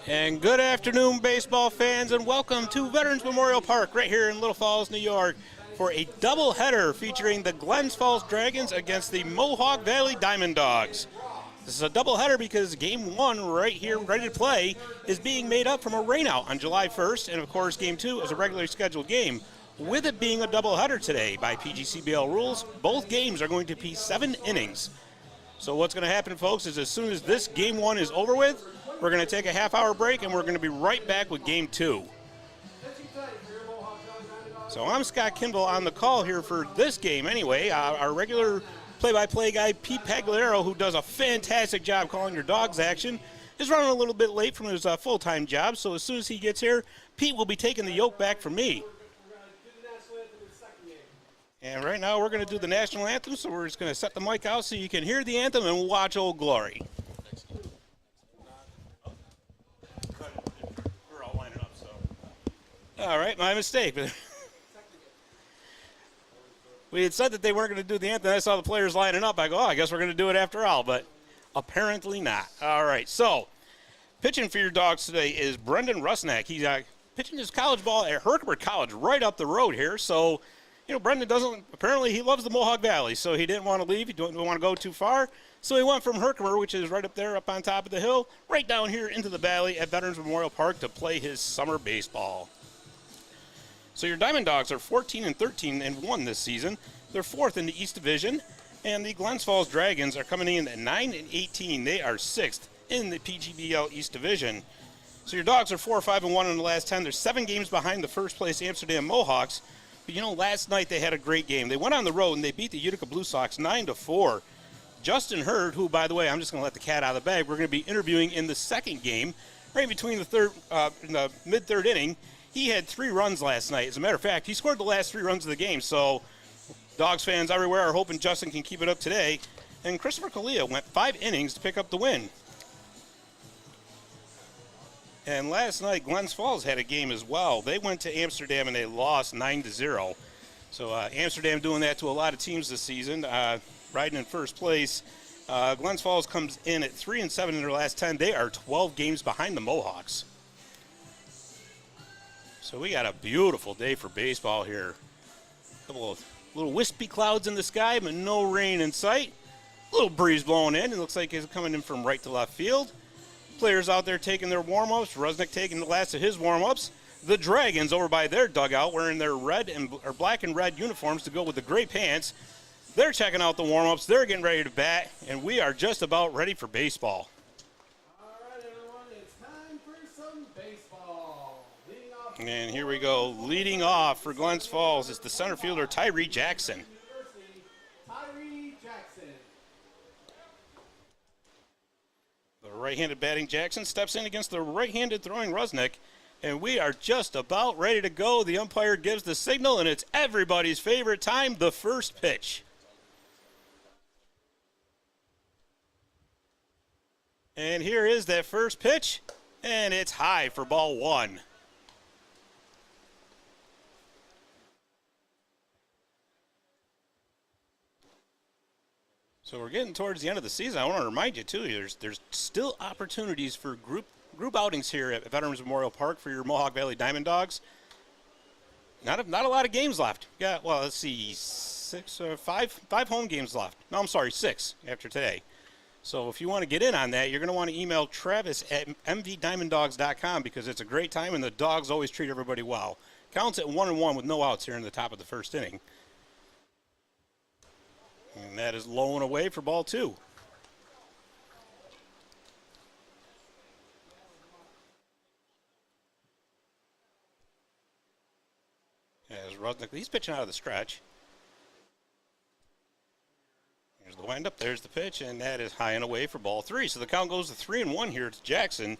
And good afternoon, baseball fans, and welcome to Veterans Memorial Park right here in Little Falls, New York, for a doubleheader featuring the Glens Falls Dragons against the Mohawk Valley DiamondDawgs. This is a doubleheader because Game 1 right here, ready to play, is being made up from a rainout on July 1st, and of course Game 2 is a regularly scheduled game. With it being a doubleheader today by PGCBL rules, both games are going to be 7 innings. So what's going to happen, folks, is as soon as this Game 1 is over with, we're going to take a half-hour break, and we're going to be right back with Game 2. So I'm Scott Kimball on the call here for this game anyway. Our regular play-by-play guy, Pete Pagliaro, who does a fantastic job calling your Dawgs action, is running a little bit late from his full-time job. So as soon as he gets here, Pete will be taking the yoke back from me. And right now we're going to do the national anthem, so we're just going to set the mic out so you can hear the anthem and watch Old Glory. All right, my mistake. We had said that they weren't going to do the anthem. I saw the players lining up. I go, I guess we're going to do it after all, but apparently not. All right, so pitching for your Dawgs today is Brendan Rusnak. He's pitching his college ball at Herkimer College right up the road here. So, you know, Brendan apparently he loves the Mohawk Valley, so he didn't want to leave. He didn't want to go too far. So he went from Herkimer, which is right up there, up on top of the hill, right down here into the valley at Veterans Memorial Park to play his summer baseball. So your DiamondDawgs are 14-13-1 this season. They're 4th in the East Division, and the Glens Falls Dragons are coming in at 9-18. They are 6th in the PGBL East Division. So your Dawgs are 4-5-1 in the last 10. They're 7 games behind the first place Amsterdam Mohawks. But you know, last night they had a great game. They went on the road and they beat the Utica Blue Sox 9-4. Justin Hurd, who, by the way, I'm just going to let the cat out of the bag, we're going to be interviewing in the second game, right between in the mid-third inning. He had 3 runs last night. As a matter of fact, he scored the last 3 runs of the game. So Dawgs fans everywhere are hoping Justin can keep it up today. And Christopher Kalia went 5 innings to pick up the win. And last night, Glens Falls had a game as well. They went to Amsterdam and they lost 9-0. So Amsterdam doing that to a lot of teams this season, riding in first place. Glens Falls comes in at 3-7 in their last 10. They are 12 games behind the Mohawks. So we got a beautiful day for baseball here. A couple of little wispy clouds in the sky, but no rain in sight. A little breeze blowing in. It looks like it's coming in from right to left field. Players out there taking their warm-ups. Rusnak taking the last of his warm-ups. The Dragons over by their dugout wearing their black and red uniforms to go with the gray pants. They're checking out the warm-ups. They're getting ready to bat, and we are just about ready for baseball. And here we go. Leading off for Glens Falls is the center fielder, Tyree Jackson. The right-handed batting Jackson steps in against the right-handed throwing Rusnak. And we are just about ready to go. The umpire gives the signal, and it's everybody's favorite time, the first pitch. And here is that first pitch, and it's high for ball 1. So we're getting towards the end of the season. I want to remind you, too, there's still opportunities for group outings here at Veterans Memorial Park for your Mohawk Valley DiamondDawgs. Not a lot of games left. Yeah, well, let's see, five home games left. No, I'm sorry, 6 after today. So if you want to get in on that, you're going to want to email Travis at mvdiamonddogs.com because it's a great time and the Dogs always treat everybody well. Counts at 1-1 with no outs here in the top of the first inning. And that is low and away for ball 2. As Rusnak, he's pitching out of the stretch. Here's the windup, there's the pitch, and that is high and away for ball 3. So the count goes to 3-1 here to Jackson.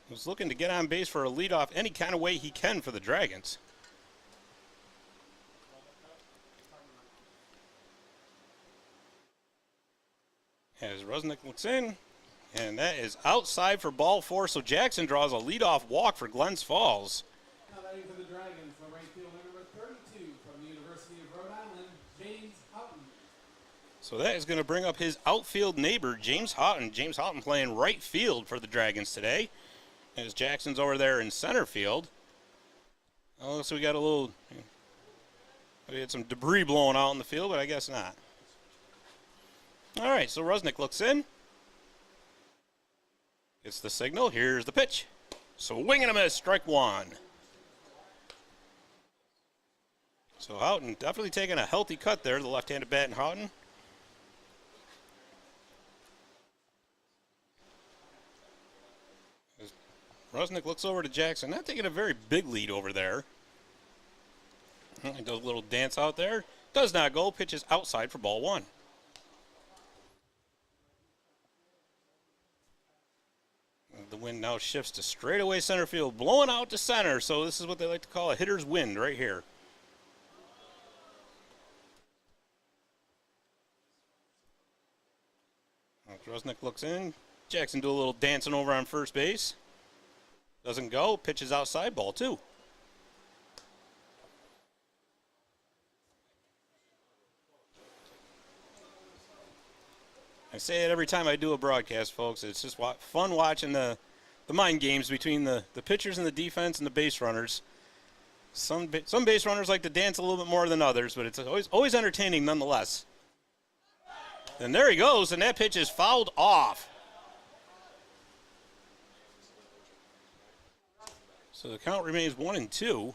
He's looking to get on base for a leadoff any kind of way he can for the Dragons. As Rusnak looks in, and that is outside for ball 4. So Jackson draws a leadoff walk for Glens Falls. Now batting for the Dragons, the right fielder number 32 from the University of Rhode Island, So that is going to bring up his outfield neighbor, James Houghton. James Houghton playing right field for the Dragons today, as Jackson's over there in center field. Oh, so we got a little, we had some debris blowing out in the field, but I guess not. All right, so Rusnick looks in. Gets the signal. Here's the pitch. Swing and a miss, strike one. So Houghton definitely taking a healthy cut there, the left-handed bat in Houghton. Rusnick looks over to Jackson, not taking a very big lead over there. He does a little dance out there. Does not go, pitches outside for ball one. The wind now shifts to straightaway center field, blowing out to center. So this is what they like to call a hitter's wind right here. Rusnick looks in. Jackson do a little dancing over on first base. Doesn't go. Pitches outside, ball two. I say it every time I do a broadcast, folks. It's just fun watching the mind games between the pitchers and the defense and the base runners. Some base runners like to dance a little bit more than others, but it's always entertaining nonetheless. And there he goes, and that pitch is fouled off. So the count remains 1-2.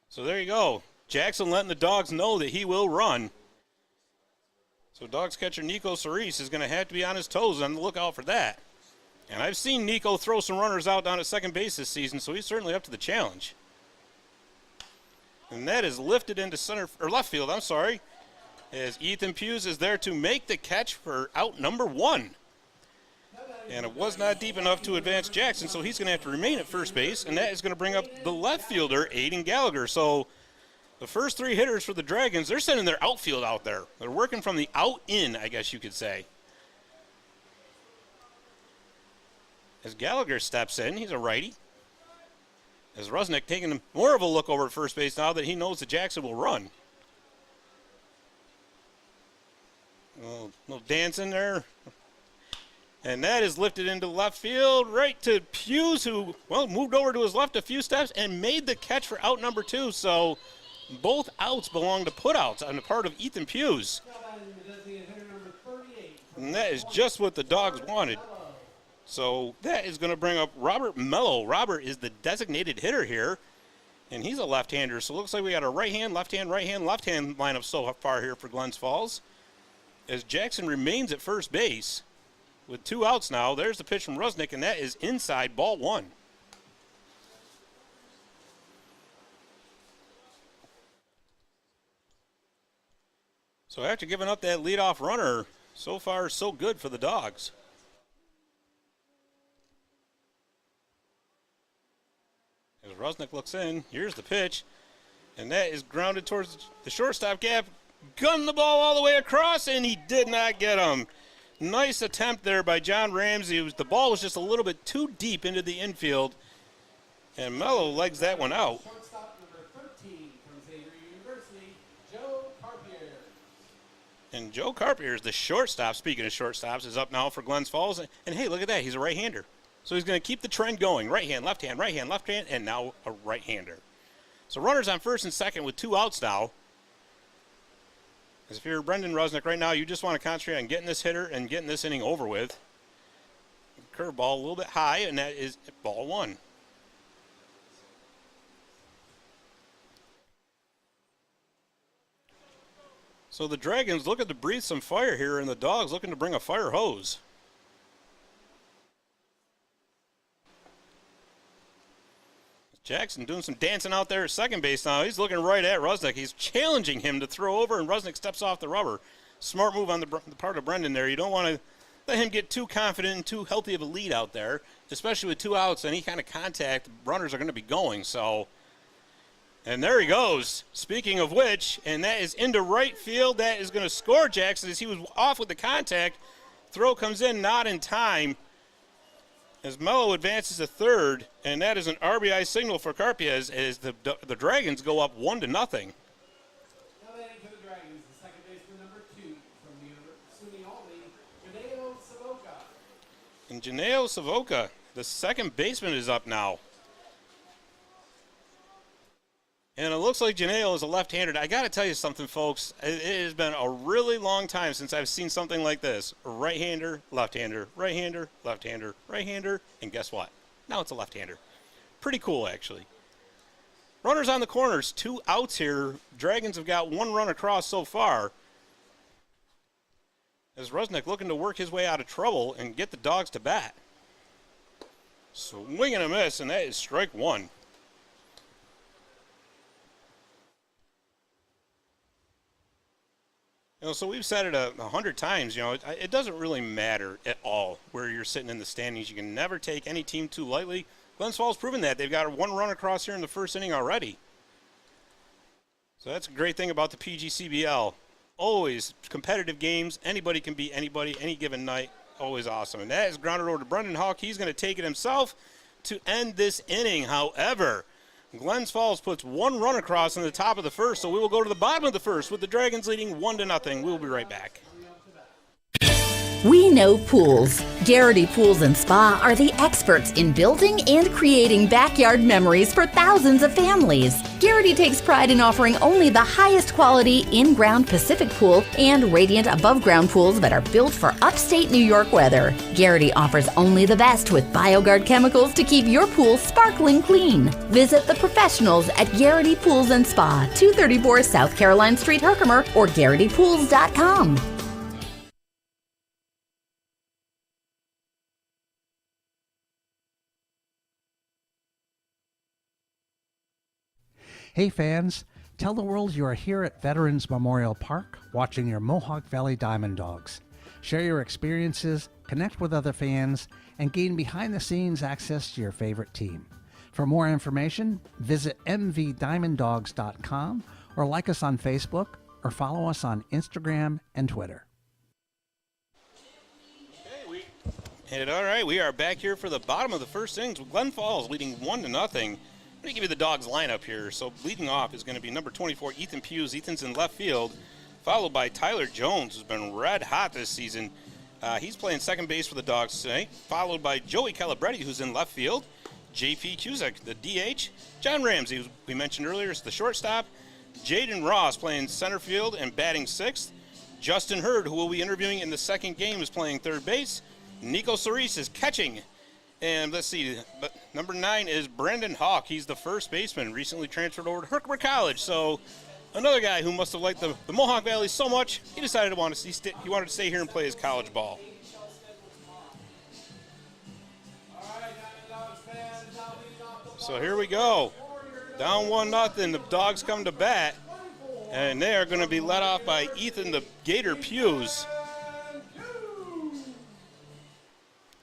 So there you go. Jackson letting the Dawgs know that he will run. So Dawgs catcher Nico Cerise is going to have to be on his toes on the lookout for that. And I've seen Nico throw some runners out down at second base this season, so he's certainly up to the challenge. And that is lifted into left field, I'm sorry, as Ethan Hughes is there to make the catch for out number one. And it was not deep enough to advance Jackson, so he's going to have to remain at first base, and that is going to bring up the left fielder, Aiden Gallagher. So the first three hitters for the Dragons, they're sending their outfield out there. They're working from the out in, I guess you could say. As Gallagher steps in, he's a righty. As Rusnick taking more of a look over at first base now that he knows that Jackson will run. A little dancing there. And that is lifted into left field, right to Hughes, who, well, moved over to his left a few steps and made the catch for out number two. So both outs belong to putouts on the part of Ethan Hughes. And that is just what the Dawgs wanted. So that is going to bring up Robert Mello. Robert is the designated hitter here, and he's a left-hander. So it looks like we got a right-hand, left-hand, right-hand, left-hand lineup so far here for Glens Falls. As Jackson remains at first base with two outs now, there's the pitch from Rusnick, and that is inside, ball one. So after giving up that leadoff runner, so far so good for the Dawgs. As Rusnick looks in, here's the pitch, and that is grounded towards the shortstop gap. Gunned the ball all the way across, and he did not get him. Nice attempt there by John Ramsey. The ball was just a little bit too deep into the infield, and Mello legs that one out. Shortstop number 13 from Xavier University, Joe Carpier. And Joe Carpier is the shortstop, speaking of shortstops, is up now for Glens Falls. And hey, look at that, he's a right-hander. So he's going to keep the trend going. Right hand, left hand, right hand, left hand, and now a right-hander. So runners on first and second with two outs now. As if you're Brendan Rusnick right now, you just want to concentrate on getting this hitter and getting this inning over with. Curveball a little bit high, and that is ball one. So the Dragons looking to breathe some fire here, and the Dawgs looking to bring a fire hose. Jackson doing some dancing out there at second base now. He's looking right at Rusnick. He's challenging him to throw over, and Rusnick steps off the rubber. Smart move on the part of Brendan there. You don't want to let him get too confident and too healthy of a lead out there, especially with two outs. Any kind of contact, runners are going to be going. So, and there he goes. Speaking of which, and that is into right field. That is going to score Jackson as he was off with the contact. Throw comes in, not in time. As Mello advances to third, and that is an RBI signal for Carpier as the Dragons go up 1-0. And Janeo Savoca, the second baseman, is up now. And it looks like Janeo is a left-hander. I got to tell you something, folks. It has been a really long time since I've seen something like this. A right-hander, left-hander, right-hander, left-hander, right-hander, and guess what? Now it's a left-hander. Pretty cool, actually. Runners on the corners, 2 outs here. Dragons have got 1 run across so far. As Rusnak looking to work his way out of trouble and get the Dogs to bat. Swing and a miss, and that is strike 1. You know, so we've said it 100 times, you know, it doesn't really matter at all where you're sitting in the standings. You can never take any team too lightly. Glens Falls proven that. They've got 1 run across here in the first inning already. So that's a great thing about the PGCBL. Always competitive games. Anybody can beat anybody any given night. Always awesome. And that is grounded over to Brendan Hawk. He's going to take it himself to end this inning. However, Glens Falls puts 1 run across in the top of the first, so we will go to the bottom of the first with the Dragons leading 1-0. We'll be right back. We know pools. Garrity Pools and Spa are the experts in building and creating backyard memories for thousands of families. Garrity takes pride in offering only the highest quality in-ground Pacific pool and radiant above-ground pools that are built for upstate New York weather. Garrity offers only the best with BioGuard chemicals to keep your pool sparkling clean. Visit the professionals at Garrity Pools and Spa, 234 South Caroline Street, Herkimer, or GarrityPools.com. Hey fans, tell the world you are here at Veterans Memorial Park watching your Mohawk Valley DiamondDawgs. Share your experiences, connect with other fans, and gain behind-the-scenes access to your favorite team. For more information, visit mvdiamonddogs.com or like us on Facebook or follow us on Instagram and Twitter. And all right, we are back here for the bottom of the first innings with Glen Falls leading 1-0. I'm going to give you the Dogs lineup here. So leading off is going to be number 24, Ethan Hughes. Ethan's in left field, followed by Tyler Jones, who's been red hot this season. He's playing second base for the Dogs today, followed by Joey Calabretti, who's in left field, J.P. Cusack, the DH, John Ramsey, who we mentioned earlier, is the shortstop, Jaden Ross playing center field and batting sixth, Justin Hurd, who we'll be interviewing in the second game, is playing third base, Nico Cerise is catching. And let's see, but number 9 is Brandon Hawk. He's the first baseman, recently transferred over to Herkimer College. So another guy who must have liked the Mohawk Valley so much, he decided he wanted to stay here and play his college ball. So here we go. Down 1-0. The Dogs come to bat, and they are going to be led off by Ethan the Gator Hughes.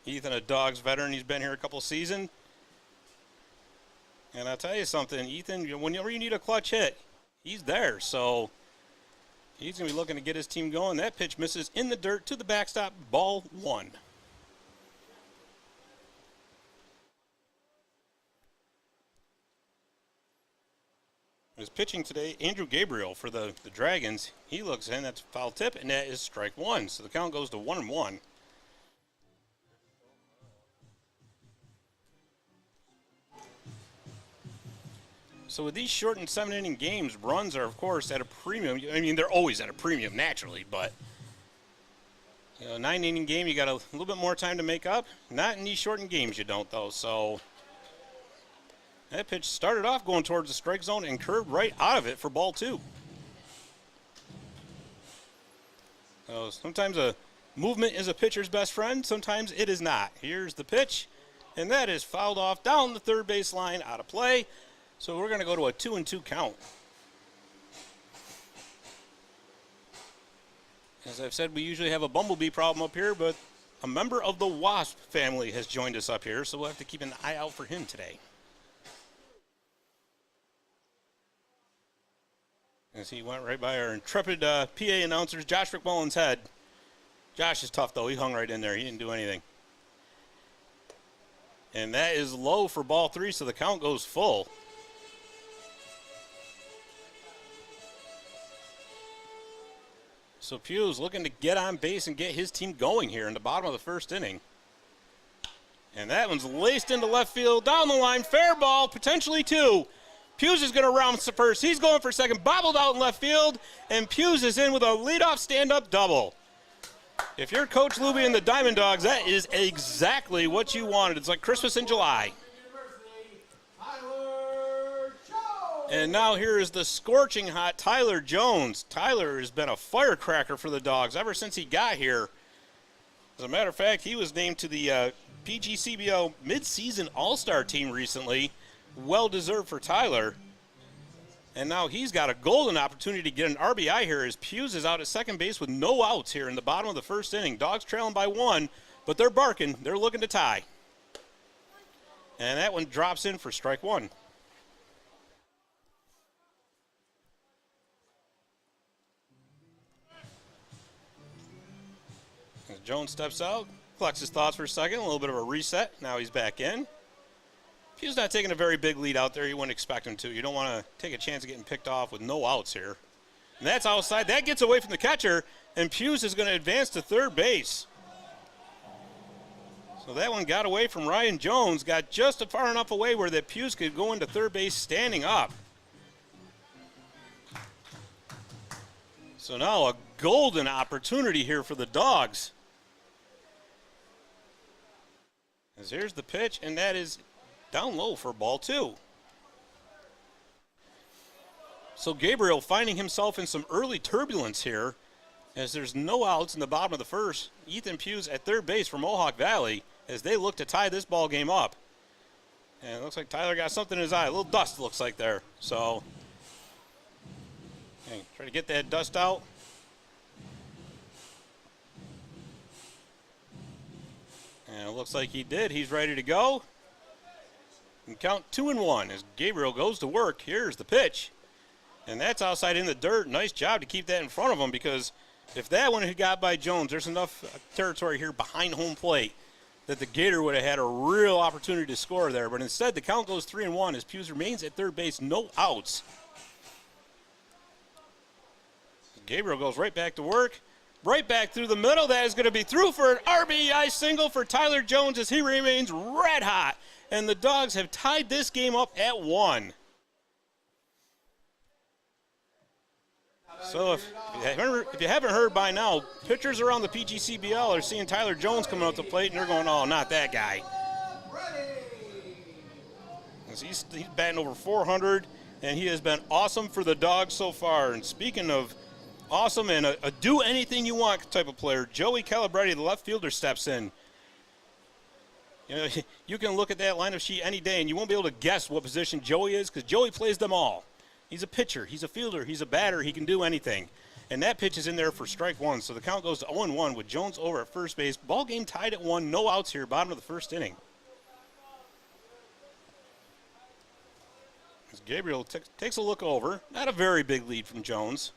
Ethan, a Dogs veteran. He's been here a couple seasons. And I'll tell you something, Ethan, whenever you need a clutch hit, he's there. So he's going to be looking to get his team going. That pitch misses in the dirt to the backstop, ball 1. Is pitching today, Andrew Gabriel for the Dragons. He looks in, that's a foul tip, and that is strike 1. So the count goes to 1-1. So with these shortened 7-inning games, runs are, of course, at a premium. I mean, they're always at a premium, naturally, but you know, 9-inning game, you got a little bit more time to make up. Not in these shortened games, you don't, though. So that pitch started off going towards the strike zone and curved right out of it for ball 2. So sometimes a movement is a pitcher's best friend. Sometimes it is not. Here's the pitch, and that is fouled off down the third base line, out of play. So we're going to go to a 2-2 count. As I've said, we usually have a bumblebee problem up here, but a member of the Wasp family has joined us up here, so we'll have to keep an eye out for him today. As he went right by our intrepid PA announcers, Josh McMullen's head. Josh is tough, though. He hung right in there. He didn't do anything. And that is low for ball 3, so the count goes full. So Hughes looking to get on base and get his team going here in the bottom of the first inning. And that one's laced into left field, down the line, fair ball, potentially two. Hughes is going to round to first. He's going for second, bobbled out in left field, and Hughes is in with a leadoff stand-up double. If you're Coach Luby and the DiamondDawgs, that is exactly what you wanted. It's like Christmas in July. And now here is the scorching hot Tyler Jones. Tyler has been a firecracker for the Dogs ever since he got here. As a matter of fact, he was named to the PGCBL midseason all-star team recently. Well-deserved for Tyler. And now he's got a golden opportunity to get an RBI here as Hughes is out at second base with no outs here in the bottom of the first inning. Dogs trailing by one, but they're barking. They're looking to tie. And that one drops in for strike one. As Jones steps out, collects his thoughts for a second, a little bit of a reset. Now he's back in. Hughes not taking a very big lead out there. You wouldn't expect him to. You don't want to take a chance of getting picked off with no outs here. And that's outside. That gets away from the catcher, and Hughes is going to advance to third base. So that one got away from Ryan Jones, got just far enough away where that Hughes could go into third base standing up. So now a golden opportunity here for the Dogs. As here's the pitch, and that is down low for ball two. So Gabriel finding himself in some early turbulence here as there's no outs in the bottom of the first. Ethan Hughes at third base for Mohawk Valley as they look to tie this ball game up. And it looks like Tyler got something in his eye. A little dust looks like there. So okay, try to get that dust out. And it looks like he did. He's ready to go. And count 2-1 as Gabriel goes to work. Here's the pitch. And that's outside in the dirt. Nice job to keep that in front of him because if that one had got by Jones, there's enough territory here behind home plate that the Gator would have had a real opportunity to score there. But instead, the count goes 3-1 as Hughes remains at third base, no outs. Gabriel goes right back to work. Right back through the middle. That is going to be through for an RBI single for Tyler Jones as he remains red hot. And the Dogs have tied this game up at 1. So if you haven't heard by now, pitchers around the PGCBL are seeing Tyler Jones coming up the plate, and they're going, oh, not that guy. He's batting over 400, and he has been awesome for the Dogs so far. And speaking of awesome and a do anything you want type of player, Joey Calabretti, the left fielder, steps in. You know, you can look at that lineup sheet any day, and you won't be able to guess what position Joey is because Joey plays them all. He's a pitcher, he's a fielder, he's a batter, he can do anything. And that pitch is in there for strike one, so the count goes to 0-1 with Jones over at first base. Ball game tied at 1, no outs here, bottom of the first inning. As Gabriel takes a look over, not a very big lead from Jones.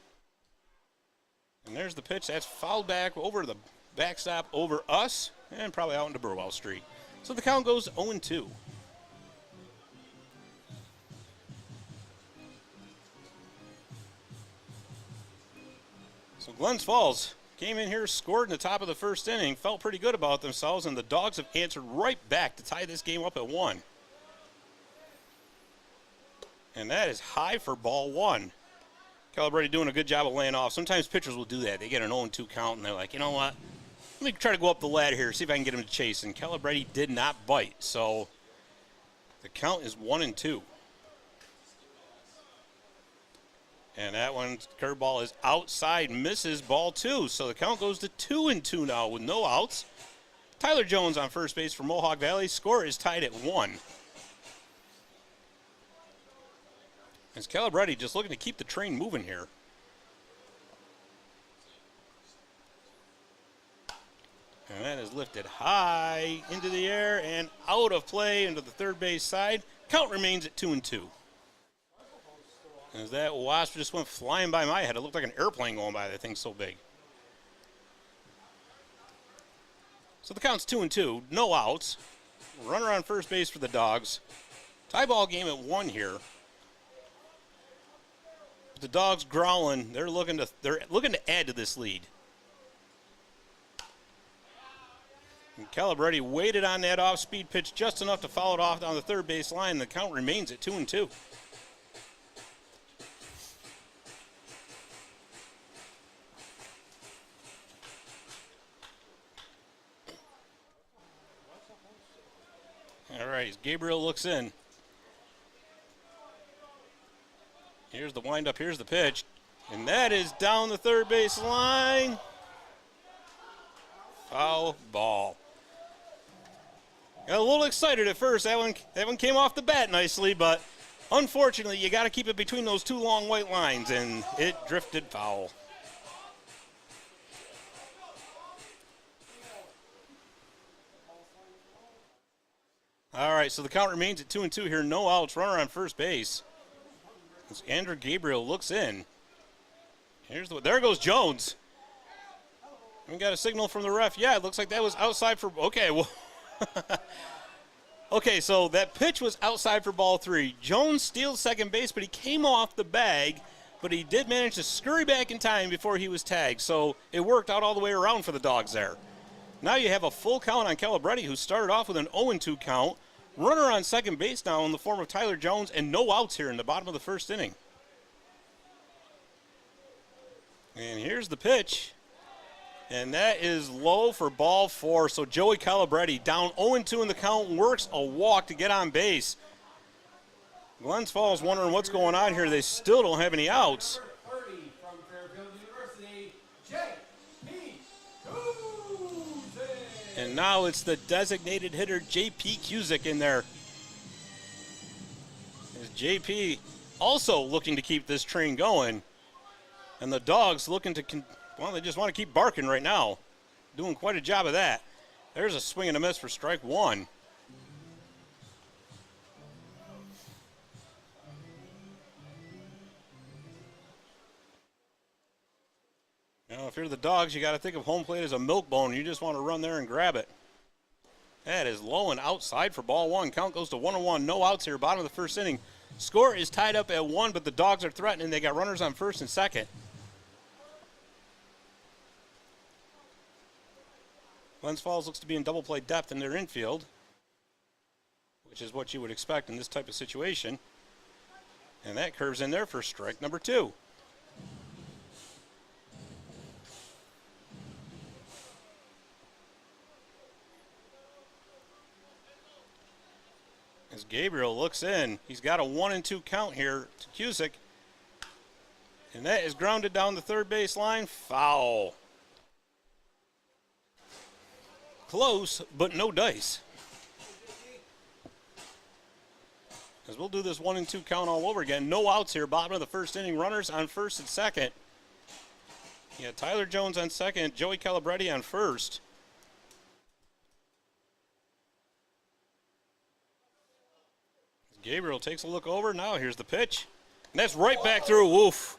And there's the pitch, that's fouled back over the backstop over us, and probably out into Burwell Street. So the count goes 0-2. So Glens Falls came in here, scored in the top of the first inning, felt pretty good about themselves, and the Dogs have answered right back to tie this game up at 1. And that is high for ball 1. Calabretti doing a good job of laying off. Sometimes pitchers will do that. They get an 0-2 count, and they're like, you know what? Let me try to go up the ladder here, see if I can get him to chase. And Calabretti did not bite, so the count is 1-2. And that one, curveball is outside, misses ball 2. So the count goes to 2-2 now with no outs. Tyler Jones on first base for Mohawk Valley. Score is tied at 1. As Calabretti just looking to keep the train moving here. And that is lifted high into the air and out of play into the third base side. Count remains at 2-2. As that wasp just went flying by my head. It looked like an airplane going by. That thing's so big. So the count's 2-2. No outs. Runner on first base for the Dogs. Tie ball game at 1 here. But the Dogs growling. They're looking to add to this lead. And Calabretti waited on that off-speed pitch just enough to foul it off down the third base line. The count remains at 2-2. All right, as Gabriel looks in. Here's the windup, here's the pitch. And that is down the third base line. Foul ball. Got a little excited at first. That one came off the bat nicely, but unfortunately, you got to keep it between those two long white lines, and it drifted foul. All right, so the count remains at 2-2 here. No outs, runner on first base. As Andrew Gabriel looks in. There goes Jones. We got a signal from the ref. Yeah, it looks like that was outside for, okay, well. Okay, so that pitch was outside for ball 3. Jones steals second base, but he came off the bag, but he did manage to scurry back in time before he was tagged. So it worked out all the way around for the Dogs there. Now you have a full count on Calabretti, who started off with an 0-2 count. Runner on second base now in the form of Tyler Jones, and no outs here in the bottom of the first inning. And here's the pitch. And that is low for ball 4. So Joey Calabretti down 0-2 in the count, works a walk to get on base. Glens Falls wondering what's going on here. They still don't have any outs. Number 30 from Fairfield University, J.P. Cusick. And now it's the designated hitter, J.P. Cusick, in there. As J.P. also looking to keep this train going. And the Dogs looking to, well, they just want to keep barking right now. Doing quite a job of that. There's a swing and a miss for strike 1. You know, if you're the Dogs, you got to think of home plate as a milk bone. You just want to run there and grab it. That is low and outside for ball 1. Count goes to 1-1. No outs here, bottom of the first inning. Score is tied up at 1, but the Dogs are threatening. They got runners on first and second. Glens Falls looks to be in double play depth in their infield, which is what you would expect in this type of situation. And that curves in there for strike number 2. As Gabriel looks in, he's got a 1-2 count here to Cusick. And that is grounded down the third base line. Foul. Close, but no dice. As we'll do this 1-2 count all over again. No outs here, bottom of the first inning. Runners on first and second. Yeah, Tyler Jones on second, Joey Calabretti on first. Gabriel takes a look over. Now here's the pitch. And that's right back through. Woof.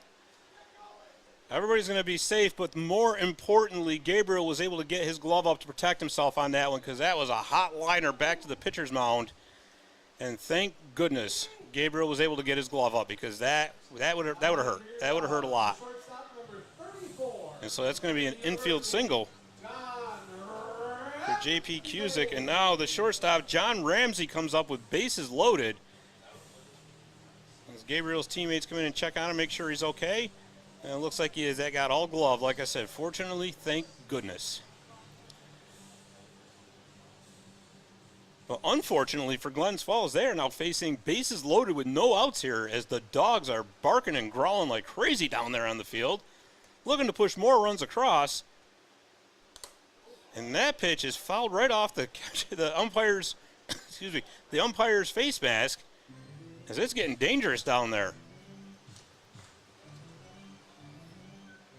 Everybody's going to be safe, but more importantly, Gabriel was able to get his glove up to protect himself on that one, because that was a hot liner back to the pitcher's mound. And thank goodness Gabriel was able to get his glove up, because that would have hurt. That would have hurt a lot. And so that's going to be an infield single for J.P. Cusick. And now the shortstop, John Ramsey, comes up with bases loaded. As Gabriel's teammates come in and check on him, make sure he's okay. And it looks like he is. That got all glove. Like I said, fortunately, thank goodness. But unfortunately for Glens Falls, they are now facing bases loaded with no outs here, as the Dogs are barking and growling like crazy down there on the field, looking to push more runs across. And that pitch is fouled right off the umpire's, the umpire's face mask, as it's getting dangerous down there.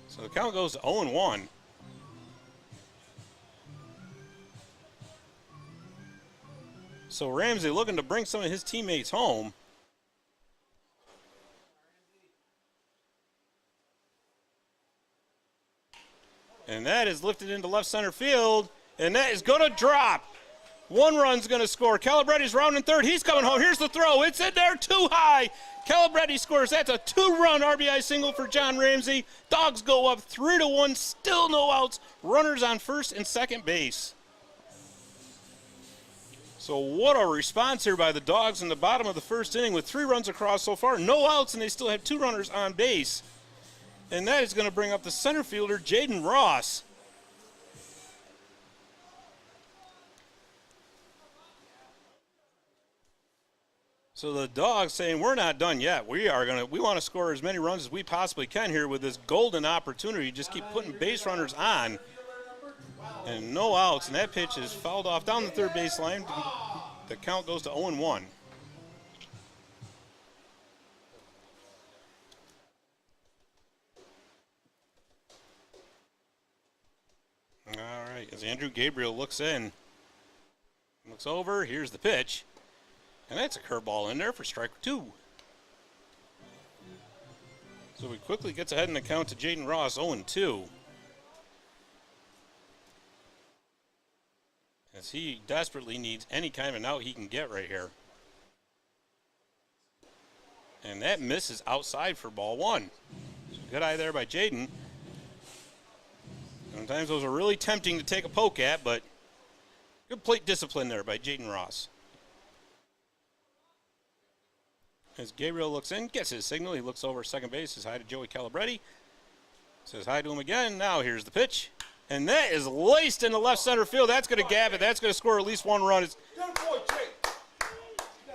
So the count goes to 0-1. So Ramsey looking to bring some of his teammates home. And that is lifted into left center field, and that is going to drop. 1 run's going to score. Calabretti's rounding third. He's coming home. Here's the throw. It's in there too high. Calabretti scores. That's a 2-run RBI single for John Ramsey. Dogs go up 3-1. Still no outs. Runners on first and second base. So what a response here by the Dogs in the bottom of the first inning with 3 runs across so far. No outs, and they still have 2 runners on base. And that is going to bring up the center fielder, Jaden Ross. So the Dogs saying, we're not done yet. We want to score as many runs as we possibly can here with this golden opportunity. Just keep putting base runners on. And no outs, and that pitch is fouled off down the third baseline. The count goes to 0-1. All right, as Andrew Gabriel looks in, looks over, here's the pitch. And that's a curveball in there for strike 2. So he quickly gets ahead in the count to Jaden Ross, 0-2. As he desperately needs any kind of an out he can get right here. And that misses outside for ball 1. So good eye there by Jaden. Sometimes those are really tempting to take a poke at, but good plate discipline there by Jaden Ross. As Gabriel looks in, gets his signal, he looks over second base, says hi to Joey Calabretti. Says hi to him again. Now here's the pitch. And that is laced into left center field. That's going to gap it. That's going to score at least 1 run.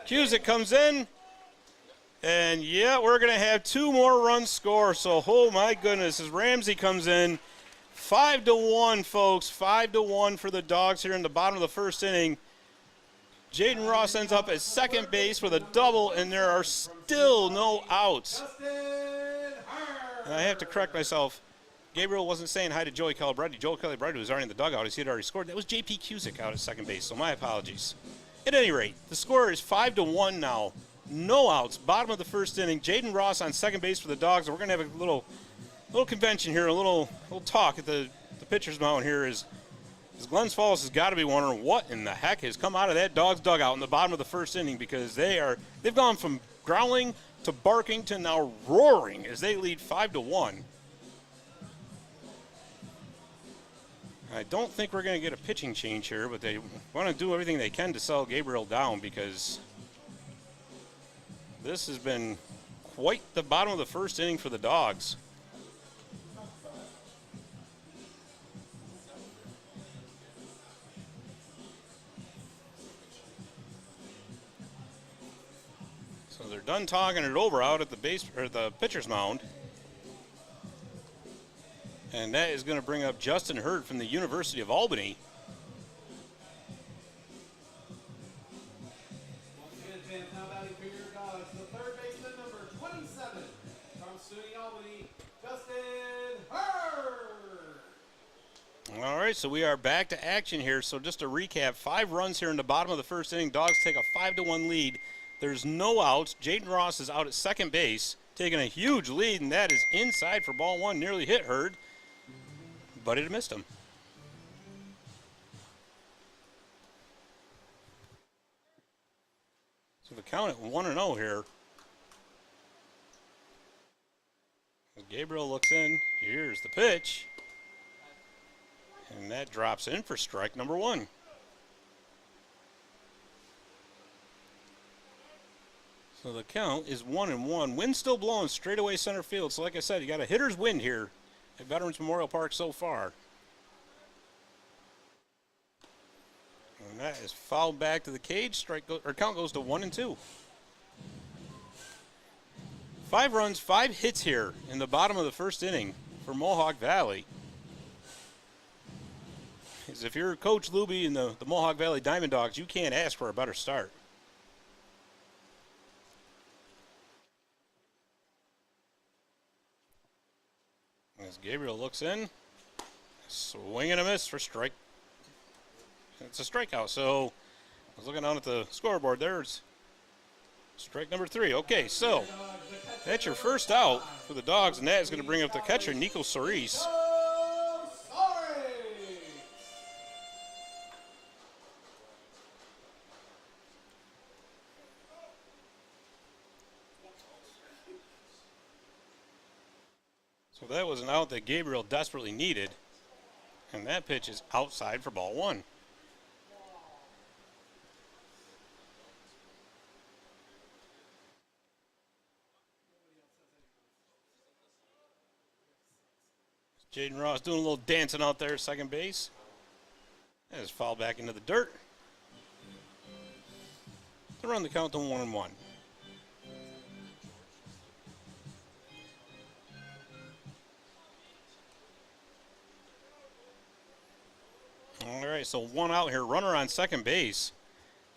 Cusick comes in. And, yeah, we're going to have 2 more runs score. So, oh, my goodness, as Ramsey comes in. 5-1, folks. 5-1 for the Dogs here in the bottom of the first inning. Jaden Ross ends up at second base with a double, and there are still no outs. And I have to correct myself. Gabriel wasn't saying hi to Joey Calabretti. Joey Calabretti was already in the dugout as he had already scored. That was J.P. Cusick out at second base, so my apologies. At any rate, the score is 5-1 now. No outs, bottom of the first inning. Jaden Ross on second base for the Dogs. We're going to have a little convention here, a little talk at the pitcher's mound here as Glens Falls has got to be wondering what in the heck has come out of that Dogs dugout in the bottom of the first inning, because they've gone from growling to barking to now roaring as they lead 5-1. I don't think we're going to get a pitching change here, but they want to do everything they can to sell Gabriel down, because this has been quite the bottom of the first inning for the Dogs. So they're done talking it over out at the pitcher's mound. And that is going to bring up Justin Hurd from the University of Albany. Once again, fans, now batting for your Dogs, the third baseman, number 27, from SUNY Albany, Justin Hurd. All right, so we are back to action here. So just to recap, 5 runs here in the bottom of the first inning. Dogs take a 5-1 lead. There's no outs. Jaden Ross is out at second base, taking a huge lead, and that is inside for ball 1. Nearly hit Hurd, but it missed him. So the count at 1-0 here. As Gabriel looks in, here's the pitch. And that drops in for strike number 1. So the count is 1-1. Wind still blowing straight away center field. So like I said, you got a hitter's wind here at Veterans Memorial Park so far. And that is fouled back to the cage. Count goes to 1-2. 5 runs, 5 hits here in the bottom of the first inning for Mohawk Valley. As if you're Coach Luby and the Mohawk Valley DiamondDawgs, you can't ask for a better start. As Gabriel looks in, swing and a miss for strike. It's a strikeout. So I was looking down at the scoreboard. There's strike number 3. Okay, so that's your first out for the Dogs, and that is going to bring up the catcher, Nico Soris. So that was an out that Gabriel desperately needed, and that pitch is outside for ball 1. Jaden Ross doing a little dancing out there, second base. That is fouled back into the dirt. To run the count to 1-1. All right, so one out here. Runner on second base.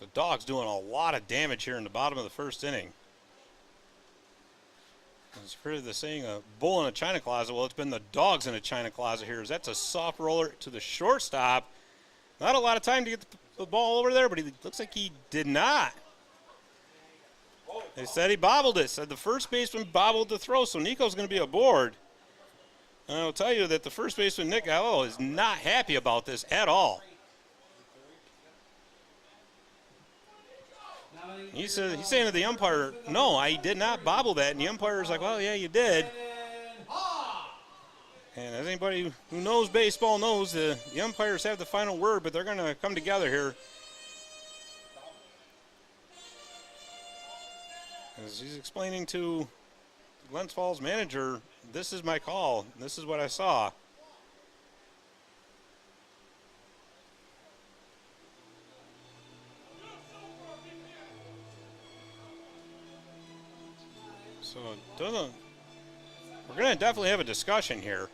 The Dawgs doing a lot of damage here in the bottom of the first inning. It's pretty the saying, a bull in a china closet. Well, it's been the Dawgs in a china closet here. That's a soft roller to the shortstop. Not a lot of time to get the ball over there, but he looks like he did not. They said he bobbled it. Said the first baseman bobbled the throw, so Nico's going to be aboard. And I'll tell you that the first baseman, Nick Gallo, is not happy about this at all. He's saying to the umpire, no, I did not bobble that. And the umpire's like, well, yeah, you did. And as anybody who knows baseball knows, the umpires have the final word, but they're going to come together here. As he's explaining to Glens Falls manager, this is my call. This is what I saw. So we're going to definitely have a discussion here.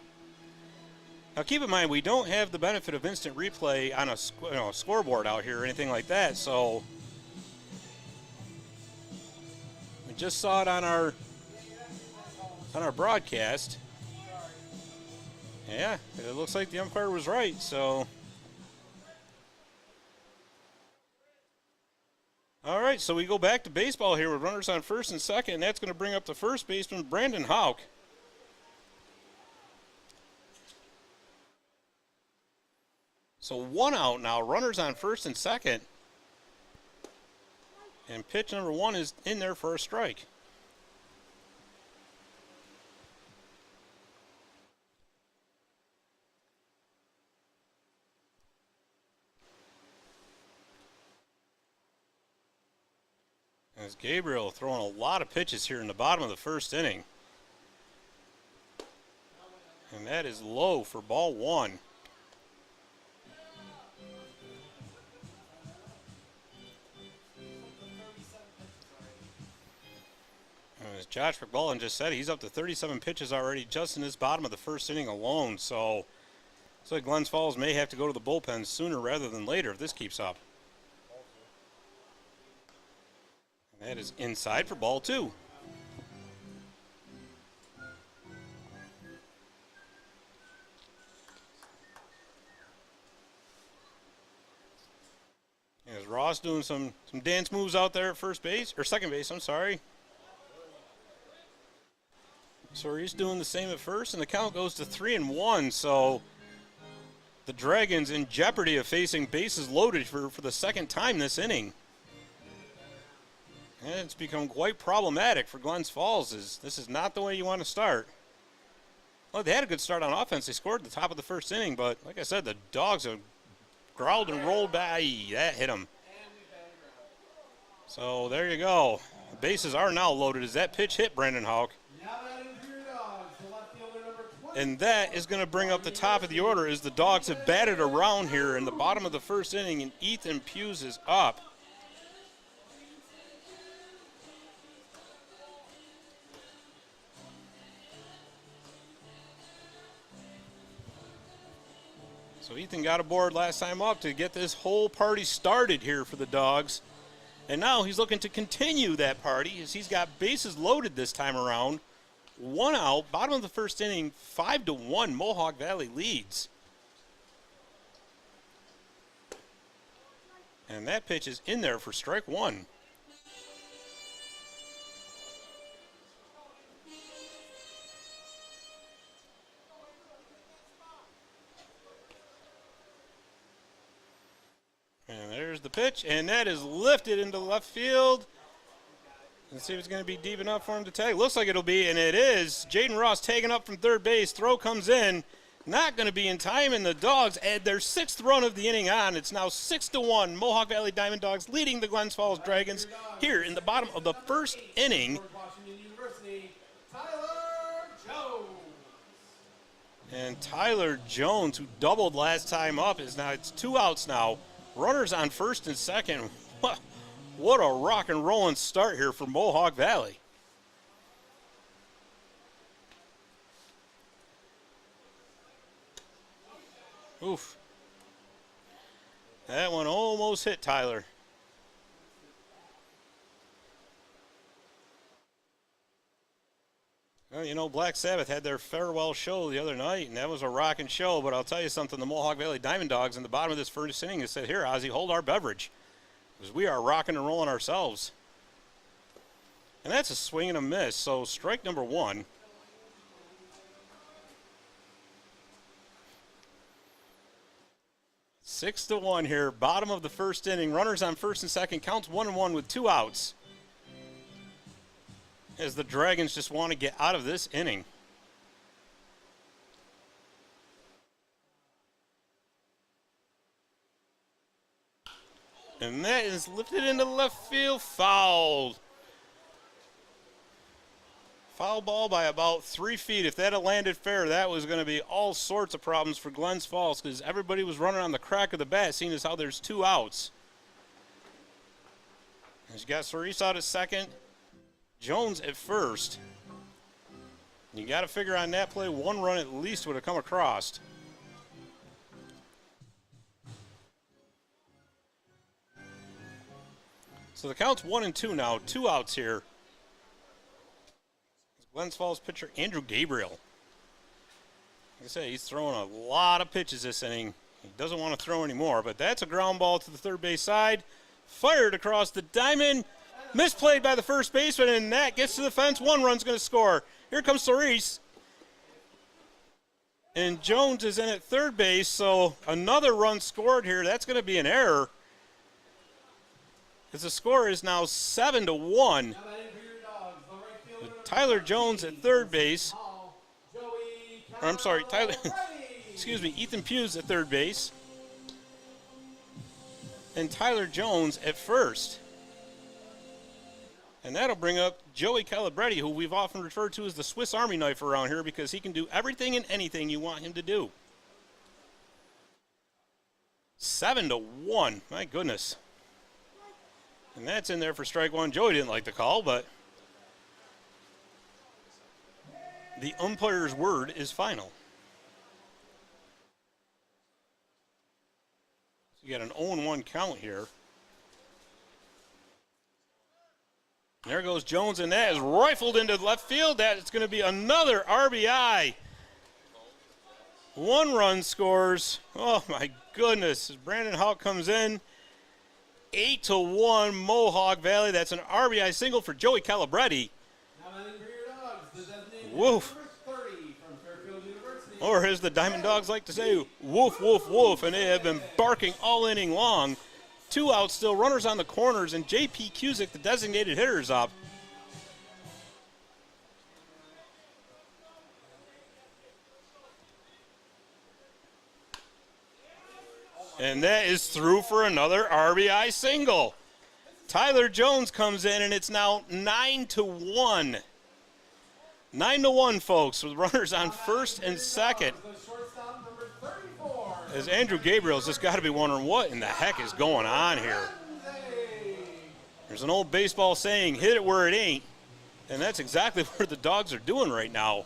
Now keep in mind, we don't have the benefit of instant replay on a scoreboard out here or anything like that. So we just saw it on our broadcast. Yeah, it looks like the umpire was right. So. All right, so we go back to baseball here with runners on first and second, and that's going to bring up the first baseman, Brandon Houck. So one out now, runners on first and second. And pitch number one is in there for a strike. As Gabriel throwing a lot of pitches here in the bottom of the first inning. And that is low for ball one. And as Josh McMullen just said, he's up to 37 pitches already just in this bottom of the first inning alone. So Glens Falls may have to go to the bullpen sooner rather than later if this keeps up. That is inside for ball two. As Ross doing some dance moves out there at first base, or second base, I'm sorry. So he's doing the same at first, and the count goes to 3-1. So the Dragons in jeopardy of facing bases loaded for the second time this inning. And it's become quite problematic for Glens Falls. This is not the way you want to start. Well, they had a good start on offense. They scored at the top of the first inning, but like I said, the Dawgs have growled and rolled back. That hit them. So there you go. The bases are now loaded. As that pitch hit Brandon Houck. And that is going to bring up the top of the order as the Dawgs have batted around here in the bottom of the first inning, and Ethan Hughes is up. So Ethan got aboard last time up to get this whole party started here for the Dawgs. And now he's looking to continue that party as he's got bases loaded this time around. One out, bottom of the first inning, 5-1, Mohawk Valley leads. And that pitch is in there for strike one. And there's the pitch, and that is lifted into left field. Let's see if it's going to be deep enough for him to tag. Looks like it'll be, and it is. Jaden Ross taking up from third base. Throw comes in. Not going to be in time, and the Dawgs add their sixth run of the inning on. It's now 6-1. Mohawk Valley DiamondDawgs leading the Glens Falls Dragons here in the bottom of the first inning. And Tyler Jones, who doubled last time up, it's 2 outs now. Runners on first and second. What a rock and rolling start here for Mohawk Valley. Oof. That one almost hit Tyler. Well, you know, Black Sabbath had their farewell show the other night, and that was a rocking show. But I'll tell you something, the Mohawk Valley DiamondDawgs in the bottom of this first inning has said, here, Ozzy, hold our beverage, because we are rocking and rolling ourselves. And that's a swing and a miss, so strike number 1. Six to 1 here, bottom of the first inning. Runners on first and second, counts 1-1 with 2 outs. As the Dragons just want to get out of this inning. And that is lifted into left field, fouled. Foul ball by about 3 feet. If that had landed fair, that was going to be all sorts of problems for Glens Falls, because everybody was running on the crack of the bat, seeing as how there's 2 outs. He's got Cerise out at second. Jones at first. You got to figure on that play, 1 run at least would have come across. So the count's 1-2 now, 2 outs here. Glens Falls pitcher Andrew Gabriel. Like I say, he's throwing a lot of pitches this inning. He doesn't want to throw anymore, but that's a ground ball to the third base side. Fired across the diamond. Misplayed by the first baseman, and that gets to the fence. 1 run's going to score. Here comes Cerise. And Jones is in at third base, so another run scored here. That's going to be an error, because the score is now 7-1. With Tyler Jones at third base. Or, I'm sorry, Ethan Pughes at third base. And Tyler Jones at first. And that'll bring up Joey Calabretti, who we've often referred to as the Swiss Army knife around here, because he can do everything and anything you want him to do. 7-1, my goodness. And that's in there for strike 1. Joey didn't like the call, but the umpire's word is final. So you got an 0-1 count here. There goes Jones, and that is rifled into left field. That's going to be another RBI. 1 run scores. Oh, my goodness. As Brandon Houck comes in, 8-1 Mohawk Valley. That's an RBI single for Joey Calabretti. Woof. Or as the DiamondDawgs like to say, woof, woof, woof. And they have been barking all inning long. 2 outs still, runners on the corners, and J.P. Cusick, the designated hitter, is up. And that is through for another RBI single. Tyler Jones comes in, and it's now 9-1. 9-1, folks, with runners on first and second. As Andrew Gabriel's just got to be wondering what in the heck is going on here. There's an old baseball saying, hit it where it ain't. And that's exactly what the Dogs are doing right now.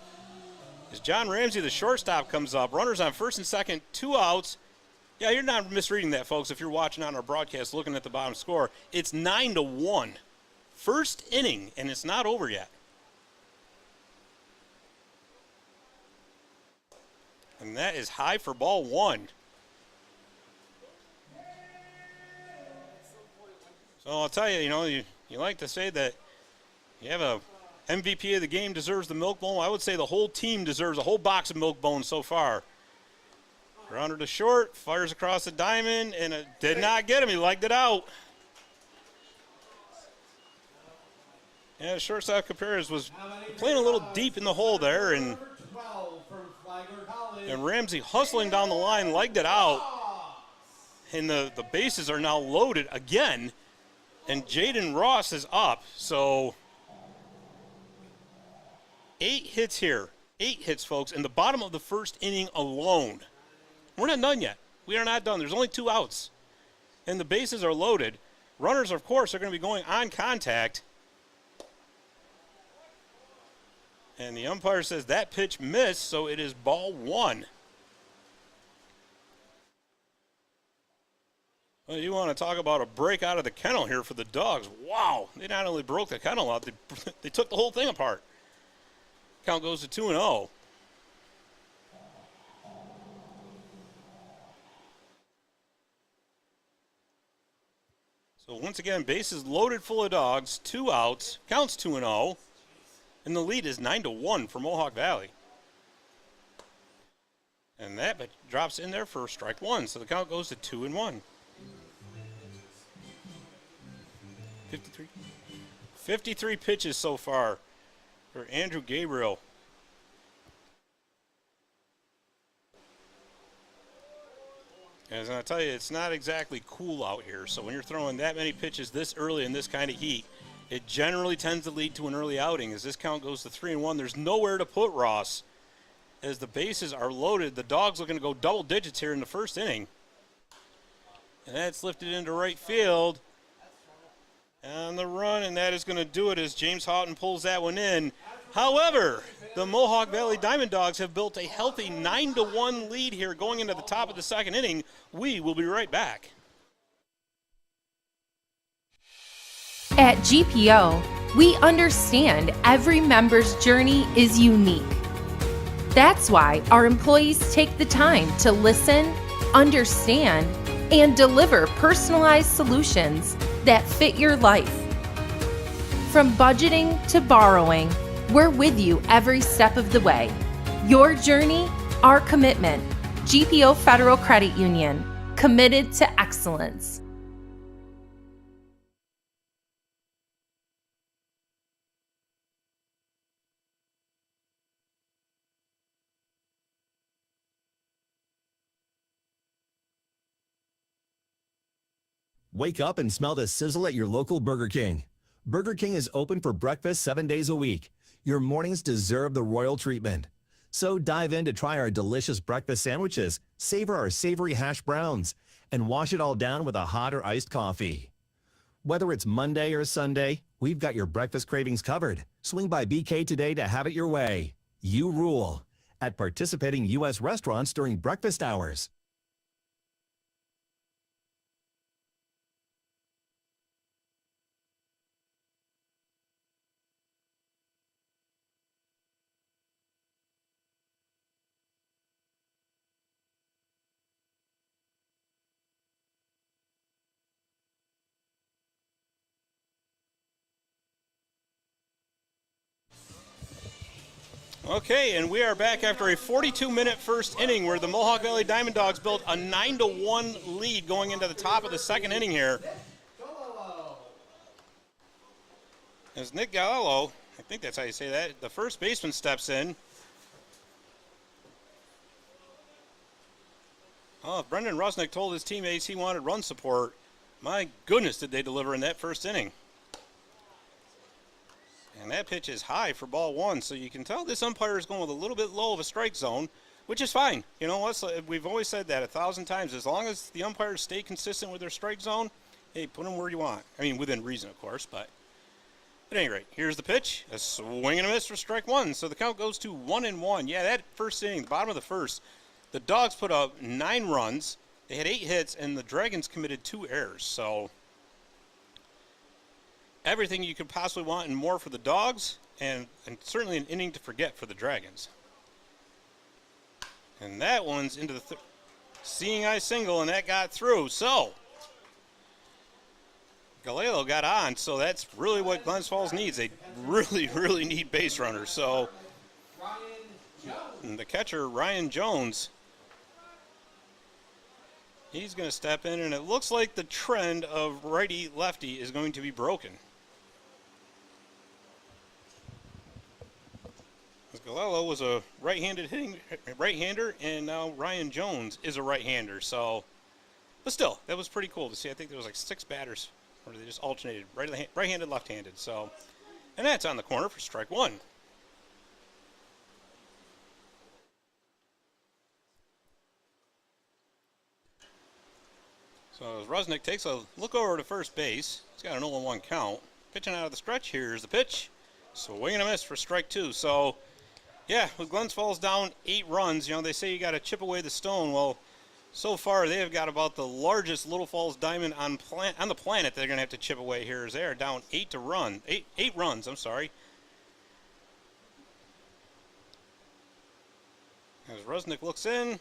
As John Ramsey, the shortstop, comes up. Runners on first and second, 2 outs. Yeah, you're not misreading that, folks, if you're watching on our broadcast looking at the bottom score. It's 9-1. First inning, and it's not over yet. And that is high for ball 1. So I'll tell you, you like to say that you have a MVP of the game deserves the milk bone. I would say the whole team deserves a whole box of milk bones so far. Grounder to short, fires across the diamond, and it did not get him. He legged it out. Yeah, shortstop Capares was playing a little deep in the hole there, and Ramsey hustling down the line, legged it out. And the bases are now loaded again. And Jaden Ross is up. So 8 hits here. 8 hits, folks, in the bottom of the first inning alone. We're not done yet. We are not done. There's only 2 outs, and the bases are loaded. Runners, of course, are going to be going on contact. And the umpire says that pitch missed, so it is ball 1. Well, you want to talk about a break out of the kennel here for the Dogs. Wow, they not only broke the kennel out, they took the whole thing apart. Count goes to 2-0. So once again, bases loaded full of Dogs, 2 outs, counts 2-0, and the lead is 9-1 for Mohawk Valley. And that drops in there for strike 1, so the count goes to 2-1. 53 pitches so far for Andrew Gabriel. As I tell you, it's not exactly cool out here. So when you're throwing that many pitches this early in this kind of heat, it generally tends to lead to an early outing. As this count goes to 3-1, there's nowhere to put Ross. As the bases are loaded, the Dogs looking to go double digits here in the first inning. And that's lifted into right field. On the run, and that is going to do it as James Houghton pulls that one in. However, the Mohawk Valley DiamondDawgs have built a healthy 9-1 lead here going into the top of the second inning. We will be right back. At GPO, we understand every member's journey is unique. That's why our employees take the time to listen, understand, and deliver personalized solutions that fit your life. From budgeting to borrowing, we're with you every step of the way. Your journey, our commitment. GPO Federal Credit Union, committed to excellence. Wake up and smell the sizzle at your local Burger King. Burger King is open for breakfast 7 days a week. Your mornings deserve the royal treatment. So dive in to try our delicious breakfast sandwiches, savor our savory hash browns, and wash it all down with a hot or iced coffee. Whether it's Monday or Sunday, we've got your breakfast cravings covered. Swing by BK today to have it your way. You rule at participating U.S. restaurants during breakfast hours. Okay, and we are back after a 42-minute first inning where the Mohawk Valley DiamondDawgs built a 9-1 lead going into the top of the second inning here. As Nick Gallo, I think that's how you say that, the first baseman steps in. Oh, if Brendan Rusnick told his teammates he wanted run support, my goodness did they deliver in that first inning. And that pitch is high for ball 1, so you can tell this umpire is going with a little bit low of a strike zone, which is fine. You know what? We've always said that 1,000 times. As long as the umpires stay consistent with their strike zone, hey, put them where you want. I mean, within reason, of course, but at any rate, here's the pitch. A swing and a miss for strike 1, so the count goes to 1-1. Yeah, that first inning, the bottom of the first, the Dogs put up 9 runs. They had 8 hits, and the Dragons committed 2 errors, so everything you could possibly want and more for the Dogs, and certainly an inning to forget for the Dragons. And that one's into the seeing eye single, and that got through. So Galelo got on, so that's really what Glens Falls needs. They really, really need base runners. So and the catcher, Ryan Jones, he's going to step in, and it looks like the trend of righty-lefty is going to be broken. Galelo was a right-hander, and now Ryan Jones is a right-hander. So, but still, that was pretty cool to see. I think there was like 6 batters where they just alternated right-handed, left-handed. So, and that's on the corner for strike 1. So as Rusnick takes a look over to first base, he's got an 0-1 count. Pitching out of the stretch, here's the pitch. Swing and a miss for strike 2. So, yeah, with Glens Falls down 8 runs, you know, they say you got to chip away the stone. Well, so far they have got about the largest Little Falls diamond on the planet they're going to have to chip away here, as they are down 8 runs, I'm sorry. As Rusnick looks in,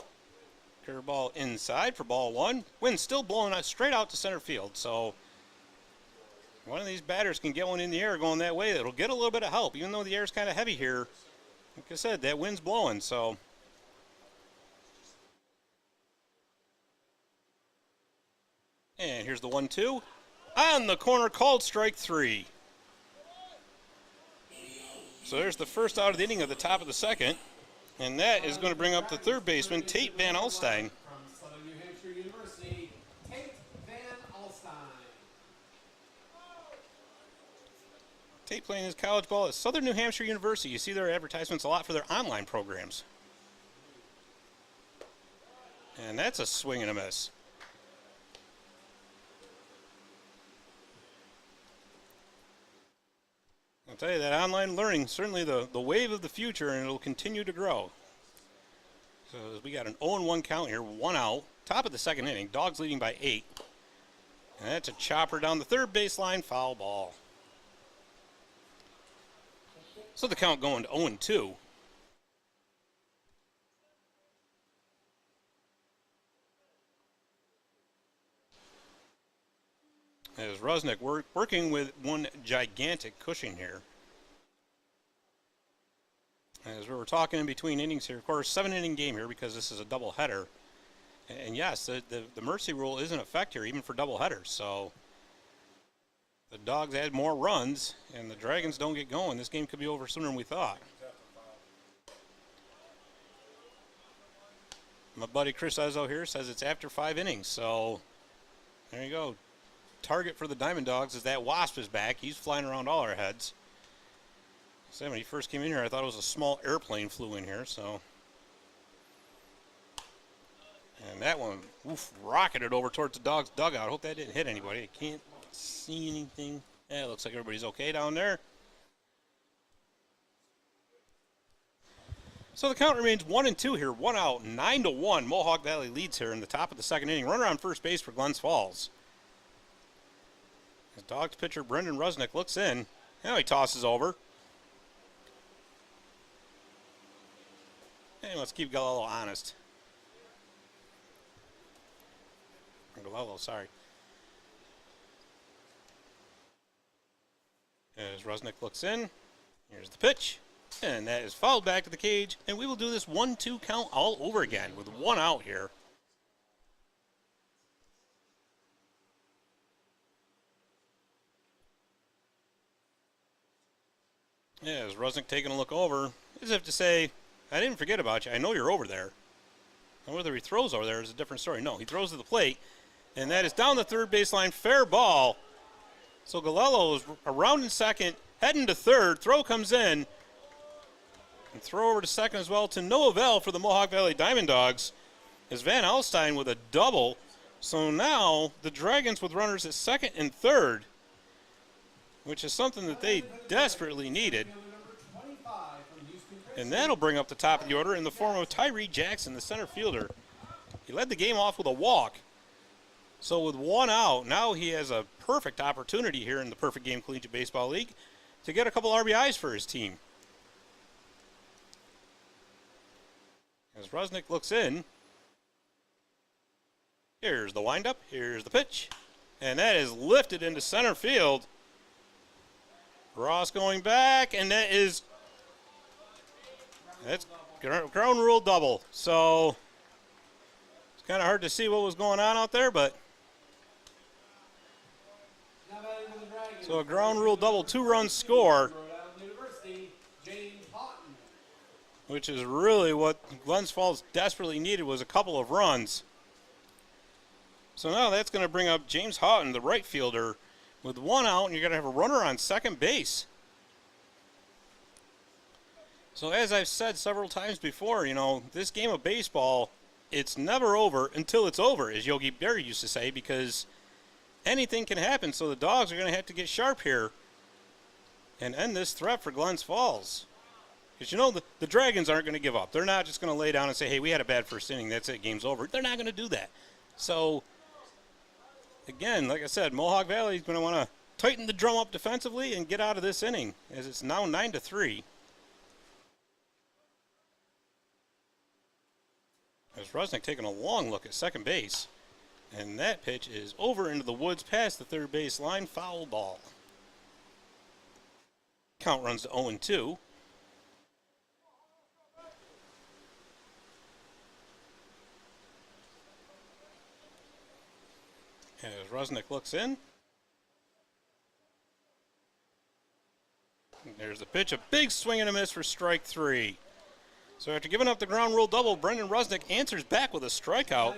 curveball inside for ball 1. Wind still blowing out straight out to center field. So one of these batters can get one in the air going that way. It'll get a little bit of help, even though the air's kind of heavy here. Like I said, that wind's blowing. So and here's the 1-2 on the corner, called strike 3. So there's the first out of the inning of the top of the second. And that is going to bring up the third baseman, Tate Van Alstyne. From Southern New Hampshire University, Tate Van Alstyne. Tate playing his college ball at Southern New Hampshire University. You see their advertisements a lot for their online programs. And that's a swing and a miss. I'll tell you, that online learning, certainly the wave of the future, and it'll continue to grow. So we got an 0-1 count here, 1 out. Top of the second inning, Dawgs leading by 8. And that's a chopper down the third baseline, foul ball. So the count going to 0-2. As Rusnick working with one gigantic cushion here. As we were talking in between innings here, of course, 7-inning game here because this is a doubleheader. And yes, the mercy rule is in effect here, even for doubleheaders. So the Dogs add more runs, and the Dragons don't get going. This game could be over sooner than we thought. My buddy Chris Ezzo here says it's after 5 innings. So there you go. Target for the DiamondDawgs is that Wasp is back. He's flying around all our heads. So when he first came in here, I thought it was a small airplane flew in here. So, and that one, rocketed over towards the Dogs dugout. Hope that didn't hit anybody. I can't see anything. Yeah, it looks like everybody's okay down there. So the count remains 1-2 here. 1 out, 9-1. Mohawk Valley leads here in the top of the second inning. Runner on first base for Glens Falls. As Dogs pitcher Brendan Rusnick looks in. Now he tosses over. Hey, let's keep Galello honest. Galello, sorry. As Rusnick looks in. Here's the pitch. And that is fouled back to the cage. And we will do this 1-2 count all over again with 1 out here. Yeah, as Rusnick taking a look over, as if to say, I didn't forget about you. I know you're over there. And whether he throws over there is a different story. No, he throws to the plate, and that is down the third baseline, fair ball. So Galello is around in second, heading to third. Throw comes in, and throw over to second as well to no avail for the Mohawk Valley DiamondDawgs. As Van Alstyne with a double. So now the Dragons with runners at second and third, which is something that they desperately needed. And that'll bring up the top of the order in the form of Tyree Jackson, the center fielder. He led the game off with a walk. So with 1 out, now he has a perfect opportunity here in the Perfect Game Collegiate Baseball League to get a couple RBIs for his team. As Rusnick looks in, here's the windup, here's the pitch, and that is lifted into center field. Ross going back, and that's ground rule double. So it's kind of hard to see what was going on out there, but so a ground rule double, 2-run score, which is really what Glens Falls desperately needed, was a couple of runs. So now that's going to bring up James Houghton, the right fielder, with 1 out, and you're going to have a runner on second base. So as I've said several times before, you know, this game of baseball it's never over until it's over, as Yogi Berra used to say, because anything can happen. So the Dogs are going to have to get sharp here and end this threat for Glens Falls. Because, you know, the Dragons aren't going to give up. They're not just going to lay down and say, hey, we had a bad first inning, that's it, game's over. They're not going to do that. So, again, like I said, Mohawk Valley is going to want to tighten the drum up defensively and get out of this inning, as it's now 9-3. As Rusnick taking a long look at second base. And that pitch is over into the woods past the third base line. Foul ball. Count runs to 0-2. As Rusnick looks in. There's the pitch. A big swing and a miss for strike 3. So after giving up the ground rule double, Brendan Rusnick answers back with a strikeout.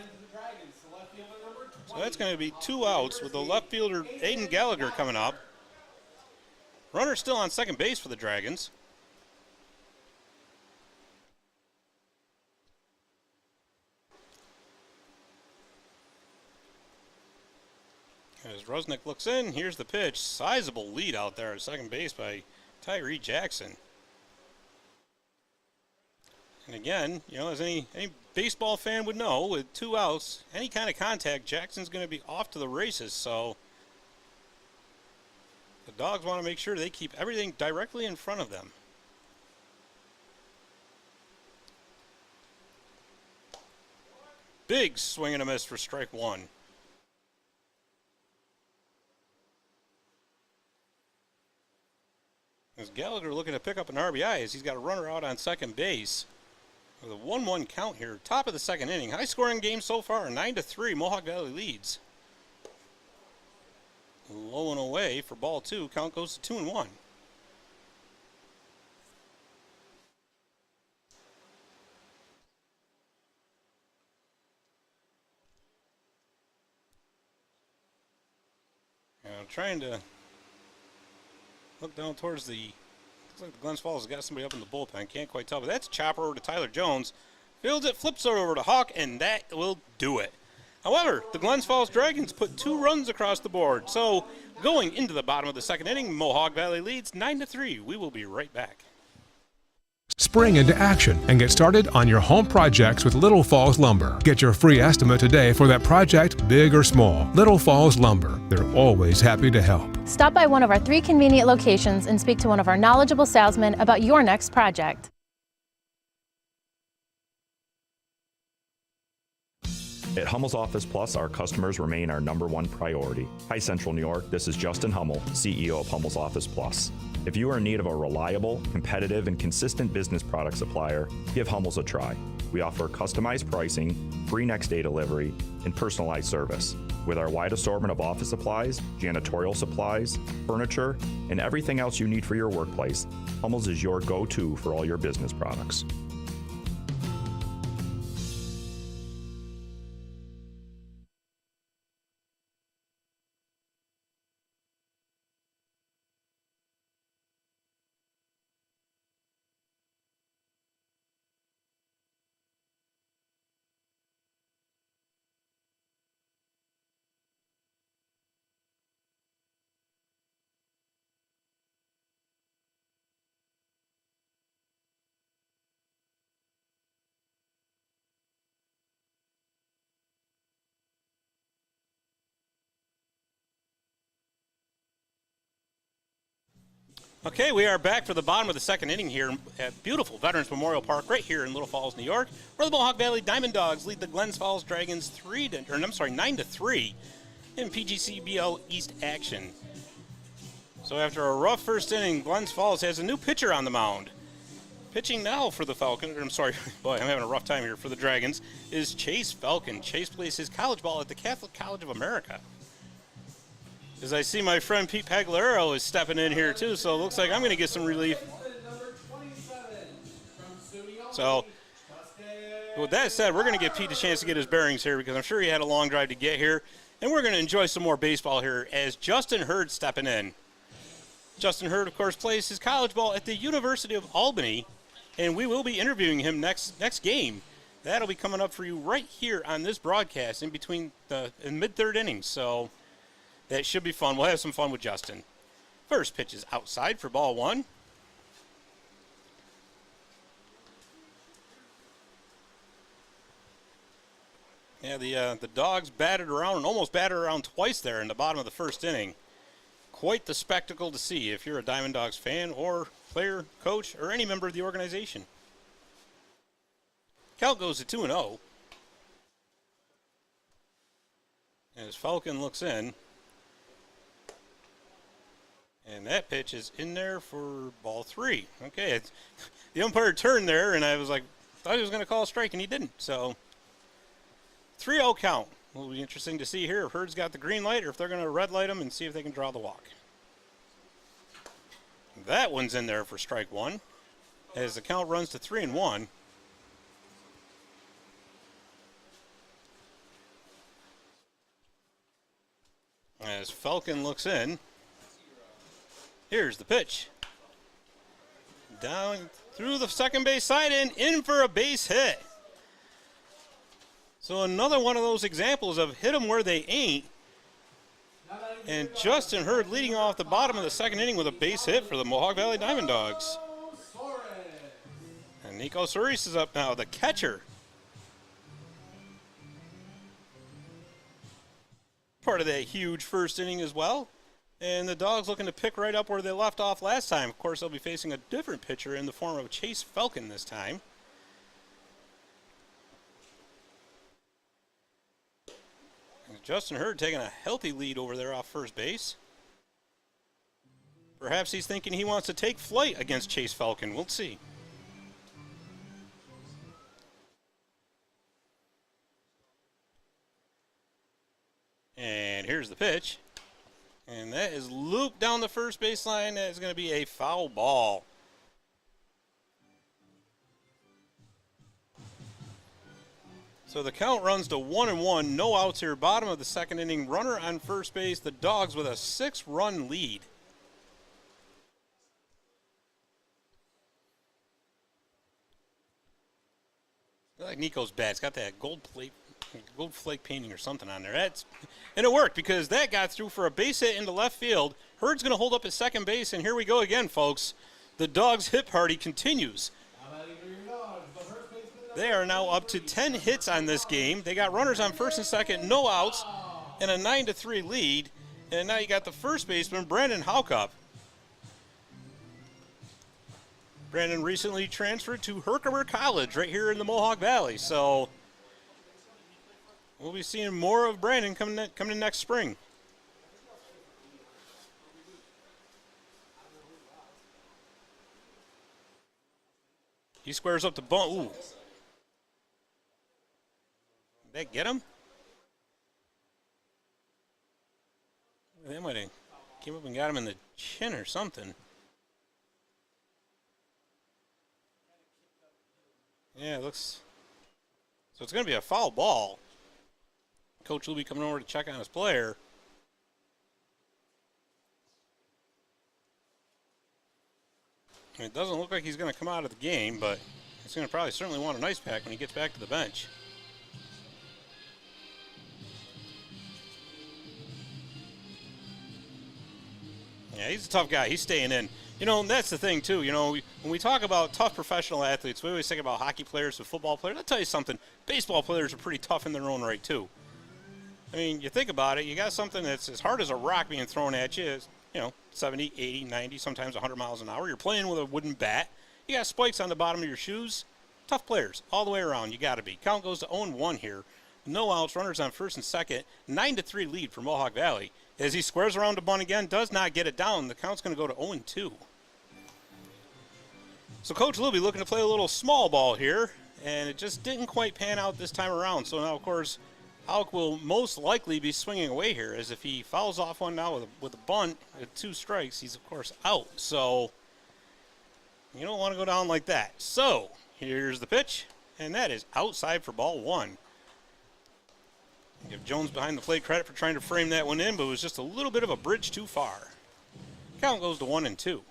So that's going to be 2 outs with the left fielder Aiden Gallagher coming up. Runner still on second base for the Dragons. As Rusnick looks in, here's the pitch. Sizable lead out there at second base by Tyree Jackson. And again, you know, as any baseball fan would know, with 2 outs, any kind of contact, Jackson's going to be off to the races. So the Dogs want to make sure they keep everything directly in front of them. Big swing and a miss for strike 1. As Gallagher looking to pick up an RBI as he's got a runner out on second base. With a 1-1 count here, top of the second inning. High scoring game so far, 9-3, Mohawk Valley leads. Low and away for ball 2, count goes to 2-1. Now trying to look down towards the, looks like the Glens Falls has got somebody up in the bullpen. Can't quite tell, but that's a chopper over to Tyler Jones. Fields it, flips it over to Hawk, and that will do it. However, the Glens Falls Dragons put 2 runs across the board. So going into the bottom of the second inning, Mohawk Valley leads 9-3. We will be right back. Spring into action and get started on your home projects with Little Falls Lumber. Get your free estimate today for that project, big or small. Little Falls Lumber. They're always happy to help. Stop by one of our 3 convenient locations and speak to one of our knowledgeable salesmen about your next project. At Hummel's Office Plus, our customers remain our #1 priority. Hi, Central New York. This is Justin Hummel, CEO of Hummel's Office Plus. If you are in need of a reliable, competitive, and consistent business product supplier, give Hummel's a try. We offer customized pricing, free next-day delivery, and personalized service. With our wide assortment of office supplies, janitorial supplies, furniture, and everything else you need for your workplace, Hummel's is your go-to for all your business products. Okay, we are back for the bottom of the second inning here at beautiful Veterans Memorial Park right here in Little Falls, New York, where the Mohawk Valley DiamondDawgs lead the Glens Falls Dragons 9-3 in PGCBL East action. So after a rough first inning, Glens Falls has a new pitcher on the mound. Pitching now for the Falcons, I'm sorry, boy, I'm having a rough time here, for the Dragons, is Chase Falcon. Chase plays his college ball at the Catholic College of America. As I see my friend Pete Pagliaro is stepping in here too, so it looks like I'm going to get some relief. So with that said, we're going to give Pete a chance to get his bearings here because I'm sure he had a long drive to get here. And we're going to enjoy some more baseball here as Justin Hurd stepping in. Justin Hurd, of course, plays his college ball at the University of Albany, and we will be interviewing him next game That'll be coming up for you right here on this broadcast in mid-third innings. So that should be fun. We'll have some fun with Justin. First pitch is outside for ball one. Yeah, the Dogs batted around and almost batted around twice there in the bottom of the first inning. Quite the spectacle to see if you're a DiamondDawgs fan or player, coach, or any member of the organization. Count goes to 2-0. As Falcon looks in. And that pitch is in there for ball three. Okay, the umpire turned there, and I was like, thought he was going to call a strike, and he didn't. So 3-0 count. Will be interesting to see here if Herd's got the green light or if they're going to red light him and see if they can draw the walk. That one's in there for strike one as the count runs to 3-1. As Falcon looks in, here's the pitch. Down through the second base side and in for a base hit. So another one of those examples of hit them where they ain't. And Justin Herd leading off the bottom of the second inning with a base hit for the Mohawk Valley DiamondDawgs. And Nico Soares is up now, the catcher. Part of that huge first inning as well. And the Dogs looking to pick right up where they left off last time. Of course, they'll be facing a different pitcher in the form of Chase Falcon this time. Justin Herd taking a healthy lead over there off first base. Perhaps he's thinking he wants to take flight against Chase Falcon. We'll see. And here's the pitch. And that is looped down the first baseline. That is going to be a foul ball. So the count runs to 1-1, no outs here. Bottom of the second inning, runner on first base. The Dogs with a 6-run lead. I like Nico's bat. It's got that gold flake painting or something on there. And it worked because that got through for a base hit into left field. Herd's going to hold up at second base, and here we go again, folks. The Dogs hit party continues. They are now up to 10 hits on this game. They got runners on first and second, no outs, and a 9-3 lead. And now you got the first baseman, Brandon Haukup. Brandon recently transferred to Herkimer College right here in the Mohawk Valley. So we'll be seeing more of Brandon coming in next spring. He squares up the bunt. Ooh. Did that get him? They might have came up and got him in the chin or something. Yeah, it looks... So it's going to be a foul ball. Coach will be coming over to check on his player. It doesn't look like he's going to come out of the game, but he's going to probably certainly want an ice pack when he gets back to the bench. Yeah, he's a tough guy. He's staying in. You know, that's the thing, too. You know, when we talk about tough professional athletes, we always think about hockey players and football players. I'll tell you something. Baseball players are pretty tough in their own right, too. I mean, you think about it. You got something that's as hard as a rock being thrown at you. You know, 70, 80, 90, sometimes 100 miles an hour. You're playing with a wooden bat. You got spikes on the bottom of your shoes. Tough players all the way around. You got to be. Count goes to 0-1 here. No outs, runners on first and second. 9-3 lead for Mohawk Valley. As he squares around to bunt again, does not get it down. The count's going to go to 0-2. So Coach will be looking to play a little small ball here, and it just didn't quite pan out this time around. So now, of course, Houck will most likely be swinging away here, as if he fouls off one now with a bunt with 2 strikes, he's, of course, out. So you don't want to go down like that. So here's the pitch, and that is outside for ball 1. Give Jones behind the plate credit for trying to frame that one in, but it was just a little bit of a bridge too far. Count goes to 1-2.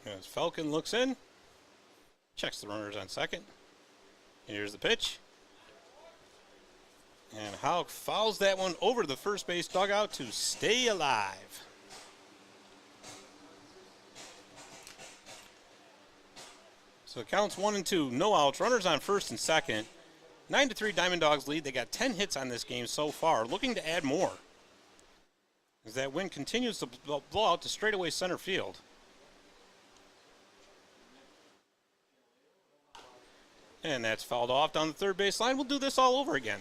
As Falcon looks in, checks the runners on second. Here's the pitch. And Houck fouls that one over the first base dugout to stay alive. So it counts 1-2, no outs, runners on first and second. 9-3 DiamondDawgs lead. They got 10 hits on this game so far, looking to add more, as that wind continues to blow out to straightaway center field. And that's fouled off down the third base line. We'll do this all over again.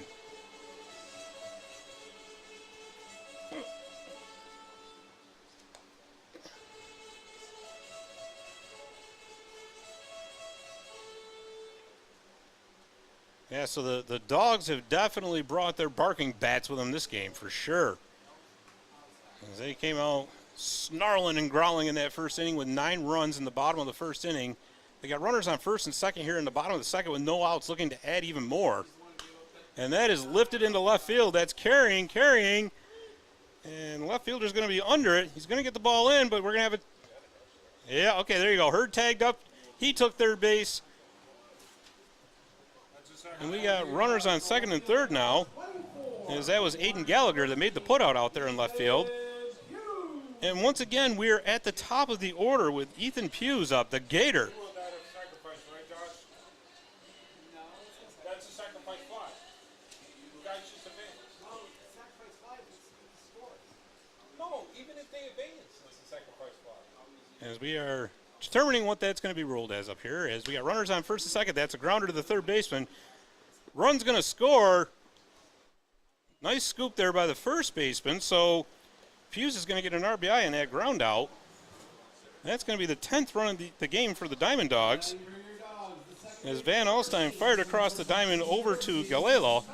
Yeah, so the Dogs have definitely brought their barking bats with them this game for sure. As they came out snarling and growling in that first inning with 9 runs in the bottom of the first inning. They got runners on first and second here in the bottom of the second with no outs, looking to add even more. And that is lifted into left field. That's carrying. And left fielder's going to be under it. He's going to get the ball in, but we're going to have it. Yeah, okay, there you go. Hurd tagged up. He took third base. And we got runners on second and third now, as that was Aiden Gallagher that made the putout out there in left field. And once again, we're at the top of the order with Ethan Hughes up, the Gator. That's a sacrifice fly. You guys just advance. No, sacrifice fly is score. No, even if they advance, it's a sacrifice fly. As we are determining what that's going to be ruled as up here, as we got runners on first and second. That's a grounder to the third baseman. Run's going to score. Nice scoop there by the first baseman. So Hughes is going to get an RBI in that ground out. That's going to be the 10th run of the game for the DiamondDawgs. As Van Alstyne fired across the diamond over to Gallela,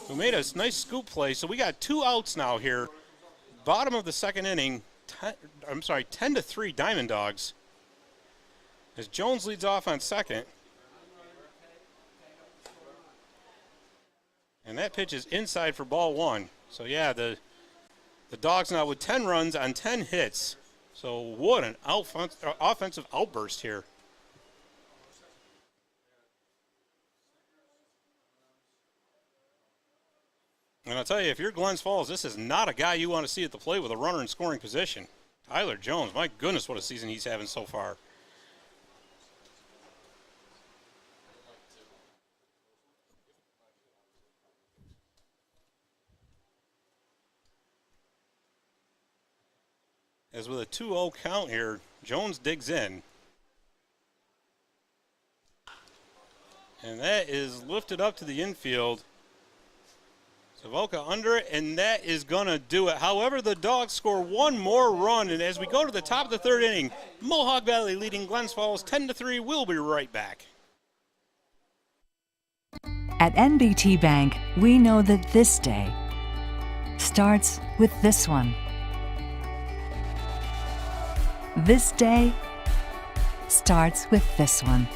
who made a nice scoop play. So we got 2 outs now here. Bottom of the second inning, 10-3 DiamondDawgs. As Jones leads off on second. And that pitch is inside for ball 1. So yeah, the Dogs now with 10 runs on 10 hits. So what an offensive outburst here. And I'll tell you, if you're Glens Falls, this is not a guy you want to see at the plate with a runner in scoring position. Tyler Jones, my goodness, what a season he's having so far. As with a 2-0 count here, Jones digs in. And that is lifted up to the infield. Savoca under it, and that is going to do it. However, the Dogs score one more run, and as we go to the top of the third inning, Mohawk Valley leading Glens Falls 10-3. We'll be right back. At NBT Bank, we know that this day starts with this one. This day starts with this one.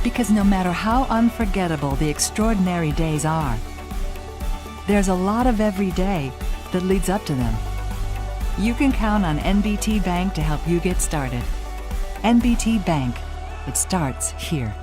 Because no matter how unforgettable the extraordinary days are, there's a lot of every day that leads up to them. You can count on NBT Bank to help you get started. NBT Bank, it starts here.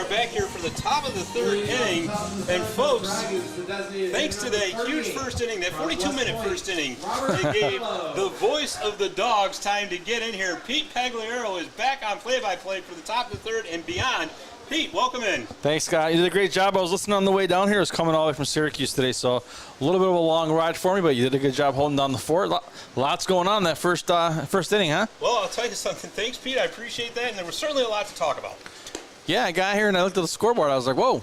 back here for the top of the third inning. And folks, thanks to that huge first inning, that 42-minute first inning, it gave the voice of the Dogs time to get in here. Pete Pagliaro is back on play-by-play for the top of the third and beyond. Pete, welcome in. Thanks, Scott. You did a great job. I was listening on the way down here. I was coming all the way from Syracuse today, so a little bit of a long ride for me, but you did a good job holding down the fort. Lots going on in that first inning, huh? Well, I'll tell you something. Thanks, Pete. I appreciate that, and there was certainly a lot to talk about. Yeah, I got here and I looked at the scoreboard. I was like, whoa,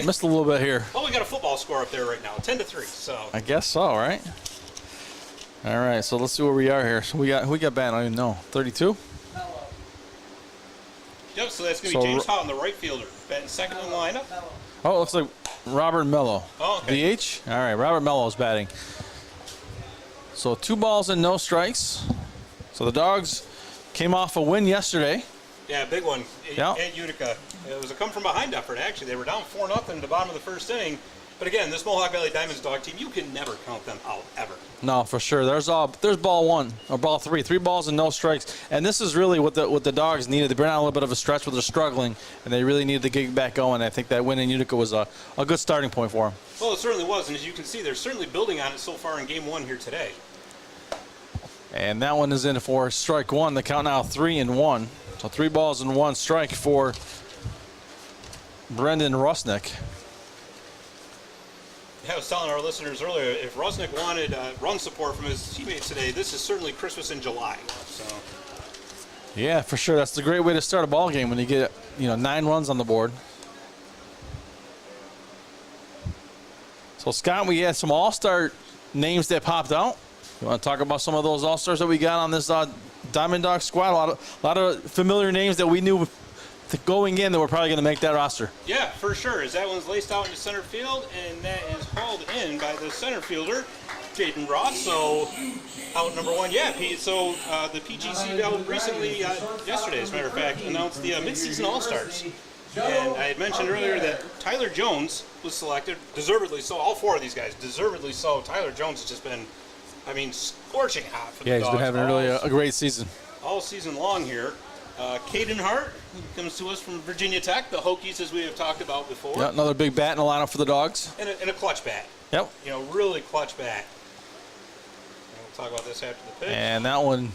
missed a little bit here. Well, we got a football score up there right now, 10-3. So I guess so, right? All right, so let's see where we are here. So we got batting. I don't even know. 32. Yep, so that's going to be James Houghton, the right fielder, batting second in the lineup. Oh, it looks like Robert Mello. Oh, okay. DH? All right, Robert Mello is batting. So 2 balls and no strikes. So the Dogs came off a win yesterday. Yeah, big one Yep. at Utica. It was a come-from-behind effort, actually. They were down 4-0 at the bottom of the first inning. But again, this Mohawk Valley DiamondDawgs team, you can never count them out, ever. No, for sure. There's ball 1 or ball 3, 3 balls and no strikes, and this is really what the Dogs needed. They've been on a little bit of a stretch where they're struggling, and they really needed to get back going. I think that win in Utica was a good starting point for them. Well, it certainly was, and as you can see, they're certainly building on it so far in Game 1 here today. And that one is in for strike 1. The count now 3-1. So 3 balls and 1 strike for Brendan Rusnick. Yeah, I was telling our listeners earlier, if Rusnick wanted run support from his teammates today, this is certainly Christmas in July. So. Yeah, for sure. That's the great way to start a ball game when you get 9 runs on the board. So, Scott, we had some all-star names that popped out. You want to talk about some of those all-stars that we got on this DiamondDawgs squad? A lot of familiar names that we knew going in that we're probably going to make that roster. Yeah, for sure. As that one's laced out into center field, and that is hauled in by the center fielder, Jaden Ross. So, out number 1. Yeah, Pete. So, the PGC recently, yesterday, as a matter of fact, announced the midseason all-stars. And I had mentioned earlier that Tyler Jones was selected, deservedly so. All 4 of these guys, deservedly so. Tyler Jones has just been, scorching hot for the Dogs. Yeah, he's been having really a great season. All season long here. Caden Hart comes to us from Virginia Tech, the Hokies, as we have talked about before. Yeah, another big bat in the lineup for the Dogs. And a clutch bat. Yep. Really clutch bat. And we'll talk about this after the pitch. And that one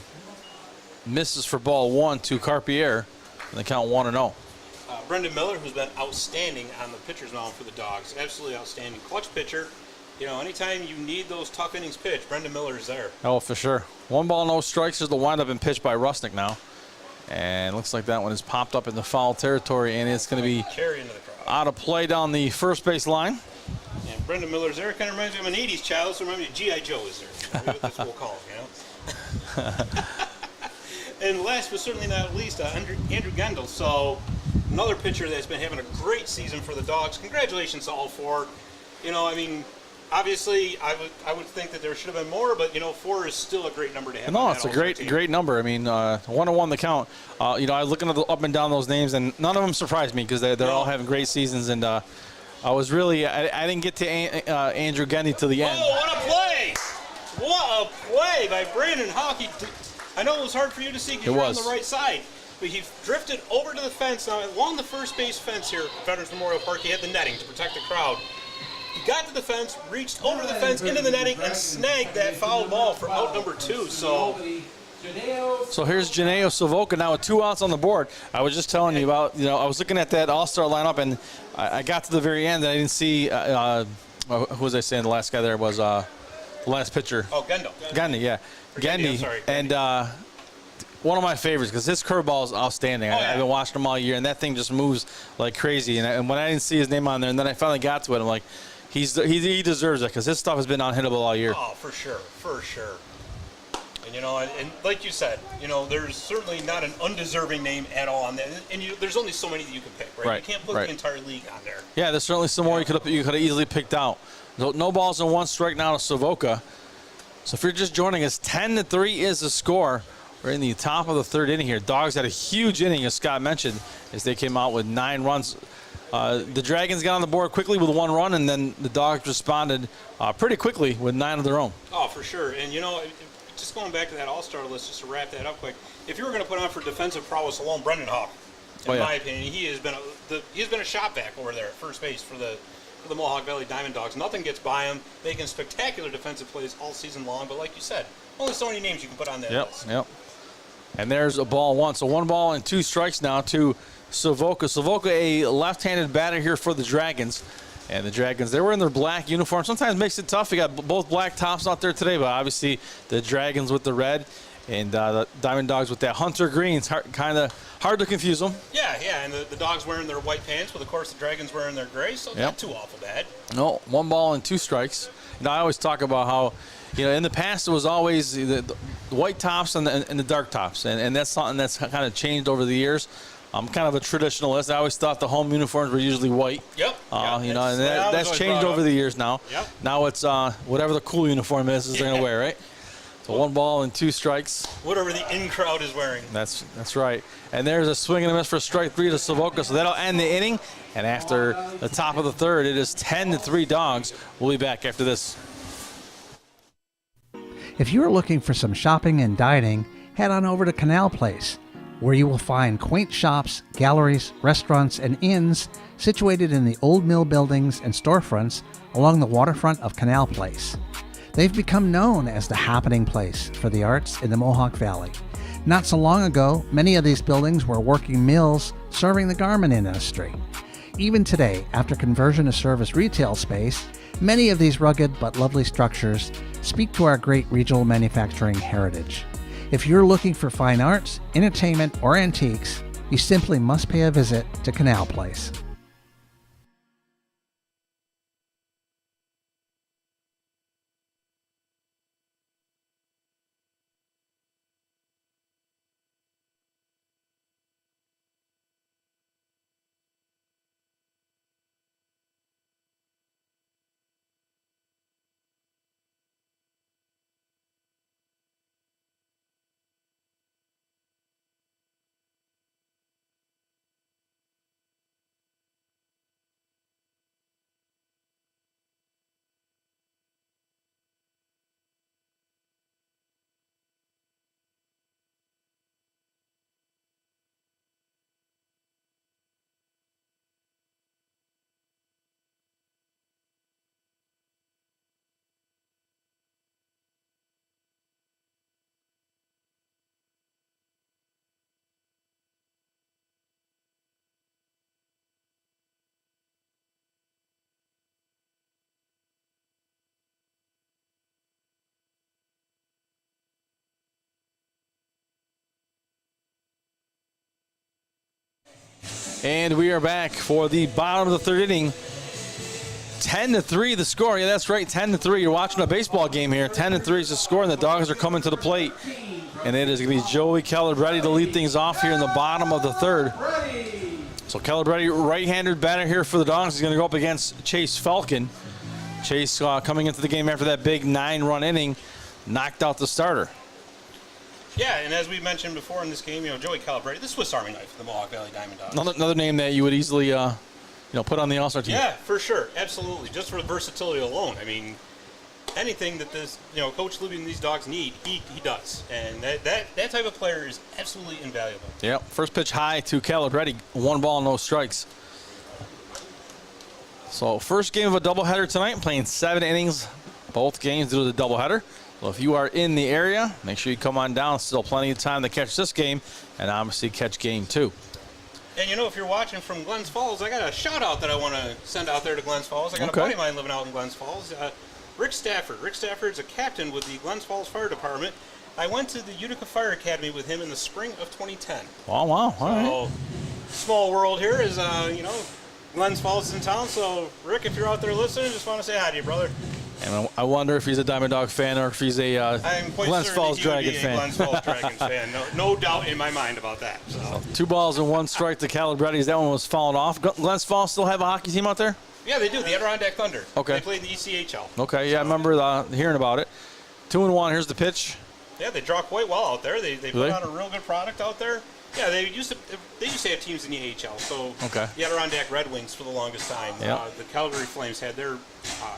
misses for ball 1 to Carpier, and the count 1-0. Brendan Miller, who's been outstanding on the pitcher's mound for the Dogs. Absolutely outstanding. Clutch pitcher. Anytime you need those tough innings pitched, Brendan Miller is there. Oh, for sure. 1 ball, no strikes is the windup and pitch by Rusnick now. And looks like that one is popped up in the foul territory, and it's going to be out of play down the first base line. And Brendan Miller's there. Kind of reminds me of an 80s child, so reminds me of G.I. Joe is there. That's what we'll call him, And last but certainly not least, Andrew Gendel. So another pitcher that's been having a great season for the Dogs. Congratulations to all 4. Obviously, I would think that there should have been more, but 4 is still a great number to have. No, it's a great number. 1-1 the count. I was looking at up and down those names, and none of them surprised me because they're all having great seasons. And I didn't get to Andrew Gendy to the end. Oh, what a play! What a play by Brandon Hawk. I know it was hard for you to see because you're on the right side, but he drifted over to the fence. Now, along the first base fence here at Veterans Memorial Park, he had the netting to protect the crowd. He got to the fence, reached over the fence, into the netting, and snagged that foul ball for out number 2. So here's Janeo Savoca now with 2 outs on the board. I was just telling you about, I was looking at that all-star lineup, and I got to the very end, and I didn't see, who was I saying? The last guy there was the last pitcher. Oh, Gendel. Gendy, yeah. Gendy. And one of my favorites because his curveball is outstanding. I've been watching him all year, and that thing just moves like crazy. And when I didn't see his name on there, and then I finally got to it, I'm like, he deserves it because his stuff has been unhittable all year. Oh, for sure. And, and like you said, there's certainly not an undeserving name at all on that. And there's only so many that you can pick, right? You can't put the entire league on there. Yeah, there's certainly some more you could have easily picked out. No balls and 1 strike now to Savoca. So if you're just joining us, 10-3 is the score. We're in the top of the 3rd inning here. Dogs had a huge inning, as Scott mentioned, as they came out with 9 runs. The Dragons got on the board quickly with 1 run, and then the Dogs responded pretty quickly with 9 of their own. Oh, for sure. And, just going back to that all-star list, just to wrap that up quick, if you were going to put on for defensive prowess alone, Brendan Hawk, in my opinion, he has been he's been a shot back over there at first base for the Mohawk Valley DiamondDawgs. Nothing gets by him, making spectacular defensive plays all season long. But like you said, only so many names you can put on that list. Yep. And there's a ball one. So 1 ball and 2 strikes now to Savoca. Savoca, a left-handed batter here for the Dragons. And the Dragons, they were in their black uniform. Sometimes makes it tough. We got both black tops out there today, but obviously the Dragons with the red and the DiamondDawgs with that hunter green. It's kind of hard to confuse them. Yeah, and the Dogs wearing their white pants, but of course the Dragons wearing their gray, so not too awful bad. No, 1 ball and 2 strikes. I always talk about how, in the past it was always the white tops and the dark tops, and that's something that's kind of changed over the years. I'm kind of a traditionalist. I always thought the home uniforms were usually white. Yep. And that's changed over the years now. Yep. Now it's whatever the cool uniform is they're going to wear, right? So 1 ball and 2 strikes. Whatever the in-crowd is wearing. That's right. And there's a swing and a miss for strike 3 to Savoca, so that'll end the inning. And after the top of the third, it is 10-3 Dogs. We'll be back after this. If you are looking for some shopping and dining, head on over to Canal Place, where you will find quaint shops, galleries, restaurants, and inns situated in the old mill buildings and storefronts along the waterfront of Canal Place. They've become known as the happening place for the arts in the Mohawk Valley. Not so long ago, many of these buildings were working mills serving the garment industry. Even today, after conversion to serve as retail space, many of these rugged but lovely structures speak to our great regional manufacturing heritage. If you're looking for fine arts, entertainment, or antiques, you simply must pay a visit to Canal Place. And we are back for the bottom of the third inning. 10-3 the score. Yeah, that's right, 10-3. You're watching a baseball game here. 10-3 is the score, and the Dogs are coming to the plate. And it is going to be Joey Calabretti to lead things off here in the bottom of the third. So Calabretti, right-handed batter here for the Dogs, is going to go up against Chase Falcon. Chase coming into the game after that big 9-run inning, knocked out the starter. Yeah, and as we mentioned before in this game, Joey Calabretti, the Swiss Army knife, the Mohawk Valley DiamondDawgs. Another name that you would easily, put on the All-Star team. Yeah, for sure, absolutely. Just for versatility alone. I mean, anything that this, Coach Libby and these Dogs need, he does, and that type of player is absolutely invaluable. Yep. First pitch high to Calabretti, 1 ball, no strikes. So first game of a doubleheader tonight, playing 7 innings, both games due to the doubleheader. So if you are in the area, make sure you come on down. Still plenty of time to catch this game, and obviously catch game 2. And if you're watching from Glens Falls, I got a shout out that I want to send out there to Glens Falls. I got a buddy of mine living out in Glens Falls, Rick Stafford. Rick Stafford's a captain with the Glens Falls Fire Department. I went to the Utica Fire Academy with him in the spring of 2010. Wow, all right. Small world here is, Glens Falls is in town. So, Rick, if you're out there listening, just want to say hi to you, brother. And I wonder if he's a DiamondDawg fan or if he's a Glens Falls Dragons fan. Glens Falls Dragons fan. No doubt in my mind about that. So. 2 balls and 1 strike to Calabretti. That one was falling off. Glens Falls still have a hockey team out there? Yeah, they do. The Adirondack Thunder. Okay. They play in the ECHL. Okay, yeah, I remember hearing about it. 2-1. Here's the pitch. Yeah, they draw quite well out there. They put on a real good product out there. Yeah, they used to have teams in the AHL. So the Adirondack Red Wings for the longest time. Yep. The Calgary Flames had their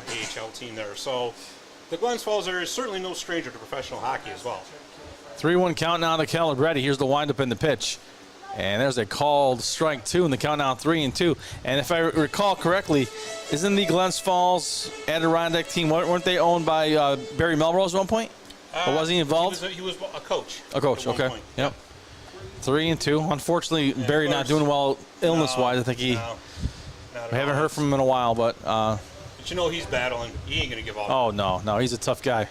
AHL team there. So the Glens Falls area is certainly no stranger to professional hockey as well. 3-1 count now to Calabretti. Here's the windup in the pitch. And there's a called strike 2 in the count now 3-2. And if I recall correctly, isn't the Glens Falls Adirondack team, weren't they owned by Barry Melrose at one point? Or was he involved? He was a coach. A coach, at one okay. point. Yep. 3-2. Unfortunately, Barry not doing well illness-wise. I think we haven't heard from him in a while, but But you know he's battling. He ain't going to give up. oh, no, he's a tough guy.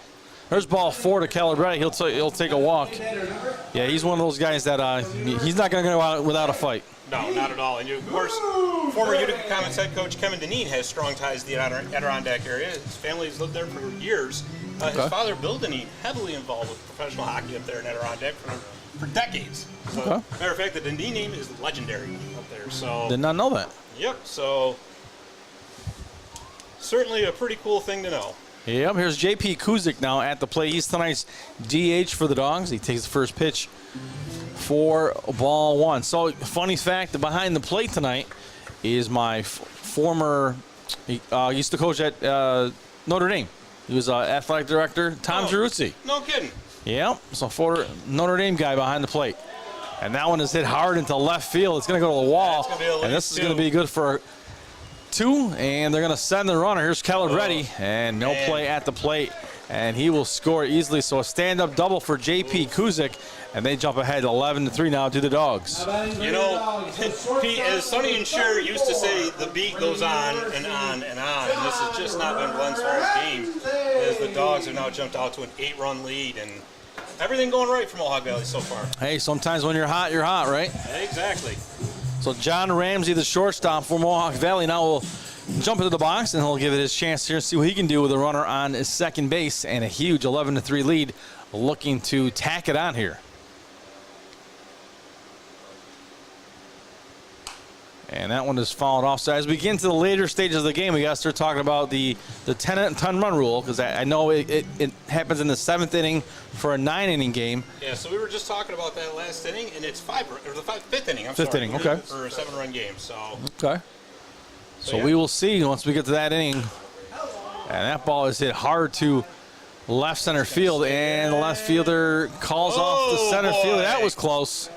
There's ball 4 to Calabretti. He'll take a walk. Yeah, he's one of those guys that he's not going to go out without a fight. No, not at all. And of course, former Utica Comets head coach Kevin Deneen has strong ties to the Adirondack area. His family's lived there for years. His father, Bill Deneen, heavily involved with professional hockey up there in Adirondack for decades. So, matter of fact, the Deneen name is legendary up there. So Did not know that. Yep. So certainly a pretty cool thing to know. Yep, here's J.P. Kuzik now at the plate. He's tonight's DH for the Dogs. He takes the first pitch for ball 1. So, funny fact, behind the plate tonight is my former, used to coach at Notre Dame. He was athletic director, Tom Giaruzzi. No kidding. Yep, so for Notre Dame guy behind the plate. And that one is hit hard into left field. It's going to go to the wall. And this is going to be good for 2, and they're going to send the runner. Here's Calabretti, and no play at the plate, and he will score easily. So a stand-up double for J.P. Kuzik, and they jump ahead 11-3 now to the Dogs. You know, Pete, as Sonny and Cher used to say, the beat goes on and on and on, and this has just not been Glens Falls' game, as the Dogs have now jumped out to an 8-run lead, and everything going right for Mohawk Valley so far. Hey, sometimes when you're hot, right? Exactly. So John Ramsey, the shortstop for Mohawk Valley, now will jump into the box, and he'll give it his chance here and see what he can do with a runner on his second base, and a huge 11-3 lead, looking to tack it on here. And that one is fouled off. So as we get into the later stages of the game, we got to start talking about the 10-run rule, because I know it happens in the 7th inning for a 9-inning game. Yeah, so we were just talking about that last inning, and it's 5th inning. Fifth inning, okay. For a 7-run game. So okay. So we will see once we get to that inning. And that ball is hit hard to left center field, and the left fielder calls off the center fielder. That was close.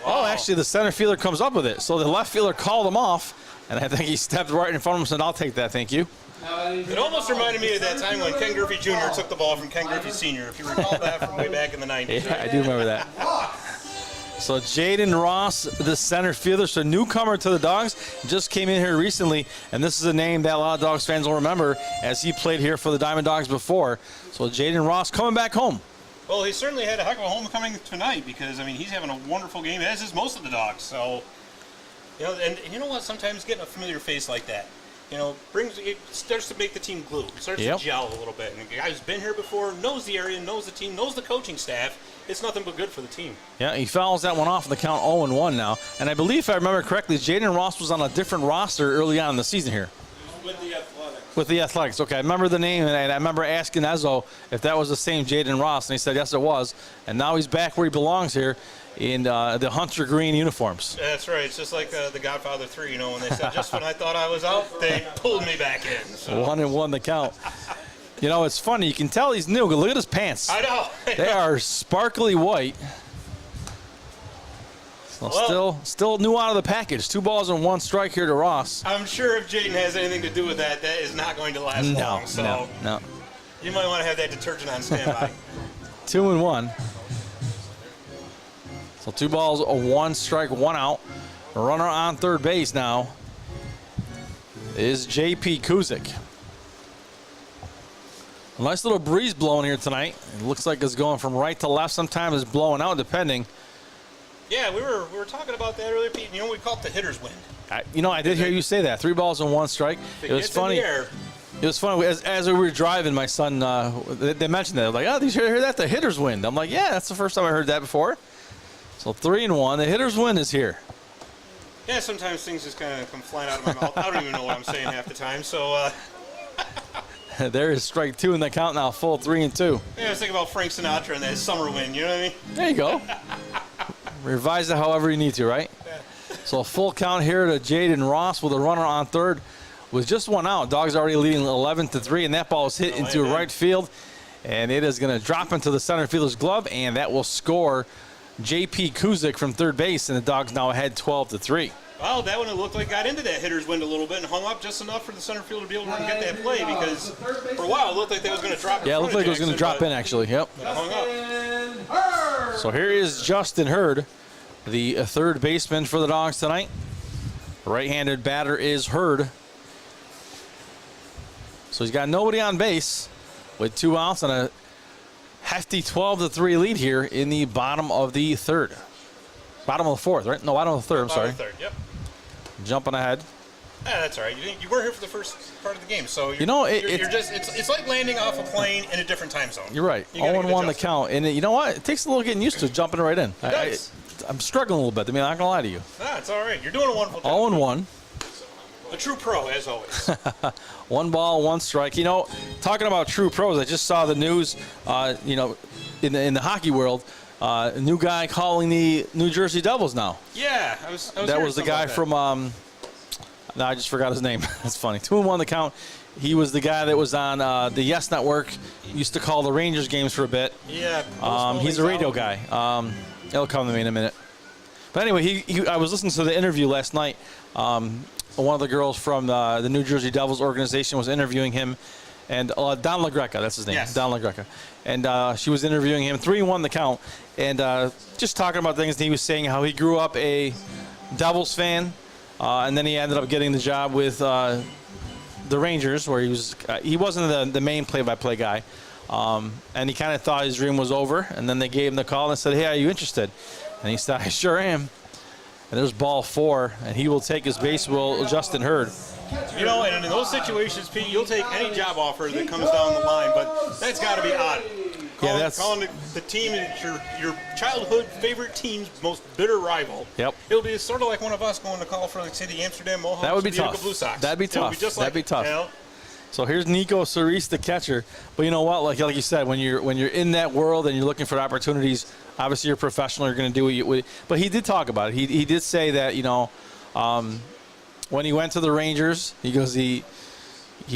Oh, actually, the center fielder comes up with it. So the left fielder called him off, and I think he stepped right in front of him and said, I'll take that, thank you. It almost reminded me of that time when Ken Griffey Jr. took the ball from Ken Griffey Sr., if you recall that from way back in the 90s. Yeah, I do remember that. So Jaden Ross, the center fielder, so newcomer to the Dogs, just came in here recently, and this is a name that a lot of Dogs fans will remember as he played here for the DiamondDawgs before. So Jaden Ross coming back home. Well, he certainly had a heck of a homecoming tonight because, I mean, he's having a wonderful game, as is most of the Dogs. So, you know, and you know what? Sometimes getting a familiar face like that, you know, it starts to make the team glue. It starts to gel a little bit. And the guy who's been here before, knows the area, knows the team, knows the coaching staff. It's nothing but good for the team. Yeah, he fouls that one off in the count 0-1 now. And I believe, if I remember correctly, Jaden Ross was on a different roster early on in the season here. With the Athletics. With the Athletics, okay. I remember the name, and I remember asking Ezzo if that was the same Jaden Ross, and he said yes, it was. And now he's back where he belongs here in the Hunter Green uniforms. That's right. It's just like The Godfather 3, you know, when they said, just when I thought I was out, they pulled me back in. So. 1-1 the count. You know, it's funny. You can tell he's new. Look at his pants. I know. They are sparkly white. So well, still new out of the package. 2 balls and 1 strike here to Ross. I'm sure if Jaden has anything to do with that, that is not going to last long. So no. You might want to have that detergent on standby. 2-1. So 2 balls, 1 strike, 1 out. The runner on third base now is J.P. Kuzik. A nice little breeze blowing here tonight. It looks like it's going from right to left. Sometimes it's blowing out, depending. Yeah, we were talking about that earlier, Pete. You know, we call it the hitter's wind. I did hear you say that. 3 balls and 1 strike. It was funny. It was funny. As we were driving, my son, they mentioned that. They're like, oh, did you hear that? The hitter's wind. I'm like, yeah, that's the first time I heard that before. So 3-1. The hitter's wind is here. Yeah, sometimes things just kind of come flying out of my mouth. I don't even know what I'm saying half the time. So there is strike 2 in the count now, full 3-2. Yeah, I was thinking about Frank Sinatra and that summer wind. You know what I mean? There you go. Revise it however you need to, right? Yeah. So a full count here to Jaden Ross with a runner on third with just 1 out. Dogs already leading 11-3, and that ball is hit into right field, and it is going to drop into the center fielder's glove, and that will score J.P. Kuzik from third base, and the Dogs now ahead 12-3. Well, that one it looked like got into that hitter's wind a little bit and hung up just enough for the center fielder to be able to get that play because for a while it looked like they was going to drop. Yeah, it looked like it was going to drop in actually. Yep. Hung up. So here is Justin Hurd, the third baseman for the Dogs tonight. Right-handed batter is Hurd. So he's got nobody on base with 2 outs and a hefty 12-3 lead here in the bottom of the third. Bottom of the fourth, right? No, bottom of the third, I'm sorry. Bottom of the third, yep. Jumping ahead. Yeah, that's all right. You weren't here for the first part of the game, so it's like landing off a plane in a different time zone. You're right. 0-1 the count, and you know what? It takes a little getting used to jumping right in. It does. I'm struggling a little bit. I mean, I'm not gonna lie to you. Nah, it's all right. You're doing a wonderful job. 0-1. A true pro, as always. 1 ball, 1 strike. You know, talking about true pros, I just saw the news. In the hockey world. A new guy calling the New Jersey Devils now. Yeah, I was that was the guy from. No, I just forgot his name. That's funny. 2-1 the count. He was the guy that was on the Yes Network. Used to call the Rangers games for a bit. Yeah. He's a radio guy. It'll come to me in a minute. But anyway, I was listening to the interview last night. One of the girls from the New Jersey Devils organization was interviewing him. And Don LaGreca, that's his name, yes. Don LaGreca. And she was interviewing him, 3-1 the count, and just talking about things. And he was saying how he grew up a Devils fan, and then he ended up getting the job with the Rangers, where he wasn't the main play-by-play guy. And he kind of thought his dream was over, and then they gave him the call and said, hey, are you interested? And he said, I sure am. And there's ball 4, and he will take his base, Justin Hurd. You know, and in those situations, Pete, you'll take any job offer that comes down the line, but that's got to be odd. Calling the team that's your childhood favorite team's most bitter rival. Yep. It'll be sort of like one of us going to call for, like, say, the Amsterdam Mohawks. That would be tough. Blue Sox. That'd be tough. That'd be tough. You know? So here's Nico Cerise, the catcher. But you know what? Like you said, when you're in that world and you're looking for opportunities, obviously you're a professional. You're going to do what you. But he did talk about it. He did say that when he went to the Rangers, he goes he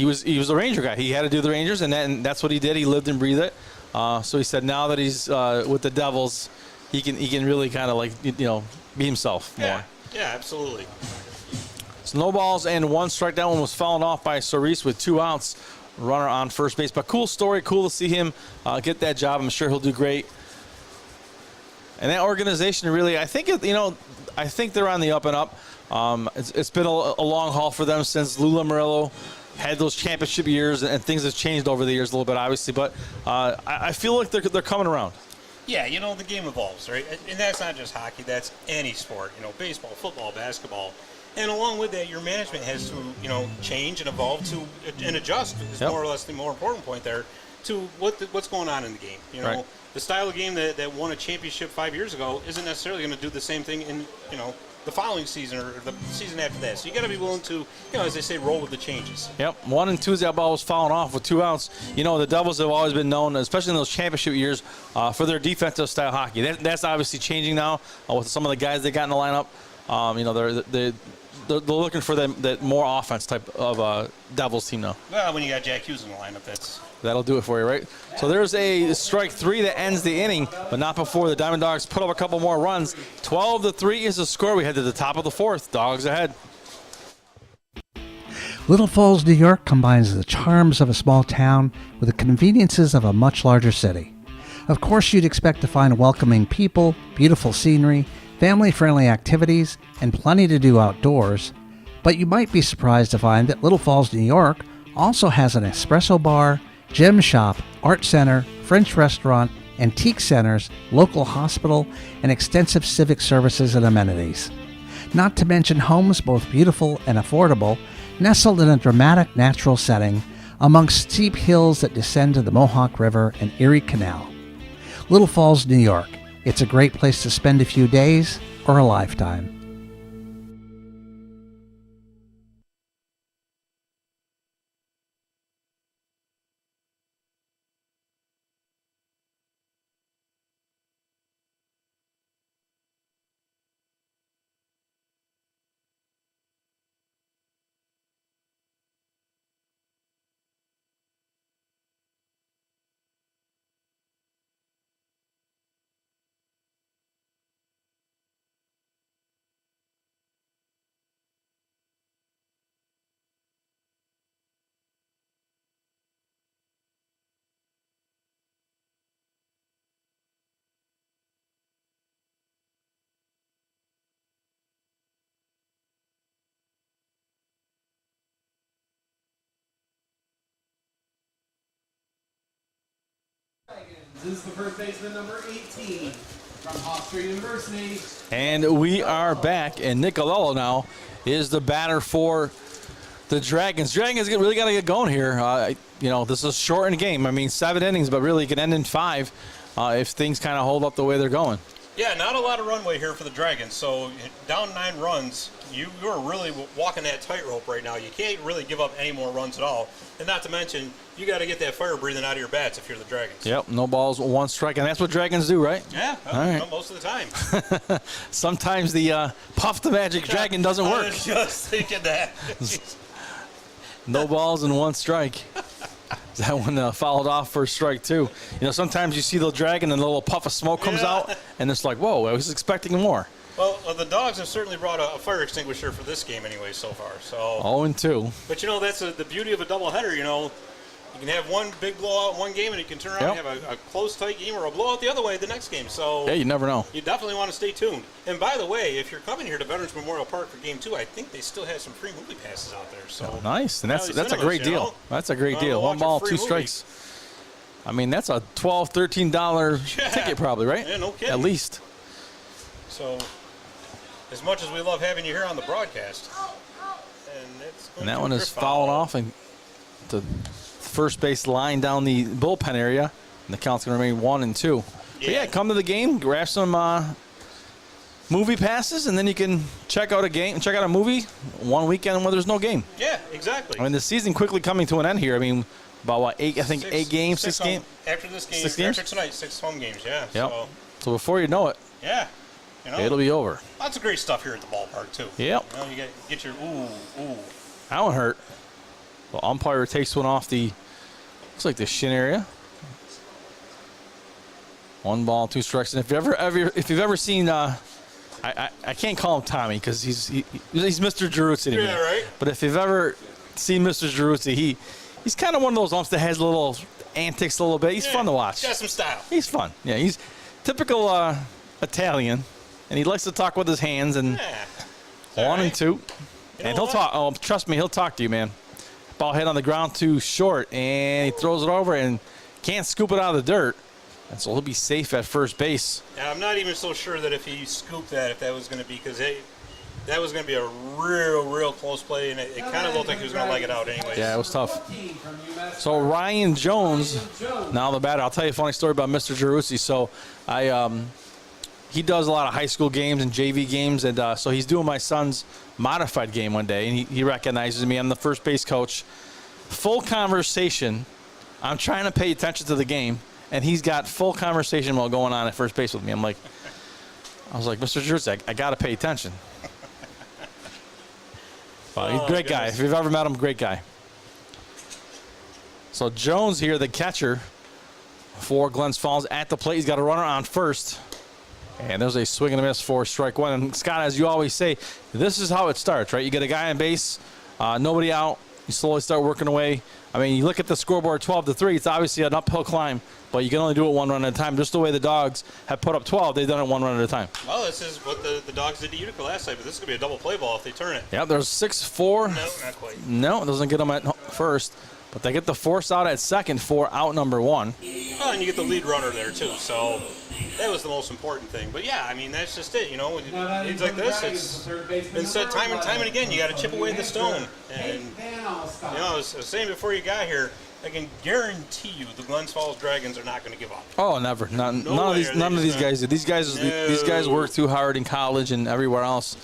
was a Ranger guy. He had to do the Rangers, and that's what he did. He lived and breathed it. So he said now that he's with the Devils, he can really kind of be himself more. Yeah, absolutely. So no balls and 1 strike. That one was fouled off by Cerise with 2 outs. Runner on first base. But cool story. Cool to see him get that job. I'm sure he'll do great. And that organization really, I think they're on the up and up. It's been a long haul for them since Lula Murillo had those championship years, and things have changed over the years a little bit, obviously. But I feel like they're coming around. Yeah, the game evolves, right? And that's not just hockey. That's any sport. Baseball, football, basketball. And along with that, your management has to, change and evolve and adjust. Is more or less the more important point there to what's going on in the game. Right. The style of game that won a championship 5 years ago isn't necessarily going to do the same thing in, the following season or the season after that. So you got to be willing to, as they say, roll with the changes. Yep. 1 and 2's that ball was fouling off with 2 outs. The Devils have always been known, especially in those championship years, for their defensive style hockey. That's obviously changing now with some of the guys they got in the lineup. They're looking for that more offense type of Devils team now. Well, when you got Jack Hughes in the lineup, that'll do it for you, right? So there's a strike 3 that ends the inning, but not before the DiamondDawgs put up a couple more runs. 12-3 is the score. We head to the top of the 4th. Dogs ahead. Little Falls, New York combines the charms of a small town with the conveniences of a much larger city. Of course, you'd expect to find welcoming people, beautiful scenery, family-friendly activities, and plenty to do outdoors. But you might be surprised to find that Little Falls, New York also has an espresso bar, gem shop, art center, French restaurant, antique centers, local hospital, and extensive civic services and amenities. Not to mention homes both beautiful and affordable, nestled in a dramatic natural setting amongst steep hills that descend to the Mohawk River and Erie Canal. Little Falls, New York. It's a great place to spend a few days or a lifetime. This is the first baseman, number 18, from Hawk Street University. And we are back, and Nicolello now is the batter for the Dragons. Dragons really got to get going here. This is a shortened game. I mean, 7 innings, but really it can end in 5 if things kind of hold up the way they're going. Yeah, not a lot of runway here for the Dragons. So down 9 runs, you're really walking that tightrope right now. You can't really give up any more runs at all. And not to mention, you got to get that fire breathing out of your bats if you're the Dragons. Yep, no balls, 1 strike, and that's what Dragons do, right? Yeah, all right. Most of the time. Sometimes the Puff the Magic Dragon doesn't work. I was just thinking that. No balls and 1 strike. That one fouled off for strike 2. Sometimes you see the Dragon and a little puff of smoke comes out, and it's like, whoa, I was expecting more. Well, the Dawgs have certainly brought a fire extinguisher for this game anyway so far. So 0-2. But, that's the beauty of a doubleheader, You can have one big blowout in one game, and you can turn around and have a close, tight game or a blowout the other way the next game. So yeah, you never know. You definitely want to stay tuned. And by the way, if you're coming here to Veterans Memorial Park for Game 2, I think they still have some free movie passes out there. So nice, and that's a great deal. That's a great deal. 1 ball, 2 strikes. I mean, that's a $12, $13 ticket probably, right? Yeah, no kidding. At least. So, as much as we love having you here on the broadcast, and that one is fouled off and the first base line down the bullpen area, and the count's going to remain 1-2. Yeah, come to the game, grab some movie passes, and then you can check out a movie one weekend when there's no game. Yeah, exactly. I mean, the season quickly coming to an end here. I mean, about what, 8 games, 6 games? After this game, 6 games? after tonight, 6 home games, yeah. Yep. So before you know it, it'll be over. Lots of great stuff here at the ballpark, too. Yep. You get your ooh. That one hurt. The umpire takes one off the, looks like the shin area. 1 ball, 2 strikes. And if you've ever seen, I can't call him Tommy because he's Mr. Jeruzzi. Yeah, right. But if you've ever seen Mr. Jeruzzi, he's kind of one of those umps that has little antics a little bit. He's fun to watch. He's got some style. He's fun. Yeah, he's typical Italian, and he likes to talk with his hands. And 1-2, and he'll talk. Oh, trust me, he'll talk to you, man. Ball hit on the ground too short, and he throws it over and can't scoop it out of the dirt. And so he'll be safe at first base. Yeah, I'm not even so sure that if he scooped that, if that was going to be, because that was going to be a real close play, and it kind of looked like he was going to leg it out anyway. Yeah, it was tough. So Ryan Jones, now the batter. I'll tell you a funny story about Mr. Jeruzzi. So he does a lot of high school games and JV games, and so he's doing my son's modified game one day, and he recognizes me. I'm the first base coach. Full conversation. I'm trying to pay attention to the game, and he's got full conversation while going on at first base with me. I was like, Mr. Jeruzzi, I got to pay attention. Well, he's a great guy. If you've ever met him, great guy. So Jones here, the catcher for Glens Falls at the plate. He's got a runner on first. And there's a swing and a miss for strike 1. And Scott, as you always say, this is how it starts, right? You get a guy on base, nobody out. You slowly start working away. I mean, you look at the scoreboard, 12-3. It's obviously an uphill climb, but you can only do it 1 run at a time. Just the way the Dawgs have put up 12, they've done it 1 run at a time. Well, this is what the Dawgs did to Utica last night, but this is going to be a double play ball if they turn it. Yeah, there's 6-4. No, not quite. No, it doesn't get them at first. But they get the force out at second for out number 1. Oh, and you get the lead runner there, too. So that was the most important thing. But, yeah, I mean, that's just it. Leads like this, it's been said time and time and again. You got to chip away the stone. And, I was saying before you got here, I can guarantee you the Glens Falls Dragons are not going to give up. Oh, never. None of these guys do. These guys work too hard in college and everywhere else.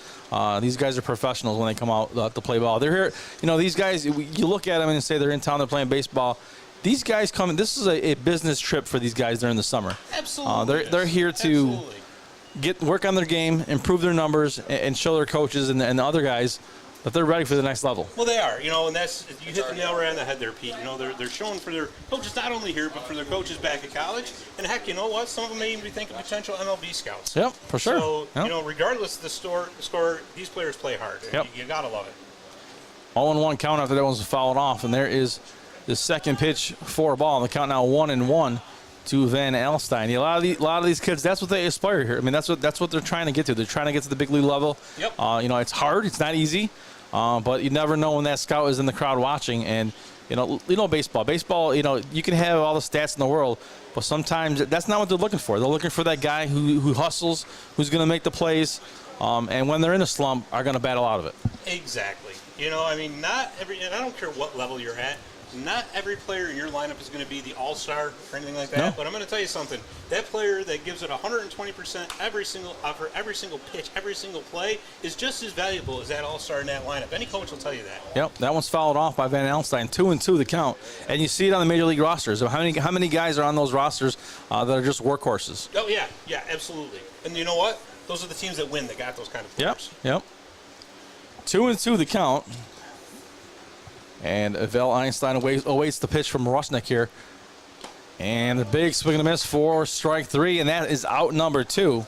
These guys are professionals when they come out to play ball. They're here. These guys, you look at them and say they're in town, they're playing baseball. These guys come in. This is a business trip for these guys during the summer. Absolutely. They're here to work on their game, improve their numbers, and show their coaches and the other guys that they're ready for the next level. Well, they are, and that's, you hit the nail right on the head there, Pete. They're showing for their coaches not only here, but for their coaches back at college. And heck, you know what? Some of them may even be thinking potential MLB scouts. Yep, for sure. So, regardless of the score, these players play hard. Yep. You got to love it. 0-1 count after that one's fouled off, and there is the second pitch for a ball. The count now 1-1 to Van Alstyne. A lot of these kids, that's what they aspire here. I mean, that's what they're trying to get to. They're trying to get to the big league level. Yep. It's hard. It's not easy. But you never know when that scout is in the crowd watching. And You know baseball. Baseball, you can have all the stats in the world, but sometimes that's not what they're looking for. They're looking for that guy who hustles, who's going to make the plays, and when they're in a slump, are going to battle out of it. Exactly. Not every, and I don't care what level you're at, not every player in your lineup is going to be the all-star or anything like that. No. But I'm going to tell you something. That player that gives it 120% every single pitch, every single play is just as valuable as that all-star in that lineup. Any coach will tell you that. Yep, that one's fouled off by Van Alstyne. 2-2 the count, and you see it on the major league rosters. How many guys are on those rosters that are just workhorses? Oh yeah, absolutely. And you know what? Those are the teams that win that got those kind of players. Yep. 2-2 the count. And Vel Einstein awaits the pitch from Rusnak here. And a big swing and a miss for strike 3, and that is out number 2.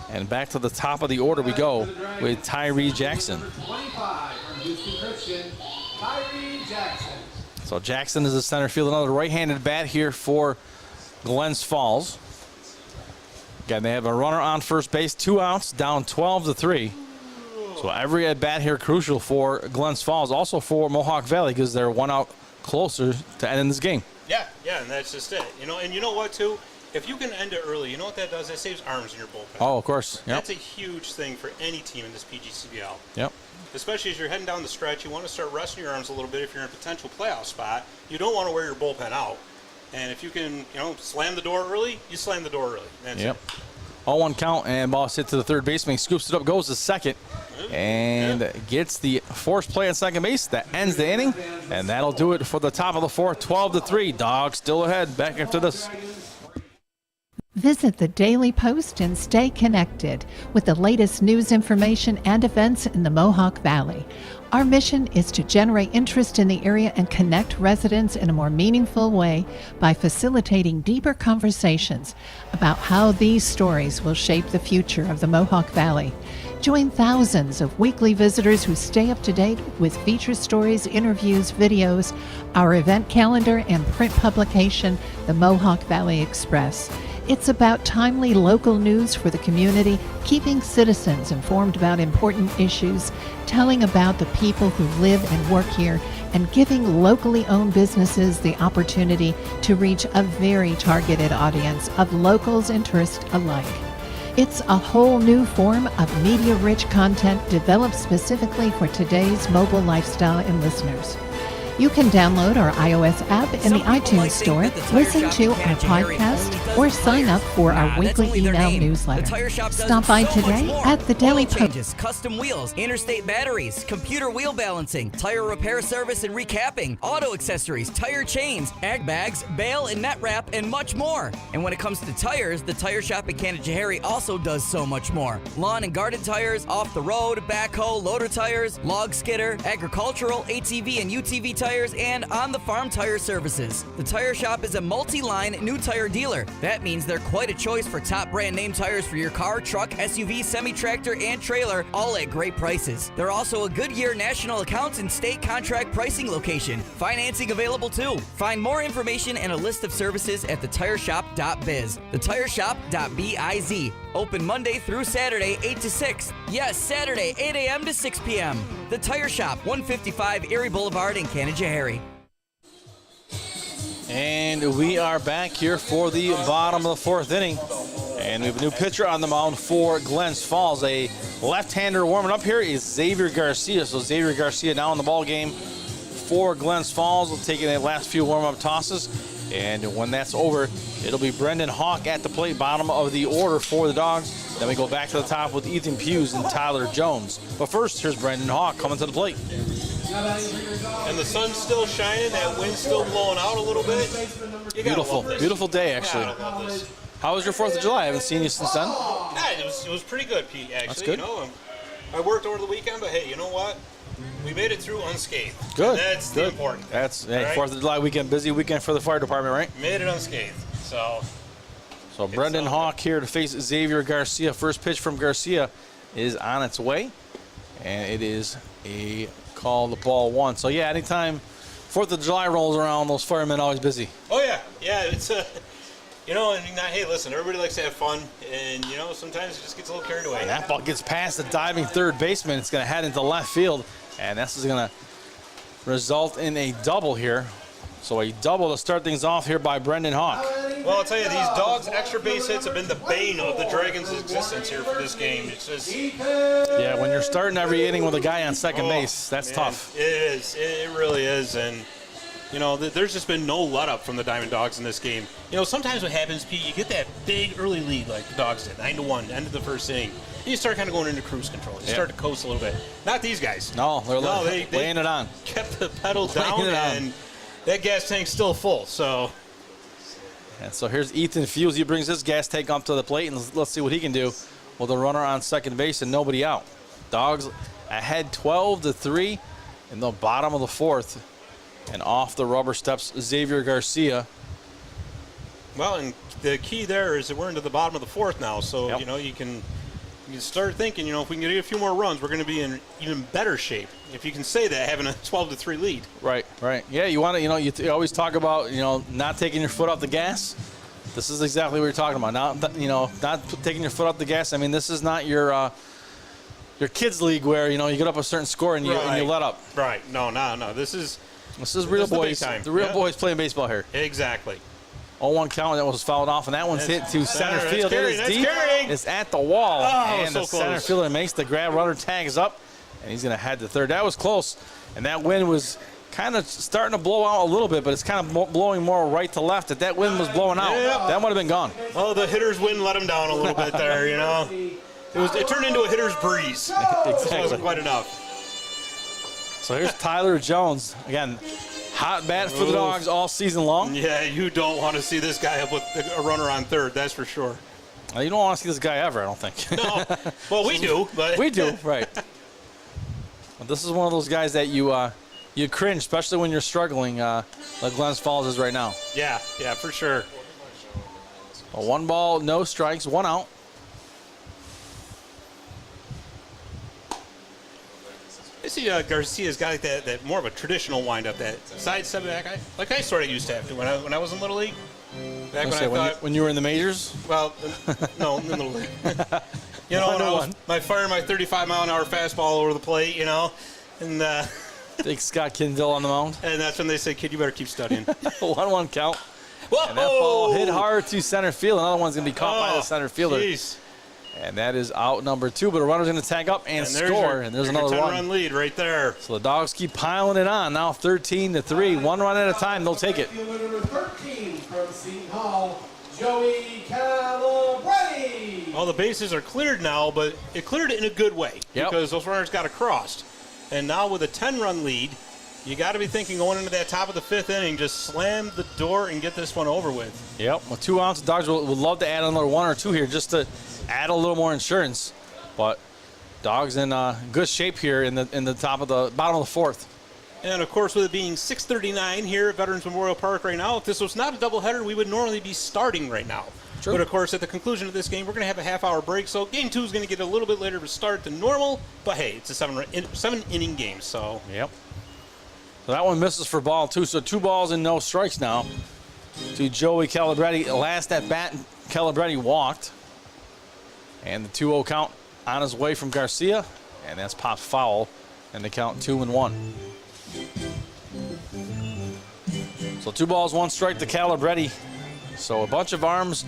And back to the top of the order we go with Tyree Jackson. 25 from Houston Christian, Tyree Jackson. So Jackson is the center field. Another right-handed bat here for Glens Falls. Again, they have a runner on first base, 2 outs, down 12-3. So every at-bat here crucial for Glens Falls, also for Mohawk Valley, because they're 1 out closer to ending this game. Yeah, and that's just it. And you know what, too? If you can end it early, you know what that does? That saves arms in your bullpen. Oh, of course. Yep. That's a huge thing for any team in this PGCBL. Yep. Especially as you're heading down the stretch, you want to start resting your arms a little bit if you're in a potential playoff spot. You don't want to wear your bullpen out. And if you can, slam the door early, you slam the door early. That's it. 0-1 count, and ball hit to the third baseman. He scoops it up, goes to second, and gets the forced play on second base. That ends the inning, and that'll do it for the top of the fourth. 12-3. Dawgs still ahead. Back after this. Visit the Daily Post and stay connected with the latest news, information, and events in the Mohawk Valley. Our mission is to generate interest in the area and connect residents in a more meaningful way by facilitating deeper conversations about how these stories will shape the future of the Mohawk Valley. Join thousands of weekly visitors who stay up to date with feature stories, interviews, videos, our event calendar, and print publication, the Mohawk Valley Express. It's about timely local news for the community, keeping citizens informed about important issues, telling about the people who live and work here, and giving locally owned businesses the opportunity to reach a very targeted audience of locals and tourists alike. It's a whole new form of media-rich content developed specifically for today's mobile lifestyle and listeners. You can download our iOS app in the iTunes Store, listen to our podcast, or sign up for our weekly email newsletter. Stop by today at the Daily Post. Custom wheels, interstate batteries, computer wheel balancing, tire repair service and recapping, auto accessories, tire chains, ag bags, bale and net wrap, and much more. And when it comes to tires, the Tire Shop at Canajoharie also does so much more. Lawn and garden tires, off the road, backhoe, loader tires, log skidder, agricultural, ATV and UTV tires, and on-the-farm tire services. The Tire Shop is a multi-line new tire dealer. That means they're quite a choice for top brand name tires for your car, truck, SUV, semi-tractor, and trailer, all at great prices. They're also a Goodyear national accounts and state contract pricing location. Financing available too. Find more information and a list of services at thetireshop.biz. Thetireshop.biz. Open Monday through Saturday, 8 to 6. Yes, Saturday, 8 a.m. to 6 p.m. The Tire Shop, 155 Erie Boulevard in Canajoharie. And we are back here for the bottom of the fourth inning. And we have a new pitcher on the mound for Glens Falls. A left-hander warming up here is Xavier Garcia. So Xavier Garcia now in the ball game for Glens Falls, taking the last few warm-up tosses. And when that's over, it'll be Brendan Hawk at the plate, bottom of the order for the Dogs. Then we go back to the top with Ethan Hughes and Tyler Jones. But first, here's Brendan Hawk coming to the plate. And the sun's still shining, that wind's still blowing out a little bit. Beautiful day, actually. How was your 4th of July? I haven't seen you since then. Yeah, it was pretty good, Pete, actually. That's good. I worked over the weekend, but hey, you know what? We made it through unscathed. Good. And that's the important thing. That's right? 4th of July weekend, busy weekend for the fire department, right? Made it unscathed. So Brendan Hawk here to face Xavier Garcia. First pitch from Garcia is on its way, and it is a call the ball 1. So yeah, anytime 4th of July rolls around, those firemen are always busy. Oh yeah, it's hey, listen, everybody likes to have fun, and sometimes it just gets a little carried away. And that ball gets past the diving third baseman. It's going to head into left field, and this is going to result in a double here. So a double to start things off here by Brendan Hawk. Well, I'll tell you, these Dawgs extra base hits have been the bane of the Dragons' existence here for this game. It's just... Yeah, when you're starting every inning with a guy on second base, that's tough. It is. It really is. And, you know, there's just been no let-up from the DiamondDawgs in this game. You know, sometimes what happens, Pete, you get that big early lead like the Dogs did, 9-1, end of the first inning. And you start kind of going into cruise control. You start to coast a little bit. Not these guys. No, they're laying it on. Kept the pedal down, and that gas tank's still full, so... And so here's Ethan Fuse. He brings his gas tank up to the plate, and let's see what he can do with a runner on second base and nobody out. Dogs ahead 12-3 in the bottom of the fourth. And off the rubber steps Xavier Garcia. Well, and the key there is that we're into the bottom of the fourth now, so you know you can start thinking, you know, if we can get a few more runs, we're going to be in even better shape. If you can say that, having a 12-3 lead. Right. Yeah, you want to, you know, you always talk about, you know, not taking your foot off the gas. This is exactly what you're talking about. Not taking your foot off the gas. I mean, this is not your kids league where, you know, you get up a certain score and you let up. Right. No. This is real boys. The real boys playing baseball here. Exactly. 0-1 count, that was fouled off, and that one's hit to center field. It is deep. It's at the wall. And the center fielder makes the grab. Runner tags up, and he's going to head to third. That was close, and that wind was kind of starting to blow out a little bit, but it's kind of blowing more right to left. If that wind was blowing out, that would have been gone. Well, the hitter's wind let him down a little bit there, you know. It turned into a hitter's breeze. Exactly. It wasn't quite enough. So here's Tyler Jones. Again, hot bat for the Dogs all season long. Yeah, you don't want to see this guy up with a runner on third, that's for sure. You don't want to see this guy ever, I don't think. No. Well, we do. But we do, right. Well, this is one of those guys that you cringe, especially when you're struggling, like Glens Falls is right now. Yeah, for sure. A 1 ball, no strikes, 1 out. I see Garcia's got like that more of a traditional windup, that side step back, like I sort of used to have to when I was in Little League. Back when you were in the majors? Well, no, in Little League. You know, when I was firing my 35-mile-an-hour fastball all over the plate, you know, and Big Scott Kinville on the mound. And that's when they say, kid, you better keep studying. 1-1 count. Whoa! And that ball hit hard to center field. Another one's going to be caught by the center fielder. Geez. And that is out number 2, but a runner's going to tag up and score. And there's another 10-run lead right there. So the Dogs keep piling it on. Now 13-3. 1 run at a time. They'll take it. Fielder number 13 from Seton Hall, Joey Calabretti. Well, the bases are cleared now, but it cleared it in a good way because those runners got across. And now with a 10-run lead, you got to be thinking going into that top of the 5th inning, just slam the door and get this one over with. Yep, with 2 outs, the Dogs would love to add another 1 or 2 here just to add a little more insurance. But Dogs in good shape here in the top of the bottom of the 4th. And of course, with it being 6:39 here at Veterans Memorial Park right now, if this was not a doubleheader, we would normally be starting right now. True. But of course, at the conclusion of this game, we're going to have a half-hour break. So game 2 is going to get a little bit later of a start than normal. But hey, it's a 7-inning game. So yep. So that one misses for ball 2. So 2 balls and no strikes now to Joey Calabretti. Last at bat, Calabretti walked. And the 2-0 count on his way from Garcia. And that's popped foul. And the count 2-1. So 2 balls, 1 strike to Calabretti. So a bunch of arms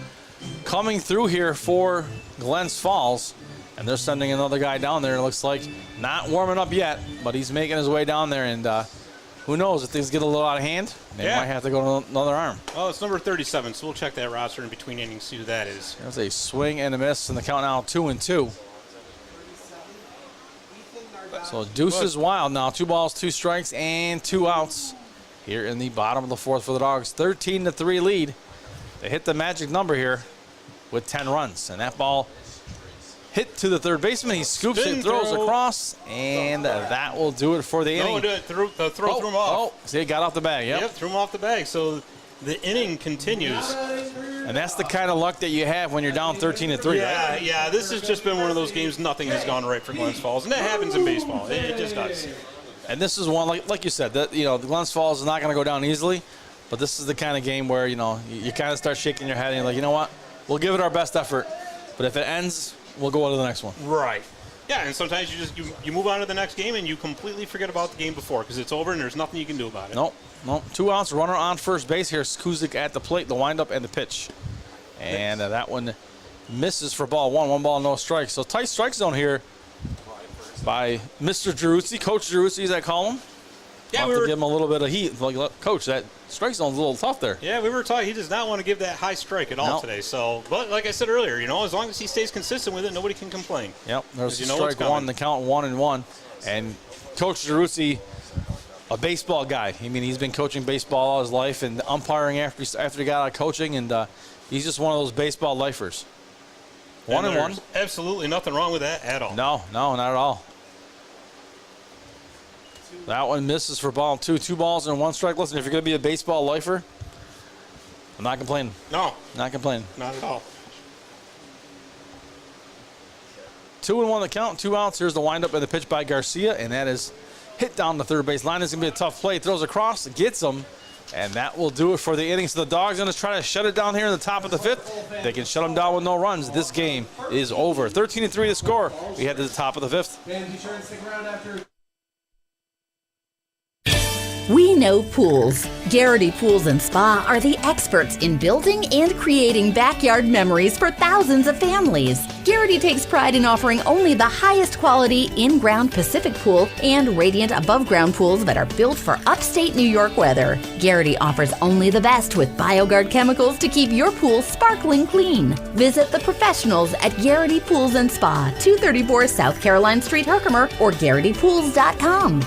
coming through here for Glens Falls. And they're sending another guy down there. It looks like not warming up yet, but he's making his way down there. And who knows, if things get a little out of hand, they might have to go to another arm. Oh, it's number 37, so we'll check that roster in between innings, see who that is. There's a swing and a miss, and the count now 2-2. So deuce is wild now. 2 balls, 2 strikes, and 2 outs here in the bottom of the 4th for the Dogs. 13-3 lead. They hit the magic number here with 10 runs, and that ball hit to the third baseman. He scoops it, throws across, and that will do it for the inning. No, threw him off. See, it got off the bag. Yep, threw him off the bag. So the inning continues. And that's the kind of luck that you have when you're down 13-3, yeah, right? Yeah, this has just been one of those games nothing has gone right for Glens Falls, and that happens in baseball. It just does. And this is one, like you said, that the Glens Falls is not going to go down easily, but this is the kind of game where, you kind of start shaking your head and you're like, you know what, we'll give it our best effort, but if it ends, we'll go on to the next one. Right. Yeah, and sometimes you move on to the next game and you completely forget about the game before because it's over and there's nothing you can do about it. Nope. 2 outs, runner on first base here. Kuzik at the plate, the windup and the pitch. And that one misses for ball 1. 1 ball, no strikes. So tight strike zone here by Mr. Geruzzi, Coach Geruzzi, as I call him. Yeah, we were to give him a little bit of heat. Like, Coach, that strike zone's a little tough there. Yeah, we were talking. He does not want to give that high strike at all today. So, but like I said earlier, as long as he stays consistent with it, nobody can complain. Yep, there's strike 1, the count 1-1. And Coach Geruzzi, a baseball guy. I mean, he's been coaching baseball all his life and umpiring after he got out of coaching, and he's just one of those baseball lifers. 1-1. Absolutely nothing wrong with that at all. No, not at all. That one misses for ball 2. 2 balls and 1 strike. Listen, if you're going to be a baseball lifer, I'm not complaining. No. Not complaining. Not at all. 2-1 the count, 2 outs. Here's the windup and the pitch by Garcia, and that is hit down the third base line. This is going to be a tough play. Throws across, gets him, and that will do it for the inning. So the Dogs are going to try to shut it down here in the top of the 5th. They can shut them down with no runs. This game is over. 13-3 to score. We head to the top of the 5th. Ben, be sure and stick around after. We know pools. Garrity Pools and Spa are the experts in building and creating backyard memories for thousands of families. Garrity takes pride in offering only the highest quality in-ground Pacific pool and radiant above-ground pools that are built for upstate New York weather. Garrity offers only the best with BioGuard chemicals to keep your pool sparkling clean. Visit the professionals at Garrity Pools and Spa, 234 South Caroline Street, Herkimer, or GarrityPools.com.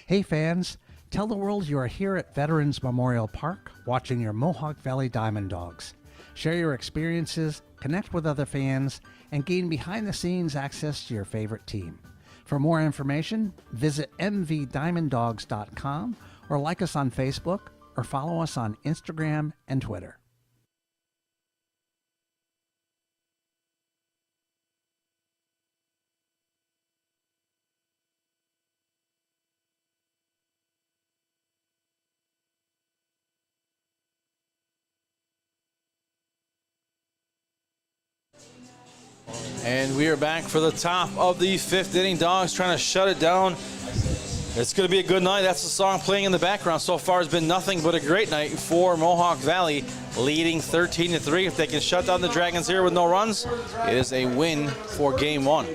Hey fans, tell the world you are here at Veterans Memorial Park watching your Mohawk Valley DiamondDawgs. Share your experiences, connect with other fans, and gain behind-the-scenes access to your favorite team. For more information, visit mvdiamonddogs.com or like us on Facebook or follow us on Instagram and Twitter. And we are back for the top of the 5th inning. Dogs trying to shut it down. It's going to be a good night. That's the song playing in the background. So far, it's been nothing but a great night for Mohawk Valley, leading 13-3. If they can shut down the Dragons here with no runs, it is a win for Game 1.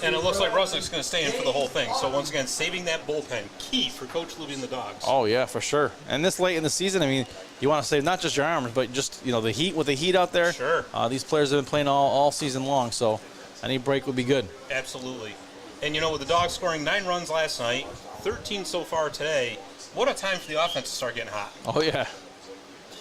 And it looks like Rusnick's going to stay in for the whole thing. So once again, saving that bullpen, key for Coach Luby and the Dogs. Oh, yeah, for sure. And this late in the season, I mean, you want to save not just your arms, but just, the heat, with the heat out there. Sure. These players have been playing all season long, so any break would be good. Absolutely. And, with the Dogs scoring 9 runs last night, 13 so far today, what a time for the offense to start getting hot. Oh, yeah.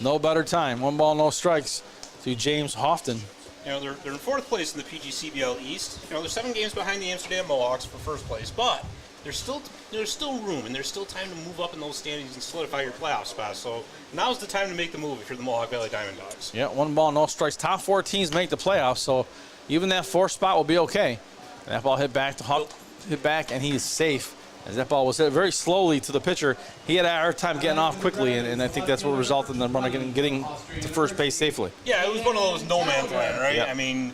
No better time. 1 ball, no strikes to James Houghton. They're in 4th place in the PGCBL East. They're 7 games behind the Amsterdam Mohawks for 1st place, but there's still room, and there's still time to move up in those standings and solidify your playoff spot. So now's the time to make the move if you're the Mohawk Valley DiamondDawgs. Yeah, 1 ball, no strikes. Top 4 teams make the playoffs, so even that 4th spot will be okay. And that ball hit back to Houghton, and he is safe. As that ball was hit very slowly to the pitcher, he had a hard time getting off quickly, and I think that's what resulted in the runner getting to first base safely. Yeah, it was one of those no man's land, right? Yep. I mean,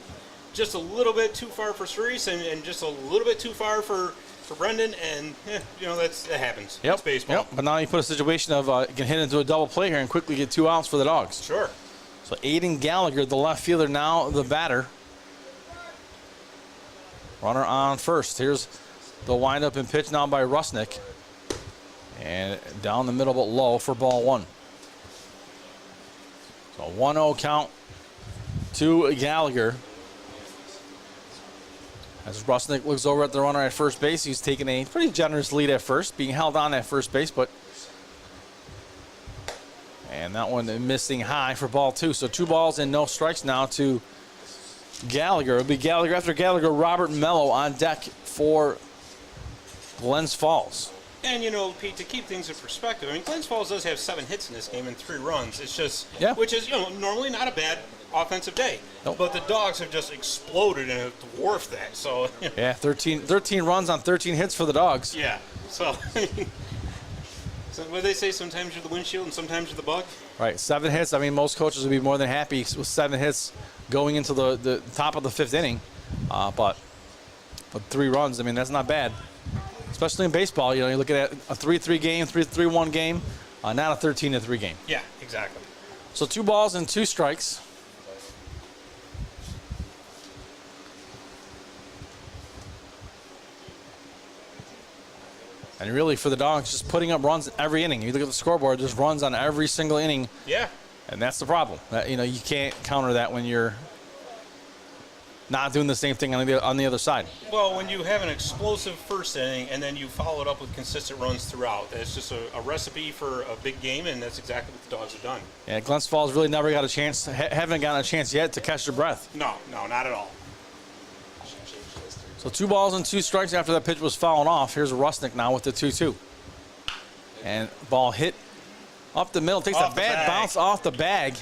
just a little bit too far for Cerise and just a little bit too far for Brendan, and that happens. Yep. It's baseball. Yep. But now you put a situation of you can hit into a double play here and quickly get 2 outs for the Dogs. Sure. So Aiden Gallagher, the left fielder, now the batter. Runner on first. Here's the windup and pitch now by Rusnick. And down the middle but low for ball 1. So 1-0 count to Gallagher. As Rusnick looks over at the runner at first base, he's taking a pretty generous lead at first, being held on at first base, and that one missing high for ball 2. So 2 balls and no strikes now to Gallagher. It'll be Gallagher after Gallagher, Robert Mello on deck for Glens Falls. And, Pete, to keep things in perspective, I mean, Glens Falls does have 7 hits in this game and 3 runs. It's just, which is, normally not a bad offensive day. Nope. But the Dogs have just exploded and have dwarfed that. So, yeah, 13 runs on 13 hits for the Dogs. Yeah. So, So what do they say? Sometimes you're the windshield and sometimes you're the bug. Right, 7 hits. I mean, most coaches would be more than happy with 7 hits going into the top of the 5th inning. But 3 runs, I mean, that's not bad. Especially in baseball, you know, you're looking at a 3-3 game, 3-1 game, not a 13-3 game. Yeah, exactly. So 2 balls and 2 strikes. And really, for the Dawgs, just putting up runs every inning. You look at the scoreboard, there's runs on every single inning. Yeah. And that's the problem. You know, you can't counter that when you're not doing the same thing on the other side. Well, when you have an explosive first inning and then you follow it up with consistent runs throughout, it's just a recipe for a big game, and that's exactly what the Dawgs have done. Yeah, Glens Falls really never got a chance, haven't gotten a chance yet to catch their breath. No, not at all. So 2 balls and 2 strikes after that pitch was fouled off. Here's Rusnick now with the 2-2. And ball hit up the middle, takes a bad bounce off the bag.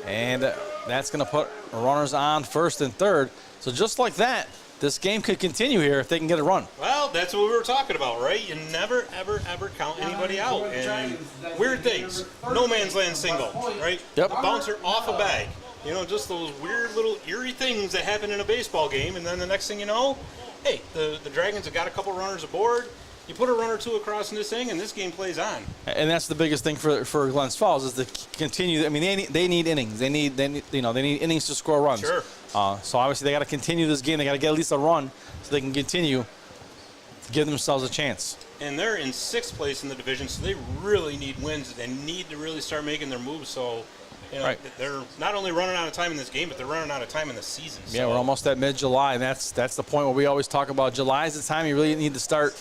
And that's going to put runners on first and third. So just like that, this game could continue here if they can get a run. Well, that's what we were talking about, right? You never, ever, ever count anybody out. And weird things. No man's land single, right? Yep. A bouncer off a bag. You know, just those weird little eerie things that happen in a baseball game. And then the next thing you know, hey, the Dragons have got a couple runners aboard. You put a run or 2 across in this thing, and this game plays on. And that's the biggest thing for Glens Falls is to continue. I mean, they need innings. They need innings to score runs. Sure. So obviously they got to continue this game. They got to get at least a run so they can continue to give themselves a chance. And they're in 6th place in the division, so they really need wins. They need to really start making their moves. So, you know, they're not only running out of time in this game, but they're running out of time in the season. Yeah, we're almost at mid-July, and that's the point where we always talk about July is the time you really need to start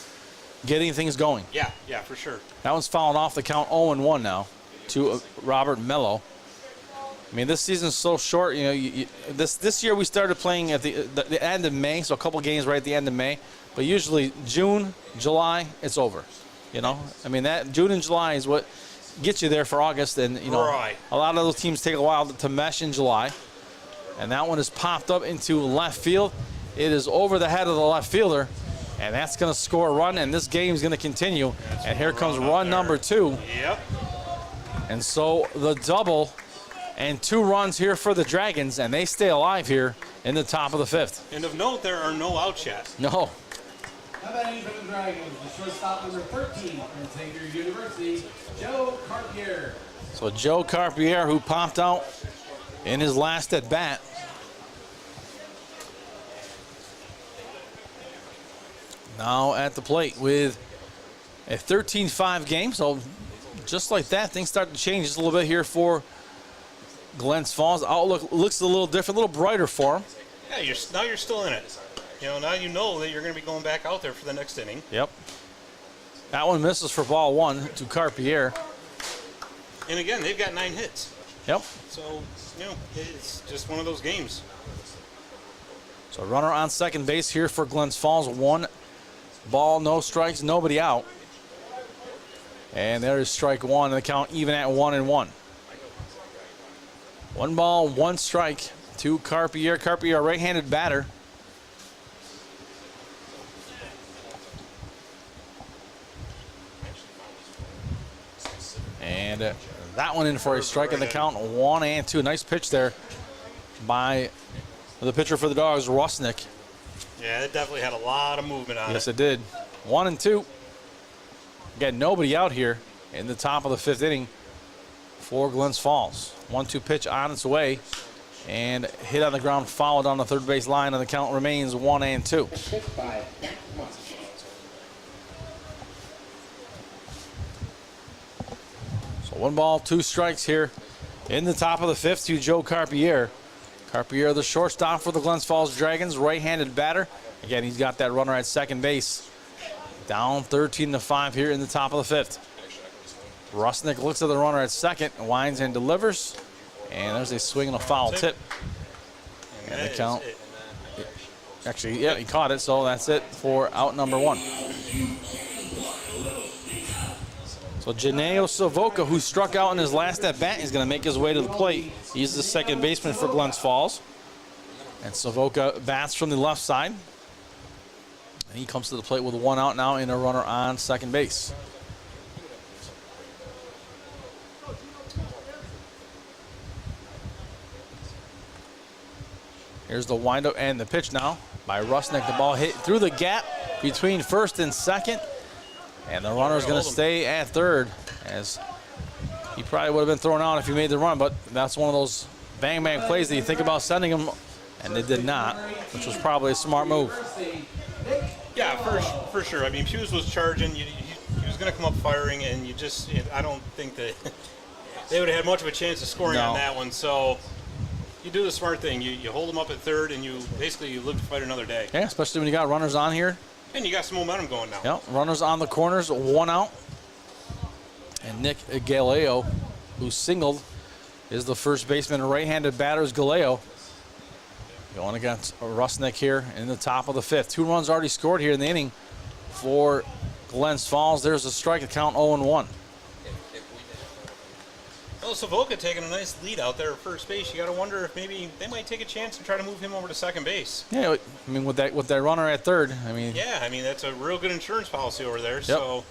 getting things going. Yeah, for sure. That one's fouled off the count 0-1 now to Robert Mello. I mean, this season's so short. You know, this year we started playing at the end of May, so a couple games right at the end of May. But usually June, July, it's over. You know, I mean that June and July is what gets you there for August, and you know, a lot of those teams take a while to mesh in July. And that one is popped up into left field. It is over the head of the left fielder. And that's going to score a run, and this game is going to continue. And here comes run number 2. Yep. And so the double and 2 runs here for the Dragons, and they stay alive here in the top of the 5th. And of note, there are no outs yet. No. How about any for the Dragons? The shortstop number 13 from Xavier University, Joe Carpier. So Joe Carpier, who popped out in his last at bat. Now at the plate with a 13-5 game. So just like that, things start to change just a little bit here for Glens Falls. Outlook looks a little different, a little brighter for him. Yeah, now you're still in it. You know, now you know that you're going to be going back out there for the next inning. Yep. That one misses for ball 1 to Carpier. And again, they've got 9 hits. Yep. So, you know, it's just one of those games. So runner on second base here for Glens Falls. 1 ball, no strikes, nobody out. And there is strike 1, and the count even at 1-1. 1 ball, 1 strike to Carpier. Carpier, a right-handed batter. And that one in for a strike, and the count 1-2. Nice pitch there by the pitcher for the Dawgs, Rusnick. Yeah, it definitely had a lot of movement on it. Yes, it did. 1-2. Got nobody out here in the top of the 5th inning for Glens Falls. 1-2 pitch on its way and hit on the ground, fouled on the third base line, and the count remains 1-2. So 1 ball, 2 strikes here in the top of the 5th to Joe Carpier. Carpier, the shortstop for the Glens Falls Dragons, right-handed batter. Again, he's got that runner at second base. Down 13-5 here in the top of the 5th. Rusnick looks at the runner at second, winds and delivers. And there's a swing and a foul tip. And the count. Actually, yeah, he caught it, so that's it for out number 1. So Janeo Savoca, who struck out in his last at-bat, is going to make his way to the plate. He's the second baseman for Glens Falls. And Savoca bats from the left side. And he comes to the plate with 1 out now and a runner on second base. Here's the windup and the pitch now by Rusnick. The ball hit through the gap between first and second. And the runner's going to stay at third, as he probably would have been thrown out if he made the run, but that's one of those bang-bang plays that you think about sending him, and they did not, which was probably a smart move. Yeah, for sure. I mean, Hughes was charging. He was going to come up firing, and I don't think that they would have had much of a chance of scoring on that one. So you do the smart thing. You hold them up at third, and you live to fight another day. Yeah, especially when you got runners on here. And you got some momentum going now. Yep, runners on the corners, 1 out. And Nick Galeo, who singled, is the first baseman. Right-handed batters Galeo going against Rusnick here in the top of the 5th. 2 runs already scored here in the inning for Glens Falls. There's a strike, the count 0-1. Well, Savoca taking a nice lead out there at first base. You got to wonder if maybe they might take a chance and try to move him over to second base. Yeah, I mean, with that runner at third, I mean. Yeah, I mean, that's a real good insurance policy over there. Yep. So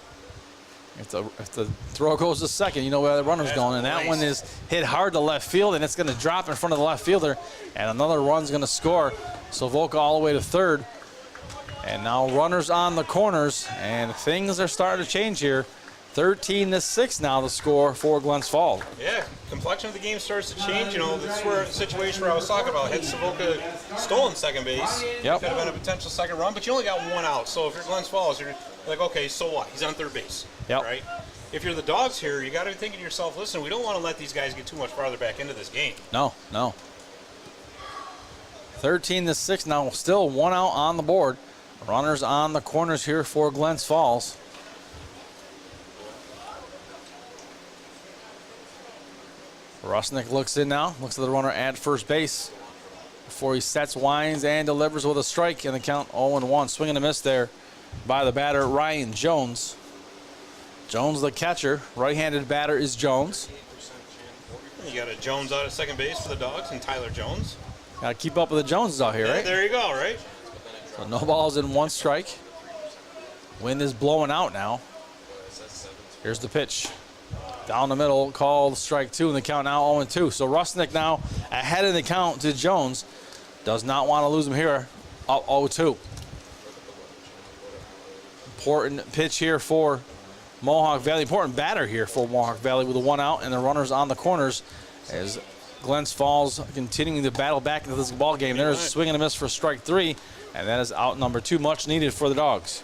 if the throw goes to second, you know where the runner's going. And that one is hit hard to left field, and it's going to drop in front of the left fielder. And another run's going to score. Savoca all the way to third. And now runners on the corners, and things are starting to change here. 13-6 now the score for Glens Falls. Yeah, complexion of the game starts to change. You know, this is where a situation where I was talking about. Had Savoca stolen second base, could have been a potential second run, but you only got 1 out. So if you're Glens Falls, you're like, okay, so what? He's on third base, right? If you're the Dogs here, you got to be thinking to yourself, listen, we don't want to let these guys get too much farther back into this game. No. 13-6 now, still 1 out on the board. Runners on the corners here for Glens Falls. Rusnick looks in now, looks at the runner at first base before he sets, winds, and delivers with a strike in the count 0-1. Swing and a miss there by the batter, Ryan Jones. Jones the catcher. Right-handed batter is Jones. You got a Jones out at second base for the Dogs and Tyler Jones. Got to keep up with the Joneses out here, right? There you go, right? So no balls in 1 strike. Wind is blowing out now. Here's the pitch. Down the middle, called strike 2 in the count now 0-2. So Rusnick now ahead in the count to Jones. Does not want to lose him here. Up 0-2. Important pitch here for Mohawk Valley. Important batter here for Mohawk Valley with a 1 out and the runners on the corners as Glens Falls continuing to battle back into this ball game. There's a swing and a miss for strike 3, and that is out number 2. Much needed for the Dogs.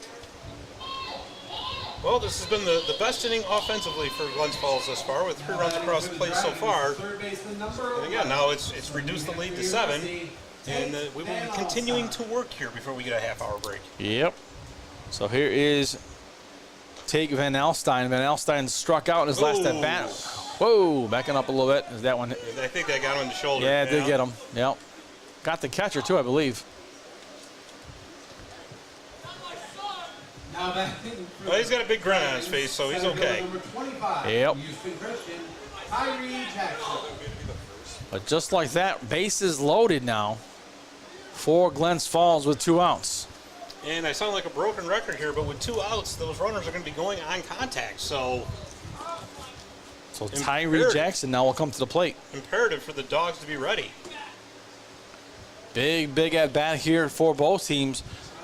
Well, this has been the best inning offensively for Glens Falls thus far, with 3 runs across the plate so far. And again, now it's reduced the lead to 7, and we will be continuing to work here before we get a half-hour break. Yep. So here is Take Van Alstyne. Van Alstyne struck out in his last at bat. Whoa, backing up a little bit. Is that one? I think that got him in the shoulder. Yeah, it did get him. Yep. Got the catcher too, I believe. Well, he's got a big grin on his face, so he's okay. Yep. But just like that, bases loaded now for Glens Falls with 2 outs. And I sound like a broken record here, but with 2 outs, those runners are going to be going on contact. So Tyree Jackson now will come to the plate. Imperative for the Dogs to be ready. Big at bat here for both teams.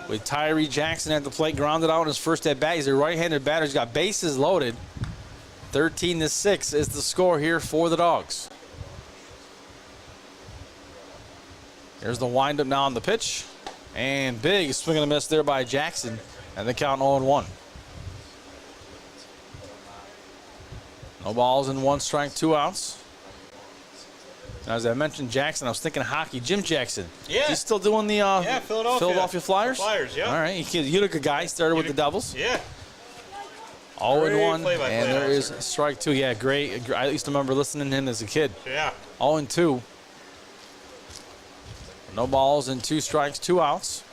With Tyree Jackson at the plate, grounded out in his first at bat. He's a right-handed batter. He's got bases loaded. 13-6 is the score here for the Dogs. Here's the windup now on the pitch. And big swing and a miss there by Jackson. And the count 0-1. No balls in 1 strike, 2 outs. As I mentioned, Jackson, I was thinking hockey. Jim Jackson. Yeah. He's still doing the Philadelphia Flyers? Flyers, yeah. All right. He's a Utica guy. Started with the Devils. Yeah. 0-1. And there is strike 2. Yeah, great. I used to remember listening to him as a kid. Yeah. 0-2. No balls and 2 strikes, 2 outs.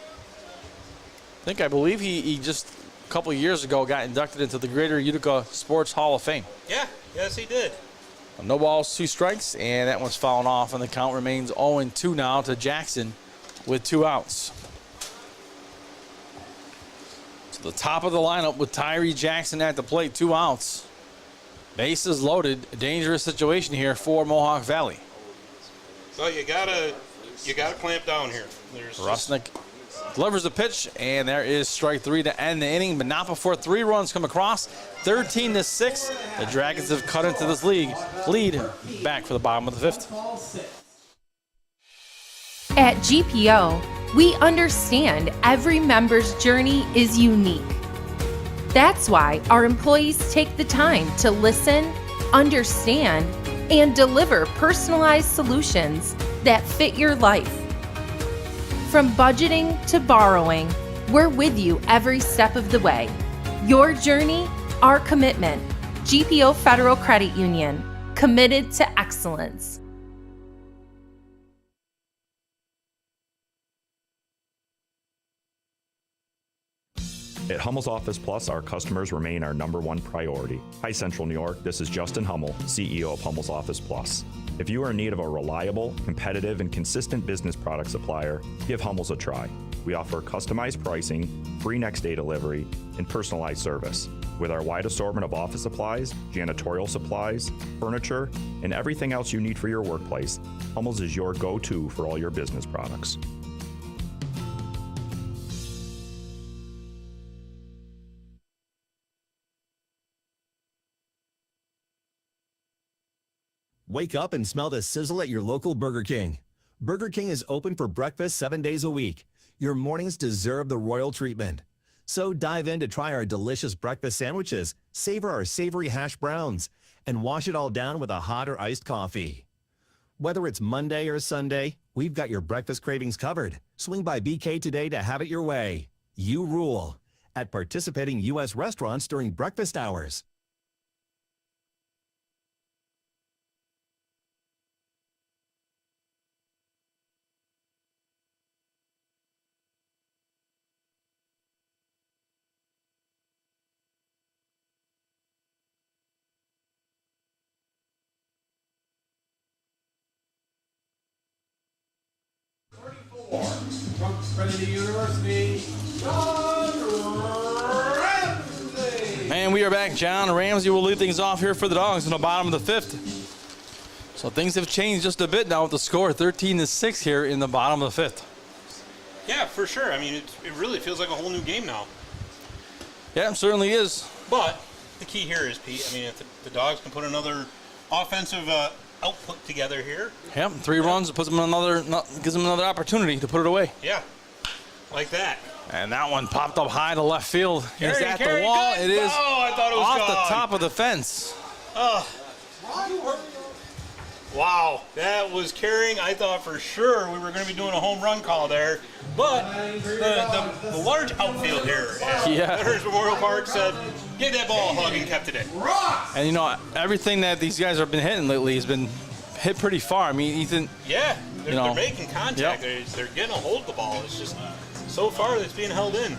I believe he just a couple of years ago got inducted into the Greater Utica Sports Hall of Fame. Yeah. Yes, he did. No balls, 2 strikes, and that one's fouling off, and the count remains 0-2 now to Jackson with 2 outs. So the top of the lineup with Tyree Jackson at the plate, 2 outs. Bases loaded, a dangerous situation here for Mohawk Valley. So you gotta You got to clamp down here. Rusnak delivers the pitch, and there is strike 3 to end the inning, but not before 3 runs come across. 13-6. The Dragons have cut into this lead back for the bottom of the 5th. At GPO, we understand every member's journey is unique. That's why our employees take the time to listen, understand, and deliver personalized solutions that fit your life. From budgeting to borrowing, we're with you every step of the way. Your journey, our commitment. GPO Federal Credit Union, committed to excellence. At Hummel's Office Plus, our customers remain our #1 priority. Hi, Central New York. This is Justin Hummel, CEO of Hummel's Office Plus. If you are in need of a reliable, competitive, and consistent business product supplier, give Hummel's a try. We offer customized pricing, free next-day delivery, and personalized service. With our wide assortment of office supplies, janitorial supplies, furniture, and everything else you need for your workplace, Hummel's is your go-to for all your business products. Wake up and smell the sizzle at your local Burger King. Burger King is open for breakfast 7 days a week. Your mornings deserve the royal treatment. So dive in to try our delicious breakfast sandwiches, savor our savory hash browns, and wash it all down with a hot or iced coffee. Whether it's Monday or Sunday, we've got your breakfast cravings covered. Swing by BK today to have it your way. You rule at participating U.S. restaurants during breakfast hours. From Trinity University, John Ramsey. And we are back. John Ramsey will lead things off here for the Dogs in the bottom of the 5th. So things have changed just a bit now with the score 13-6 here in the bottom of the 5th. Yeah, for sure. I mean, it really feels like a whole new game now. Yeah, it certainly is. But the key here is, Pete, I mean, if the Dogs can put another offensive output together here. Yep, 3 runs, puts them gives them another opportunity to put it away. Yeah, like that. And that one popped up high to left field. It's at the wall. Good. It is I thought it was off gone. the top of the fence. Wow, that was carrying. I thought for sure we were going to be doing a home run call there. But the large outfield here at Veterans Memorial Park said, give that ball a hug and kept it in. And, you know, everything that these guys have been hitting lately has been hit pretty far. I mean, Ethan. Yeah, they're making contact. Yep. They're getting a hold of the ball. It's just so far it's being held in.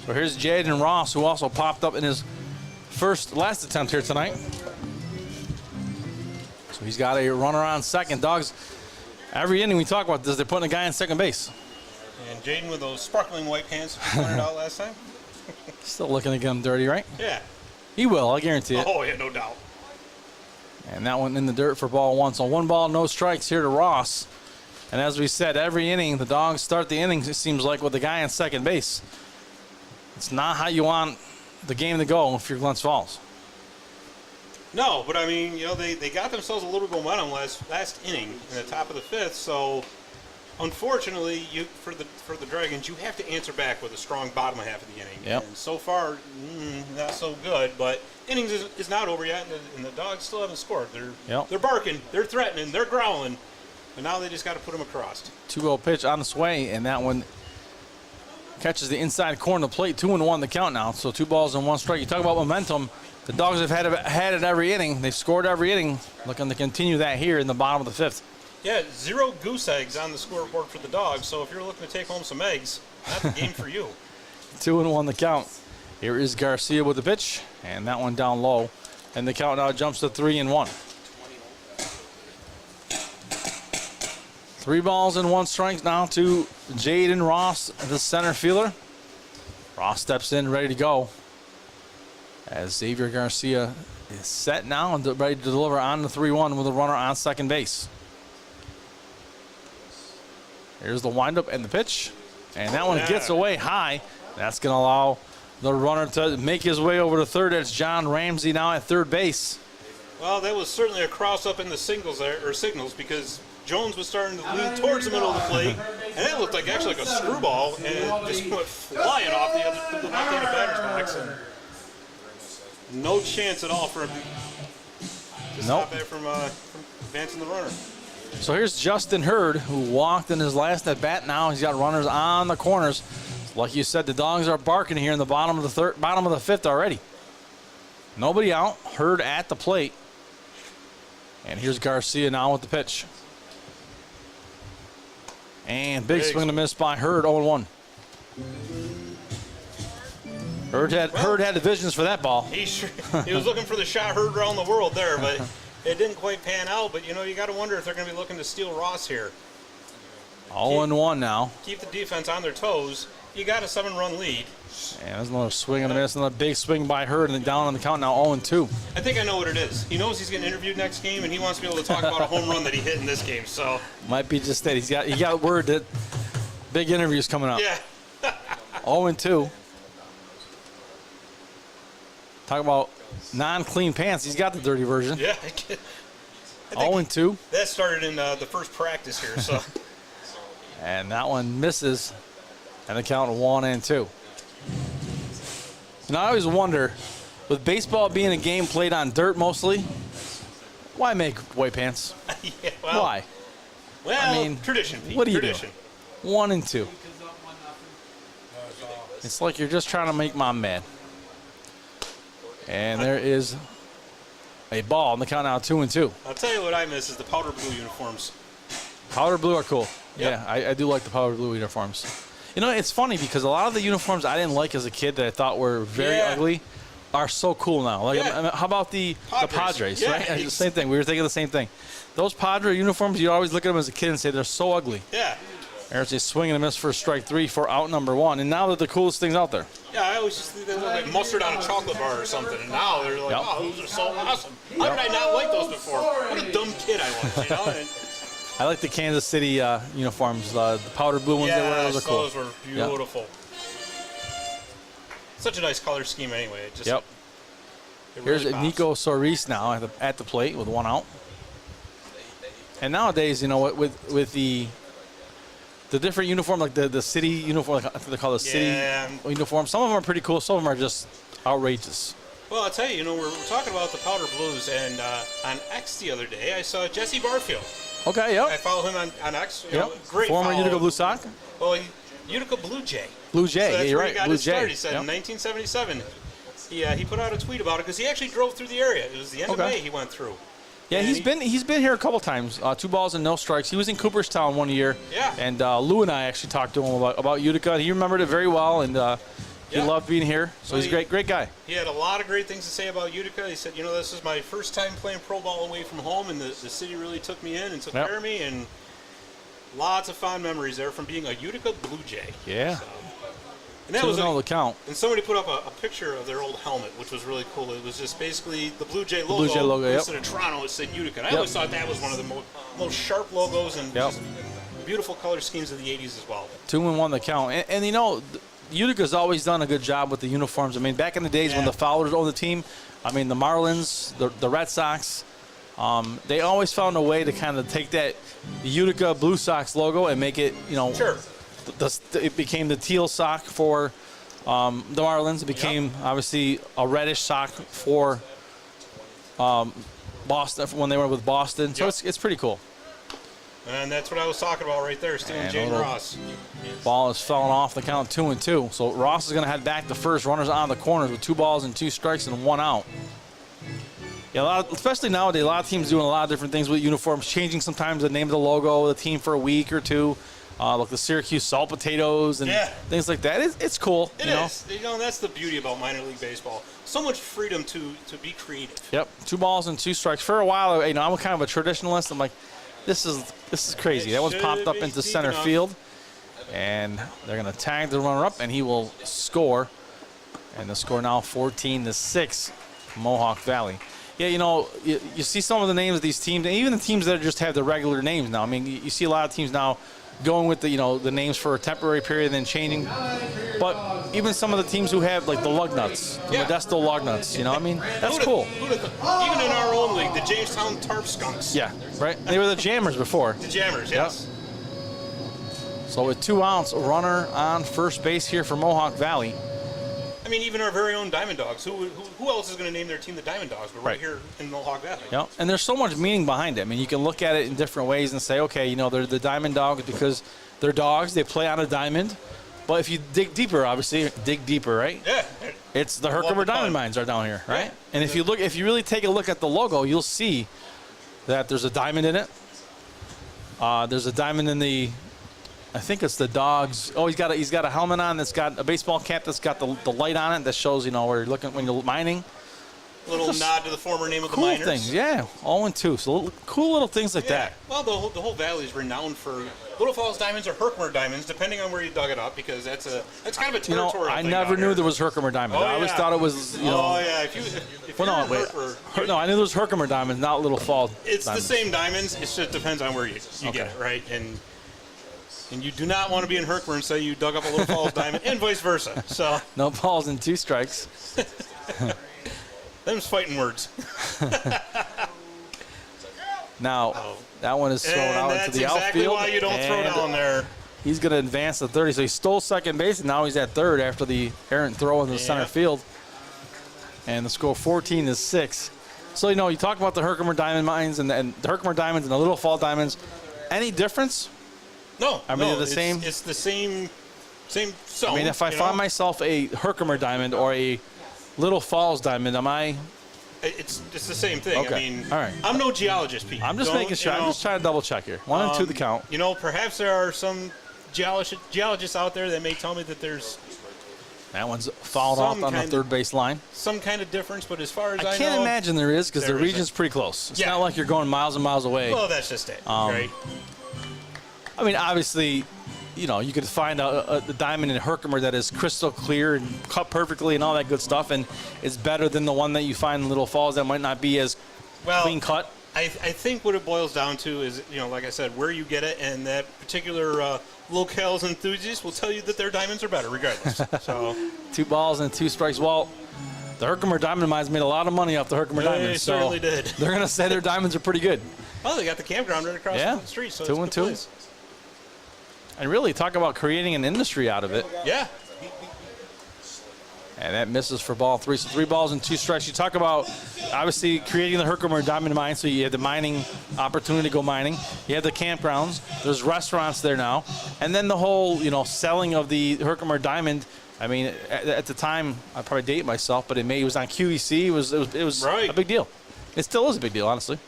So here's Jaden Ross, who also popped up in his last attempt here tonight. So he's got a runner on second. Dogs, every inning we talk about this, they're putting a guy on second base. And Jaden with those sparkling white pants we pointed out last time. Still looking to get him dirty, right? Yeah. He will, I guarantee it. Oh, yeah, no doubt. And that one in the dirt for ball 1. So 1 ball, no strikes here to Ross. And as we said, every inning, the Dogs start the innings, it seems like, with the guy on second base. It's not how you want the game to go if you're Glens Falls. No, but I mean, you know, they got themselves a little momentum last inning in the top of the 5th. So, unfortunately, for the Dragons, you have to answer back with a strong bottom half of the inning. Yep. And so far, not so good. But innings is not over yet, and the Dogs still haven't scored. They're barking, they're threatening, they're growling, and now they just got to put them across. 2-0 pitch on its way, and that one catches the inside corner of the plate. 2-1 the count now. So 2 balls and 1 strike. You talk about momentum. The Dogs have had it every inning. They've scored every inning. Looking to continue that here in the bottom of the 5th. Yeah, 0 goose eggs on the scoreboard for the Dogs. So if you're looking to take home some eggs, that's the game for you. 2-1 the count. Here is Garcia with the pitch, and that one down low. And the count now jumps to 3-1. 3 balls and 1 strike now to Jaden Ross, the center fielder. Ross steps in, ready to go. As Xavier Garcia is set now and ready to deliver on the 3-1 with a runner on second base. Here's the windup and the pitch. And that one gets away high. That's going to allow the runner to make his way over to third. It's John Ramsey now at third base. Well, that was certainly a cross up in the singles there, or signals, because Jones was starting to lean towards the middle of the plate, and it looked like actually like a screwball, and it just went flying off the left-handed batter's box. And no chance at all for him to stop that from advancing the runner. So here's Justin Hurd, who walked in his last at bat. Now he's got runners on the corners. Like you said, the Dogs are barking here in the bottom of the fifth already. Nobody out. Hurd at the plate. And here's Garcia now with the pitch. And big swing and a miss by Hurd, 0-1. Hurd had the visions for that ball. He was looking for the shot heard around the world there, but it didn't quite pan out. But, you know, you got to wonder if they're going to be looking to steal Ross here. 0-1 now. Keep the defense on their toes. You got a 7-run lead. And there's another swing and a miss, another big swing by Hurd, and then down on the count now 0-2. I think I know what it is. He knows he's getting interviewed next game, and he wants to be able to talk about a home run that he hit in this game. So might be just that he got word that big interviews coming up. Yeah. 0-2. Talk about non-clean pants. He's got the dirty version. Yeah. 0-2. That started in the first practice here. So. And that one misses, and the count 1-2. And I always wonder, with baseball being a game played on dirt mostly, why make white pants? Yeah, well, why? Well, I mean, tradition, Pete. What do you tradition. do? 1-2. It's like you're just trying to make mom mad. And there is a ball, and the count now 2-2. I'll tell you what I miss is the powder blue uniforms. Powder blue are cool. Yep. Yeah, I do like the powder blue uniforms. You know, it's funny because a lot of the uniforms I didn't like as a kid that I thought were very ugly are so cool now. Like, I mean, how about the Padres, Yeah, right? The same thing. We were thinking the same thing. Those Padre uniforms, you always look at them as a kid and say they're so ugly. Yeah. There's a swing and a miss for strike 3 for out number 1, and now they're the coolest things out there. Yeah, I always just think they look like mustard on a chocolate bar or something, and now they're like, oh, those are so awesome. How did I not like those before? What a dumb kid I was, you know? And I like the Kansas City uniforms, the powder blue ones they wear. Those are cool. Those were beautiful. Such a nice color scheme anyway. It just, it Here's really pops. Nico Soris now at the plate with 1 out. And nowadays, you know, with the different uniform, like the city uniform, like they call it city uniform, some of them are pretty cool. Some of them are just outrageous. Well, I'll tell you, you know, we're talking about the powder blues, and on X the other day, I saw Jesse Barfield. Okay, yep. I follow him on X. You know, great Former follow. Utica Blue Sox. Well, Utica Blue Jay. Blue Jay, So that's yeah, you're where right. He got Blue his start. Jay. He said in 1977, he put out a tweet about it because he actually drove through the area. It was the end of May he went through. Yeah, and he's been here a couple times. 2 balls and no strikes. He was in Cooperstown one year. Yeah. And Lou and I actually talked to him about Utica. He remembered it very well, and he loved being here. So he's a great guy. He had a lot of great things to say about Utica. He said, you know, this is my first time playing pro ball away from home, and the city really took me in and took care of me, and lots of fond memories there from being a Utica Blue Jay. Yeah. So, and that was the count. And somebody put up a picture of their old helmet, which was really cool. It was just basically the Blue Jay logo. Blue Jay logo, instead of Toronto, it said Utica. And I always thought that was one of the most sharp logos and just beautiful color schemes of the 80s as well. 2-1 the count. And you know, Utica's always done a good job with the uniforms. I mean, back in the days when the Fowlers owned the team, I mean, the Marlins, the Red Sox, they always found a way to kind of take that Utica Blue Sox logo and make it, you know, it became the teal sock for the Marlins. It became obviously a reddish sock for Boston when they were with Boston. So it's pretty cool. And that's what I was talking about right there, stealing Jane Ross. Ball is falling off the count 2-2. So Ross is going to head back to first. Runners on the corners with 2 balls and 2 strikes and 1 out. Yeah, especially nowadays, a lot of teams doing a lot of different things with uniforms, changing sometimes the name of the logo of the team for a week or 2. Like the Syracuse Salt Potatoes and things like that. It's cool. It is. You know, that's the beauty about minor league baseball. So much freedom to be creative. Yep, 2 balls and 2 strikes. For a while, you know, I'm kind of a traditionalist. I'm like, this is crazy. That was popped up into center field, and they're going to tag the runner up, and he will score. And the score now 14-6, Mohawk Valley. Yeah, you know, you see some of the names of these teams, and even the teams that just have the regular names now. I mean, you see a lot of teams now going with the the names for a temporary period and then changing. But even some of the teams who have like the Lugnuts, the Modesto Lugnuts, I mean, that's cool. Even in our own league, the Jamestown Tarp Skunks. Yeah, right. They were the Jammers before. The Jammers, yes. Yep. So with 2 outs, a runner on first base here for Mohawk Valley. I mean, even our very own DiamondDawgs. Who else is going to name their team the DiamondDawgs? But right here in Mohawk Valley. Yeah, and there's so much meaning behind it. I mean, you can look at it in different ways and say, okay, they're the DiamondDawgs because they're dogs. They play on a diamond. But if you dig deeper, right? Yeah. It's the Herkimer Diamond Mines are down here, right? Yeah. And if you really take a look at the logo, you'll see that there's a diamond in it. There's a diamond in the, I think it's the Dawgs. Oh, he's got a helmet on that's got a baseball cap that's got the light on it that shows where you're looking when you're mining. Little nod to the former name of the cool miners. Things, yeah. 0-2. So cool little things like that. Well, the whole valley is renowned for Little Falls diamonds or Herkimer diamonds, depending on where you dug it up, because that's kind of a territorial I thing never knew there was Herkimer diamond. I always thought it was, Oh yeah. If no, I knew there was Herkimer diamonds, not Little Falls. It's diamonds. the same diamonds. It just depends on where you get it, right? And you do not want to be in Herkimer and say you dug up a Little Falls diamond, and vice versa. So no balls and 2 strikes. Them's fighting words. Now, that one is thrown out into the outfield. That's exactly why you don't throw down there. He's going to advance to 30. So he stole second base, and now he's at third after the errant throw in the center field. And the score 14-6. So, you talk about the Herkimer Diamond Mines and the Herkimer Diamonds and the Little Fall Diamonds. Any difference? No. I mean, they're the same. It's the same zone. I mean, if I find myself a Herkimer Diamond or a Little Falls Diamond, am I? It's the same thing. Okay. I mean, all right. I'm no geologist, Pete. I'm just making sure. I'm just trying to double check here. 1 and 2 the count. Perhaps there are some geologists out there that may tell me that there's that one's fouled off on the third base line. Some kind of difference, but as far as I know, I can't imagine there is because the region's pretty close. It's not like you're going miles and miles away. Well, that's just it, right? I mean, obviously, you could find a diamond in Herkimer that is crystal clear and cut perfectly and all that good stuff, and it's better than the one that you find in Little Falls that might not be as clean cut. I think what it boils down to is, like I said, where you get it, and that particular locale's enthusiast will tell you that their diamonds are better regardless. So 2 balls and 2 strikes. Well, the Herkimer Diamond Mines made a lot of money off the Herkimer Diamonds. They certainly did. They're going to say their diamonds are pretty good. Oh, they got the campground right across the street. So 2 and 2. And really talk about creating an industry out of it. Yeah. And that misses for ball 3. So 3 balls and 2 strikes. You talk about, obviously, creating the Herkimer Diamond Mine, so you have the mining opportunity to go mining. You have the campgrounds. There's restaurants there now. And then the whole, selling of the Herkimer Diamond. I mean, at the time, I probably date myself, but it was on QVC. It was a big deal. It still is a big deal, honestly.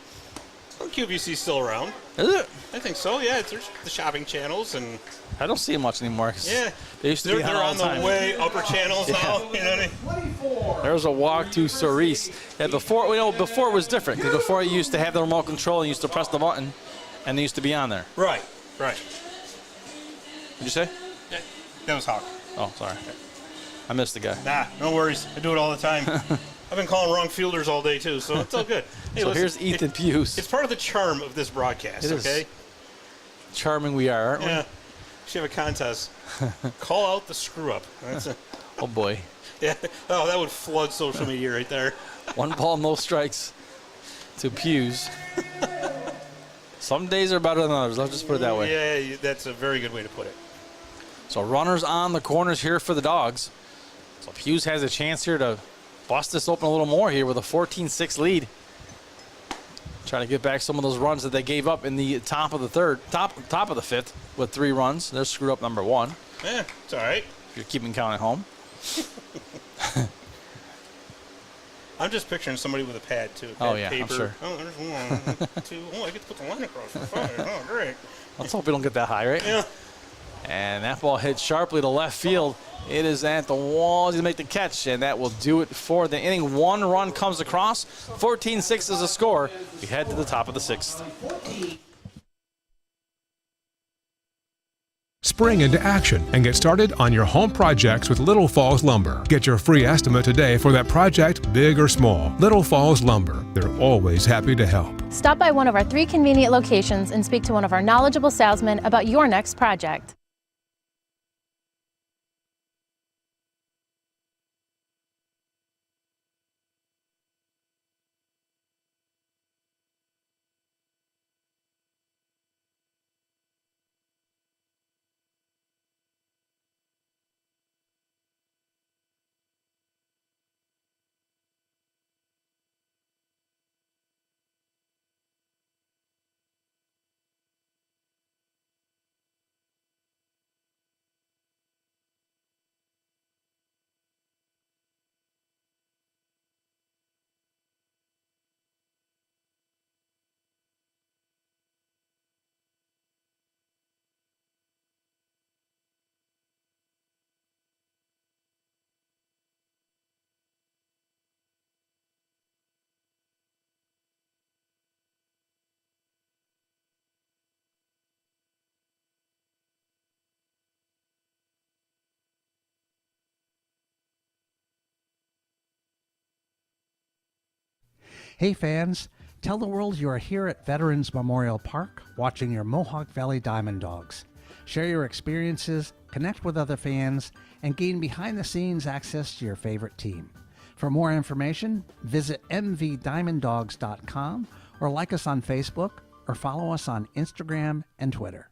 Well, QVC's still around. Is it? I think so, yeah. There's the shopping channels, and I don't see them much anymore. Yeah. They used to be they're on the way upper channels now. You know what I mean? There's a walk to Cerise. Yeah, before it was different, because before you used to have the remote control and you used to press the button, and they used to be on there. Right. What'd you say? Yeah. That was Hawk. Oh, sorry. I missed the guy. Nah, no worries. I do it all the time. I've been calling wrong fielders all day, too, so it's all good. Hey, so here's Ethan Pughes. It's part of the charm of this broadcast, okay? Charming we are, aren't we? Yeah. We should have a contest. Call out the screw-up. Oh, boy. Yeah. Oh, that would flood social media right there. 1 ball, no strikes to Pughes. Some days are better than others. I'll just put it that way. Yeah, that's a very good way to put it. So runners on the corners here for the Dogs. So Pughes has a chance here to bust this open a little more here with a 14-6 lead. Trying to get back some of those runs that they gave up in the top of the top of the 5th with 3 runs. They're screwed up number 1. Yeah, it's all right. If you're keeping count at home. I'm just picturing somebody with a pad, too. Oh, yeah, paper. I'm sure. Oh, there's 1, 2. Oh, I get to put the line across for 5. Oh, great. Let's hope we don't get that high, right? Yeah. And that ball hit sharply to left field. It is at the wall. He's going to make the catch, and that will do it for the inning. 1 run comes across. 14-6 is the score. We head to the top of the 6th. Spring into action and get started on your home projects with Little Falls Lumber. Get your free estimate today for that project, big or small. Little Falls Lumber. They're always happy to help. Stop by one of our 3 convenient locations and speak to one of our knowledgeable salesmen about your next project. Hey fans, tell the world you are here at Veterans Memorial Park watching your Mohawk Valley DiamondDawgs. Share your experiences, connect with other fans, and gain behind-the-scenes access to your favorite team. For more information, visit mvdiamonddogs.com or like us on Facebook or follow us on Instagram and Twitter.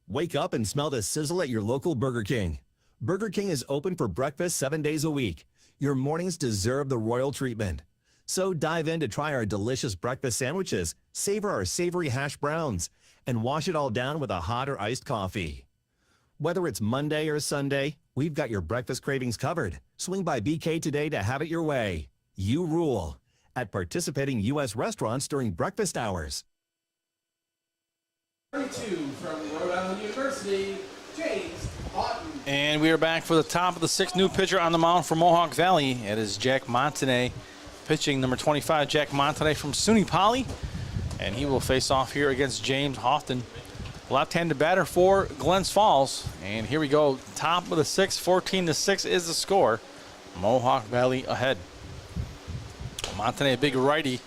Wake up and smell the sizzle at your local Burger King. Burger King is open for breakfast 7 days a week. Your mornings deserve the royal treatment. So dive in to try our delicious breakfast sandwiches, savor our savory hash browns, and wash it all down with a hot or iced coffee. Whether it's Monday or Sunday, we've got your breakfast cravings covered. Swing by BK today to have it your way. You rule at participating U.S. restaurants during breakfast hours. 32 from Rhode Island University, James Houghton. And we are back for the top of the 6th. New pitcher on the mound for Mohawk Valley. It is Jack Montanay pitching, number 25, Jack Montanay from SUNY Poly. And he will face off here against James Houghton, left-handed batter for Glens Falls. And here we go, top of the 6th, 14-6 is the score. Mohawk Valley ahead. Montanay, a big righty,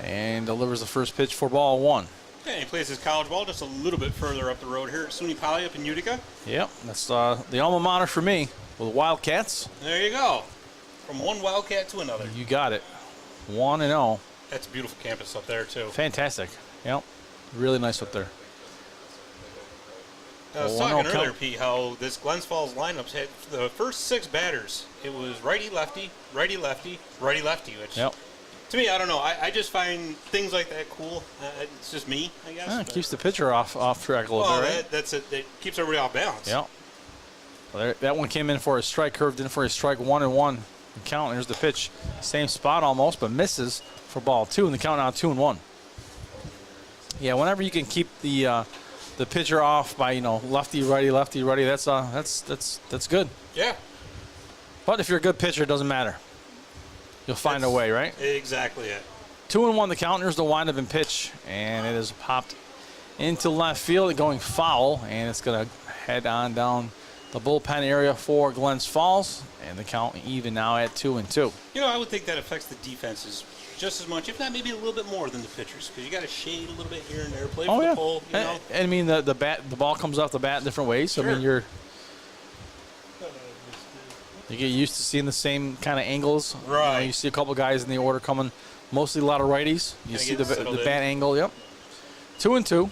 and delivers the first pitch for ball 1. Yeah, he plays his college ball just a little bit further up the road here at SUNY Poly up in Utica. Yep, that's the alma mater for me, with the Wildcats. There you go. From one Wildcat to another. You got it. 1-0. That's a beautiful campus up there, too. Fantastic. Yep, really nice up there. I was talking earlier, Pete, how this Glens Falls lineups had the first 6 batters. It was righty-lefty, righty-lefty, righty-lefty, which... Yep. To me, I don't know. I just find things like that cool. It's just me, I guess. It keeps the pitcher off track a little bit, right? That's it. It keeps everybody off balance. Yep. Well, that one came in for a strike, curved in for a strike, 1-1. The count, here's the pitch. Same spot almost, but misses for ball 2, and the count now 2-1. Yeah, whenever you can keep the pitcher off by, lefty, righty, that's good. Yeah. But if you're a good pitcher, it doesn't matter. You'll find a way, right? Exactly it. 2-1 the count. Here's the windup and pitch, and it is popped into left field, going foul, and it's going to head on down the bullpen area for Glens Falls, and the count even now at 2-2. I would think that affects the defenses just as much, if not maybe a little bit more than the pitchers, because you got to shade a little bit here and there, play for the pole. And I mean, the ball comes off the bat in different ways. So, sure. I mean, you get used to seeing the same kind of angles. Right. You see a couple guys in the order coming, mostly a lot of righties. You see the bat angle, yep. 2-2.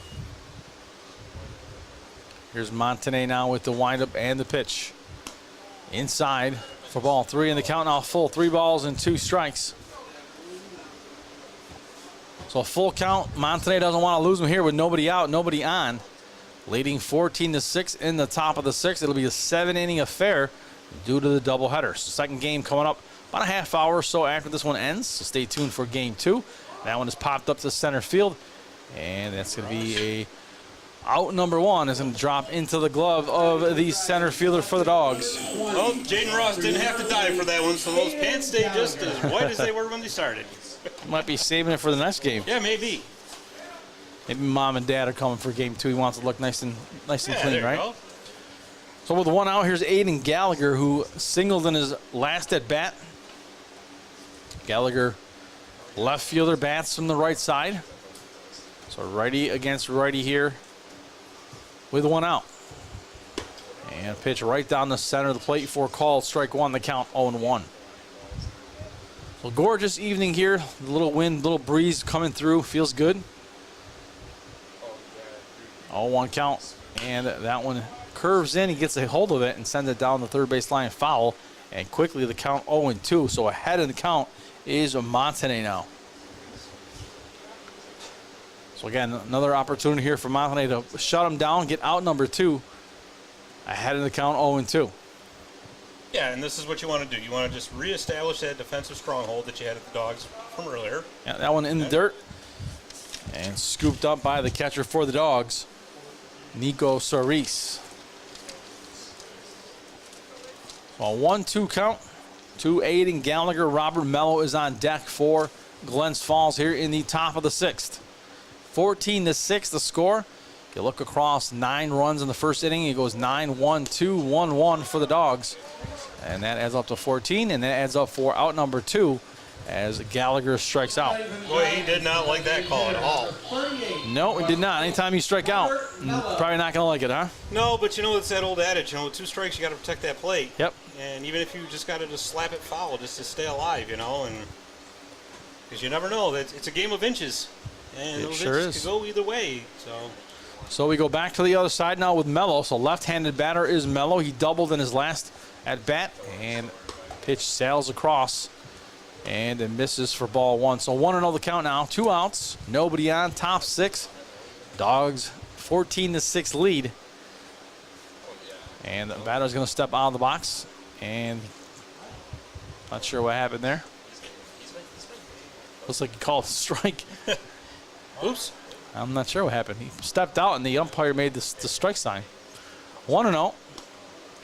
Here's Montanay now with the windup and the pitch. Inside for ball 3, and the count now full. 3 balls and 2 strikes. So a full count. Montanay doesn't want to lose him here with nobody out, nobody on. Leading 14-6 in the top of the 6th. It'll be a 7-inning affair due to the doubleheader. Second game coming up about a half hour or so after this one ends, so stay tuned for game 2. That one is popped up to center field, and that's going to be a out number 1 is going to drop into the glove of the center fielder for the Dogs. Well, Jaden Ross didn't have to dive for that one, so those pants stayed just as white as they were when they started. Might be saving it for the next game. Yeah, maybe. Maybe mom and dad are coming for game 2. He wants to look nice and clean, there right? you go. So with one out, here's Aiden Gallagher, who singled in his last at bat. Gallagher, left fielder, bats from the right side. So righty against righty here with one out. And pitch right down the center of the plate for called. Strike one, the count 0-1. So gorgeous evening here. A little wind, little breeze coming through. Feels good. 0-1 count. And that one curves in. He gets a hold of it and sends it down the third base line foul. And quickly the count 0-2. So ahead of the count is Montanay now. So again, another opportunity here for Montanay to shut him down, get out number 2. Ahead of the count 0-2. Yeah, and this is what you want to do. You want to just reestablish that defensive stronghold that you had at the Dawgs from earlier. Yeah, that one in the dirt. And scooped up by the catcher for the Dawgs, Nico Soris. So a 1-2 count to Aiden Gallagher. Robert Mello is on deck for Glens Falls here in the top of the 6th. 14-6 the score. You look across, 9 runs in the first inning. It goes 9-1-2, 1-1 for the Dawgs. And that adds up to 14, and that adds up for out number 2 as Gallagher strikes out. Boy, he did not like that call at all. No, he did not. Anytime you strike out, probably not going to like it, huh? No, but you know, it's that old adage, you know, 2 strikes, you got to protect that plate. Yep. And even if you just got to just slap it foul just to stay alive, you know, and because you never know. That it's a game of inches. And It those sure inches is. could go either way, So we go back to the other side now with Mello. So left-handed batter is Mello. He doubled in his last at-bat, and pitch sails across, and it misses for ball 1. So 1-0 the count now. 2 outs, nobody on, top 6. Dawgs 14-6 lead. And the batter's going to step out of the box, and not sure what happened there. Looks like he called a strike. Oops. I'm not sure what happened. He stepped out, and the umpire made the strike sign. 1-0,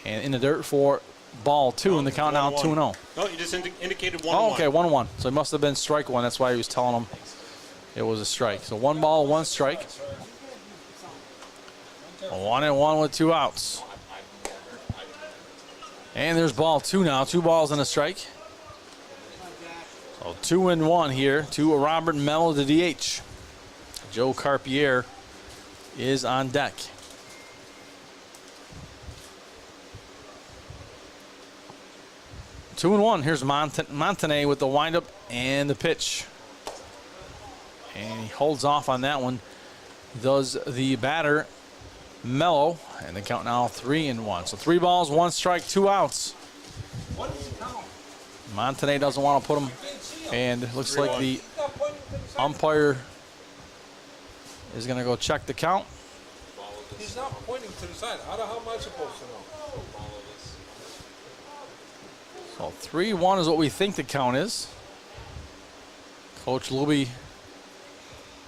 and in the dirt for ball 2, and the count now 2-0. No, you just indicated 1-1. Oh, okay, 1-1. So it must have been strike 1. That's why he was telling him it was a strike. So 1 ball, 1 strike. 1-1 with 2 outs. And there's ball 2 now. 2 balls and a strike. So 2-1 here to Robert Mello, the DH. Joe Carpier is on deck. Two and one. Here's Montanay with the windup and the pitch. And he holds off on that one. Does the batter, Mello. And the count now 3-1. So 3 balls, 1 strike, 2 outs. Montanay doesn't want to put him. And it looks like the umpire is going to go check the count. He's not pointing to the side. How the hell am I supposed to know? So 3-1 is what we think the count is. Coach Luby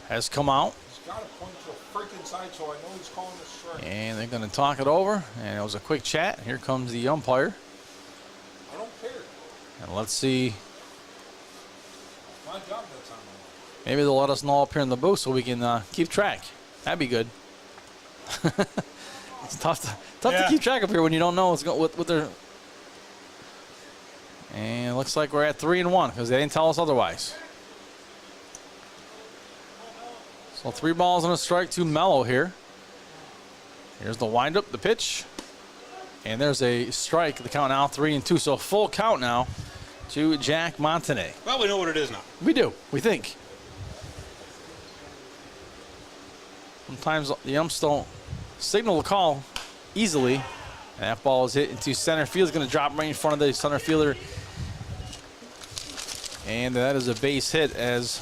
has come out. He's got to point to a freaking side so I know he's calling a strike. And they're going to talk it over. And it was a quick chat. Here comes the umpire. I don't care. And let's see. My job that time. Maybe they'll let us know up here in the booth so we can keep track. That'd be good. It's tough to keep track up here when you don't know what's going with their. And it looks like we're at 3-1 because they didn't tell us otherwise. So 3 balls and a strike to Mello here. Here's the windup, the pitch. And there's a strike. The count now 3-2. So full count now to Jack Montanay. Well, we know what it is now. We do, we think. Sometimes the umps don't signal the call easily. And that ball is hit into center field. It's going to drop right in front of the center fielder. And that is a base hit as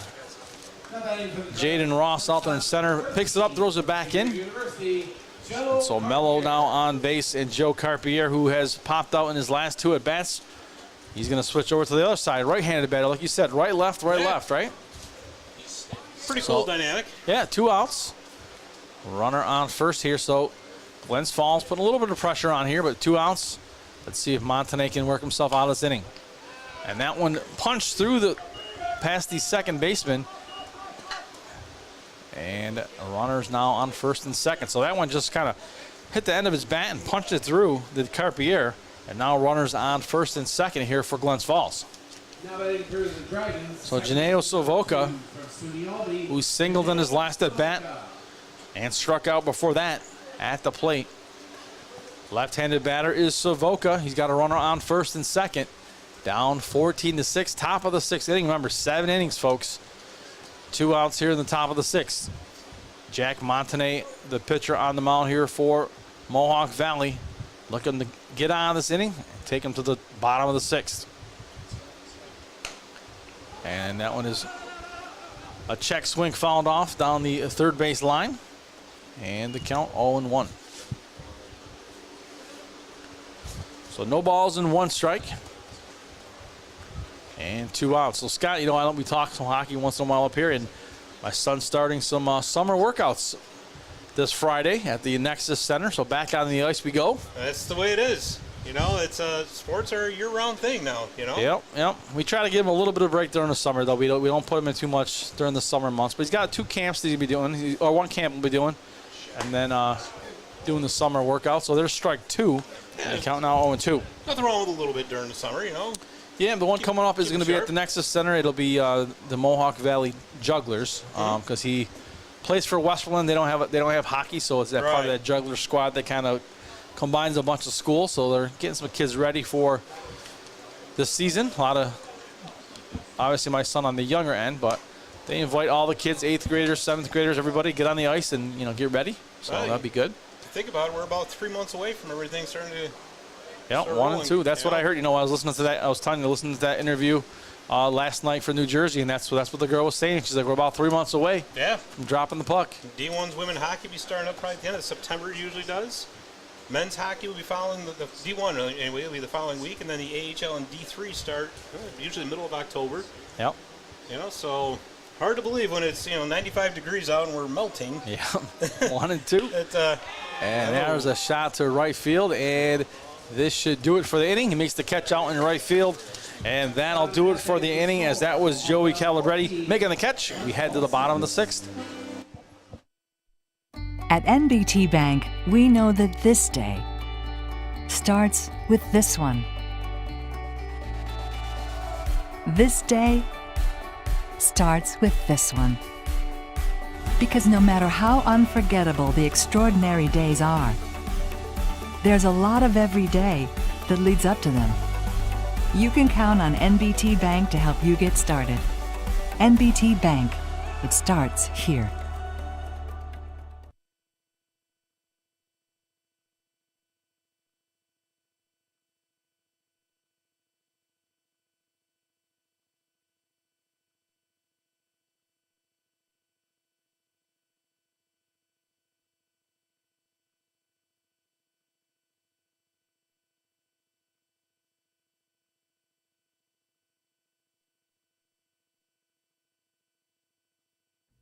Jaden Ross out there in center picks it up, throws it back in. And so Mello now on base, and Joe Carpier, who has popped out in his last 2 at-bats, he's going to switch over to the other side. Right-handed batter, like you said, right, left, right? Pretty cool dynamic. Yeah, 2 outs. Runner on first here, so Glens Falls putting a little bit of pressure on here, but 2 outs. Let's see if Montanay can work himself out of this inning. And that one punched through the past the second baseman. And runners now on first and second. So that one just kind of hit the end of his bat and punched it through the Carpier. And now runners on first and second here for Glens Falls. So Janeo Savoca, who singled in his last at bat and struck out before that at the plate. Left-handed batter is Savoca. He's got a runner on first and second. Down 14-6, top of the sixth inning. Remember, 7 innings, folks. 2 outs here in the top of the sixth. Jack Montanay, the pitcher on the mound here for Mohawk Valley, looking to get out of this inning and take him to the bottom of the sixth. And that one is a check swing fouled off down the third base line. And the count 0-1. So no balls and 1 strike. And 2 outs. So Scott, you know, we talk some hockey once in a while up here, and my son's starting some summer workouts this Friday at the Nexus Center. So back on the ice we go. That's the way it is. You know, it's sports are a year-round thing now. You know. Yep. We try to give him a little bit of break during the summer, though. We don't put him in too much during the summer months. But he's got 2 camps that he'll be doing, or 1 camp we'll be doing, and then doing the summer workout. So there's strike 2. And the count now 0-2. Nothing wrong with a little bit during the summer, you know. Yeah, the one coming up is going to be at the Nexus Center. It'll be the Mohawk Valley Jugglers, because he plays for Westmoreland. They don't have hockey, so it's that part of that juggler squad that kind of combines a bunch of schools. So they're getting some kids ready for this season. A lot of, obviously, my son on the younger end, but they invite all the kids, 8th graders, 7th graders, everybody, get on the ice and get ready. So that'd be good. Think about it, we're about 3 months away from everything starting to. Yeah, 1 and 2. That's what I heard. You know, I was listening to that. I was telling you to listen to that interview last night for New Jersey, and that's what the girl was saying. She's like, we're about 3 months away. Yeah. From dropping the puck. D1's women hockey will be starting up probably at the end of September. It usually does. Men's hockey will be following the D1 anyway. It'll be the following week, and then the AHL and D3 start usually the middle of October. Yep. You know, so hard to believe when it's 95 degrees out and we're melting. Yeah. 1 and 2. And there's a shot to right field, and this should do it for the inning. He makes the catch out in right field, and that'll do it for the inning, as that was Joey Calabretti making the catch. We head to the bottom of the sixth. At NBT Bank, we know that this day starts with this one. This day starts with this one. Because no matter how unforgettable the extraordinary days are, there's a lot of every day that leads up to them. You can count on NBT Bank to help you get started. NBT Bank, it starts here.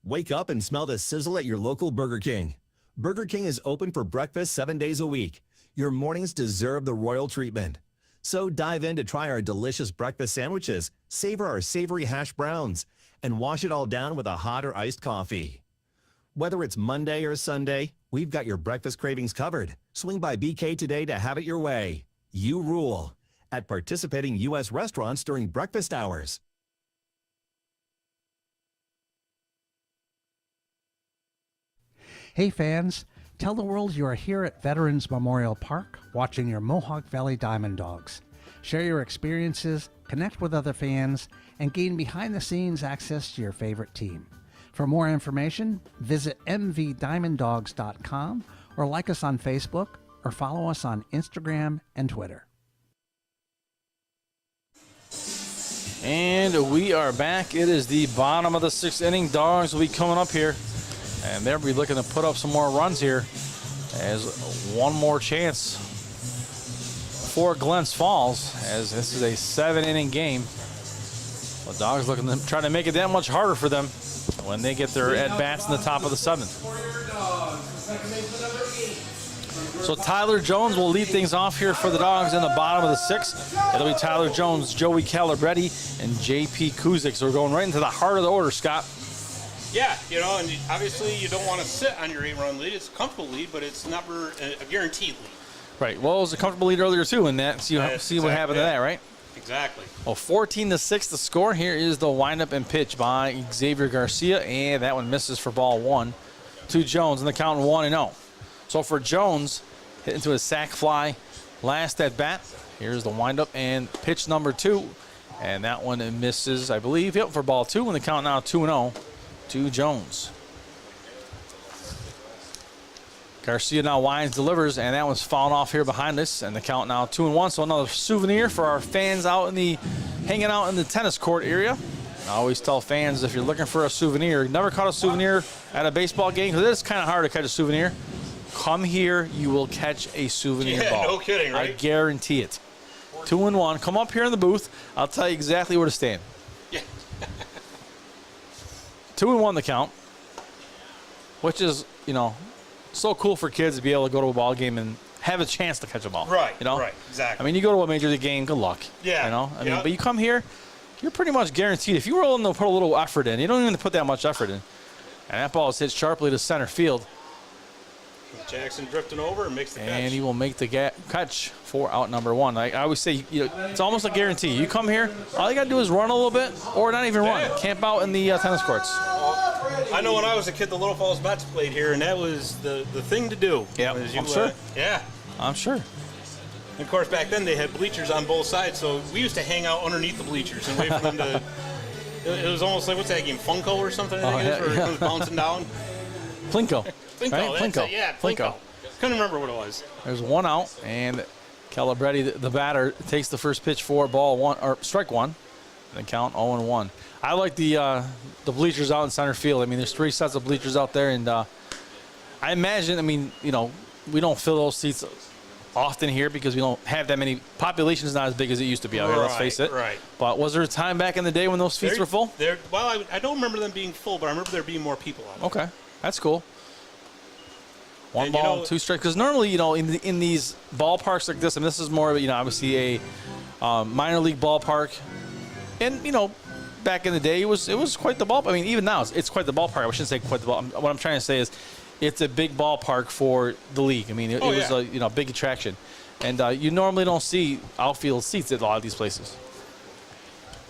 Wake up and smell the sizzle at your local Burger King. Burger King is open for breakfast 7 days a week. Your mornings deserve the royal treatment. So dive in to try our delicious breakfast sandwiches, savor our savory hash browns, and wash it all down with a hot or iced coffee. Whether it's Monday or Sunday, we've got your breakfast cravings covered. Swing by BK today to have it your way. You rule at participating U.S. restaurants during breakfast hours. Hey fans, tell the world you are here at Veterans Memorial Park watching your Mohawk Valley DiamondDawgs. Share your experiences, connect with other fans, and gain behind-the-scenes access to your favorite team. For more information, visit mvdiamonddogs.com or like us on Facebook or follow us on Instagram and Twitter. And we are back. It is the bottom of the sixth inning. Dogs will be coming up here, and they'll be looking to put up some more runs here as one more chance for Glens Falls, as this is a 7-inning game. The Dogs looking to try to make it that much harder for them when they get their at-bats in the top of the seventh. So Tyler Jones will lead things off here for the Dogs in the bottom of the 6th. It'll be Tyler Jones, Joey Calabretti, and J.P. Kuzik. So we're going right into the heart of the order, Scott. Yeah, you know, and obviously you don't want to sit on your 8-run lead. It's a comfortable lead, but it's never a guaranteed lead. Right. Well, it was a comfortable lead earlier, too, in that. See what happened to that, right? Exactly. Well, 14-6 the score. Here is the windup and pitch by Xavier Garcia, and that one misses for ball 1 to Jones, and the count 1-0. So for Jones, hit into a sac fly last at bat. Here's the windup and pitch number 2, and that one misses, I believe, for ball 2, and the count now 2-0 to Jones. Garcia now winds, delivers, and that one's fouled off here behind us, and the count now 2-1. So another souvenir for our fans hanging out in the tennis court area. I always tell fans, if you're looking for a souvenir, never caught a souvenir at a baseball game, because it's kind of hard to catch a souvenir. Come here, you will catch a souvenir ball. No kidding, right? I guarantee it. 2-1. Come up here in the booth. I'll tell you exactly where to stand. Yeah. 2-1 the count, which is, so cool for kids to be able to go to a ball game and have a chance to catch a ball. Right, right, exactly. I mean, you go to a major league game, good luck. Yeah. I mean, but you come here, you're pretty much guaranteed. If you're willing to put a little effort in, you don't even have to put that much effort in. And that ball is hit sharply to center field. Jackson drifting over and makes the catch. And he will make the catch for out number 1. I always say, it's almost a guarantee. You come here, all you got to do is run a little bit, or not even run. Camp out in the tennis courts. I know when I was a kid, the Little Falls Mets played here, and that was the thing to do. Yeah, I'm sure. Yeah. I'm sure. And of course, back then they had bleachers on both sides, so we used to hang out underneath the bleachers and wait for them to. It was almost like, what's that game, Funko or something? I think it is, where it comes bouncing down. Plinko. Plinko, right? Plinko. Yeah, Plinko. Couldn't remember what it was. There's 1 out, and Calabretti, the batter, takes the first pitch for ball 1 or strike 1. And the count 0-1. I like the bleachers out in center field. I mean, there's 3 sets of bleachers out there, and I imagine. I mean, we don't fill those seats often here because we don't have that many. Population is not as big as it used to be out here. Let's face it. Right. But was there a time back in the day when those seats were full? Well, I don't remember them being full, but I remember there being more people out there. Okay, that's cool. 1 ball, 2 strikes. Because normally, in these ballparks like this, and this is more of, obviously a minor league ballpark. And, back in the day, it was quite the ballpark. I mean, even now, it's quite the ballpark. I shouldn't say quite the ballpark. What I'm trying to say is it's a big ballpark for the league. I mean, it was a big attraction. And you normally don't see outfield seats at a lot of these places.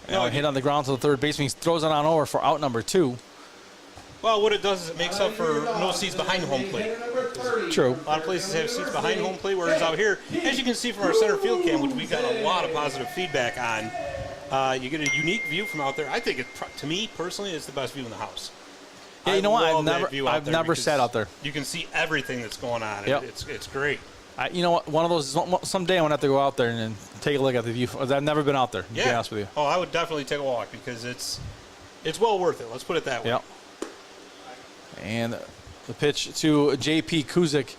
Hit on the ground to the third baseman. He throws it on over for out number 2. Well, what it does is it makes up for no seats behind home plate. True. A lot of places have seats behind home plate, whereas out here, as you can see from our center field cam, which we got a lot of positive feedback on, you get a unique view from out there. I think, to me, personally, it's the best view in the house. Yeah, you know what? I've never sat out there. You can see everything that's going on. Yep. It's great. You know what? One of those, someday I'm going to have to go out there and take a look at the view. I've never been out there, to be honest with you. Oh, I would definitely take a walk because it's well worth it. Let's put it that way. Yep. And the pitch to J.P. Kuzik.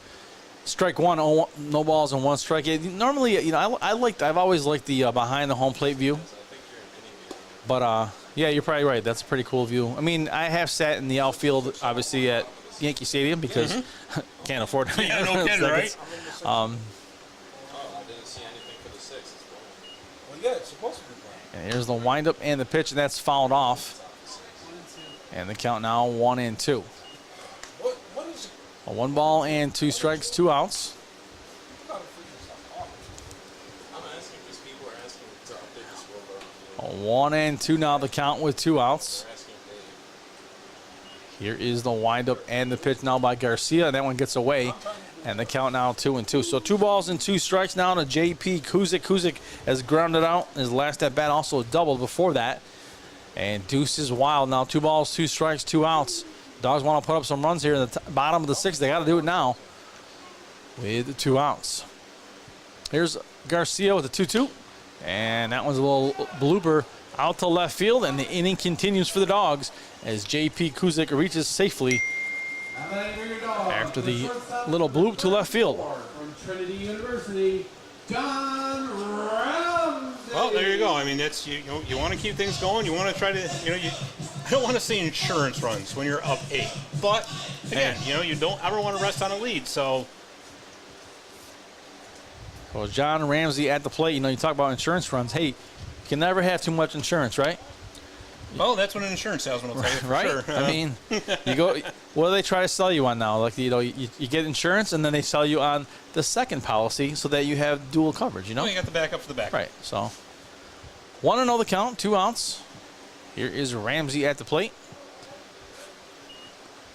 Strike 1, no balls and 1 strike. Normally, I've always liked the behind the home plate view. But, yeah, you're probably right. That's a pretty cool view. I mean, I have sat in the outfield, obviously, at Yankee Stadium because can't afford it. Yeah, no kidding, right? I didn't see anything for the 6th. Well, yeah, it's supposed to be playing. And here's the windup and the pitch, and that's fouled off. And the count now 1-2. What is it? 1 ball and 2 strikes, 2 outs. I'm asking because people are asking to update the scoreboard. 1-2 now the count with 2 outs. Here is the windup and the pitch now by Garcia. That one gets away, and the count now 2-2. So 2 balls and 2 strikes now to J.P. Kuzik. Kuzik has grounded out. His last at bat also doubled before that. And Deuce is wild now. 2 balls, 2 strikes, 2 outs. Dogs want to put up some runs here in the bottom of the 6th. They got to do it now with the 2 outs. Here's Garcia with the 2-2. And that one's a little blooper out to left field. And the inning continues for the Dogs as J.P. Kuzik reaches safely after the little bloop to left field. From Trinity University, John Ramsey. Well, there you go. I mean, that's you want to keep things going. You want to try to, I don't want to say insurance runs when you're up 8. But, again, you don't ever want to rest on a lead. So, Well, John Ramsey at the plate. You know, you talk about insurance runs. Hey, you can never have too much insurance, right? Oh, that's what an insurance salesman will tell you, for right? sure. I mean, you go. What do they try to sell you on now? Like, you know, you get insurance, and then they sell you on the second policy so that you have dual coverage. You know, you got the backup for the back. Right. So 1-0 the count, 2 outs. Here is Ramsey at the plate,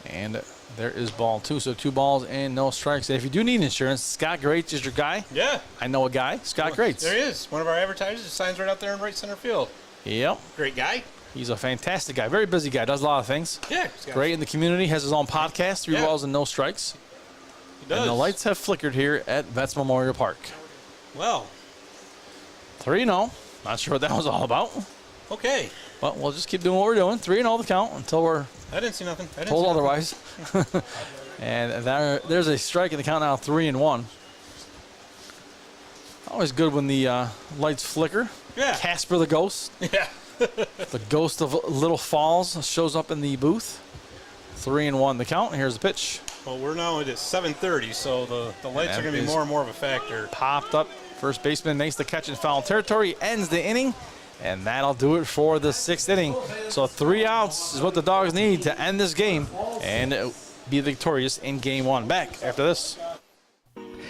and there is ball 2. So 2 balls and no strikes. If you do need insurance, Scott Greats is your guy. Yeah. I know a guy, Scott Greats. There he is. One of our advertisers signs right out there in right center field. Yep. Great guy. He's a fantastic guy. Very busy guy. Does a lot of things. Yeah. Great in the community. Has his own podcast, 3 balls and no strikes. He does. And the lights have flickered here at Vets Memorial Park. Well. 3-0. Not sure what that was all about. Okay. But we'll just keep doing what we're doing. 3-0 the count until we're I didn't see nothing. told otherwise. And there's a strike in the count now, 3-1. Always good when the lights flicker. Yeah. Casper the Ghost. Yeah. The ghost of Little Falls shows up in the booth. 3-1 the count. Here's the pitch. Well, we're now at 7:30, so the lights are going to be more and more of a factor. Popped up. First baseman makes the catch in foul territory, ends the inning, and that'll do it for the 6th inning. So 3 outs is what the Dogs need to end this game and be victorious in Game 1. Back after this.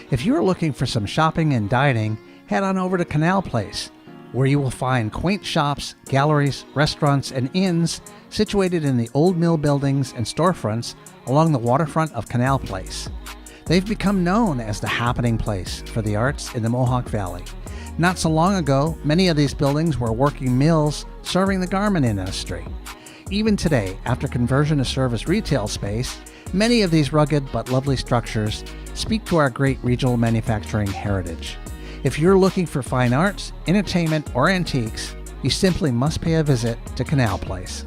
If you are looking for some shopping and dining, head on over to Canal Place, where you will find quaint shops, galleries, restaurants, and inns situated in the old mill buildings and storefronts along the waterfront of Canal Place. They've become known as the happening place for the arts in the Mohawk Valley. Not so long ago, many of these buildings were working mills serving the garment industry. Even today, after conversion to service retail space, many of these rugged but lovely structures speak to our great regional manufacturing heritage. If you're looking for fine arts, entertainment, or antiques, you simply must pay a visit to Canal Place.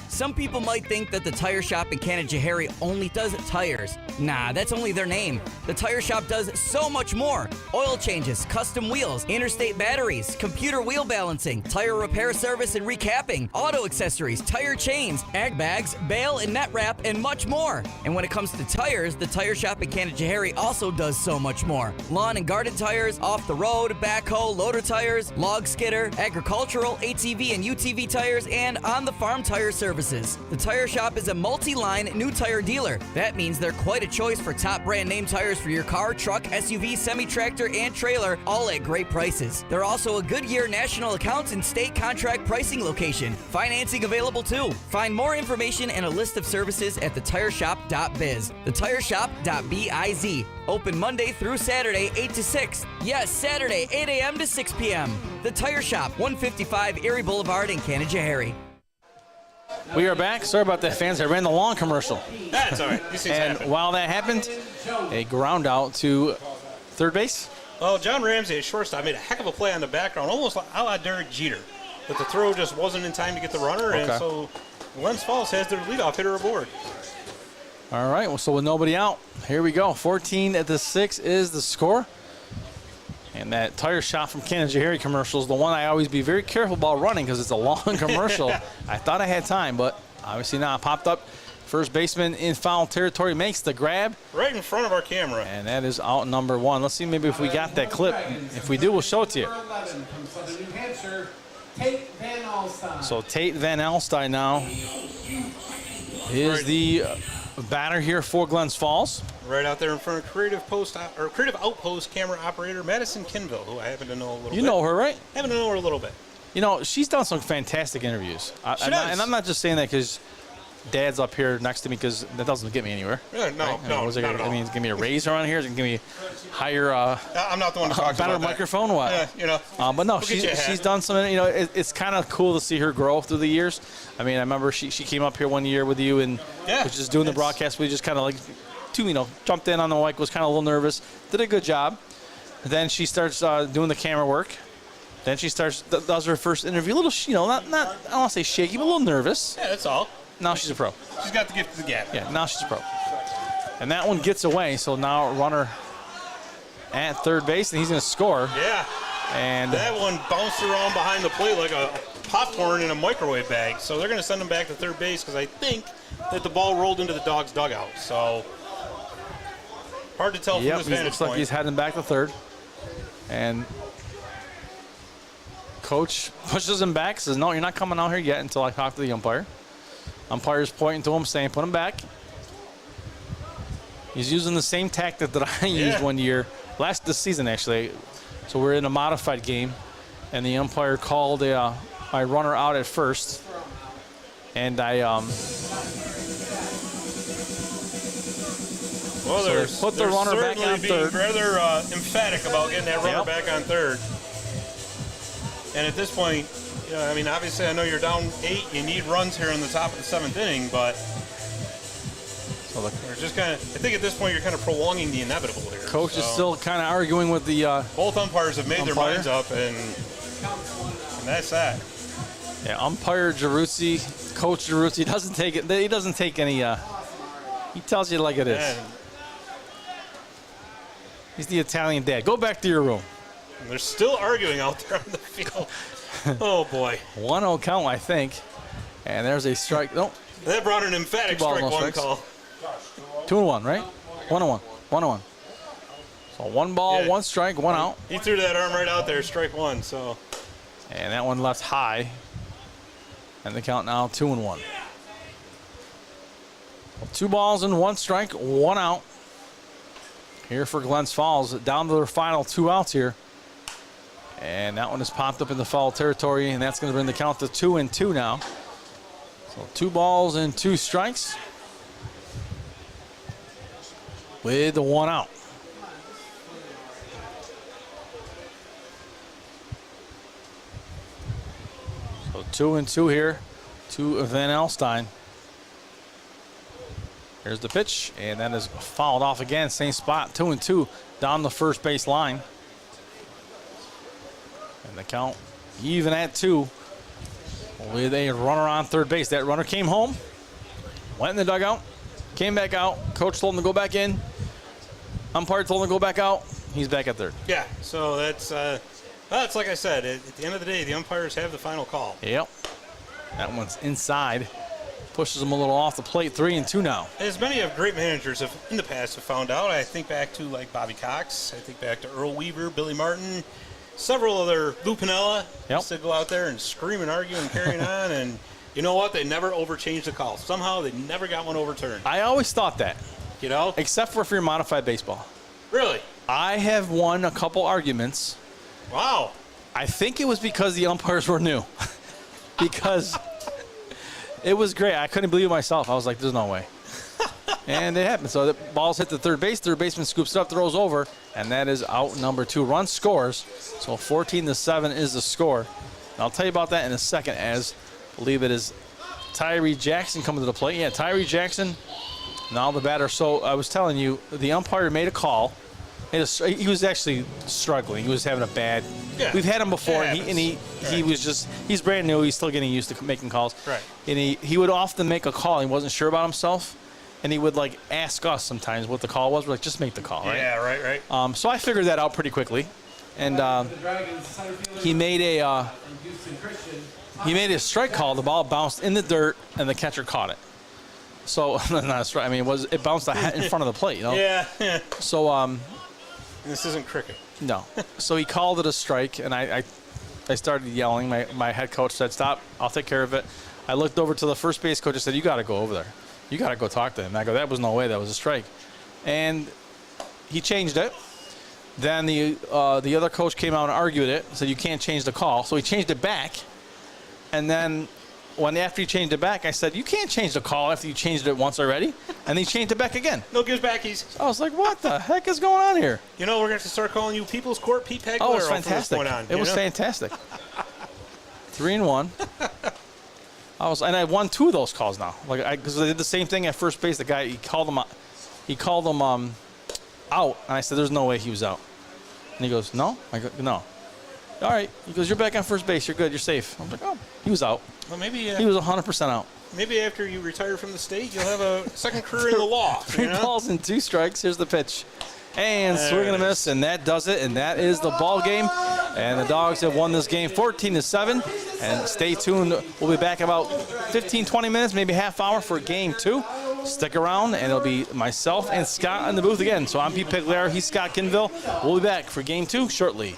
Some people might think that the tire shop in Canajoharie only does tires. Nah, that's only their name. The tire shop does so much more. Oil changes, custom wheels, interstate batteries, computer wheel balancing, tire repair service and recapping, auto accessories, tire chains, ag bags, bale and net wrap, and much more. And when it comes to tires, the tire shop in Canajoharie also does so much more. Lawn and garden tires, off the road, backhoe, loader tires, log skidder, agricultural, ATV and UTV tires, and on the farm tire services. The tire shop is a multi-line new tire dealer. That means they're quite a choice for top brand name tires for your car, truck, SUV, semi-tractor, and trailer, all at great prices. They're also a Goodyear national accounts and state contract pricing location. Financing available too. Find more information and a list of services at thetireshop.biz. Thetireshop.biz. Open Monday through Saturday, 8 to 6. Yes, Saturday, 8 a.m. to 6 p.m. The Tire Shop, 155 Erie Boulevard in Canajoharie. We are back. Sorry about that, fans. I ran the long commercial. That's all right. These things and happen. while that happened, a ground out to third base. Well, John Ramsey at shortstop made a heck of a play on the background, almost like a la Derek Jeter. But the throw just wasn't in time to get the runner, and so Glens Falls has their leadoff hitter aboard. All right, well, so with nobody out, here we go. 14-6 is the score. And that tire shop from Canajoharie commercial is the one I always be very careful about running because it's a long commercial. I thought I had time, but obviously not. It popped up. First baseman in foul territory makes the grab. Right in front of our camera. And that is out number 1. Let's see maybe if we got that clip. If we do, we'll show it to you. From Southern New Hampshire, Tate Van Alstyne. So Tate Van Alstyne now is the batter here for Glens Falls. Right out there in front of Creative Outpost camera operator Madison Kinville, who I happen to know a little bit. You know her, right? Happen to know her a little bit. You know, she's done some fantastic interviews. She does. And I'm not just saying that because Dad's up here next to me, because that doesn't get me anywhere. Yeah, no, right? no, not at all. I mean, it's give me a raise around here. It's give me higher. I'm not the one to talk better about that. microphone. What? Yeah, you know. But no, We'll get you a hat. she's done some. You know, it's kind of cool to see her grow through the years. I mean, I remember she came up here one year with you and was just doing the broadcast. We just kind of like, jumped in on the mic. Was kind of a little nervous. Did a good job. Then she starts doing the camera work. Then she does her first interview. A little, not I don't want to say shaky, but a little nervous. Yeah, that's all. Now she's a pro. She's got the gift of the gab. Yeah, now she's a pro. And that one gets away, so now runner at third base, and he's going to score. Yeah. And that one bounced around behind the plate like a popcorn in a microwave bag. So they're going to send him back to third base because I think that the ball rolled into the Dawgs dugout. So hard to tell from this vantage looks point. like he's heading back to third. And coach pushes him back, says, no, you're not coming out here yet until I talk to the umpire. Umpire's pointing to him, saying, put him back. He's using the same tactic that I used one year, this season actually. So we're in a modified game, and the umpire called my runner out at first, and I put the runner back on third. Rather emphatic about getting that runner back on third. And at this point, I mean, obviously, I know you're down 8. You need runs here in the top of the 7th inning, but we're just kind of. I think at this point you're kind of prolonging the inevitable here. Coach is still kind of arguing with the. Both umpires have made their minds up, and that's that. Yeah, umpire Geruzzi, Coach Geruzzi doesn't take it. He doesn't take any. He tells you like it is. Man. He's the Italian dad. Go back to your room. And they're still arguing out there on the field. Oh, boy. 1-0 count, I think. And there's a strike. No. That brought an emphatic strike one call. 2-1, right? 1-1. 1-1. So 1 ball, 1 strike, 1 out. He threw that arm right out there, strike 1. So. And that one left high. And the count now 2-1. 2 balls and 1 strike, 1 out. Here for Glens Falls, down to their final 2 outs here. And that one is popped up in the foul territory, and that's going to bring the count to 2-2 now. So 2 balls and 2 strikes with the 1 out. So 2-2 here to Van Alstyne. Here's the pitch, and that is fouled off again. Same spot, 2-2 down the first base line. And the count even at 2 with a runner on third base. That runner came home, went in the dugout, came back out. Coach told him to go back in. Umpire told him to go back out. He's back at third. Yeah, so that's like I said. At the end of the day, the umpires have the final call. Yep. That one's inside. Pushes him a little off the plate. 3-2 now. As many of great managers have in the past have found out. I think back to like Bobby Cox. I think back to Earl Weaver, Billy Martin, several other. Lou Piniella used to go out there and scream and argue and carrying on. And you know what? They never overchanged the call. Somehow they never got one overturned. I always thought that. You know? Except for if you're modified baseball. Really? I have won a couple arguments. Wow. I think it was because the umpires were new. Because it was great. I couldn't believe it myself. I was like, there's no way. And it happened. So the ball's hit the third base. Third baseman scoops it up, throws over, and that is out number 2. Run scores. So 14-7 is the score. And I'll tell you about that in a second, as I believe it is Tyree Jackson coming to the plate. Yeah, Tyree Jackson, now the batter. So I was telling you, the umpire made a call. He was actually struggling. He was having a bad. Yeah. We've had him before, Yeah, and he was just, he's brand new. He's still getting used to making calls. Right. And he would often make a call. He wasn't sure about himself, and he would like ask us sometimes what the call was. We're like, just make the call, right? Yeah, right. So I figured that out pretty quickly, and he made a strike call. The ball bounced in the dirt, and the catcher caught it. So not a strike. I mean, it bounced in front of the plate, you know? Yeah. So this isn't cricket. No. So he called it a strike, and I I started yelling. My head coach said, "Stop, I'll take care of it." I looked over to the first base coach and said, "You got to go over there. You got to go talk to him." And I go, "That was no way. That was a strike." And he changed it. Then the other coach came out and argued it, said, "You can't change the call." So he changed it back. And then after he changed it back, I said, "You can't change the call after you changed it once already." And he changed it back again. No gives backies. So I was like, what the heck is going on here? You know, we're going to have to start calling you People's Court Pete Pegler. Oh, it was fantastic. It was fantastic. 3-1. And I won 2 of those calls now. Because I did the same thing at first base. The guy, he called him out, and I said, "There's no way he was out." And he goes, "No?" I go, "No." "All right." He goes, "You're back on first base. You're good. You're safe." I'm like, "Oh, he was out." Well, maybe he was 100% out. Maybe after you retire from the stage, you'll have a second career in the law. 3 balls and 2 strikes. Here's the pitch. And swing and a miss, and that does it, and that is the ball game. And the Dogs have won this game 14-7. And stay tuned. We'll be back about 15, 20 minutes, maybe half hour for game 2. Stick around, and it'll be myself and Scott in the booth again. So I'm Pete Pegler. He's Scott Kinville. We'll be back for game 2 shortly.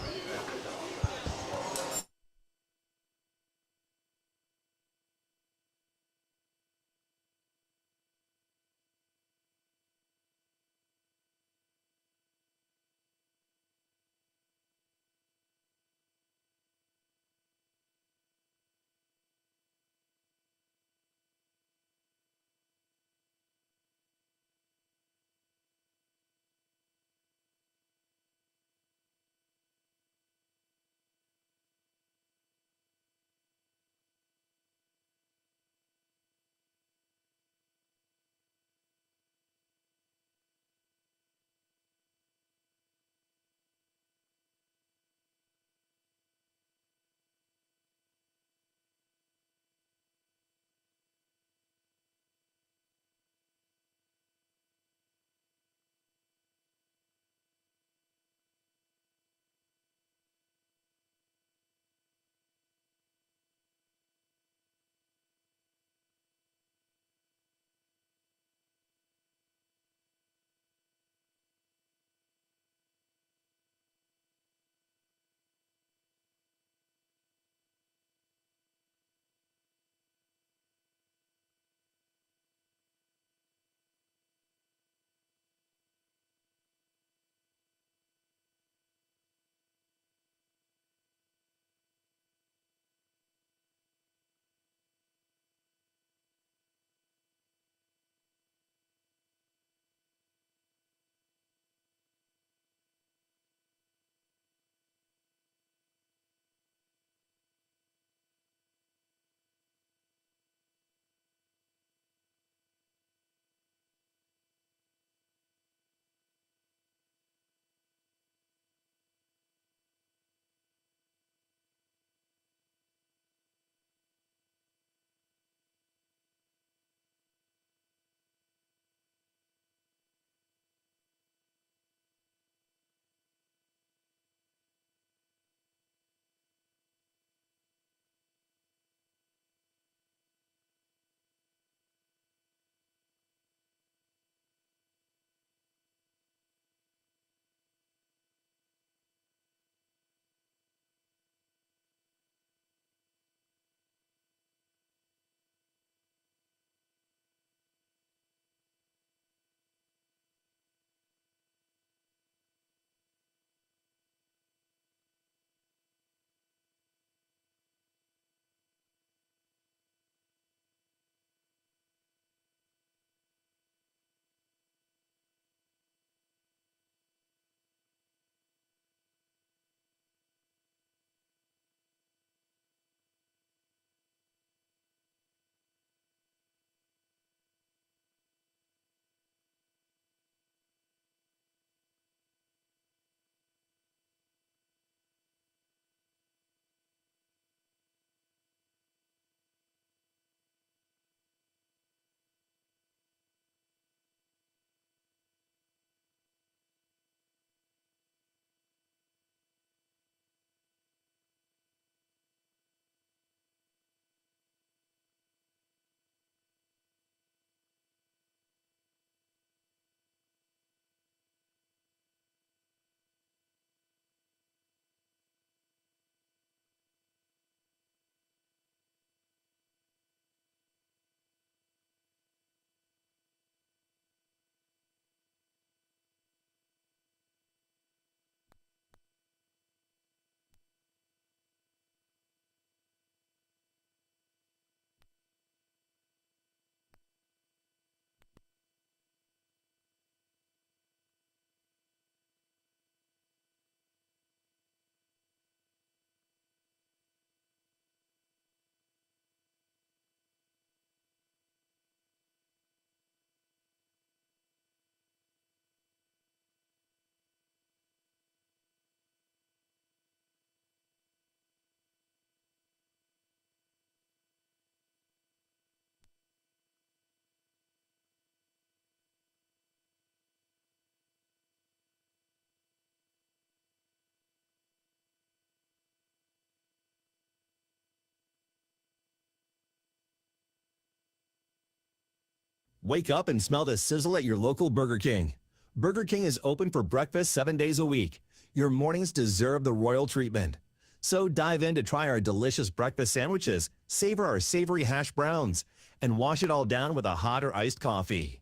Wake up and smell the sizzle at your local Burger King. Burger King is open for breakfast 7 days a week. Your mornings deserve the royal treatment. So dive in to try our delicious breakfast sandwiches, savor our savory hash browns, and wash it all down with a hot or iced coffee.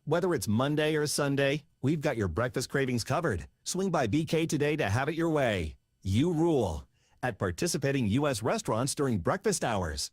Whether it's Monday or Sunday, we've got your breakfast cravings covered. Swing by BK today to have it your way. You rule at participating U.S. restaurants during breakfast hours.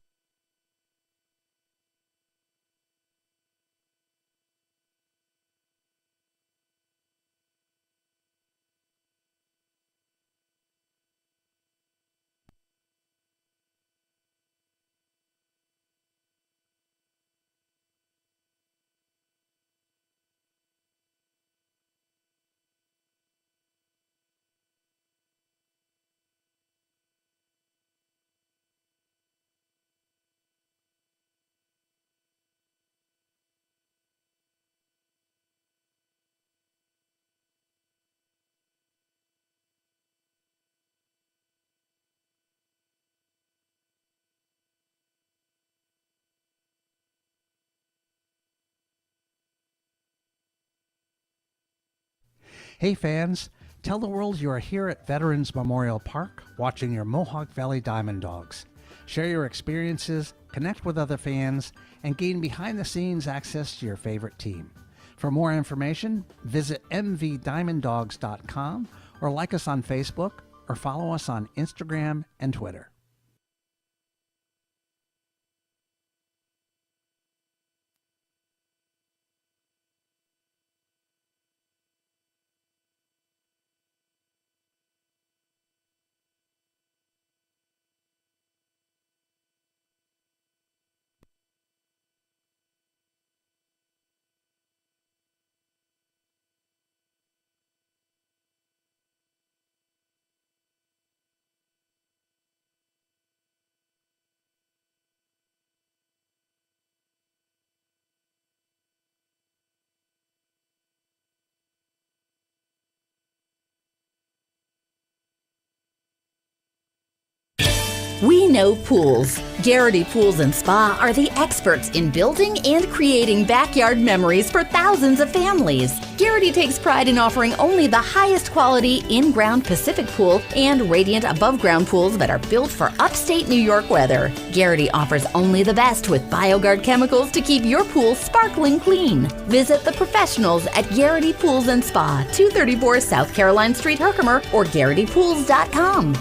Hey fans, tell the world you are here at Veterans Memorial Park watching your Mohawk Valley DiamondDawgs. Share your experiences, connect with other fans, and gain behind-the-scenes access to your favorite team. For more information, visit mvdiamonddogs.com or like us on Facebook or follow us on Instagram and Twitter. We know pools. Garrity Pools and Spa are the experts in building and creating backyard memories for thousands of families. Garrity takes pride in offering only the highest quality in-ground Pacific pool and radiant above-ground pools that are built for upstate New York weather. Garrity offers only the best with BioGuard chemicals to keep your pool sparkling clean. Visit the professionals at Garrity Pools and Spa, 234 South Caroline Street, Herkimer, or GarrityPools.com.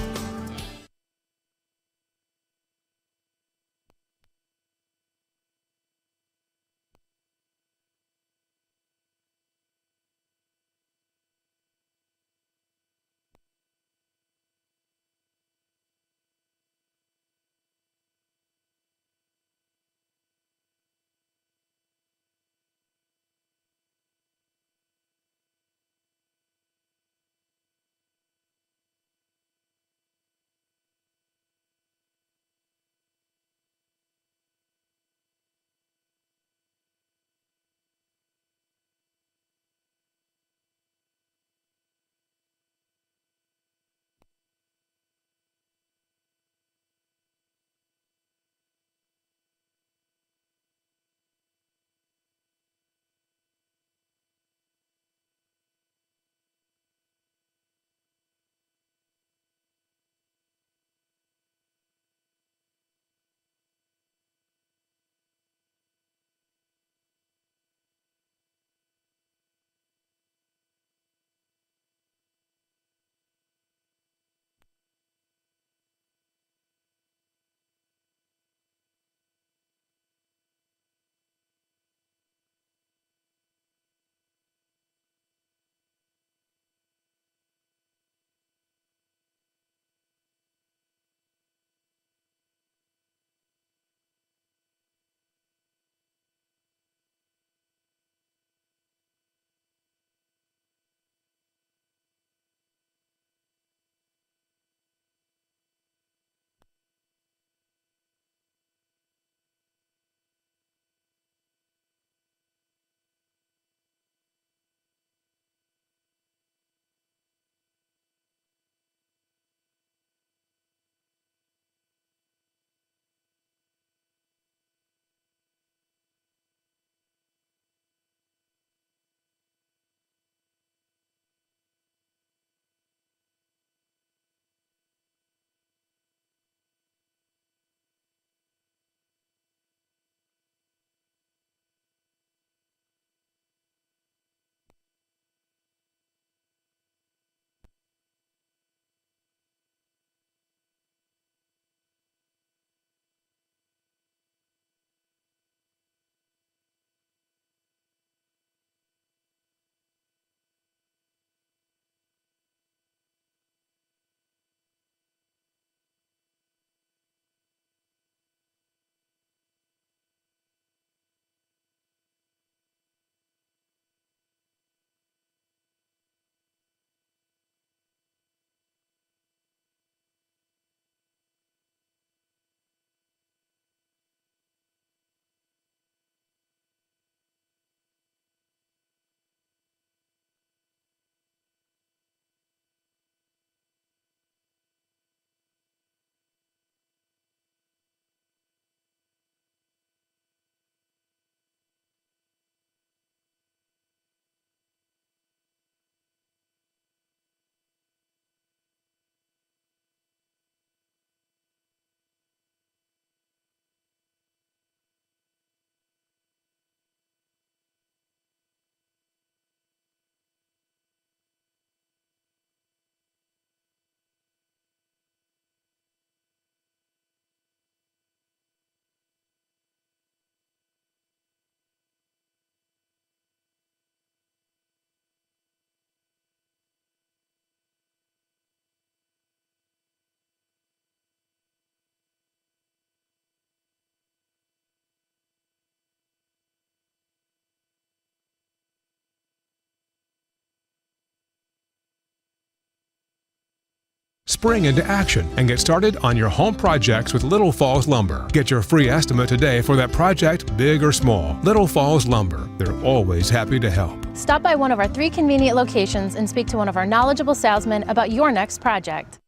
Spring into action and get started on your home projects with Little Falls Lumber. Get your free estimate today for that project, big or small. Little Falls Lumber. They're always happy to help. Stop by one of our 3 convenient locations and speak to one of our knowledgeable salesmen about your next project.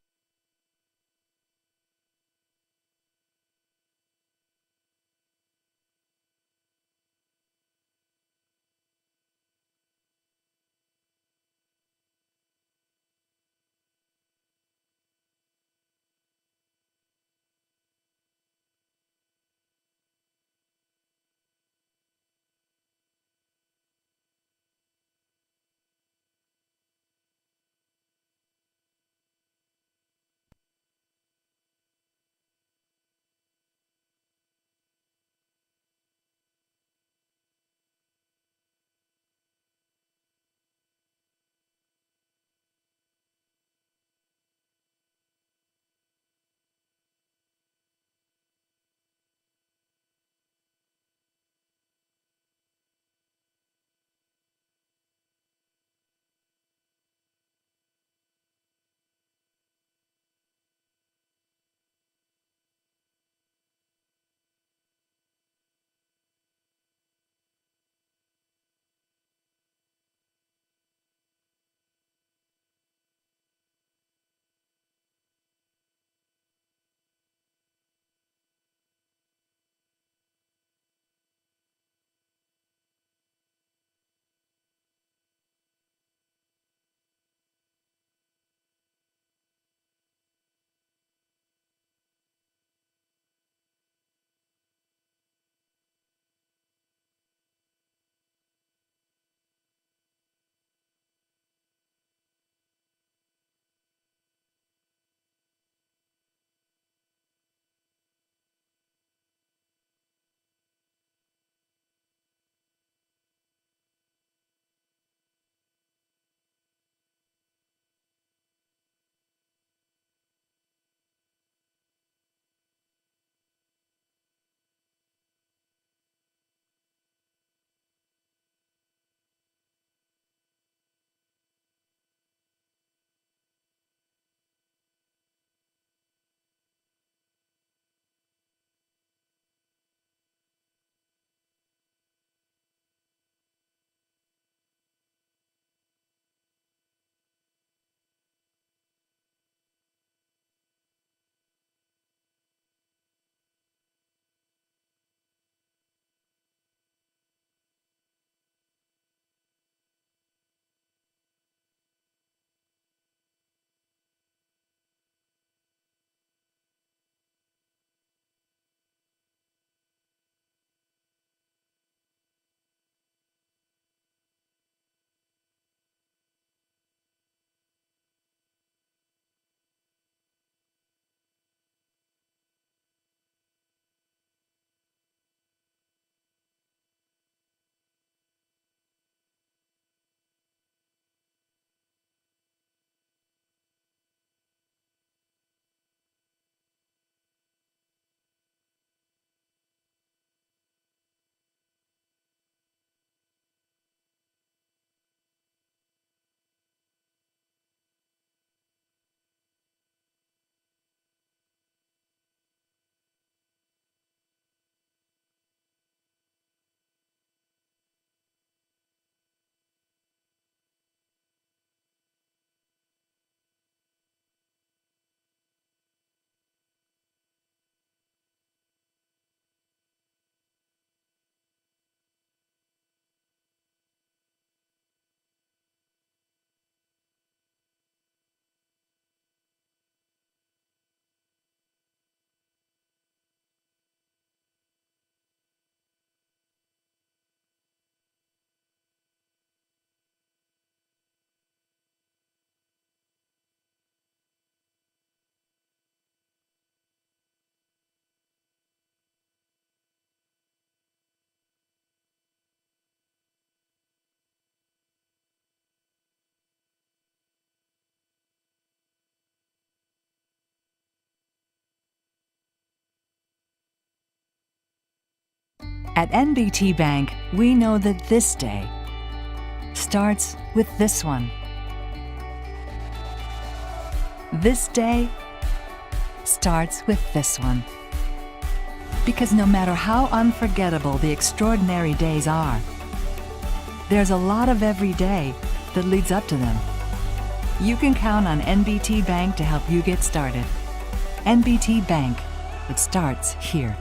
At NBT Bank, we know that this day starts with this one. This day starts with this one. Because no matter how unforgettable the extraordinary days are, there's a lot of every day that leads up to them. You can count on NBT Bank to help you get started. NBT Bank, it starts here.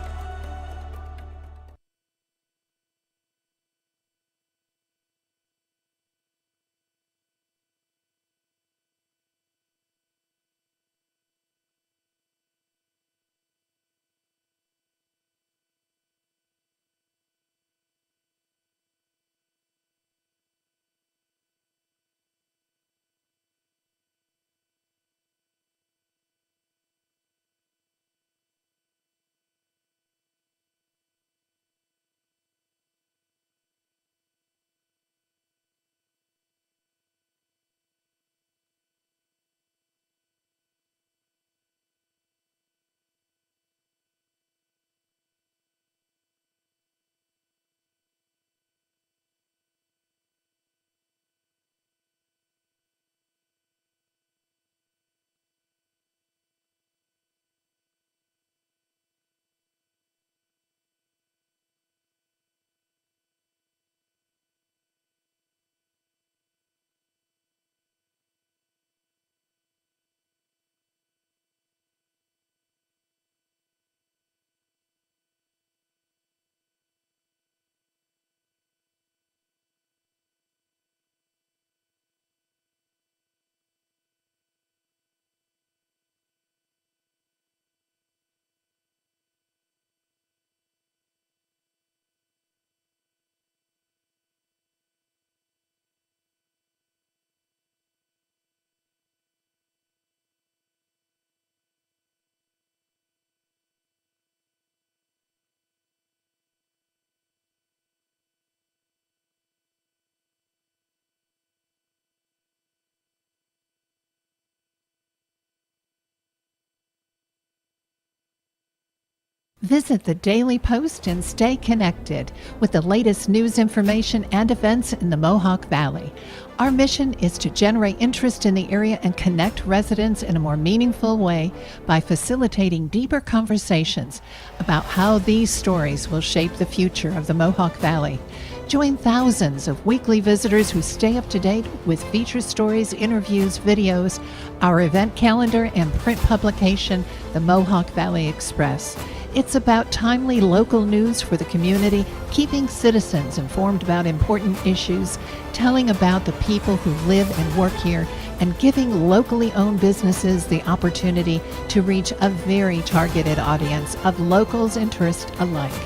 Visit the Daily Post and stay connected with the latest news, information, and events in the Mohawk Valley. Our mission is to generate interest in the area and connect residents in a more meaningful way by facilitating deeper conversations about how these stories will shape the future of the Mohawk Valley. Join thousands of weekly visitors who stay up to date with feature stories, interviews, videos, our event calendar, and print publication, the Mohawk Valley Express. It's about timely local news for the community, keeping citizens informed about important issues, telling about the people who live and work here, and giving locally owned businesses the opportunity to reach a very targeted audience of locals' interest alike.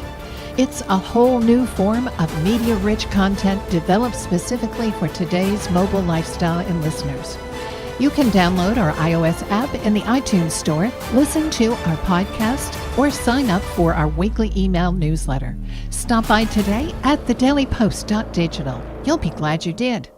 It's a whole new form of media-rich content developed specifically for today's mobile lifestyle and listeners. You can download our iOS app in the iTunes Store, listen to our podcast, or sign up for our weekly email newsletter. Stop by today at thedailypost.digital. You'll be glad you did.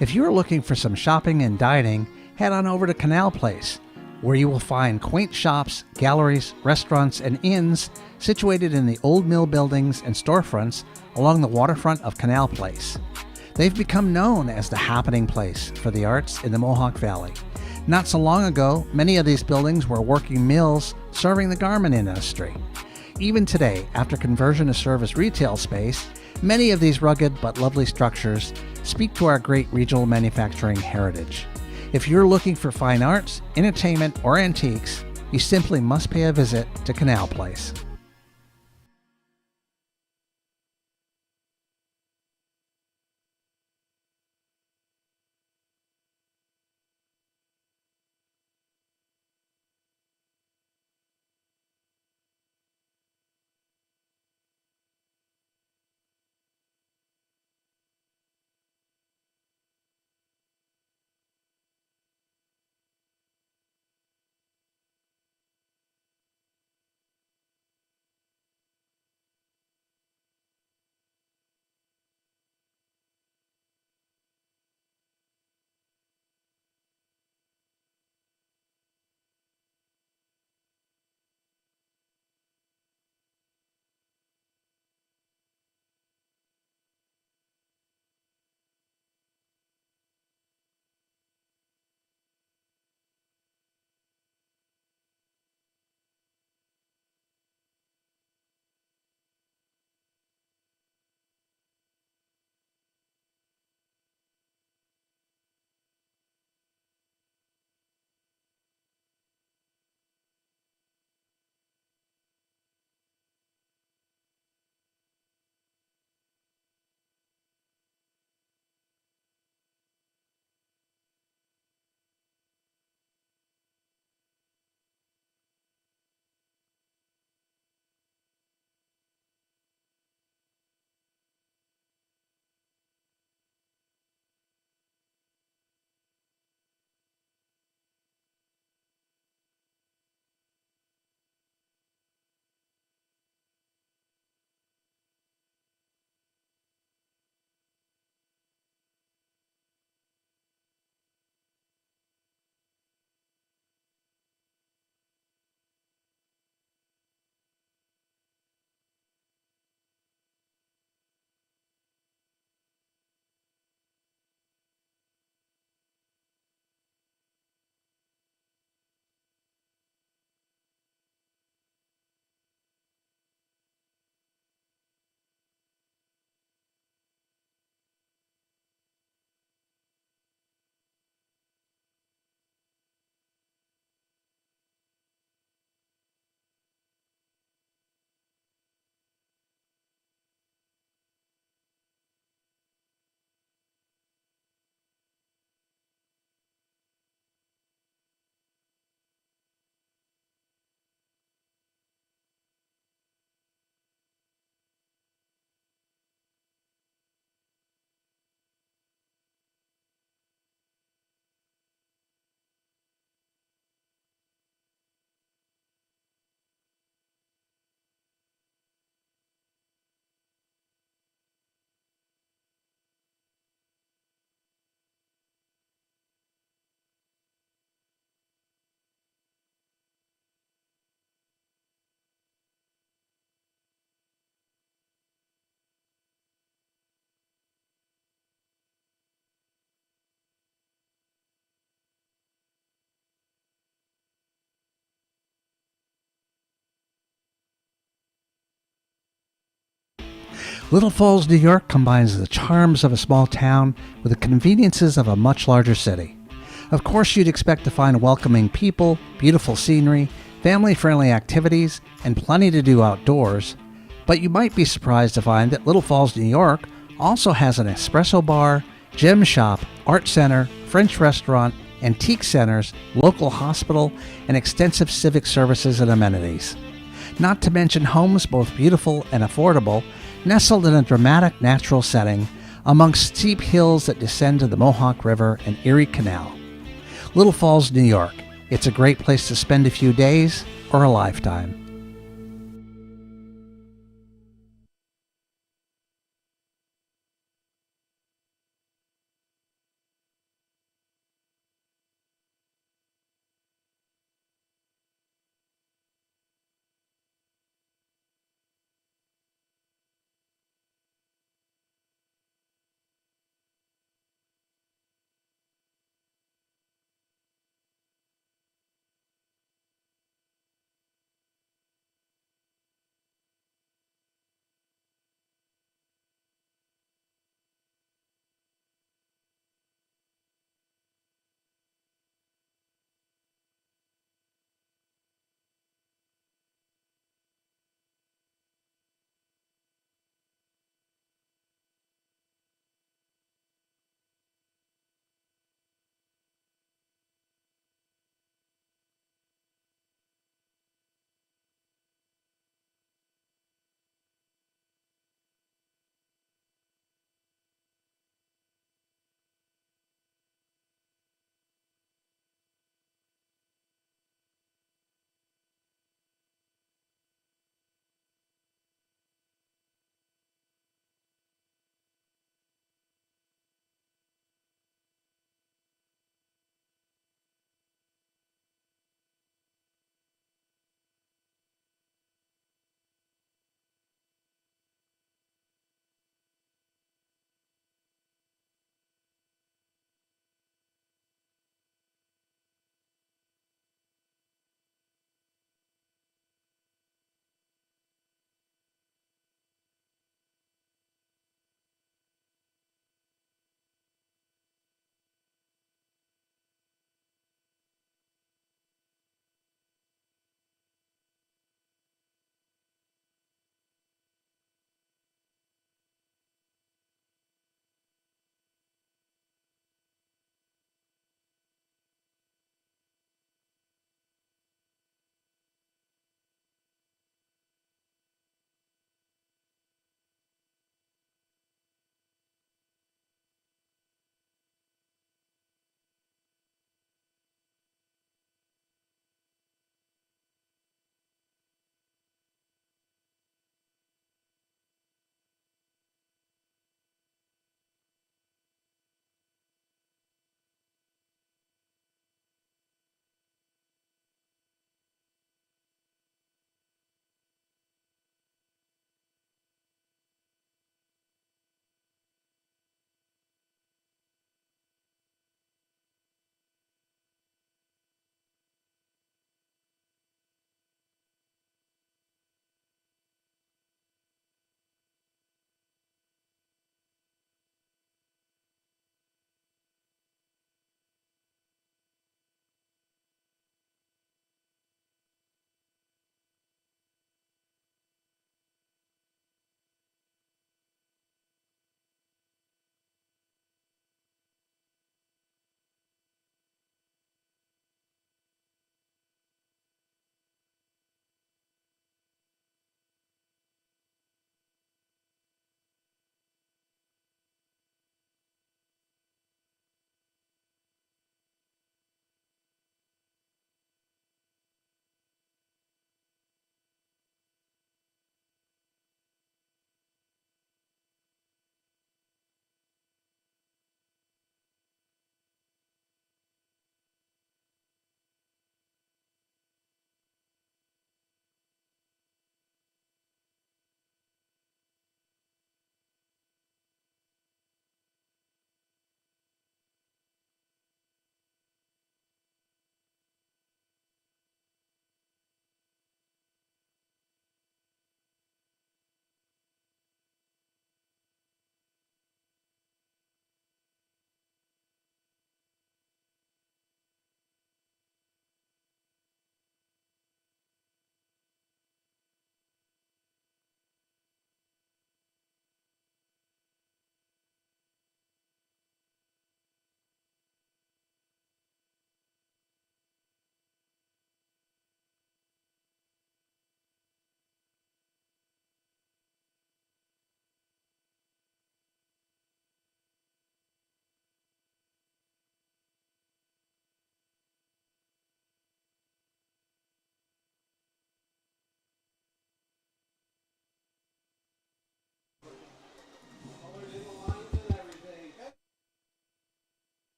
If you're looking for some shopping and dining, head on over to Canal Place, where you will find quaint shops, galleries, restaurants, and inns situated in the old mill buildings and storefronts along the waterfront of Canal Place. They've become known as the happening place for the arts in the Mohawk Valley. Not so long ago, many of these buildings were working mills serving the garment industry. Even today, after conversion to serve as retail space, many of these rugged but lovely structures speak to our great regional manufacturing heritage. If you're looking for fine arts, entertainment, or antiques, you simply must pay a visit to Canal Place. Little Falls, New York combines the charms of a small town with the conveniences of a much larger city. Of course, you'd expect to find welcoming people, beautiful scenery, family-friendly activities, and plenty to do outdoors, but you might be surprised to find that Little Falls, New York also has an espresso bar, gem shop, art center, French restaurant, antique centers, local hospital, and extensive civic services and amenities. Not to mention homes both beautiful and affordable, nestled in a dramatic natural setting amongst steep hills that descend to the Mohawk River and Erie Canal. Little Falls, New York. It's a great place to spend a few days or a lifetime.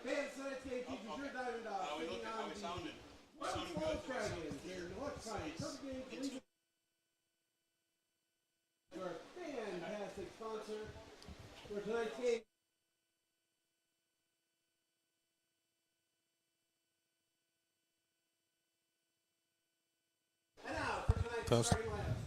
Fans, tonight's game features your DiamondDawgs taking on the Mohawk Dragons. Their electronic perfect game to leave our fantastic sponsor for tonight's game. And now for tonight's starting lineup.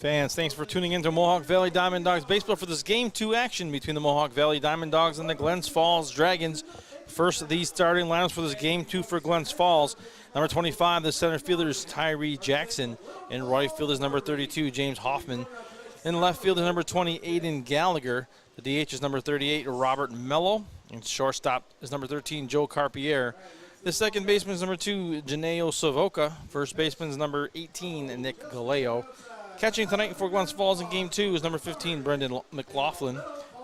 Fans, thanks for tuning in to Mohawk Valley DiamondDawgs baseball for this Game 2 action between the Mohawk Valley DiamondDawgs and the Glens Falls Dragons. First of these starting lineups for this Game 2 for Glens Falls. Number 25, the center fielder is Tyree Jackson. In right field is number 32, James Hoffman. In left field is number 20, Aiden Gallagher. The DH is number 38, Robert Mello. And shortstop is number 13, Joe Carpier. The second baseman is number 2, Janeo Savoca. First baseman is number 18, Nick Galeo. Catching tonight for Glens Falls in Game 2 is number 15, Brendan McLaughlin.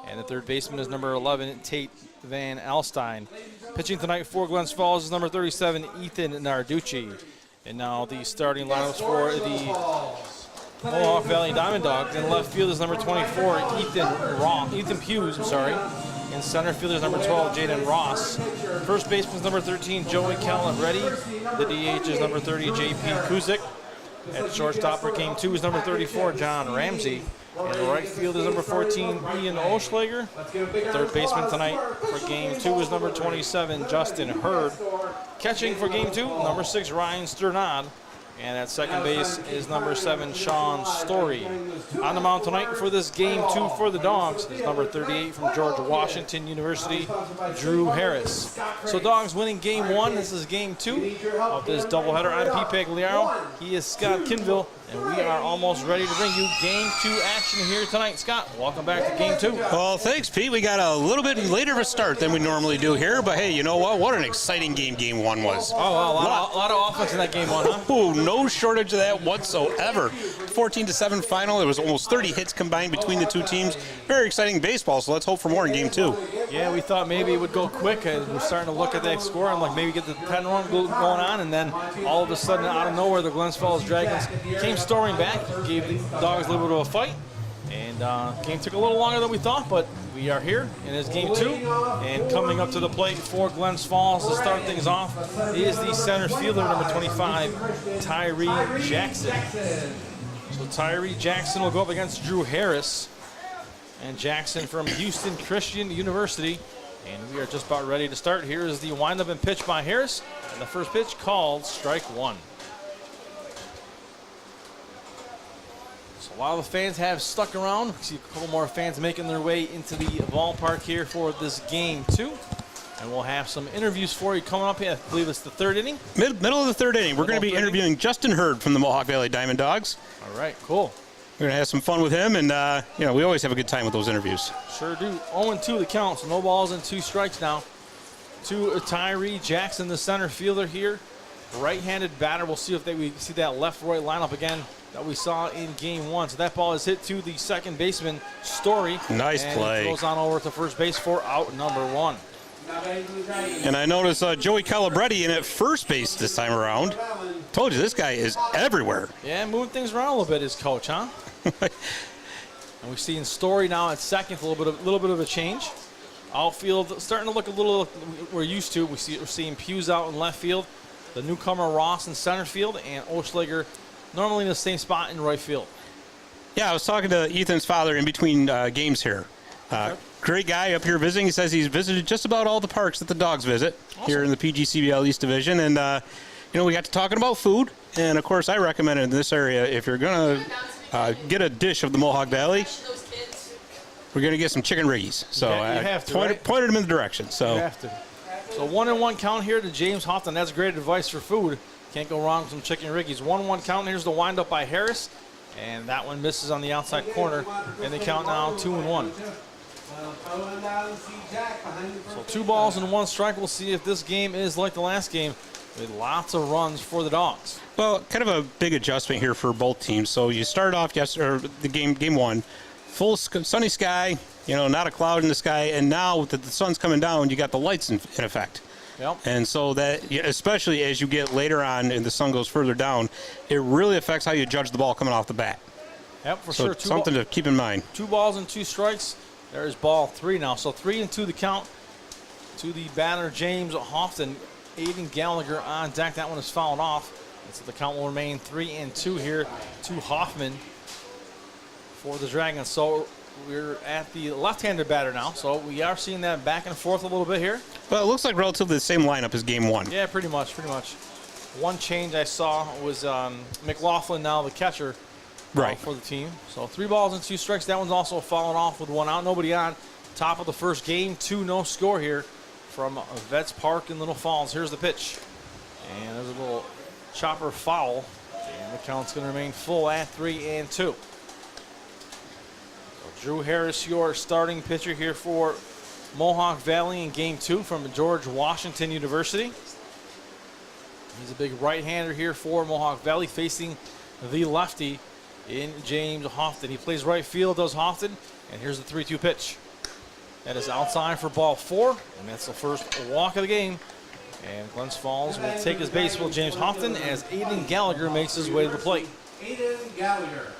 And the third baseman is number 11, Tate Van Alstyne. Pitching tonight for Glens Falls is number 37, Ethan Narducci. And now the starting lineups for the Mohawk Valley DiamondDawgs. In left field is number 24, Ethan Hughes. In center field is number 12, Jaden Ross. First baseman is number 13, Joey Calabredi. The DH is number 30, J.P. Kuzik. At shortstop for Game 2 is number 34, John Ramsey. And the right field is number 14, Ian Oschlager. Third baseman tonight for Game 2 is number 27, Justin Hurd. Catching for Game 2, number 6, Ryan Sternad. And at second base is number 7, Sean Story. On the mound tonight for this Game 2 for the Dogs is number 38 from George Washington University, Drew Harris. So Dogs winning Game 1. This is Game 2 of this doubleheader. I'm Pete Pagliaro. He is Scott Kinville. And we are almost ready to bring you Game 2 action here tonight. Scott, welcome back to Game 2. Well, thanks, Pete. We got a little bit later of a start than we normally do here, but hey, you know what? What an exciting game Game 1 was. Oh, wow. A lot of offense in that Game 1, huh? Oh, no shortage of that whatsoever. 14-7 final. There was almost 30 hits combined between the two teams. Very exciting baseball, so let's hope for more in Game 2. Yeah, we thought maybe it would go quick. We're starting to look at that score and like maybe get the 10-run going on, and then all of a sudden, out of nowhere, the Glens Falls Dragons came storming back, gave the Dogs a little bit of a fight, and game took a little longer than we thought, but we are here, and it's Game 2, and coming up to the plate for Glens Falls to start things off is the center fielder, number 25, Tyree Jackson. So Tyree Jackson will go up against Drew Harris, and Jackson from Houston Christian University, and we are just about ready to start. Here is the windup and pitch by Harris, and the first pitch called strike one. So while the fans have stuck around, we see a couple more fans making their way into the ballpark here for this Game 2. And we'll have some interviews for you coming up here. I believe it's the third inning. Middle of the third inning. We're going to be interviewing Justin Hurd from the Mohawk Valley DiamondDawgs. All right, cool. We're going to have some fun with him, and we always have a good time with those interviews. Sure do. 0-2 the count, so no balls and 2 strikes now. To Tyree Jackson, the center fielder here. Right-handed batter. We'll see if we see that left-right lineup again that we saw in Game 1. So that ball is hit to the second baseman, Story. Nice play. It goes on over to first base for out number 1. And I noticed Joey Calabredi in at first base this time around. Told you, this guy is everywhere. Yeah, moving things around a little bit, his coach, huh? And we're seeing Story now at second, a little bit of a change. Outfield starting to look a little we're used to. We're seeing Hughes out in left field, the newcomer Ross in center field, and Oschlager normally in the same spot in right field. Yeah, I was talking to Ethan's father in between games here. Great guy up here visiting. He says he's visited just about all the parks that the Dogs visit here in the PGCBL East Division. And, we got to talking about food. And, of course, I recommend in this area, if you're going to get a dish of the Mohawk Valley, we're going to get some chicken riggies. So I pointed him in the direction. So. You have to. So 1-1 count here to James Hoffman. That's great advice for food. Can't go wrong with some chicken riggies. 1-1 count. Here's the windup by Harris. And that one misses on the outside corner. And they count now 2-1. So 2 balls and 1 strike. We'll see if this game is like the last game with lots of runs for the Dogs. Well, kind of a big adjustment here for both teams. So you started off the game 1, full sunny sky, not a cloud in the sky, and now that the sun's coming down, you got the lights in effect. Yep. And so that, especially as you get later on and the sun goes further down, it really affects how you judge the ball coming off the bat. Yep, for so sure. Something to keep in mind. 2 balls and 2 strikes. There's ball 3 now. So 3-2 the count to the batter, James Hoffman. Aiden Gallagher on deck. That one is fouled off. And so the count will remain 3-2 here to Hoffman for the Dragons. So we're at the left-handed batter now. So we are seeing that back and forth a little bit here. Well, it looks like relatively the same lineup as Game 1. Yeah, pretty much. One change I saw was McLaughlin, now the catcher. Right. For the team. So 3 balls and 2 strikes. That one's also falling off with 1 out. Nobody on. Top of the first Game 2, no score here from Vets Park in Little Falls. Here's the pitch. And there's a little chopper foul. And the count's going to remain full at 3-2. So Drew Harris, your starting pitcher here for Mohawk Valley in game 2 from George Washington University. He's a big right-hander here for Mohawk Valley, facing the lefty in James Houghton. He plays right field, does Houghton, and here's the 3-2 pitch. That is outside for ball 4, and that's the first walk of the game. And Glens Falls will take his base with James Houghton as Aiden Gallagher makes his way to the plate. Aiden Gallagher.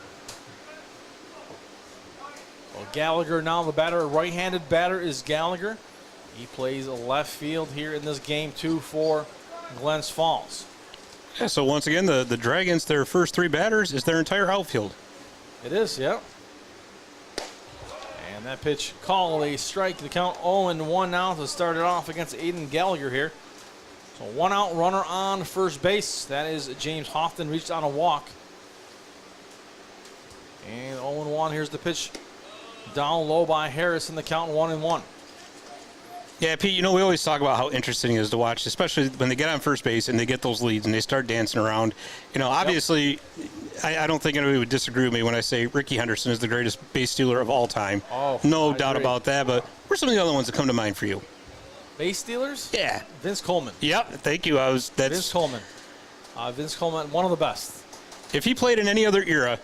Well, Gallagher now the batter, a right-handed batter is Gallagher. He plays left field here in this game 2 for Glens Falls. Yeah, so once again, the Dragons, their first 3 batters is their entire outfield. It is, yeah. And that pitch called a strike. The count 0-1 now to start it off against Aiden Gallagher here. So 1 out runner on first base. That is James Houghton, reached on a walk. And 0-1, here's the pitch down low by Harris in the count 1-1. Yeah, Pete, you know, we always talk about how interesting it is to watch, especially when they get on first base and they get those leads and they start dancing around. You know, obviously, I don't think anybody would disagree with me when I say Ricky Henderson is the greatest base stealer of all time. Oh, no I doubt agree. about that, but what are some of the other ones that come to mind for you? Base stealers? Yeah. Vince Coleman. Yep, thank you. Vince Coleman. Vince Coleman, one of the best. If he played in any other era,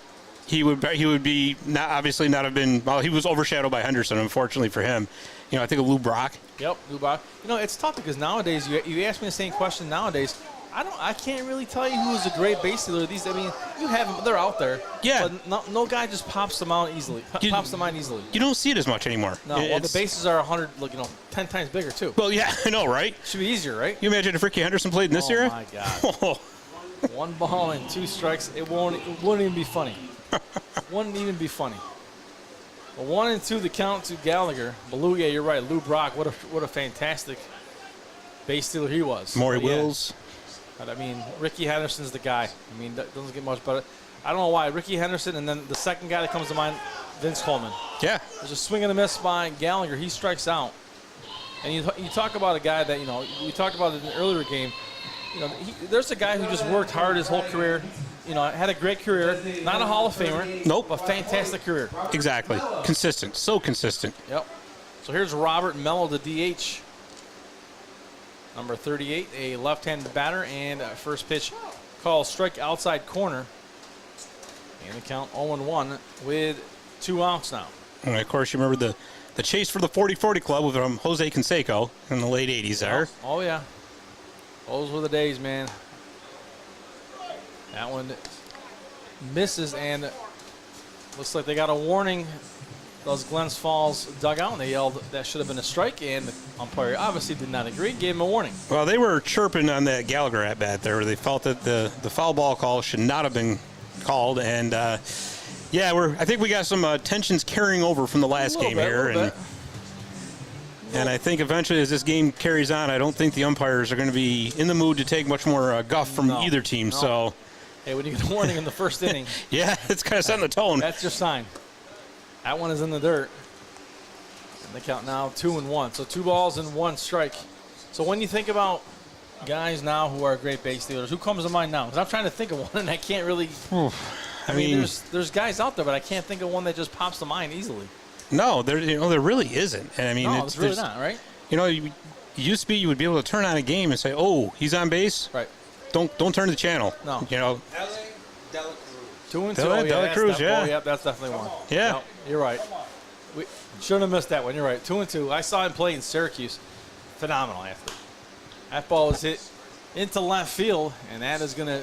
he would be not obviously not have been. Well, he was overshadowed by Henderson, unfortunately for him. You know, I think of Lou Brock. Yep, Lou Brock. You know, it's tough because nowadays you ask me the same question. Nowadays, I can't really tell you who is a great base stealer. These, I mean, you have them, they're out there. Yeah. But no guy just pops them out easily. Pops them out easily. You don't see it as much anymore. No, well, the bases are 10 times bigger too. Well, yeah, I know, right? Should be easier, right? You imagine if Ricky Henderson played in this era? Oh my God. 1 ball and 2 strikes. It wouldn't even be funny. Wouldn't even be funny. Well, 1-2 the count to Gallagher. But yeah, you're right. Lou Brock, what a fantastic base stealer he was. Maury Wills. But, I mean, Ricky Henderson's the guy. I mean, that doesn't get much better. I don't know why. Ricky Henderson, and then the second guy that comes to mind, Vince Coleman. Yeah. There's a swing and a miss by Gallagher. He strikes out. And you talk about a guy that, you know, we talked about it in the earlier game. You know, there's a guy who just worked hard his whole career. You know, had a great career. Not a Hall of Famer. Nope. But fantastic career. Exactly. Consistent. So consistent. Yep. So here's Robert Mello, the DH. Number 38, a left-handed batter, and first pitch called strike outside corner. And the count 0-1 with 2 outs now. And of course, you remember the chase for the 40-40 club with Jose Canseco in the late 80s there. Oh, yeah. Those were the days, man. That one misses, and looks like they got a warning. Those Glens Falls dugout, and they yelled that should have been a strike, and the umpire obviously did not agree, gave him a warning. Well, they were chirping on that Gallagher at bat there, where they felt that the foul ball call should not have been called, and yeah, I think we got some tensions carrying over from the last game here, and I think eventually as this game carries on, I don't think the umpires are going to be in the mood to take much more guff from either team. No. So, hey, when you get a warning in the first inning, yeah, it's kind of setting the tone. That's your sign. That one is in the dirt. And they count now 2-1. So 2 balls and 1 strike. So when you think about guys now who are great base stealers, who comes to mind now? Because I'm trying to think of one, and I can't really. I mean, there's guys out there, but I can't think of one that just pops to mind easily. No, there really isn't. And I mean, no, it's really not, right? You know, you used to be you would be able to turn on a game and say, "Oh, he's on base." Right. Don't turn the channel. No. You know. 2-2. Dela Cruz, yeah. Oh, yeah, that's definitely one. Yeah. No, you're right. We shouldn't have missed that one. You're right. 2-2. I saw him play in Syracuse. Phenomenal athlete. That ball is hit into left field, and that is going to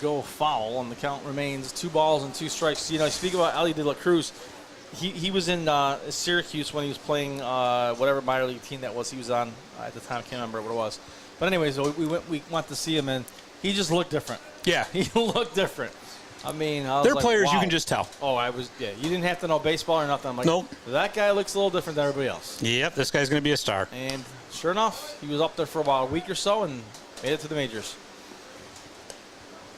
go foul, and the count remains 2 balls and 2 strikes. You know, speak about Ellie De La Cruz. He was in Syracuse when he was playing whatever minor league team that was he was on at the time. I can't remember what it was. But anyways, we went to see him, and he just looked different. Yeah. He looked different. I mean, they're like, players, wow. You can just tell. Oh, yeah. You didn't have to know baseball or nothing. I'm like, nope. That guy looks a little different than everybody else. Yep, this guy's going to be a star. And sure enough, he was up there for about a week or so and made it to the majors.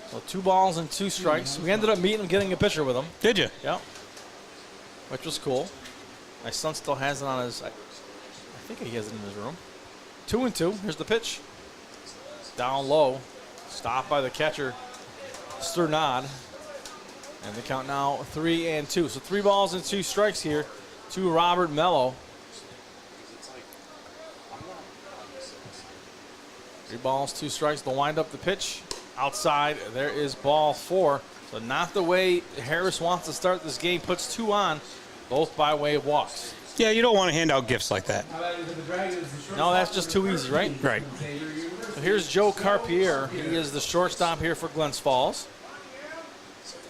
So 2 balls and 2 strikes. We ended up meeting him, getting a picture with him. Did you? Yep. Which was cool. My son still has it on his. I think he has it in his room. 2-2. Here's the pitch. down low. Stopped by the catcher, Sternad. And the count now 3-2. So 3 balls and 2 strikes here to Robert Mello. 3 balls, 2 strikes. They'll wind up the pitch. Outside, there is ball 4. So not the way Harris wants to start this game. Puts 2 on, both by way of walks. Yeah, you don't want to hand out gifts like that. No, that's just too easy, right? Right. So here's Joe Carpier. He is the shortstop here for Glens Falls.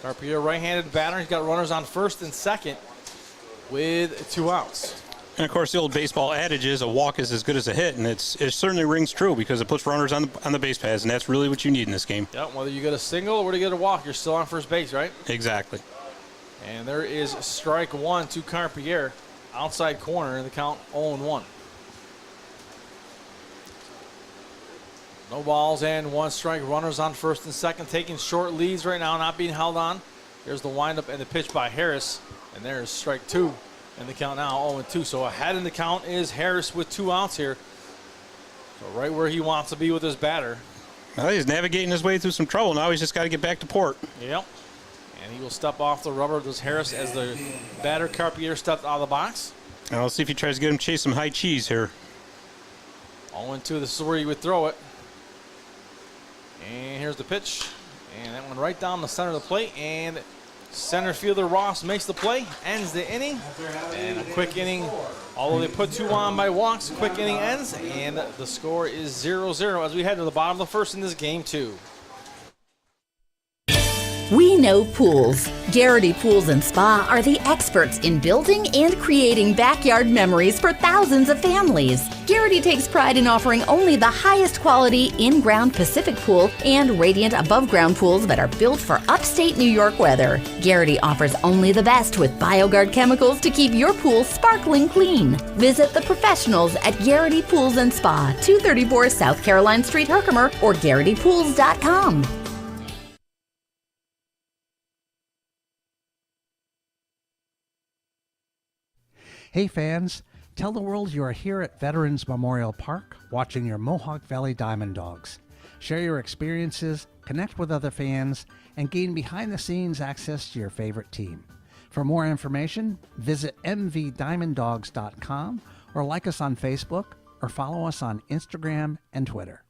Carpier, right-handed batter. He's got runners on first and second with 2 outs. And, of course, the old baseball adage is a walk is as good as a hit, and it certainly rings true because it puts runners on the base paths, and that's really what you need in this game. Yep, whether you get a single or whether you get a walk, you're still on first base, right? Exactly. And there is strike 1 to Carpier. Outside corner in the count 0-1. No balls and 1 strike. Runners on first and second, taking short leads right now, not being held on. There's the windup and the pitch by Harris. And there's strike 2 in the count now, 0-2. So ahead in the count is Harris with 2 outs here. So right where he wants to be with his batter. Well, he's navigating his way through some trouble. Now he's just got to get back to port. Yep. And he will step off the rubber. This Harris as the batter Carpier stepped out of the box. Now let's see if he tries to get him chase some high cheese here. 0-2. This is where he would throw it. And here's the pitch. And that one right down the center of the plate. And center fielder Ross makes the play. Ends the inning. And a quick inning. Although they put 2 on by walks, quick inning ends. And the score is 0-0 as we head to the bottom of the first in this game 2. We know pools. Garrity Pools and Spa are the experts in building and creating backyard memories for thousands of families. Garrity takes pride in offering only the highest quality in-ground Pacific pool and radiant above-ground pools that are built for upstate New York weather. Garrity offers only the best with BioGuard chemicals to keep your pool sparkling clean. Visit the professionals at Garrity Pools and Spa, 234 South Caroline Street, Herkimer, or GarrityPools.com. Hey fans, tell the world you are here at Veterans Memorial Park watching your Mohawk Valley DiamondDawgs. Share your experiences, connect with other fans, and gain behind-the-scenes access to your favorite team. For more information, visit mvdiamonddogs.com or like us on Facebook or follow us on Instagram and Twitter.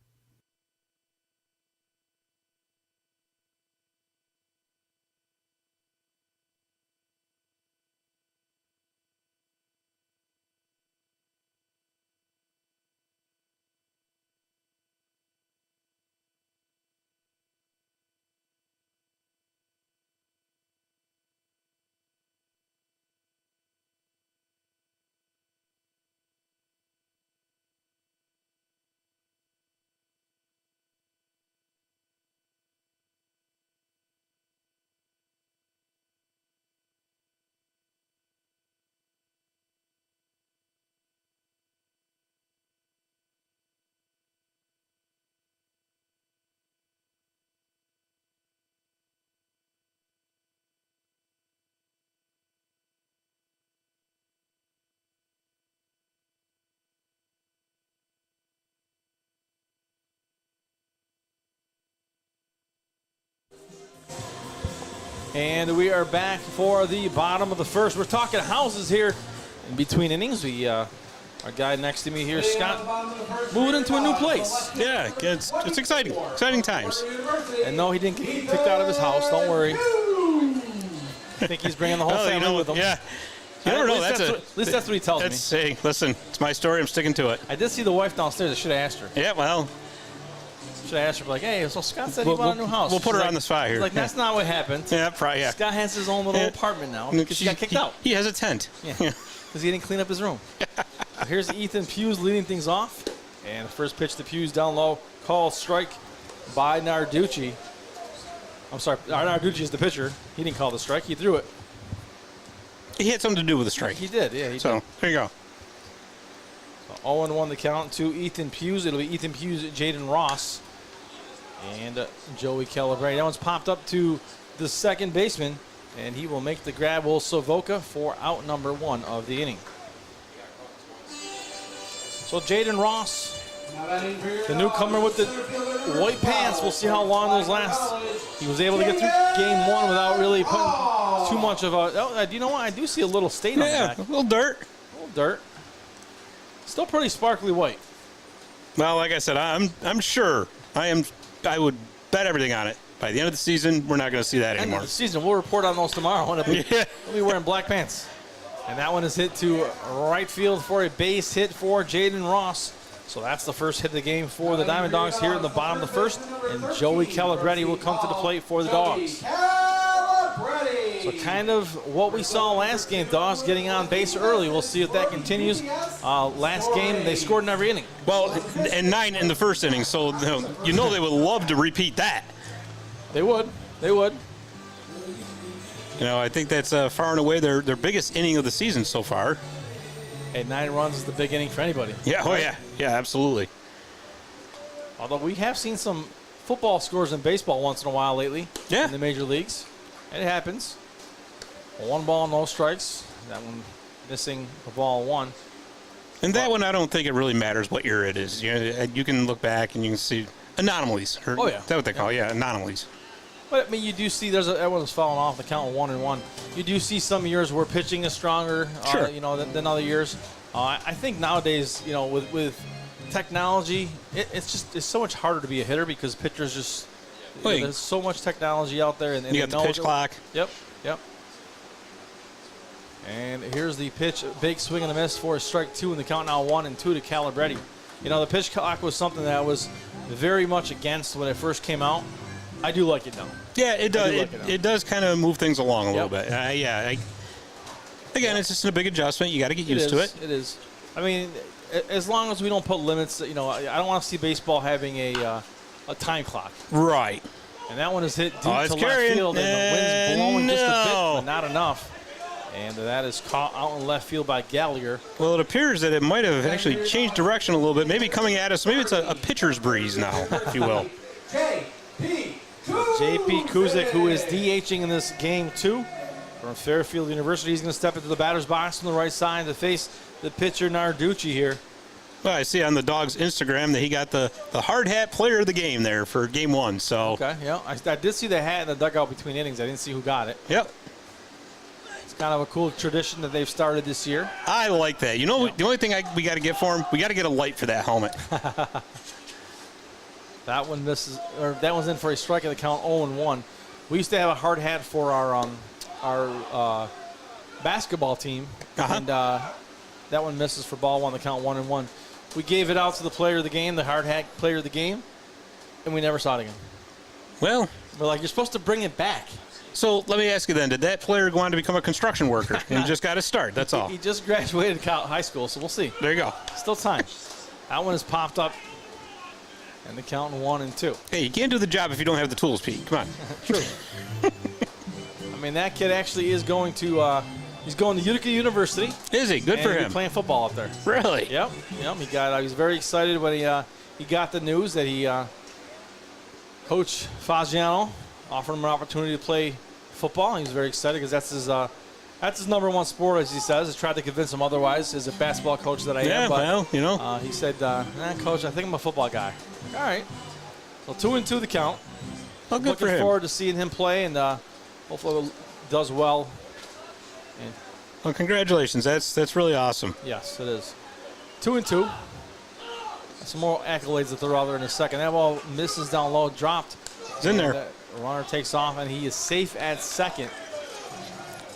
And we are back for the bottom of the first. We're talking houses here in between innings. Our guy next to me here, Scott, moving into a new place. Yeah, it's exciting. Exciting times. And no, he didn't get kicked out of his house. Don't worry. I think he's bringing the whole family with him. Yeah. You never know. At least that's what he tells me. Hey, listen, it's my story. I'm sticking to it. I did see the wife downstairs. I should have asked her. Yeah, well. Should have asked her, like, hey, so Scott said he bought a new house. We'll put her like, on the spot here. Like, that's not what happened. Yeah, probably, yeah. Scott has his own little apartment now because he got kicked out. He has a tent. Yeah, because he didn't clean up his room. So here's Ethan Hughes leading things off. And the first pitch to Hughes down low. Call strike by Narducci. I'm sorry, Narducci is the pitcher. He didn't call the strike. He threw it. He had something to do with the strike. He did, yeah. He so, did. there you go. So 0-1 the count to Ethan Hughes. It'll be Ethan Hughes, Jaden Ross, and Joey Calabrese. That one's popped up to the second baseman, and he will make the grab. Will Savoca for out number 1 of the inning. So Jaden Ross The newcomer with the white pants. We'll see how long those last. He was able to get through game one without really putting too much of a. Oh, you know what? I do see a little stain on the back. A little dirt. A little dirt. Still pretty sparkly white. Well, like I said, I'm sure. I would bet everything on it. By the end of the season, we're not going to see that anymore. End of the season, we'll report on those tomorrow. We'll be wearing black pants. And that one is hit to right field for a base hit for Jaden Ross. So that's the first hit of the game for the DiamondDawgs here in the bottom of the first. And Joey Calabretti will come to the plate for the Dogs. So kind of what we saw last game, Dogs getting on base early. We'll see if that continues. Last game, they scored in every inning. Well, and 9 in the first inning. So you know they would love to repeat that. They would. They would. You know, I think that's far and away their biggest inning of the season so far. And 9 runs is the big inning for anybody. Yeah, oh yeah. Yeah, absolutely. Although we have seen some football scores in baseball once in a while lately. Yeah. In the major leagues. It happens. 1 ball, no strikes. That one missing a ball 1. And that one, I don't think it really matters what year it is. You can look back and you can see anomalies. Oh, yeah. Is that what they call it? Yeah, anomalies. But, I mean, you do see everyone's falling off the count of 1-1. You do see some years where pitching is stronger, sure. Than other years. I think nowadays, with technology, it's so much harder to be a hitter because pitchers just there's so much technology out there. And you got the pitch clock. Yep. And here's the pitch, big swing and a miss for strike 2, and the count now 1-2 to Calabretti. The pitch clock was something that I was very much against when it first came out. I do like it now. Yeah, it does. It does kind of move things along a little bit. Again, it's just a big adjustment. You got to get used to it. It is. I mean, as long as we don't put limits, I don't want to see baseball having a time clock. Right. And that one is hit deep to left carrying. field, and the wind's blowing just a bit, but not enough. And that is caught out in left field by Gallagher. Well, it appears that it might have actually changed direction a little bit. Maybe coming at us. Maybe it's a pitcher's breeze now, if you will. J.P. Kuzik, who is DHing in this game, too, from Fairfield University. He's going to step into the batter's box from the right side to face the pitcher, Narducci, here. Well, I see on the Dawgs Instagram that he got the hard hat player of the game there for game 1. So okay, yeah. I did see the hat in the dugout between innings. I didn't see who got it. Yep. It's kind of a cool tradition that they've started this year. I like that. The only thing we got to get for him, we got to get a light for that helmet. That one misses, or that one's in for a strike at the count 0-1. We used to have a hard hat for our basketball team, and that one misses for ball 1, the count 1-1. We gave it out to the player of the game, the hard hat player of the game, and we never saw it again. Well, we're like, you're supposed to bring it back. So let me ask you then, did that player go on to become a construction worker and just got to start? That's all. He just graduated high school, so we'll see. There you go. Still time. That one has popped up. And the count 1-2. Hey, you can't do the job if you don't have the tools, Pete. Come on. True. I mean, that kid actually is going to he's going to Utica University. Is he? Good for him. He's playing football up there. Really? Yep. He was very excited when he got the news that Coach Fagiano offered him an opportunity to play football. He was very excited because that's his number 1 sport, as he says. I tried to convince him otherwise as a basketball coach that I am. But, he said, Coach, I think I'm a football guy. All right. So 2-2 the count. Well, good Looking for him. forward to seeing him play, and hopefully it does well. And well, congratulations. That's really awesome. yes, it is. 2-2. Some more accolades that they're out there in a second. That ball misses down low, dropped. It's in there. The runner takes off, and he is safe at second.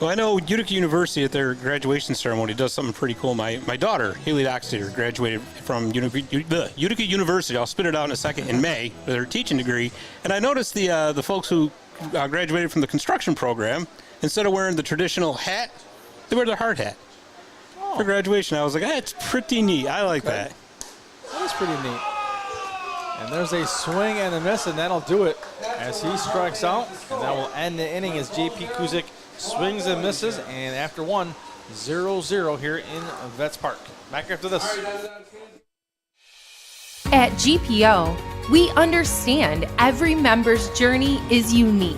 Well, I know Utica University at their graduation ceremony does something pretty cool. My daughter, Haley Doxter, graduated from Utica University. I'll spit it out in a second, in May with her teaching degree. And I noticed the folks who graduated from the construction program, instead of wearing the traditional hat, they wear their hard hat for graduation. I was like, that's pretty neat. I like that. That is pretty neat. And there's a swing and a miss, and that'll do it as he strikes out. And that will end the inning as J.P. Kuzik swings and misses, and after 0-0 here in Vets Park. Back after this. At GPO, we understand every member's journey is unique.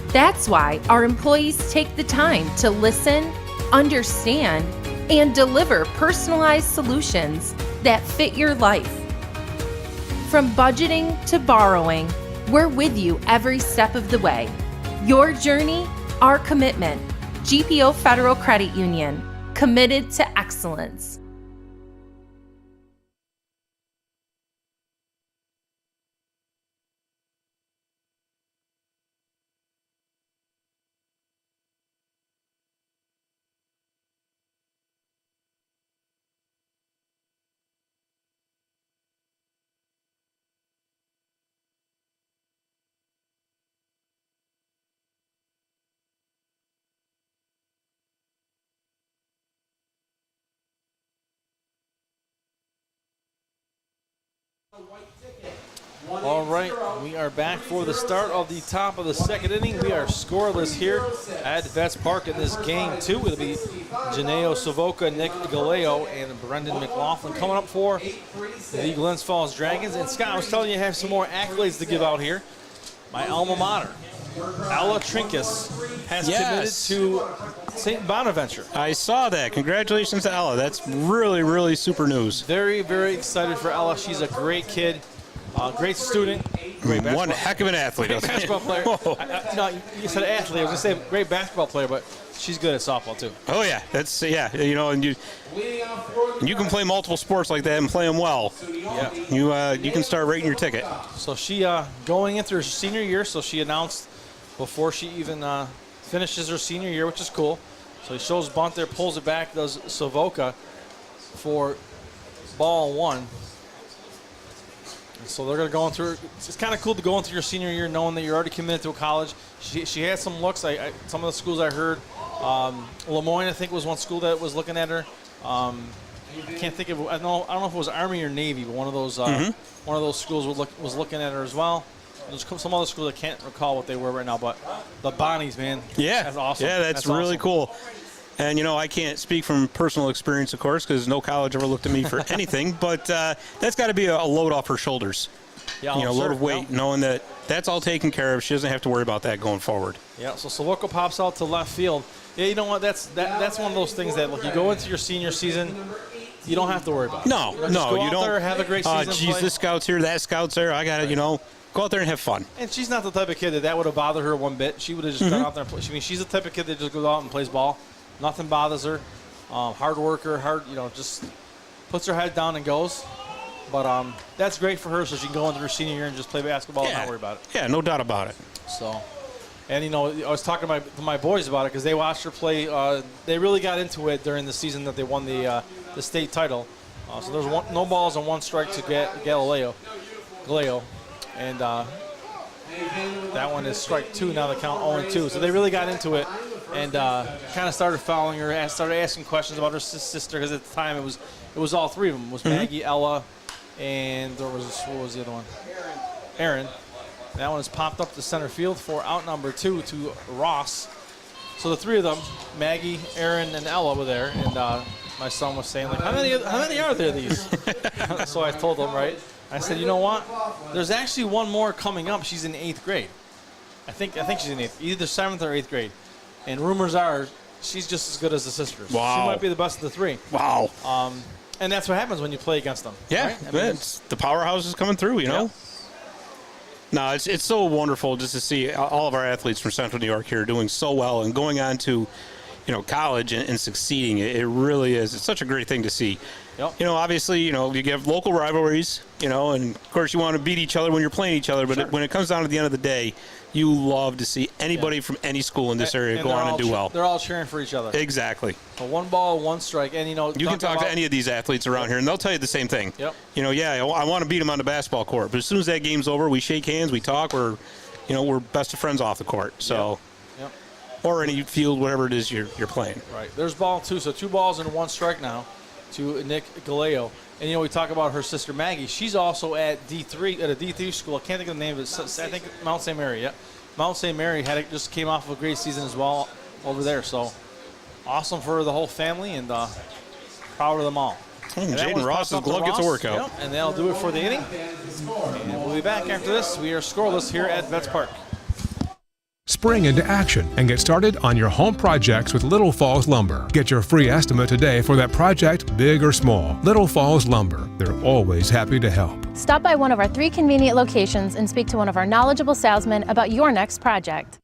That's why our employees take the time to listen, understand, and deliver personalized solutions that fit your life. From budgeting to borrowing, we're with you every step of the way. Your journey, our commitment. GPO Federal Credit Union, committed to excellence. All right, we are back for the start of the top of the second inning. We are scoreless here at Vets Park in this game 2. It'll be Janeo Savoca, Nick Galeo, and Brendan McLaughlin coming up for the Glens Falls Dragons. And Scott, I was telling you I have some more accolades to give out here. My alma mater, Ella Trinkus, has committed to St. Bonaventure. I saw that. Congratulations to Ella. That's really, really super news. Very, very excited for Ella. She's a great kid. Great student. Great one heck of an athlete. Great basketball player. No, you said athlete. I was going to say great basketball player, but she's good at softball too. Oh yeah, that's you know, and you can play multiple sports like that and play them well. Yeah. You can start rating your ticket. So she going into her senior year. So she announced before she even finishes her senior year, which is cool. So he shows bunt there, pulls it back, does Savoca for ball 1. So they're going to go through. It's kind of cool to go into your senior year knowing that you're already committed to a college. She had some looks. Some of the schools I heard, Lemoyne I think was one school that was looking at her. I can't think of. I don't know if it was Army or Navy, but one of those schools was looking at her as well. There's some other schools I can't recall what they were right now, but the Bonnies, man. Yeah, that's awesome. Yeah, that's really awesome. Cool. And, you know, I can't speak from personal experience, of course, because no college ever looked at me for anything. But that's got to be a load off her shoulders. Yeah, you know, load of weight, knowing that that's all taken care of. She doesn't have to worry about that going forward. Yeah, so Savoca pops out to left field. Yeah, you know what? That's one of those things that, look, you go into your senior season, you don't have to worry about it. No, you don't. There, have a great season. Geez, this scout's here, that scout's there. I got to, go out there and have fun. And she's not the type of kid that would have bothered her one bit. She would have just gone out there and play. I mean, she's the type of kid that just goes out and plays ball. Nothing bothers her. Hard worker, just puts her head down and goes. But that's great for her, so she can go into her senior year and just play basketball and not worry about it. Yeah, no doubt about it. So, and I was talking to my boys about it because they watched her play. They really got into it during the season that they won the state title. So there was no balls and 1 strike to Galeo, and that one is strike 2. Now the count 0-2. So they really got into it. And kind of started following her, and started asking questions about her sister, because at the time it was all 3 of them. It was Maggie, Ella, and what was the other one? Aaron. That one has popped up to center field for out number 2 to Ross. So the 3 of them, Maggie, Aaron, and Ella were there, and my son was saying, like, how many are there these? So I told him, right? I said, you know what? There's actually one more coming up. She's in 8th grade. I think she's in 8th, either 7th or 8th grade. And rumors are she's just as good as the sisters. Wow. She might be the best of the 3. Wow. And that's what happens when you play against them. Yeah, right? I mean, it's the powerhouse is coming through, you know. Yeah. No, it's so wonderful just to see all of our athletes from Central New York here doing so well and going on to, college and succeeding. It really is. It's such a great thing to see. Yep. Obviously, you get local rivalries, and of course you want to beat each other when you're playing each other, but when it comes down to the end of the day, you love to see anybody from any school in this area go on and do well. They're all cheering for each other. Exactly. So 1 ball, 1 strike, and you can talk to any of these athletes around here, and they'll tell you the same thing. Yep. I want to beat them on the basketball court, but as soon as that game's over, we shake hands, we talk, we're best of friends off the court. So, yep. Or any field, whatever it is you're playing. Right. There's ball 2, so 2 balls and 1 strike now to Nick Galeo. And we talk about her sister Maggie. She's also at a D3 school. I can't think of the name of it. I think Mount St. Mary. Yeah. Mount St. Mary just came off of a great season as well over there. So awesome for the whole family, and proud of them all. Jaden Ross's glove gets a workout. Yep, and that'll do it for the inning. And we'll be back after this. We are scoreless here at Vets Park. Spring into action and get started on your home projects with Little Falls Lumber. Get your free estimate today for that project, big or small. Little Falls Lumber. They're always happy to help. Stop by one of our 3 convenient locations and speak to one of our knowledgeable salesmen about your next project.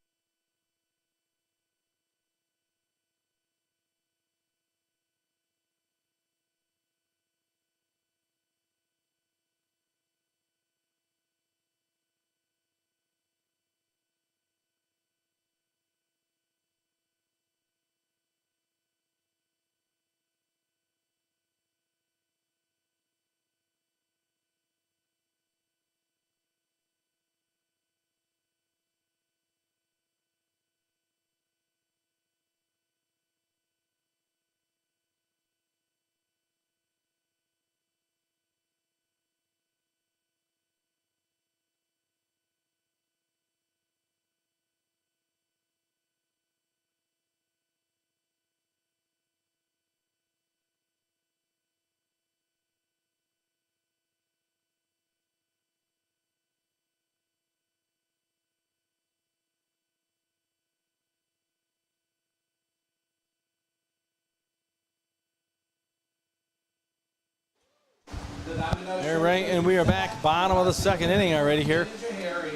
All right, and we are back, bottom of the second inning already here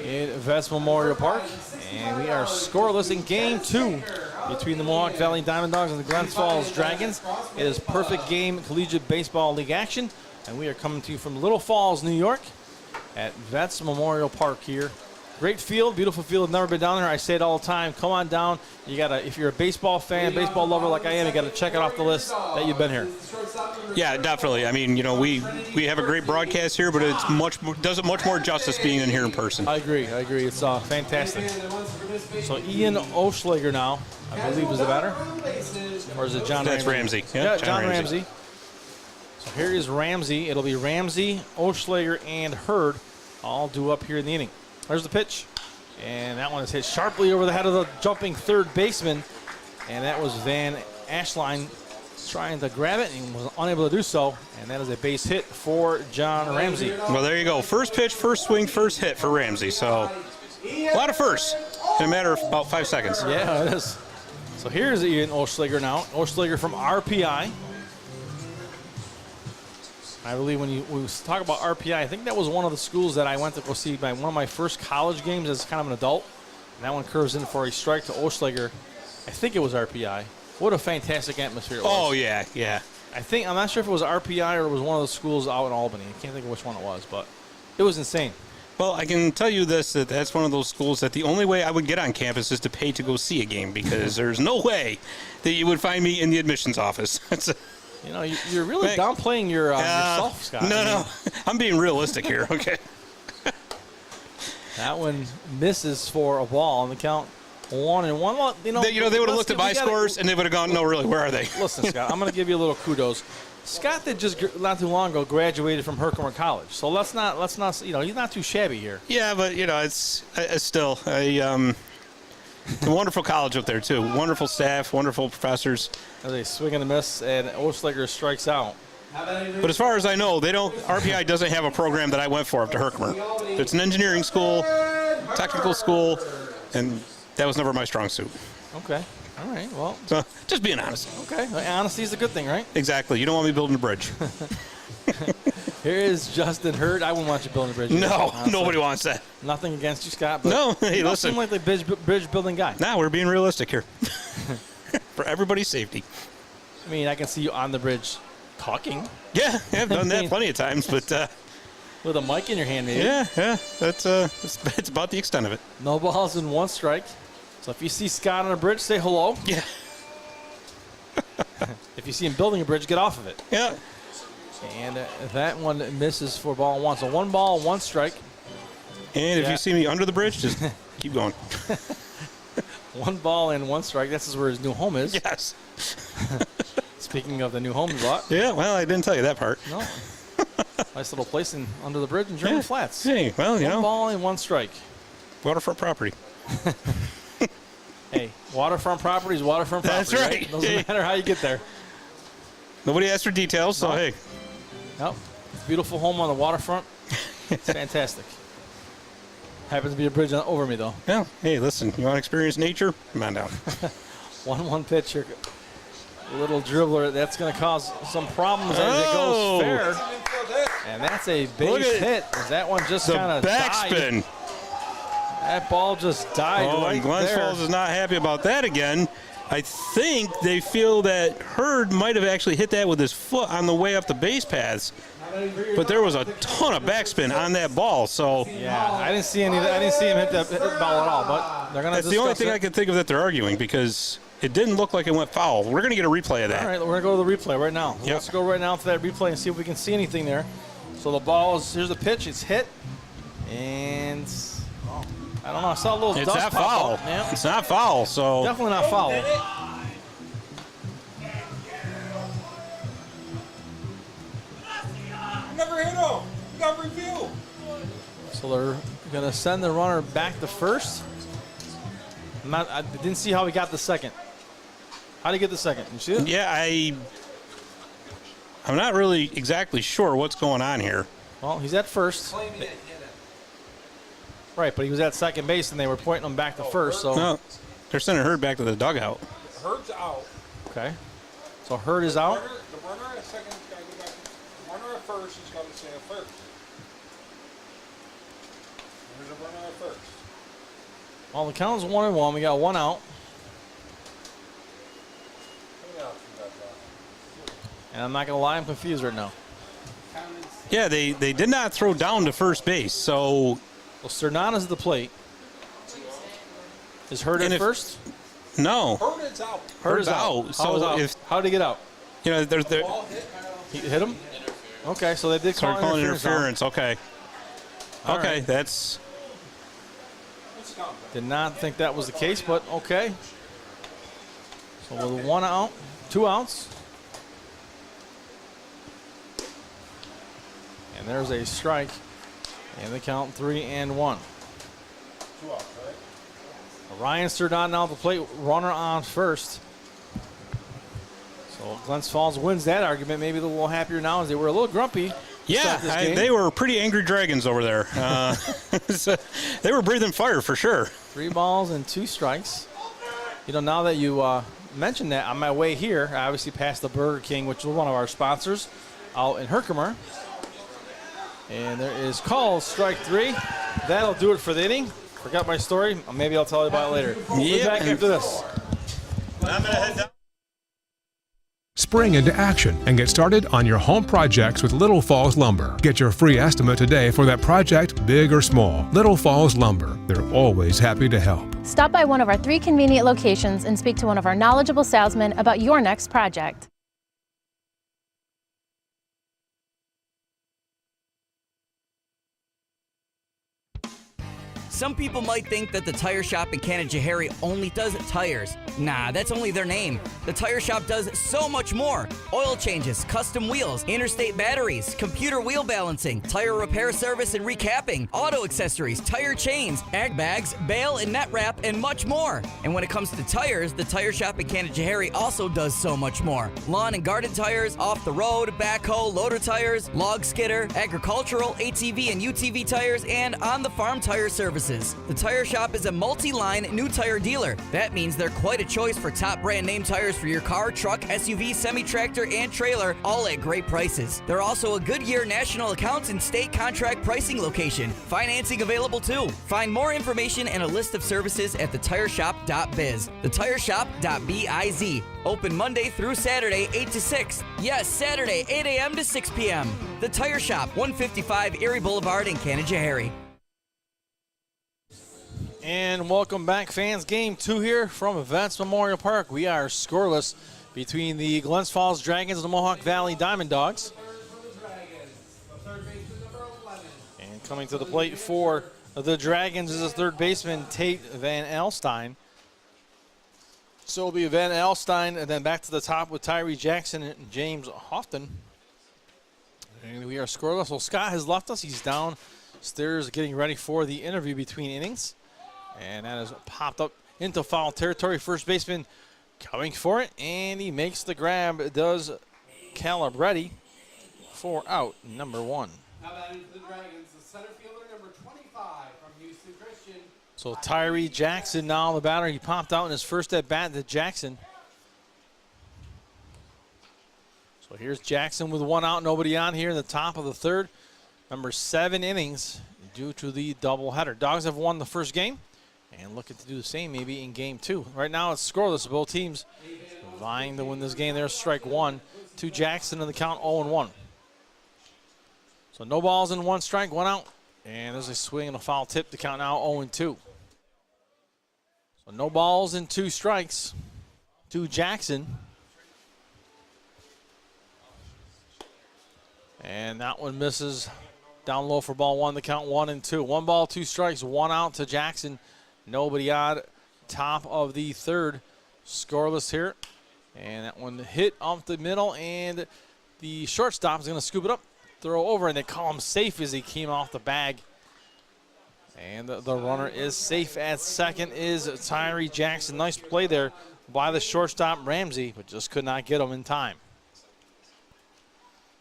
in Vets Memorial Park. And we are scoreless in game 2 between the Mohawk Valley DiamondDawgs and the Glens Falls Dragons. It is perfect game collegiate baseball league action. And we are coming to you from Little Falls, New York at Vets Memorial Park here. Great field, beautiful field. I've never been down there. I say it all the time. Come on down. You gotta, if you're a baseball fan, baseball lover like I am, you gotta check it off the list that you've been here. Yeah, definitely. I mean, you know, we have a great broadcast here, but it's does it much more justice being in here in person. I agree. It's fantastic. So Ian Oschlager now, I believe, is the batter, or is it John? That's Ramsey. Yeah, John Ramsey. So here is Ramsey. It'll be Ramsey, Oschlager, and Hurd all due up here in the inning. There's the pitch, and that one is hit sharply over the head of the jumping third baseman, and that was Van Ashline trying to grab it and was unable to do so, and that is a base hit for John Ramsey. Well, there you go. First pitch, first swing, first hit for Ramsey. So a lot of firsts in a matter of about 5 seconds. Yeah, it is. So here's Ian Oschlager now. Oschlager from RPI. I believe when we talk about RPI, I think that was one of the schools that I went to go see by one of my first college games as kind of an adult. And that one curves in for a strike to Oschlager. I think it was RPI. What a fantastic atmosphere it was. Oh, yeah. I'm not sure if it was RPI or it was one of the schools out in Albany. I can't think of which one it was, but it was insane. Well, I can tell you this, that's one of those schools that the only way I would get on campus is to pay to go see a game, because there's no way that you would find me in the admissions office. You know, you're really downplaying yourself, Scott. No. I'm being realistic here, okay? That one misses for a ball on the count 1-1. They would have looked at my scores and they would have gone, no, really, where are they? Listen, Scott, I'm going to give you a little kudos. Scott did just not too long ago graduated from Herkimer College, so let's not, he's not too shabby here. Yeah, but it's still a wonderful college up there too. Wonderful staff, wonderful professors. As a swing and a miss, and Oschlager strikes out. But as far as I know, RPI doesn't have a program that I went for up to Herkimer. It's an engineering school, technical school, and that was never my strong suit. Okay. All right. Well, so just being honest. Okay. Honesty is a good thing, right? Exactly. You don't want me building a bridge. Here is Justin Hurd. I wouldn't want you building a bridge. No, nobody wants that. Nothing against you, Scott. But no, hey, you don't listen. seem like the bridge building guy. Nah, we're being realistic here. For everybody's safety. I mean, I can see you on the bridge talking. Yeah, I've done that plenty of times, but with a mic in your hand, maybe. Yeah, that's it's about the extent of it. No balls and 1 strike. So if you see Scott on a bridge, say hello. Yeah. If you see him building a bridge, get off of it. Yeah. And that one misses for ball 1. So 1 ball, 1 strike. And if you see me under the bridge, just keep going. 1 ball and 1 strike. This is where his new home is. Yes. Speaking of the new home lot. Yeah, well, I didn't tell you that part. No. Nice little place under the bridge in German Flats. Hey, well, 1 ball and 1 strike. Waterfront property. Hey, waterfront property is waterfront property. That's right. Doesn't matter how you get there. Nobody asked for details, so hey. Nope. Beautiful home on the waterfront. It's fantastic. Happens to be a bridge over me, though. Yeah. Hey, listen, you want to experience nature? Come on down. 1-1 pitch here. A little dribbler. That's going to cause some problems as it goes fair. And that's a base hit. Is that one just kind of backspin? That ball just died right and Glens there. Falls is not happy about that again. I think they feel that Hurd might have actually hit that with his foot on the way up the base paths. But there was a ton of backspin on that ball, so yeah, I didn't see any. I didn't see him hit the ball at all. But they're gonna. That's the only thing I can think of that they're arguing, because it didn't look like it went foul. We're gonna get a replay of that. All right, we're gonna go to the replay right now. Yep. Let's go right now to that replay and see if we can see anything there. So the ball is, here's the pitch. It's hit, and I don't know. I saw a little It's dust not pop foul. up. Yeah. It's not foul. So Definitely not foul. Never hit him. You got review. So they're going to send the runner back to first. I didn't see how he got the second. How did he get the second? You see it? Yeah, I'm not really exactly sure what's going on here. Well, he's at first. Right, but he was at second base, and they were pointing him back to first. So No, they're sending Hurd back to the dugout. Hurd's out. Okay. So Hurd is out. The runner at second has got to go back. The runner at first has got to stay at first. There's a runner at first. Well, the count's 1-1. We got one out. And I'm not going to lie, I'm confused right now. Yeah, they did not throw down to first base, so. Well, Cernana's at the plate. Is Hurd at first? No. Hurd is out. Hurd is out. So how did he get out? You know, He hit him? Okay, so they did so call calling interference. Okay. All Okay, right. that's. Did not think that was the case, but okay. So with one out, 2 outs. And there's a strike. And the count 3-1. 2 outs, right? Ryan Cerdon now at the plate, runner on first. So Glens Falls wins that argument. Maybe a little happier now as they were a little grumpy. Yeah, they were pretty angry dragons over there. So they were breathing fire for sure. 3 balls and 2 strikes. You know, now that you mentioned that, on my way here, I obviously passed the Burger King, which was one of our sponsors, out in Herkimer. And there is called strike 3. That'll do it for the inning. Forgot my story. Maybe I'll tell you about it later. We'll be back after this. I'm going to head down. Spring into action and get started on your home projects with Little Falls Lumber. Get your free estimate today for that project, big or small. Little Falls Lumber. They're always happy to help. Stop by one of our 3 convenient locations and speak to one of our knowledgeable salesmen about your next project. Some people might think that the tire shop in Canajoharie only does tires. Nah, that's only their name. The tire shop does so much more. Oil changes, custom wheels, interstate batteries, computer wheel balancing, tire repair service and recapping, auto accessories, tire chains, ag bags, bale and net wrap, and much more. And when it comes to tires, the tire shop in Canajoharie also does so much more. Lawn and garden tires, off the road, backhoe, loader tires, log skidder, agricultural, ATV and UTV tires, and on the farm tire services. The tire shop is a multi-line new tire dealer. That means they're quite a choice for top brand name tires for your car, truck, SUV, semi-tractor, and trailer, all at great prices. They're also a Goodyear national accounts and state contract pricing location. Financing available too. Find more information and a list of services at thetireshop.biz. Thetireshop.biz. Open Monday through Saturday, 8 to 6. Yes, Saturday, 8 a.m. to 6 p.m. The Tire Shop, 155 Erie Boulevard in Canajoharie. And welcome back, fans. Game 2 here from Vents Memorial Park. We are scoreless between the Glens Falls Dragons and the Mohawk Valley DiamondDawgs. And coming to the plate for the Dragons is the third baseman, Tate Van Alstyne. So it'll be Van Alstyne, and then back to the top with Tyree Jackson and James Houghton. And we are scoreless. Well, Scott has left us. He's downstairs getting ready for the interview between innings. And that has popped up into foul territory. First baseman coming for it, and he makes the grab. Does Calabretti for out number 1. Now that is the Dragons, the center fielder number 25 from Houston. So Tyree Jackson now on the batter. He popped out in his first at bat to Jackson. So here's Jackson with one out, nobody on here in the top of the third. Number 7 innings due to the doubleheader. Dogs have won the first game and looking to do the same maybe in game 2. Right now it's scoreless. Both teams vying to win this game. There's strike 1 to Jackson in the count 0-1. So no balls and 1 strike, 1 out. And there's a swing and a foul tip. The count now 0-2. So no balls and 2 strikes to Jackson. And that one misses down low for ball 1. The count 1-2. 1 ball, 2 strikes, 1 out to Jackson. Nobody on. Top of the third. Scoreless here. And that one hit off the middle. And the shortstop is going to scoop it up, throw over, and they call him safe as he came off the bag. And the runner is safe at second is Tyree Jackson. Nice play there by the shortstop Ramsey, but just could not get him in time.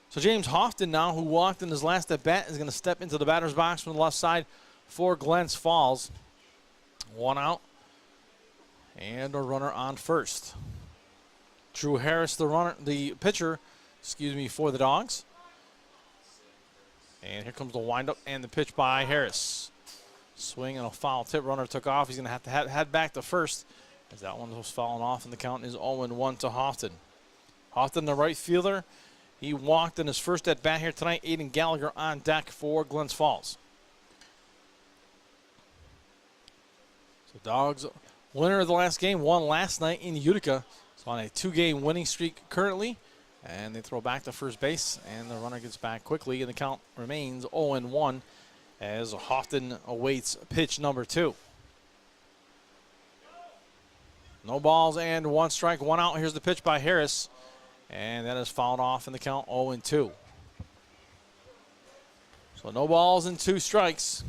So James Houghton now, who walked in his last at bat, is going to step into the batter's box from the left side for Glens Falls. 1 out and a runner on first. Drew Harris, the pitcher, for the Dogs. And here comes the windup and the pitch by Harris. Swing and a foul tip. Runner took off. He's going to have to head back to first as that one was falling off, and the count is 0-1 to Houghton. Houghton, the right fielder. He walked in his first at bat here tonight. Aiden Gallagher on deck for Glens Falls. So Dogs, winner of the last game, won last night in Utica. So on a 2-game winning streak currently. And they throw back to first base, and the runner gets back quickly, and the count remains 0-1 as Houghton awaits pitch number 2. No balls and 1 strike, 1 out. Here's the pitch by Harris. And that is fouled off in the count 0-2. So no balls and 2 strikes.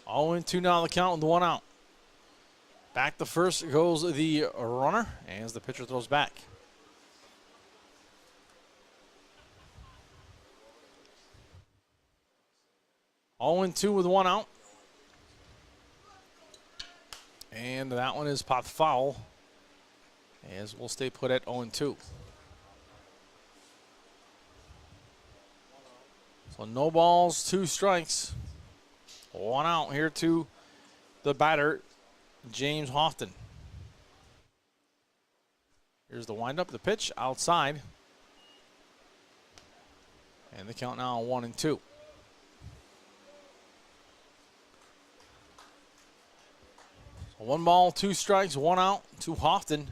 All in 2 now the count with 1 out. Back to first goes the runner as the pitcher throws back. All in 2 with 1 out. And that one is popped foul as we'll stay put at 0-2. So no balls, 2 strikes. 1 out here to the batter, James Houghton. Here's the windup, the pitch outside. And the count now 1-2. So 1 ball, 2 strikes, 1 out to Houghton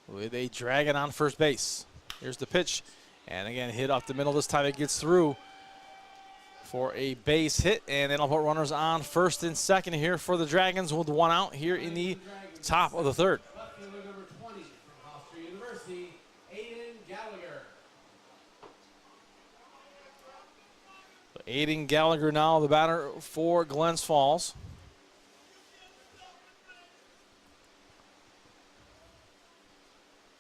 with a dragon on first base. Here's the pitch. And again, hit up the middle. This time it gets through for a base hit, and then I'll put runners on first and second here for the Dragons with 1 out here in the top of the third. Left fielder number 20 from Hofstra University, Aiden Gallagher. So Aiden Gallagher now the batter for Glens Falls.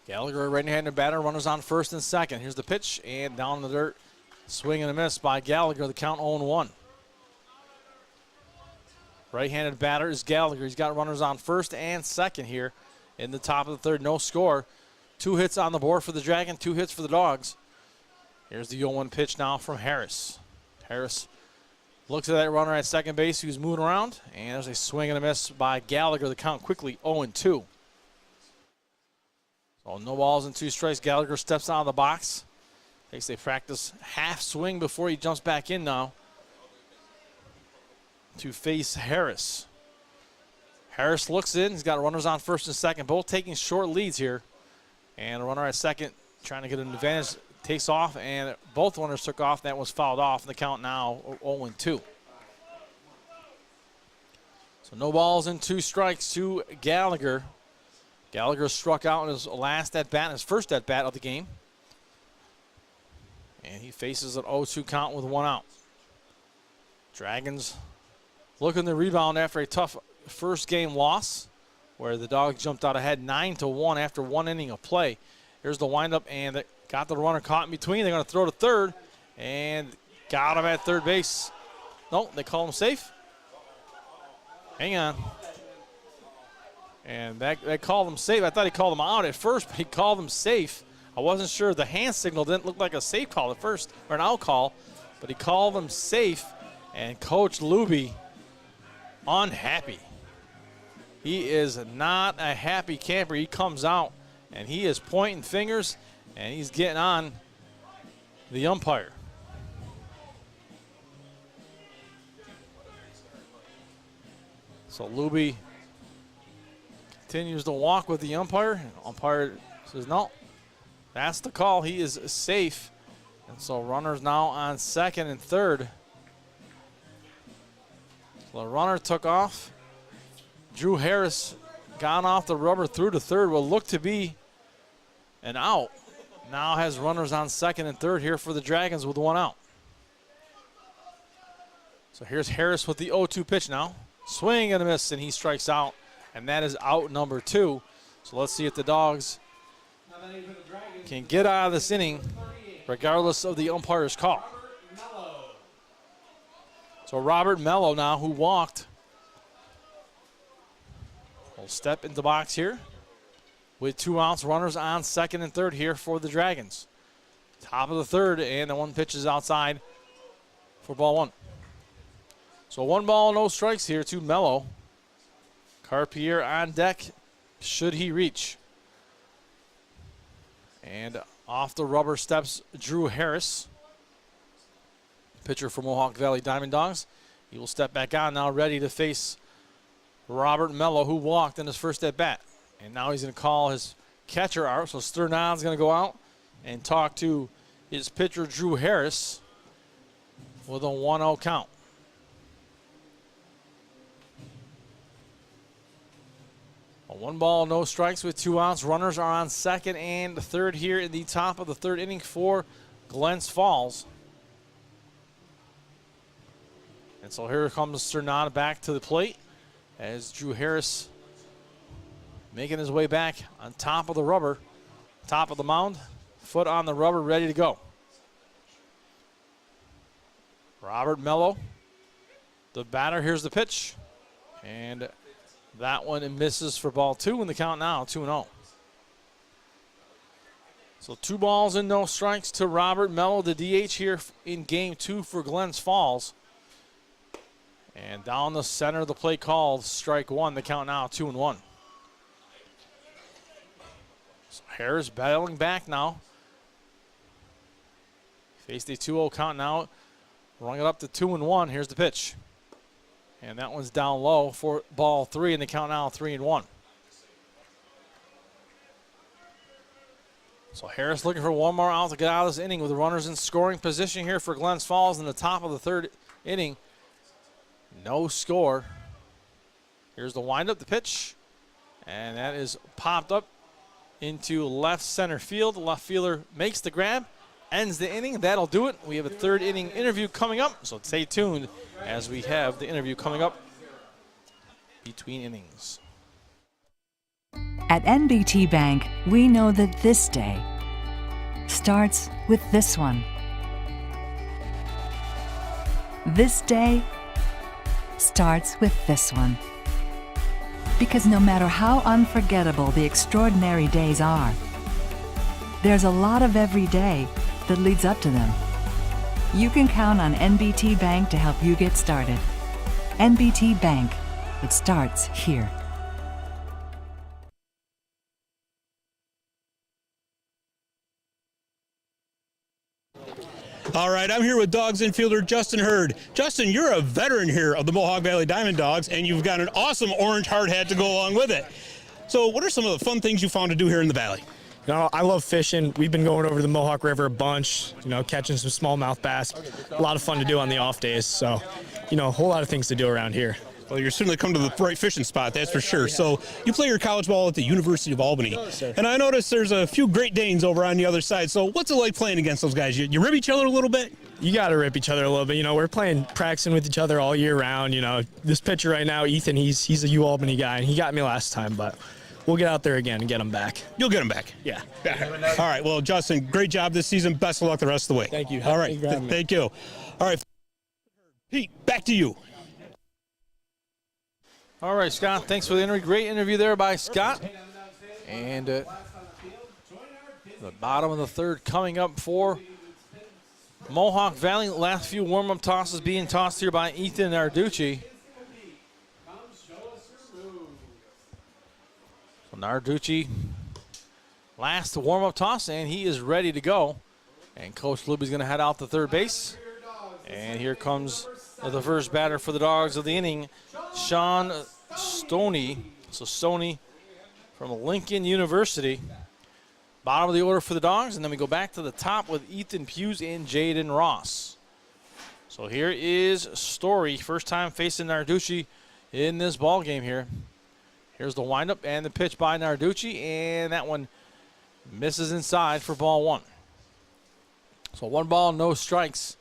Gallagher, right-handed batter, runners on first and second. Here's the pitch, and down in the dirt. Swing and a miss by Gallagher, the count 0-1. Right-handed batter is Gallagher. He's got runners on first and second here in the top of the third. No score. 2 hits on the board for the Dragon, 2 hits for the Dogs. Here's the 0-1 pitch now from Harris. Harris looks at that runner at second base who's moving around, and there's a swing and a miss by Gallagher. The count quickly 0-2. So no balls and 2 strikes. Gallagher steps out of the box. Takes a practice half swing before he jumps back in now to face Harris. Harris looks in. He's got runners on first and second, both taking short leads here. And a runner at second trying to get an advantage. Takes off, and both runners took off. That was fouled off. And the count now 0-2. So no balls and 2 strikes to Gallagher. Gallagher struck out in his last at-bat, his first at-bat of the game. And he faces an 0-2 count with 1 out. Dragons looking to rebound after a tough first game loss where the Dogs jumped out ahead 9-1 after 1 inning of play. Here's the windup, and they got the runner caught in between. They're going to throw to third, and got him at third base. No, they call him safe. Hang on. And they called him safe. I thought he called him out at first, but he called him safe. I wasn't sure. The hand signal didn't look like a safe call at first, or an out call, but he called him safe, and Coach Luby unhappy. He is not a happy camper. He comes out, and he is pointing fingers, and he's getting on the umpire. So Luby continues to walk with the umpire. Umpire says, no, that's the call. He is safe. And so runners now on second and third. So the runner took off. Drew Harris got off the rubber through to third. Will look to be an out. Now has runners on second and third here for the Dragons with 1 out. So here's Harris with the 0-2 pitch now. Swing and a miss, and he strikes out. And that is out number 2. So let's see if the Dogs can get out of this inning regardless of the umpire's call. So Robert Mello now, who walked, will step into the box here with 2 outs. Runners on second and third here for the Dragons. Top of the third, and the 1 pitch is outside for ball 1. So 1 ball, no strikes here to Mello. Carpier on deck, should he reach. And off the rubber steps Drew Harris, pitcher for Mohawk Valley DiamondDawgs. He will step back on now, ready to face Robert Mello, who walked in his first at bat. And now he's going to call his catcher out. So Sternon's going to go out and talk to his pitcher, Drew Harris, with a 1-0 count. A 1 ball, no strikes with 2 outs. Runners are on second and third here in the top of the third inning for Glens Falls. And so here comes Cernan back to the plate as Drew Harris making his way back on top of the rubber, top of the mound, foot on the rubber, ready to go. Robert Mello, the batter. Here's the pitch. And that one misses for ball 2 in the count now, 2-0. So 2 balls and no strikes to Robert Mello, the DH here in game 2 for Glens Falls. And down the center of the plate called strike 1, the count now 2-1. So Harris battling back now. Faced a 2-0 count now. Rung it up to 2-1. Here's the pitch. And that one's down low for ball 3, and the count now 3-1. So Harris looking for 1 more out to get out of this inning with the runners in scoring position here for Glens Falls in the top of the third inning. No score. Here's the windup, the pitch, and that is popped up into left center field. The left fielder makes the grab, ends the inning. That'll do it. We have a third inning interview coming up, so stay tuned as we have the interview coming up between innings. At NBT Bank, we know that this day starts with this one. This day starts with this one. Because no matter how unforgettable the extraordinary days are, there's a lot of every day that leads up to them. You can count on NBT Bank to help you get started. NBT Bank, it starts here. All right, I'm here with Dawgs infielder Justin Hurd. Justin, you're a veteran here of the Mohawk Valley DiamondDawgs, and you've got an awesome orange hard hat to go along with it. So what are some of the fun things you found to do here in the Valley? You know, I love fishing. We've been going over the Mohawk River a bunch, you know, catching some smallmouth bass. A lot of fun to do on the off days. So, you know, a whole lot of things to do around here. Well, you're certainly come to the right fishing spot, that's for sure. So you play your college ball at the University of Albany. And I noticed there's a few Great Danes over on the other side. So what's it like playing against those guys? You rib each other a little bit? you got to rip each other a little bit. You know, we're practicing with each other all year round. You know, this pitcher right now, Ethan, he's a U-Albany guy, and he got me last time, but we'll get out there again and get him back. You'll get him back. Yeah. All right. Well, Justin, great job this season. Best of luck the rest of the way. Thank you. All right. Thank you. All right. Pete, back to you. All right, Scott, thanks for the interview. Great interview there by Scott. And the bottom of the third coming up for Mohawk Valley. Last few warm-up tosses being tossed here by Ethan Narducci. So Narducci, last warm-up toss, and he is ready to go. And Coach Luby's going to head out to third base. And here comes the first batter for the Dogs of the inning, Sean Stoney. So Stoney from Lincoln University. Bottom of the order for the Dogs, and then we go back to the top with Ethan Hughes and Jaden Ross. So here is Story, first time facing Narducci in this ball game here. Here's the windup and the pitch by Narducci, and that one misses inside for ball one. So 1 ball, no strikes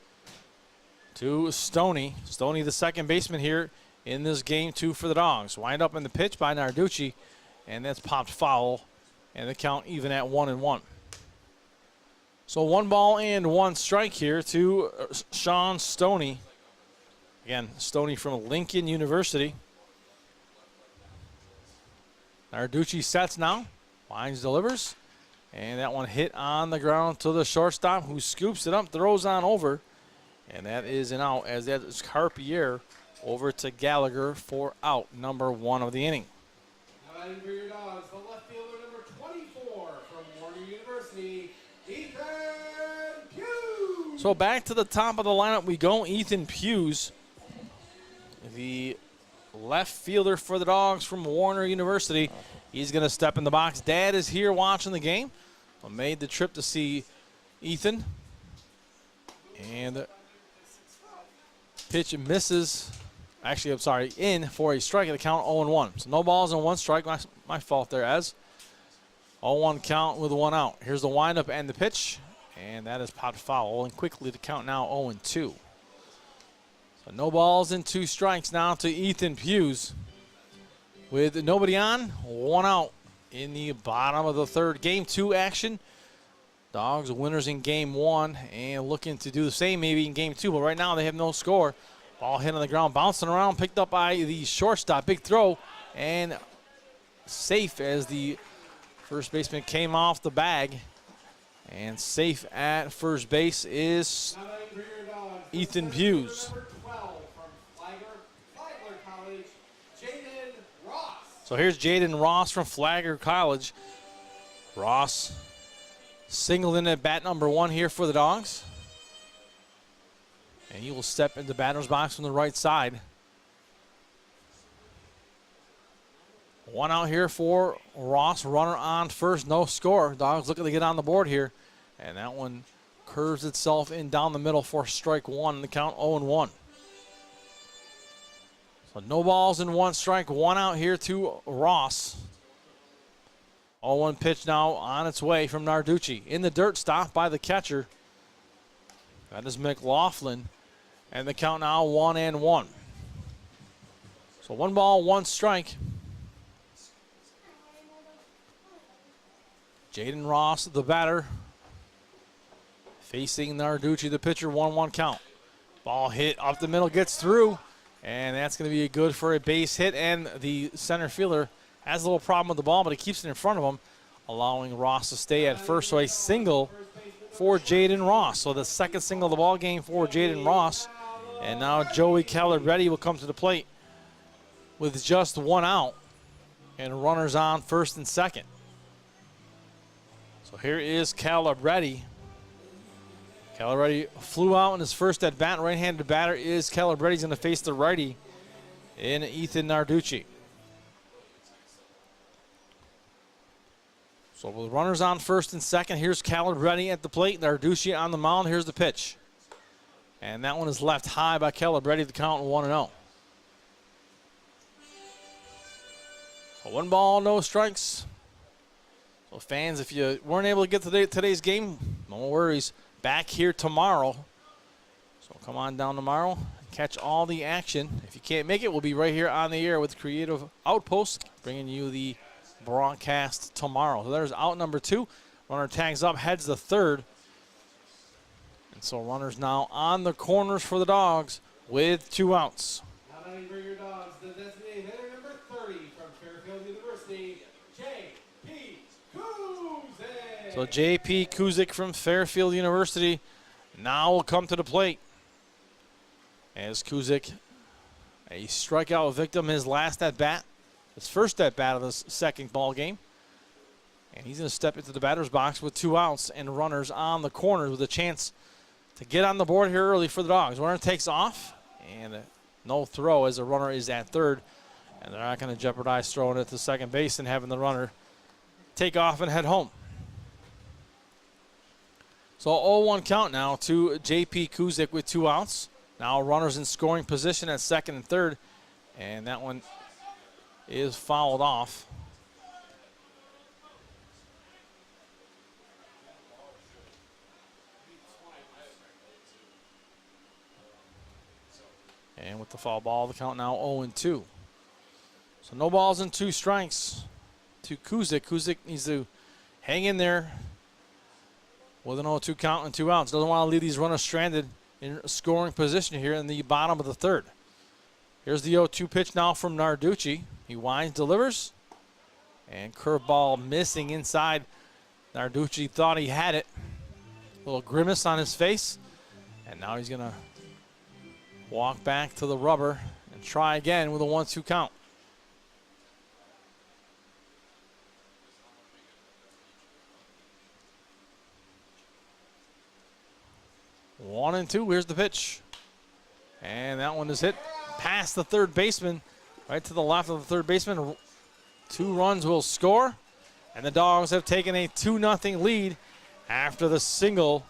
to Stoney. Stoney, the second baseman here in this game 2 for the Dogs. Wind up in the pitch by Narducci, and that's popped foul, and the count even at 1-1. So 1 ball and 1 strike here to Sean Stoney. Again, Stoney from Lincoln University. Narducci sets now, winds, delivers, and that one hit on the ground to the shortstop, who scoops it up, throws on over, and that is an out, as that is Carpier over to Gallagher for out number 1 of the inning. Now batting for your Dogs, the left fielder number 24 from Warner University, Ethan Hughes. So back to the top of the lineup we go. Ethan Hughes, the left fielder for the Dogs from Warner University. He's going to step in the box. Dad is here watching the game. I made the trip to see Ethan. And the pitch misses. Actually, I'm sorry, in for a strike at the count 0-1. So no balls and 1 strike. My fault there, Ez. 0-1 count with 1 out. Here's the windup and the pitch. And that is popped foul. And quickly the count now 0-2. So no balls and 2 strikes now to Ethan Hughes. With nobody on, 1 out in the bottom of the third. Game 2 action. Dogs winners in game 1 and looking to do the same maybe in game 2. But right now they have no score. Ball hit on the ground, bouncing around, picked up by the shortstop. Big throw and safe as the first baseman came off the bag. And safe at first base is Ethan Hughes. So here's Jaden Ross from Flagler College. Ross singled in at bat number 1 here for the Dogs. And he will step into batter's box from the right side. 1 out here for Ross. Runner on first, no score. Dogs looking to get on the board here. And that one curves itself in down the middle for strike 1. The count 0-1. So no balls and 1 strike. 1 out here to Ross. 0-1 pitch now on its way from Narducci. In the dirt, stopped by the catcher. That is McLaughlin. And the count now 1-1. So 1 ball, 1 strike. Jaden Ross, the batter, facing Narducci, the pitcher. 1-1 count. Ball hit up the middle, gets through, and that's going to be good for a base hit. And the center fielder has a little problem with the ball, but he keeps it in front of him, allowing Ross to stay at first. So a single for Jaden Ross. So the second single of the ball game for Jaden Ross. And now Joey Calabresi will come to the plate with just 1 out and runners on first and second. So here is Calabresi. Calabresi flew out in his first at bat. Right-handed batter is Calabresi. He's going to face the righty in Ethan Narducci. So with runners on first and second, here's Calabresi at the plate. Narducci on the mound. Here's the pitch. And that one is left high by Calabresi. The count 1-0. So 1 ball, no strikes. So fans, if you weren't able to get to today's game, no worries. Back here tomorrow So come on down tomorrow, catch all the action. If you can't make it, we'll be right here on the air with Creative Outpost, bringing you the broadcast tomorrow. So there's out number 2. Runner tags up, heads the third. And so runners now on the corners for the Dogs with 2 outs. Now batting for your Dogs, the designated hitter number 30 from Fairfield University, J.P. Kuzik. So J.P. Kuzik from Fairfield University now will come to the plate. As Kuzik, a strikeout victim, his last at-bat, his first at-bat of this second ball game. And he's going to step into the batter's box with 2 outs and runners on the corners with a chance to get on the board here early for the Dogs. Runner takes off, and no throw as the runner is at third. And they're not going to jeopardize throwing it to second base and having the runner take off and head home. So 0-1 count now to J.P. Kuzik with 2 outs. Now runners in scoring position at second and third, and that one is fouled off. And with the foul ball, the count now 0-2. So no balls and 2 strikes to Kuzik. Kuzik needs to hang in there with an 0-2 count and 2 outs. Doesn't want to leave these runners stranded in scoring position here in the bottom of the third. Here's the 0-2 pitch now from Narducci. He winds, delivers, and curveball missing inside. Narducci thought he had it. A little grimace on his face, and now he's going to walk back to the rubber and try again with a 1-2 count. One and 2, here's the pitch. And that one is hit past the third baseman, right to the left of the third baseman. 2 runs will score, and the Dogs have taken a 2-0 lead after the single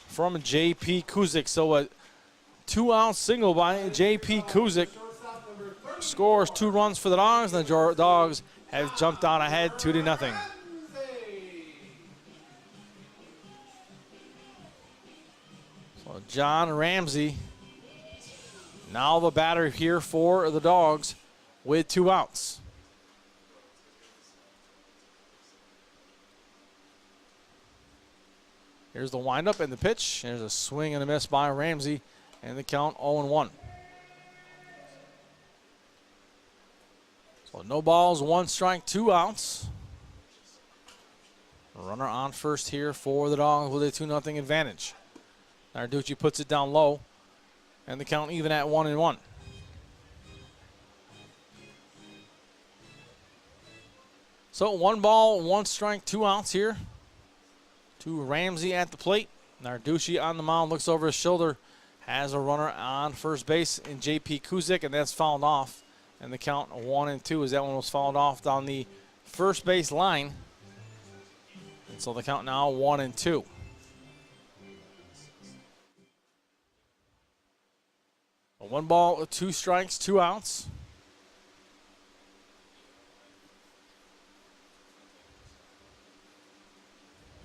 from J.P. Kuzik. So a 2-out single by J.P. Kuzik scores 2 runs for the Dogs, and the Dogs have jumped out ahead 2-0. So John Ramsey, now the batter here for the Dogs with 2 outs. Here's the windup and the pitch. There's a swing and a miss by Ramsey, and the count 0-1. So no balls, 1 strike, 2 outs. Runner on first here for the Dogs with a 2-0 advantage. Narducci puts it down low, and the count even at 1-1. So 1 ball, 1 strike, 2 outs here to Ramsey at the plate. Narducci on the mound, looks over his shoulder, has a runner on first base in J.P. Kuzik, and that's fouled off. And the count 1-2 as that one was fouled off down the first base line. And so the count now 1-2. A 1 ball, 2 strikes, 2 outs.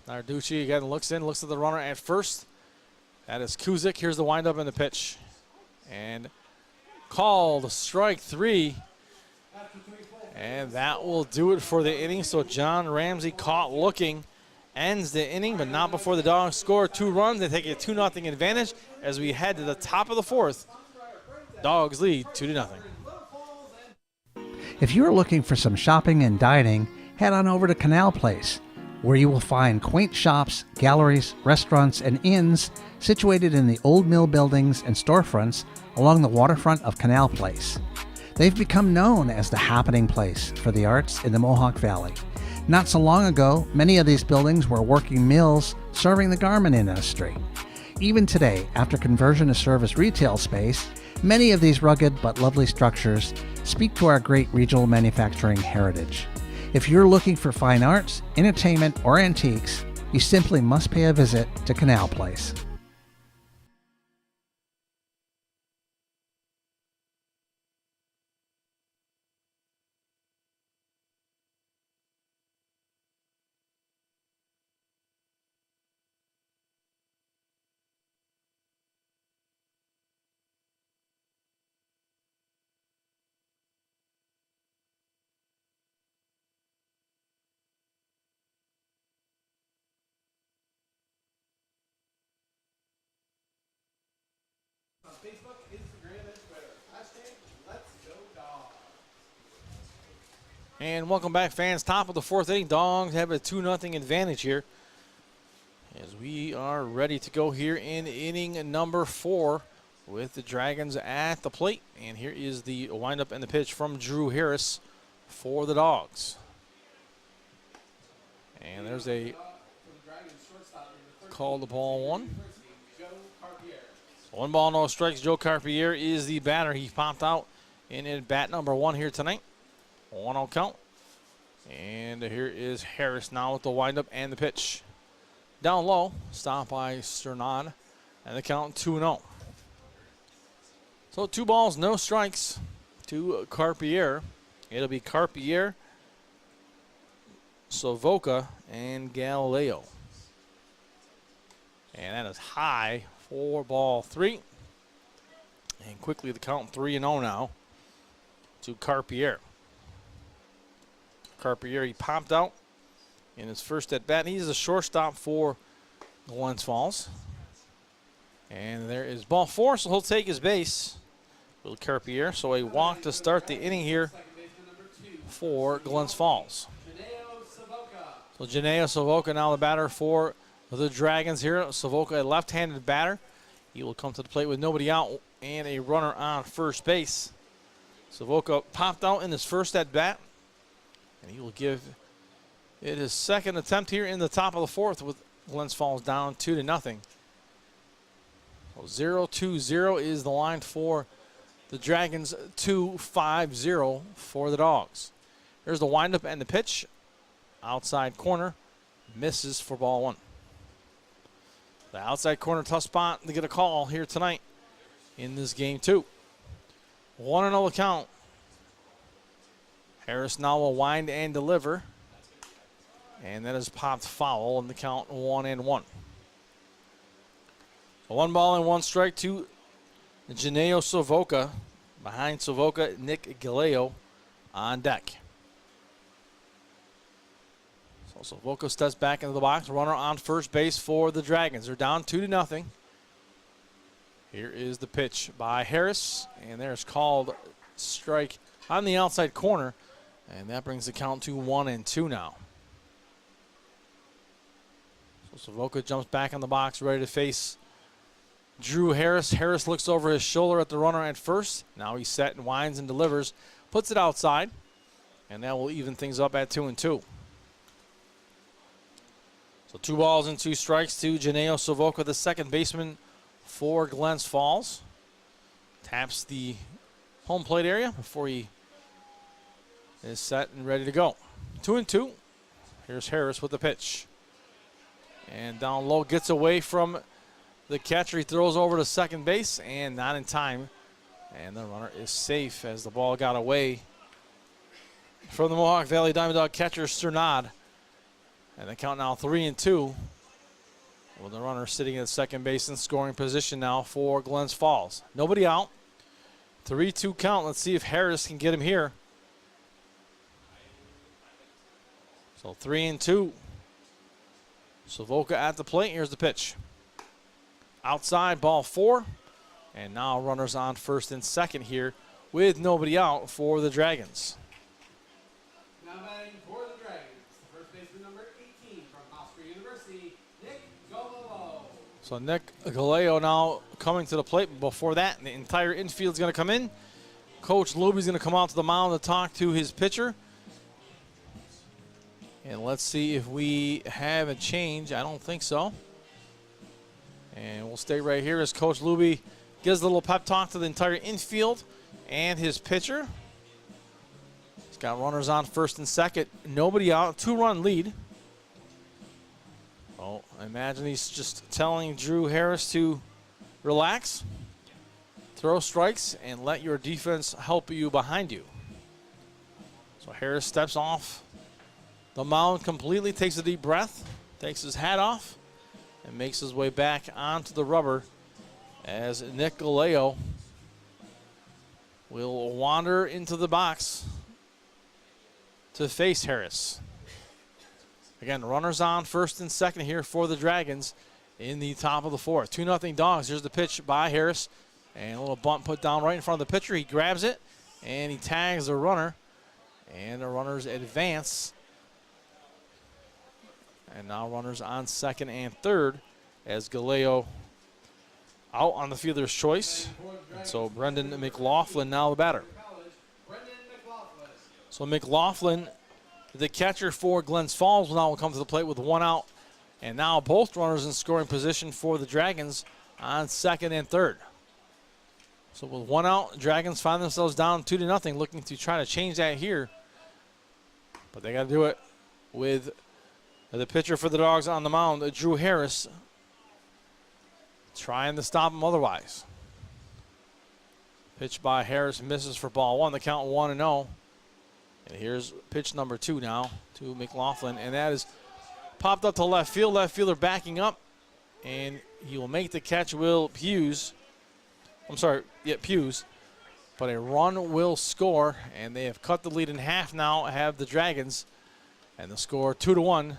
Narducci again looks in, looks at the runner at first. That is Kuzik. Here's the windup and the pitch. And called strike 3. And that will do it for the inning. So John Ramsey caught looking, ends the inning, but not before the Dogs score 2 runs. They take a 2-0 advantage as we head to the top of the 4th. Dogs lead 2-0. If you're looking for some shopping and dining, head on over to Canal Place, where you will find quaint shops, galleries, restaurants, and inns situated in the old mill buildings and storefronts along the waterfront of Canal Place. They've become known as the happening place for the arts in the Mohawk Valley. Not so long ago, many of these buildings were working mills serving the garment industry. Even today, after conversion to service retail space, many of these rugged but lovely structures speak to our great regional manufacturing heritage. If you're looking for fine arts, entertainment, or antiques, you simply must pay a visit to Canal Place. Facebook, Instagram, and Twitter. Hashtag Let's Go Dogs. And welcome back, fans. Top of the fourth inning. Dawgs have a 2-0 advantage here as we are ready to go here in inning number 4 with the Dragons at the plate. And here is the windup and the pitch from Drew Harris for the Dawgs. And there's a called the ball 1. So 1 ball, no strikes. Joe Carpier is the batter. He popped out in at bat number 1 here tonight. 1-0 count. And here is Harris now with the windup and the pitch. Down low, stopped by Sternad, and the count 2-0. So 2 balls, no strikes to Carpier. It'll be Carpier, Savoca, and Galileo. And that is high for ball 3. And quickly the count 3-0 now to Carpier. Carpier, he popped out in his first at bat. He's a shortstop for Glens Falls. And there is ball 4, so he'll take his base. Will Carpier. So a walk to start the inning here for Glens Falls. So Janeo Savoca now the batter for the Dragons here. Savoca, a left-handed batter. He will come to the plate with nobody out and a runner on first base. Savoca popped out in his first at bat. And he will give it his second attempt here in the top of the 4th with Glens Falls down 2-0. So 0-2-0 is the line for the Dragons, 2-5-0 for the Dawgs. There's the windup and the pitch. Outside corner, misses for ball 1. The outside corner, tough spot to get a call here tonight in this game 2. 1-0 count. Harris now will wind and deliver. And that is popped foul in the count 1-1. So 1 ball and 1 strike to Janeo Savoca. Behind Savoca, Nick Galeo on deck. So Savoca steps back into the box. Runner on first base for the Dragons. They're down 2-0. Here is the pitch by Harris. And there's called strike on the outside corner. And that brings the count to 1-2 now. So Savoca jumps back in the box, ready to face Drew Harris. Harris looks over his shoulder at the runner at first. Now he's set and winds and delivers. Puts it outside. And that will even things up at 2-2. So 2 balls and 2 strikes to Janeo Savoca, the second baseman for Glens Falls. Taps the home plate area before he is set and ready to go. 2-2. Here's Harris with the pitch. And down low, gets away from the catcher. He throws over to second base and not in time. And the runner is safe as the ball got away from the Mohawk Valley DiamondDawg catcher, Sternad. And the count now 3-2. With the runner sitting at second base in scoring position now for Glens Falls. Nobody out. 3-2 count. Let's see if Harris can get him here. So 3-2. Savoca at the plate. Here's the pitch. Outside, ball 4. And now runners on first and second here with nobody out for the Dragons. Now batting for the Dragons, the first baseman number 18 from Hofstra University, Nick Galileo. So Nick Galileo now coming to the plate. Before that, the entire infield is going to come in. Coach Luby's going to come out to the mound to talk to his pitcher. And let's see if we have a change. I don't think so. And we'll stay right here as Coach Luby gives a little pep talk to the entire infield and his pitcher. He's got runners on first and second. Nobody out. 2-run lead. Oh, I imagine he's just telling Drew Harris to relax, throw strikes, and let your defense help you behind you. So Harris steps off the mound completely, takes a deep breath, takes his hat off, and makes his way back onto the rubber as Nick Galileo will wander into the box to face Harris. Again, runners on first and second here for the Dragons in the top of the 4th. 2-0 Dawgs. Here's the pitch by Harris. And a little bunt put down right in front of the pitcher. He grabs it, and he tags the runner. And the runners advance. And now runners on second and third as Galeo out on the fielder's choice. And so Brendan McLaughlin now the batter. So McLaughlin, the catcher for Glens Falls, now will come to the plate with 1 out. And now both runners in scoring position for the Dragons on second and third. So with 1 out, Dragons find themselves down 2-0, looking to try to change that here. But they got to do it with the pitcher for the Dogs on the mound, Drew Harris, trying to stop him otherwise. Pitch by Harris misses for ball 1. The count 1-0. And here's pitch number 2 now to McLaughlin, and that is popped up to left field. Left fielder backing up, and he will make the catch. Pews. But a run will score, and they have cut the lead in half now, have the Dragons. And the score 2-1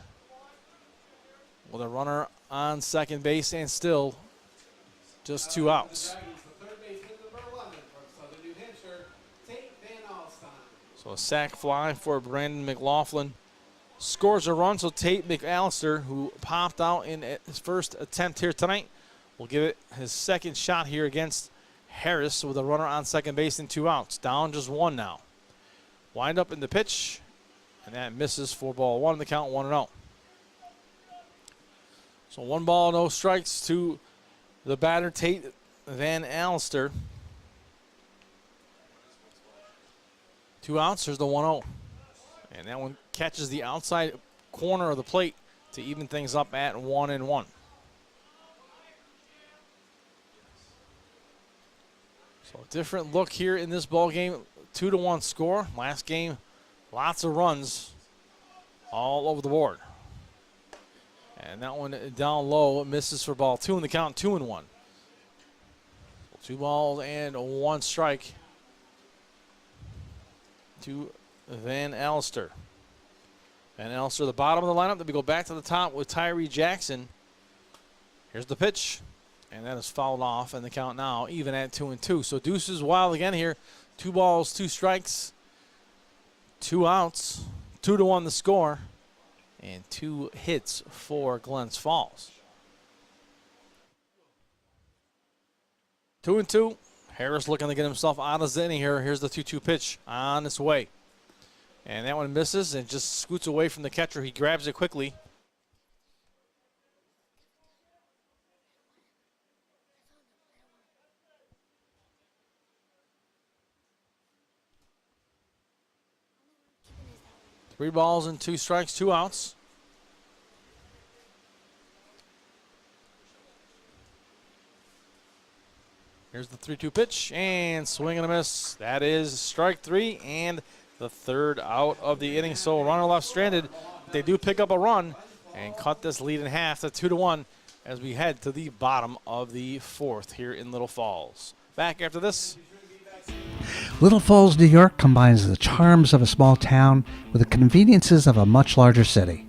with a runner on second base and still just 2 outs. So a sac fly for Brandon McLaughlin. Scores a run, so Tate McAllister, who popped out in his first attempt here tonight, will give it his second shot here against Harris with a runner on second base and 2 outs. Down just 1 now. Wind up in the pitch, and that misses for ball 1. The count 1-0. So 1 ball, no strikes to the batter, Tate Van Allister. 2 outs, there's the 1-0. And that one catches the outside corner of the plate to even things up at 1-1. So a different look here in this ball game. 2-1 score. Last game, lots of runs all over the board. And that one down low misses for ball 2 in the count, 2-1. 2 balls and 1 strike to Van Allister. Van Allister, the bottom of the lineup. Then we go back to the top with Tyree Jackson. Here's the pitch, and that is fouled off, and the count now even at 2-2. So deuces wild again here. 2 balls, 2 strikes, 2 outs, 2-1 the score, and 2 hits for Glens Falls. 2-2. Harris looking to get himself out of the inning here. Here's the 2-2 pitch on its way. And that one misses and just scoots away from the catcher. He grabs it quickly. Three balls and 2 strikes, 2 outs. Here's the 3-2 pitch, and swing and a miss. That is strike 3 and the 3rd out of the inning. So runner left stranded. They do pick up a run and cut this lead in half to 2-1 as we head to the bottom of the 4th here in Little Falls. Back after this. Little Falls, New York combines the charms of a small town with the conveniences of a much larger city.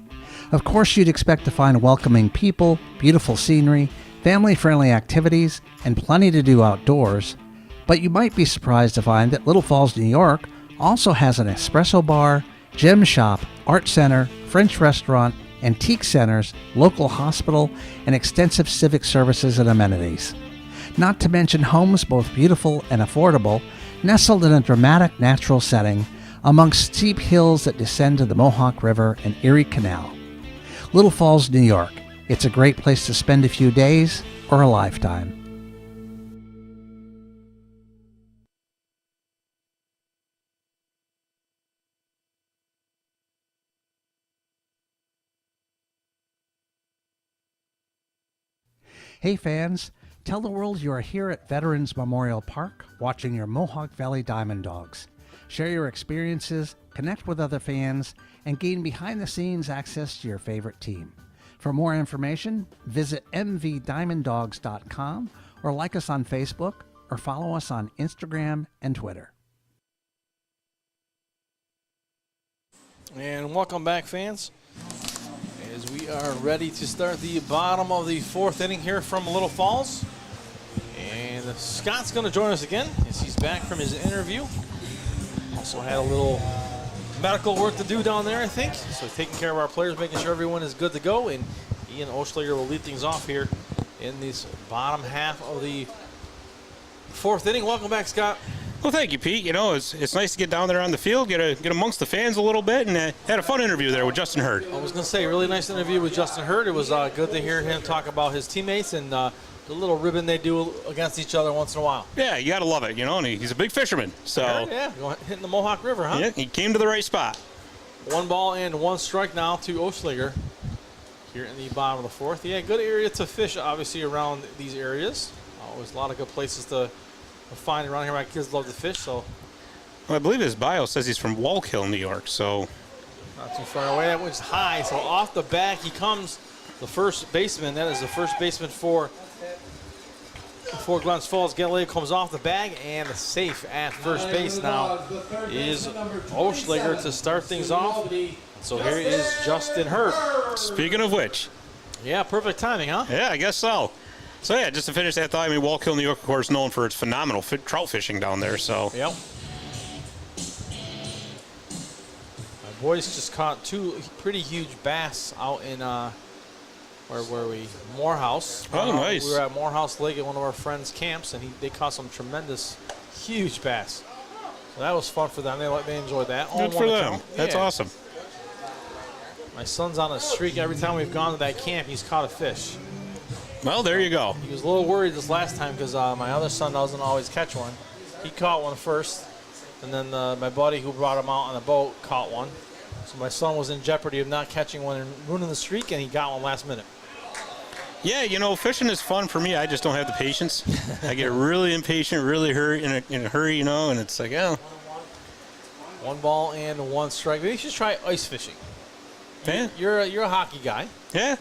Of course, you'd expect to find welcoming people, beautiful scenery, family-friendly activities, and plenty to do outdoors. But you might be surprised to find that Little Falls, New York also has an espresso bar, gym shop, art center, French restaurant, antique centers, local hospital, and extensive civic services and amenities. Not to mention homes both beautiful and affordable, nestled in a dramatic natural setting amongst steep hills that descend to the Mohawk River and Erie Canal. Little Falls, New York. It's a great place to spend a few days or a lifetime. Hey fans, tell the world you are here at Veterans Memorial Park watching your Mohawk Valley DiamondDawgs. Share your experiences, connect with other fans, and gain behind-the-scenes access to your favorite team. For more information, visit mvdiamonddogs.com or like us on Facebook or follow us on Instagram and Twitter. And welcome back, fans, as we are ready to start the bottom of the 4th inning here from Little Falls. And Scott's going to join us again as he's back from his interview. Also had a little medical work to do down there, I think. So taking care of our players, making sure everyone is good to go. And Ian Oschlager will lead things off here in this bottom half of the fourth inning. Welcome back, Scott. Well, thank you, Pete. You know, it's nice to get down there on the field, get amongst the fans a little bit, and had a fun interview there with Justin Hurd. I was going to say, really nice interview with Justin Hurd. It was good to hear him talk about his teammates and the little ribbon they do against each other once in a while. Yeah, you got to love it, you know, and he's a big fisherman. So yeah, hitting the Mohawk River, huh? Yeah, he came to the right spot. 1 ball and 1 strike now to Oschlager here in the bottom of the fourth. Yeah, good area to fish, obviously, around these areas. Always a lot of good places to find around here. My kids love to fish, so. Well, I believe his bio says he's from Wallkill, New York, so. Not too far away. That one's high, so off the back he comes, the first baseman. That is the first baseman for Glens Falls. Galileo comes off the bag, and the safe at first base now is Oschlager to start things off. So here is Justin Hurd. Speaking of which. Yeah, perfect timing, huh? Yeah, I guess so. So, yeah, just to finish that thought, I mean, Wallkill, New York, of course, known for its phenomenal trout fishing down there, so. Yep. My boys just caught 2 pretty huge bass out in, where were we? Morehouse. Oh, nice. We were at Morehouse Lake at one of our friends' camps, and they caught some tremendous, huge bass. So that was fun for them. They enjoyed that. Good for them. That's awesome. My son's on a streak. Every time we've gone to that camp, he's caught a fish. Well, there you go. He was a little worried this last time because my other son doesn't always catch one. He caught one first, and then my buddy who brought him out on the boat caught one. So my son was in jeopardy of not catching one and ruining the streak, and he got one last minute. Yeah, you know, fishing is fun for me. I just don't have the patience. I get really impatient, really in a hurry, you know, and it's like, oh. 1 ball and 1 strike. Maybe you should try ice fishing. Yeah. You're a hockey guy. Yeah.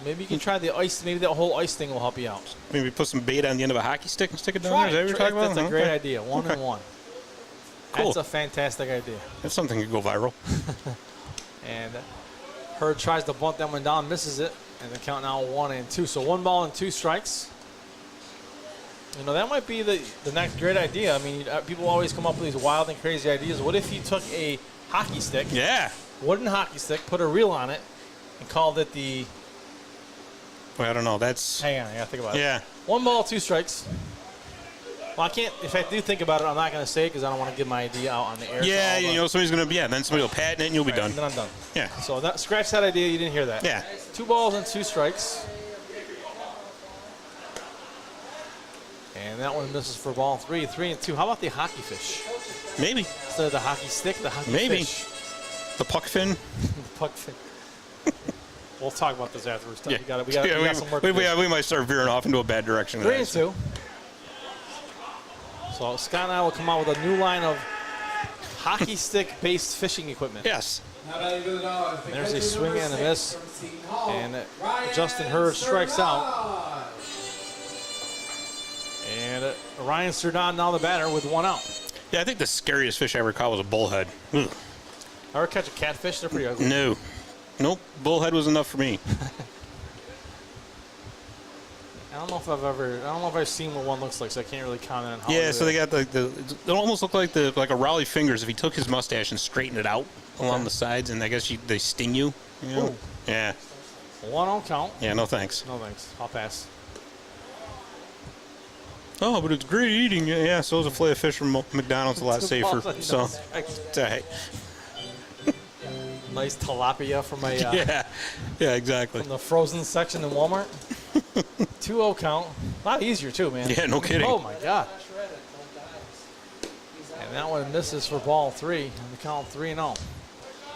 Maybe you can try the ice. Maybe that whole ice thing will help you out. Maybe put some bait on the end of a hockey stick and stick it down there. Is that what you're talking about? That's a great idea. 1 and 1. Cool. That's a fantastic idea. That's something that could go viral. And Hurd tries to bunt that one down, misses it, and the count now 1 and 2. So 1 ball and 2 strikes. You know, that might be the next great idea. I mean, people always come up with these wild and crazy ideas. What if you took a hockey stick, wooden hockey stick, put a reel on it, and called it the... Well, I don't know. That's... Hang on, I got to think about it. Yeah. 1 ball, 2 strikes. Well, I can't... If I do think about it, I'm not going to say it because I don't want to give my idea out on the air. Yeah, you know, somebody's going to... Yeah, then somebody will patent it and you'll be done. Then I'm done. Yeah. So scratch that idea. You didn't hear that. Yeah. 2 balls and 2 strikes. And that one misses for ball 3. 3 and 2. How about the hockey fish? Maybe. Instead of the hockey stick, the hockey fish. The puck fin. The puck fin. We'll talk about this afterwards. Yeah. We got some work to do. We might start veering off into a bad direction. 3 and 2. So Scott and I will come out with a new line of hockey stick-based fishing equipment. Yes. And there's a swing and a miss. And Justin Hurd strikes out. And Ryan Cerdan now the batter with 1 out. Yeah, I think the scariest fish I ever caught was a bullhead. Ugh. Ever catch a catfish? They're pretty ugly. No. Nope. Bullhead was enough for me. I don't know if I've seen what one looks like, so I can't really comment on how. Yeah, so they got they almost look like like a Raleigh fingers if he took his mustache and straightened it out along the sides, and I guess they sting you. You know? Yeah. 1 on count. Yeah, no thanks. No thanks. I'll pass. Oh, but it's great eating. Yeah, so is a fillet of fish from McDonald's a lot safer. So, it's all right. Nice tilapia from a yeah, exactly. From the frozen section in Walmart. 2-0 count. A lot easier too, man. Yeah, no kidding. Oh my God. And that one misses for ball 3. And the count 3-0.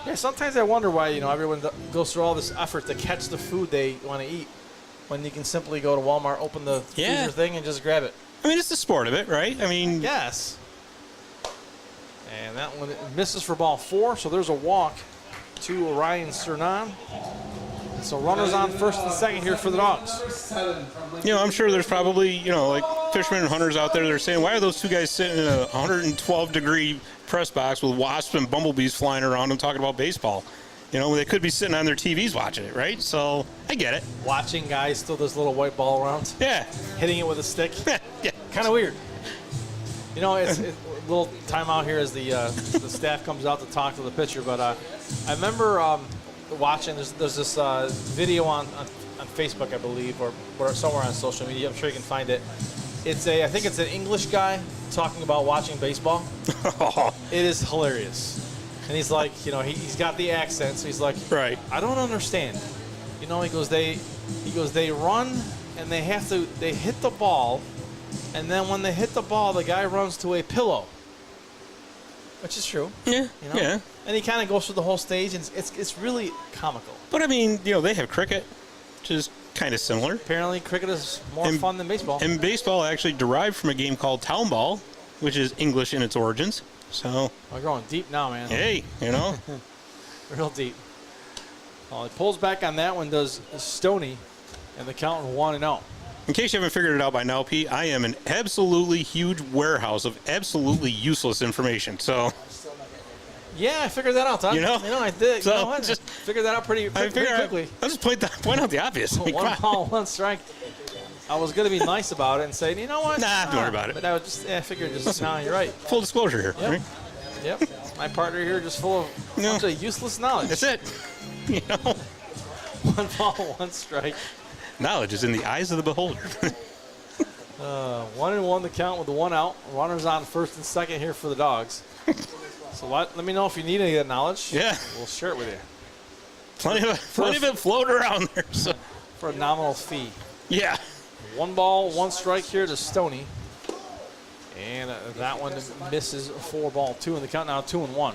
Yeah, sometimes I wonder why everyone goes through all this effort to catch the food they want to eat when you can simply go to Walmart, open the freezer thing, and just grab it. I mean, it's the sport of it, right? I mean, yes. And that one misses for ball 4. So there's a walk to Ryan Cernan. So runners on first and second here for the Dawgs. You know, I'm sure there's probably, like fishermen and hunters out there that are saying, why are those two guys sitting in a 112-degree press box with wasps and bumblebees flying around them talking about baseball? You know, they could be sitting on their TVs watching it, right? So I get it. Watching guys throw this little white ball around. Yeah. Hitting it with a stick. Yeah. Kind of weird. You know, it's a little timeout here as the staff comes out to talk to the pitcher. But I remember watching, there's this video on Facebook, I believe, or somewhere on social media. I'm sure you can find it. I think it's an English guy talking about watching baseball. It is hilarious. And he's like, you know, he's got the accent, so he's like, right. I don't understand. You know, he goes, they run and they hit the ball, and then when they hit the ball, the guy runs to a pillow. Which is true. Yeah. You know? Yeah. And he kind of goes through the whole stage, and it's really comical. But I mean, you know, they have cricket, which is kind of similar. Apparently, cricket is more fun than baseball. And baseball actually derived from a game called town ball, which is English in its origins. So we're going deep now, man. Hey, you know, real deep. Well, it pulls back on that one, does Stoney, and the count 1-0. In case you haven't figured it out by now, Pete, I am an absolutely huge warehouse of absolutely useless information. So. Yeah, I figured that out, Todd. You know I did. So you know what? Just figured that out pretty quickly. I'll just point out the obvious. One ball, one strike. I was going to be nice about it and say, you know what? Nah, don't worry about it. But I would just, I figured you're right. Full disclosure here. Yep. Right? Yep. My partner here just full of a bunch of useless knowledge. That's it. You know. One ball, one strike. Knowledge is in the eyes of the beholder. 1-1 the count with the 1 out. Runners on first and second here for the Dogs. So let me know if you need any of that knowledge. Yeah. We'll share it with you. Plenty of it floating around there. So. For a nominal fee. Yeah. 1 ball, 1 strike here to Stoney. And that one misses 4-2 in the count, now 2-1.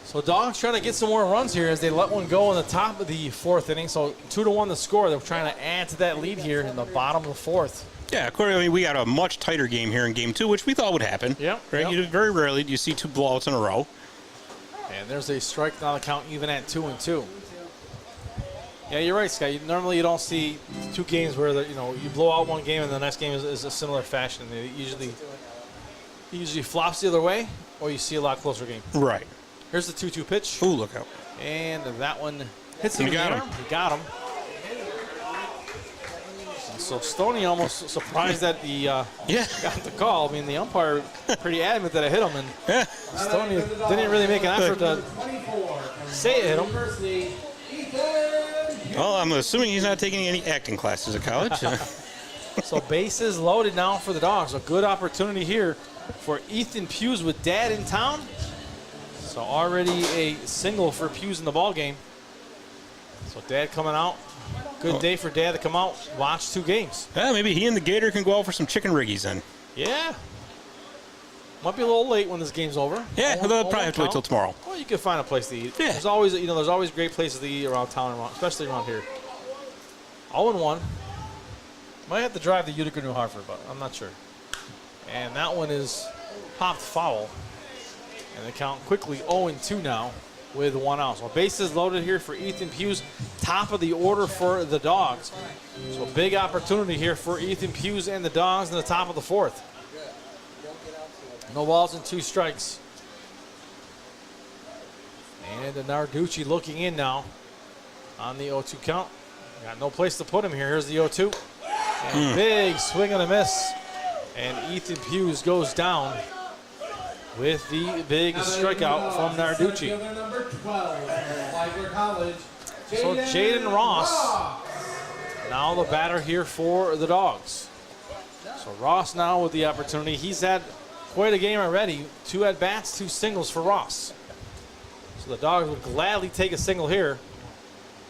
So Dawgs trying to get some more runs here as they let one go in the top of the 4th inning. So 2-1 the score. They're trying to add to that lead here in the bottom of the 4th. Yeah, Corey, I mean, we got a much tighter game here in Game 2, which we thought would happen. Yep. Right? Yep. Very rarely do you see 2 blowouts in a row. And there's a strike, now the count even at 2-2. Yeah, you're right, Scott. Normally you don't see 2 games where you blow out one game and the next game is a similar fashion. It usually flops the other way, or you see a lot closer game. Right. Here's the 2-2 pitch. Ooh, look out. And that one hits him in the arm. He got him. And so Stoney almost surprised that he got the call. I mean, the umpire pretty adamant that it hit him, and Stoney didn't really make an effort to say it hit him. Well, I'm assuming he's not taking any acting classes at college. So bases loaded now for the Dogs. A good opportunity here for Ethan Hughes with Dad in town. So already a single for Hughes in the ball game. So Dad coming out. Good day for Dad to come out, watch 2 games. Yeah, maybe he and the Gator can go out for some chicken riggies then. Yeah. Might be a little late when this game's over. Yeah, they'll probably have to wait till tomorrow. Well, you can find a place to eat. Yeah. There's always great places to eat around town, especially around here. 0-1. Might have to drive to Utica, New Hartford, but I'm not sure. And that one is popped foul. And the count quickly 0-2 now with 1 out. So bases loaded here for Ethan Hughes, top of the order for the Dogs. So a big opportunity here for Ethan Hughes and the Dogs in the top of the 4th. No balls and 2 strikes. And Narducci looking in now on the 0-2 count. Got no place to put him here. Here's the 0-2. And big swing and a miss. And Ethan Hughes goes down with the big strikeout from Narducci. So Jaden Ross, now the batter here for the Dogs. So Ross now with the opportunity. He's had quite a game already. 2 at-bats, 2 singles for Ross. So the Dogs would gladly take a single here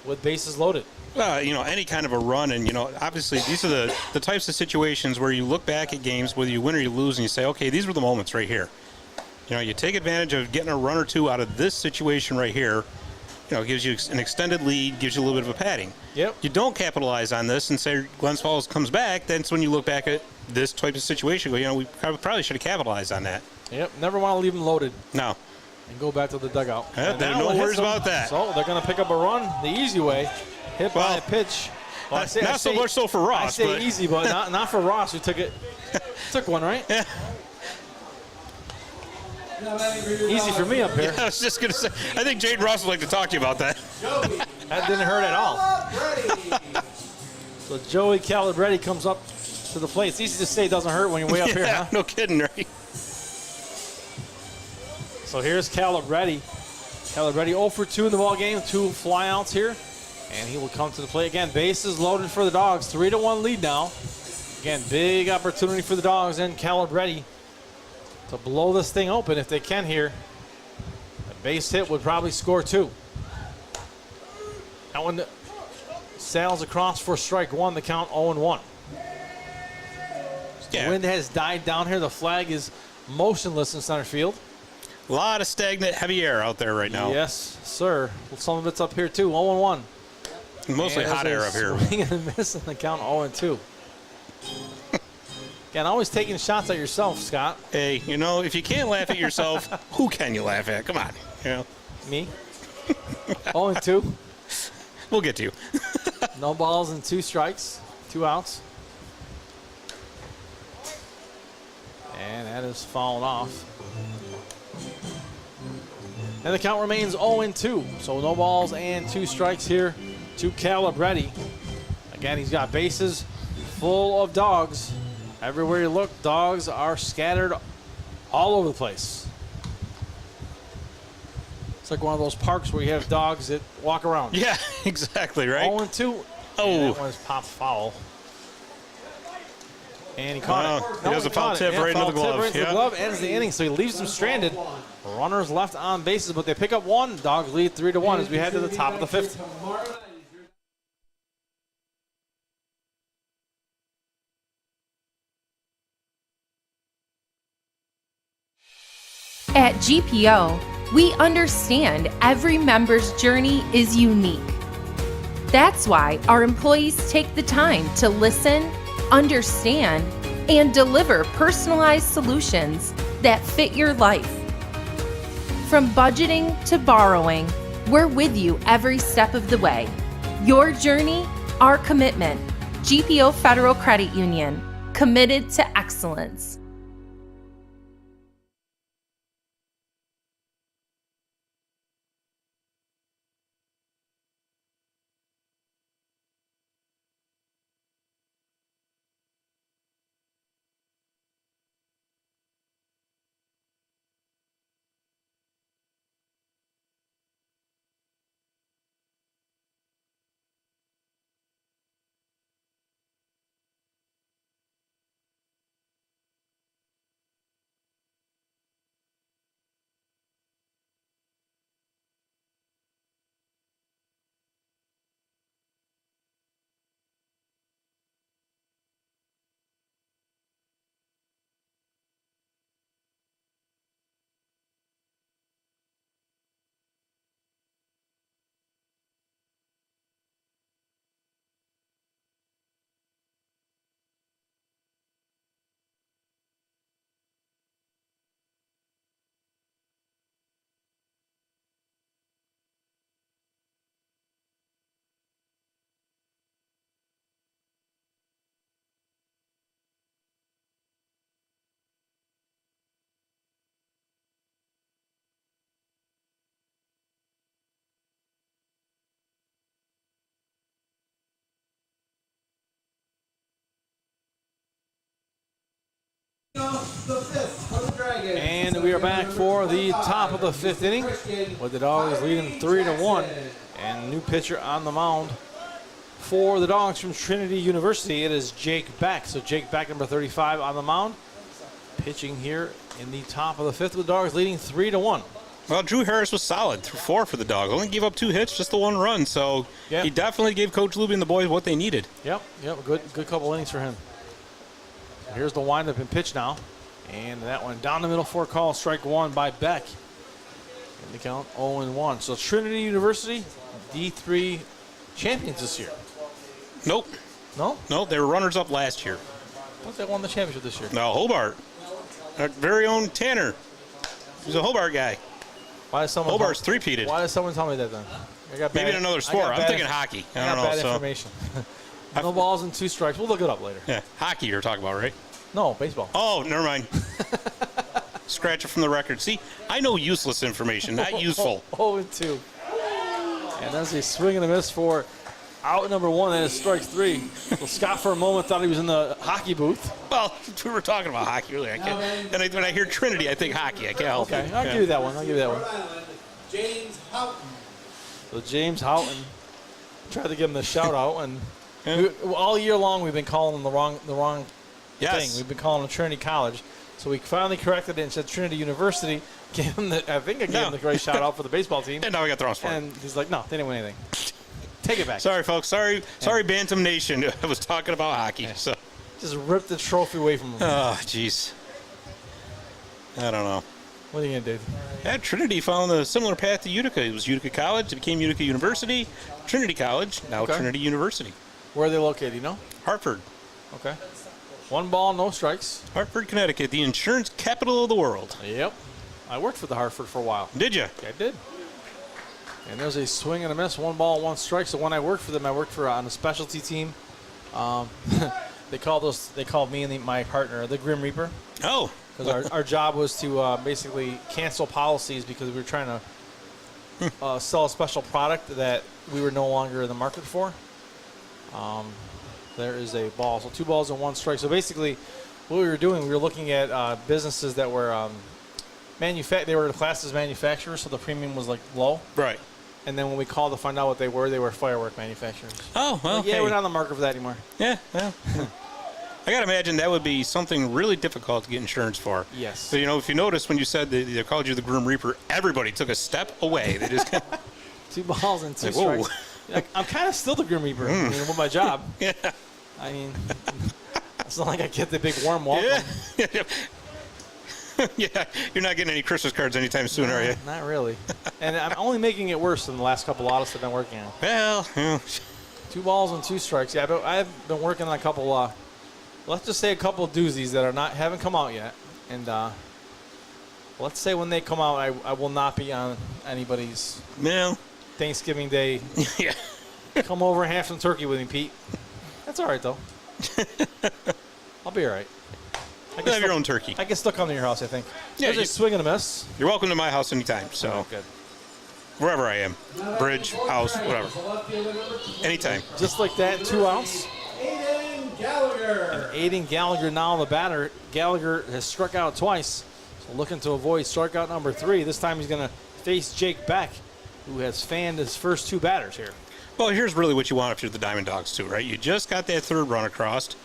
with bases loaded. Any kind of a run, and, obviously these are the types of situations where you look back at games, whether you win or you lose, and you say, okay, these were the moments right here. You take advantage of getting a run or 2 out of this situation right here. Gives you an extended lead, gives you a little bit of a padding. Yep. You don't capitalize on this and say Glens Falls comes back, that's when you look back at this type of situation. We probably should have capitalized on that. Yep, never want to leave them loaded. No. And go back to the dugout. No worries about that. So they're going to pick up a run the easy way. Hit by a pitch. Well, not so much so for Ross. I say easy, but not for Ross, who took it. Took one, right? Yeah. Easy for me up here. Yeah, I was just going to say, I think Jade Ross would like to talk to you about that. That didn't hurt at all. So Joey Calabretti comes up to the plate. It's easy to say it doesn't hurt when you're way up here, huh? No kidding, right? So here's Calabretti. Calabretti 0 for 2 in the ball game, 2 flyouts here. And he will come to the plate again. Bases loaded for the Dogs. 3-1 lead now. Again, big opportunity for the Dogs and Calabretti to blow this thing open if they can here. A base hit would probably score 2. That one sails across for strike 1, the count 0-1. Yeah. The wind has died down here. The flag is motionless in center field. A lot of stagnant, heavy air out there right now. Yes, sir. Well, some of it's up here, too. 0-1. Mostly and hot air up here. Swing and miss in the count 0-2. Again, always taking shots at yourself, Scott. Hey, you know, if you can't laugh at yourself, who can you laugh at? Come on. You know. Me. 0-2. We'll get to you. No balls and 2 strikes. 2 outs. And that is fouled off. And the count remains 0-2. So no balls and 2 strikes here to Calabretti. Again, he's got bases full of Dogs. Everywhere you look, Dogs are scattered all over the place. It's like one of those parks where you have dogs that walk around. Yeah, exactly, right? 0-2. Oh. And that one's popped foul. And he caught it. He does a foul tip right into the glove. Right into the glove, ends the inning, so he leaves them stranded. Runners left on bases, but they pick up 1. Dogs lead 3-1 as we head to the top of the 5th. At GPO, we understand every member's journey is unique. That's why our employees take the time to listen, understand, and deliver personalized solutions that fit your life. From budgeting to borrowing, we're with you every step of the way. Your journey, our commitment. GPO Federal Credit Union, committed to excellence. And we are back for the top of the 5th inning with the Dogs leading 3-1. And new pitcher on the mound for the Dogs from Trinity University. It is Jake Beck. So Jake Beck, number 35, on the mound. Pitching here in the top of the 5th with the Dogs leading 3-1. Well, Drew Harris was solid, 4 for the Dogs. Only gave up 2 hits, just the 1 run. So he definitely gave Coach Luby and the boys what they needed. Yep, good couple innings for him. Here's the windup and pitch now. And that one down the middle for a call, strike 1 by Beck. And the count 0-1. So Trinity University, D3 champions this year. Nope. No? No, they were runners-up last year. I thought they won the championship this year. No, Hobart. Our very own Tanner. He's a Hobart guy. Why does someone Hobart's three-peated. Why does someone tell me that then? Maybe in another sport. I'm thinking hockey. I don't know. Bad information. No balls and 2 strikes. We'll look it up later. Yeah, hockey you're talking about, right? No, baseball. Oh, never mind. scratch it from the record. See, I know useless information, not useful. 0-2. And there's a swing and a miss for out number 1. That is strike 3. Well, Scott for a moment thought he was in the hockey booth. Well, we were talking about hockey earlier. And when I hear Trinity, I think hockey. I can't help it. Okay, I'll give you that one. James Houghton. So James Houghton tried to give him the shout out, and all year long we've been calling him the wrong thing. We've been calling him Trinity College. So we finally corrected it and said Trinity University. Gave him the great shout out for the baseball team. And now we got the wrong sport. And he's like, no, they didn't win anything. Take it back. Sorry, folks. Sorry, Bantam Nation. I was talking about hockey. So just ripped the trophy away from him. Oh, jeez. I don't know. What are you gonna do? Yeah, Trinity found a similar path to Utica. It was Utica College. It became Utica University. Trinity College. Now Trinity University. Where are they located? You know? Hartford. Okay. 1 ball, no strikes. Hartford, Connecticut, the insurance capital of the world. Yep. I worked for the Hartford for a while. Did you? I did. And there's a swing and a miss, 1 ball, 1 strike. So when I worked for them, I worked for on a specialty team. They called me and my partner the Grim Reaper. Oh. Because our job was to basically cancel policies because we were trying to sell a special product that we were no longer in the market for. There is a ball. So 2 balls and 1 strike. So basically what we were doing, we were looking at businesses that were they were classed as manufacturers, so the premium was like low. Right. And then when we called to find out what they were firework manufacturers. Oh, well, yeah, hey. We're not on the market for that anymore. Yeah, well. I got to imagine that would be something really difficult to get insurance for. Yes. So, if you notice when you said they called you the Grim Reaper, everybody took a step away. They just 2 balls and 2 like, strikes. I'm kind of still the Grim Reaper with my job. Yeah. I mean, it's not like I get the big warm welcome. Yeah. Yeah, you're not getting any Christmas cards anytime soon, are you? Not really. And I'm only making it worse than the last couple autos I've been working on. Well, 2 balls and 2 strikes. Yeah, but I've been working on a couple. Let's just say a couple of doozies that haven't come out yet. And let's say when they come out, I will not be on anybody's Thanksgiving Day. Yeah. Come over and have some turkey with me, Pete. That's all right though. I'll be all right. You have your own turkey. I can still come to your house, I think. Yeah, There's a swing and a miss. You're welcome to my house anytime. So good. Wherever I am, bridge, house, whatever, anytime. Just like that, 2 outs. Aiden Gallagher. And Aiden Gallagher now the batter. Gallagher has struck out twice, so looking to avoid strikeout number 3. This time he's going to face Jake Beck, who has fanned his first 2 batters here. Well, here's really what you want if you're the DiamondDawgs too, right? You just got that 3rd run across.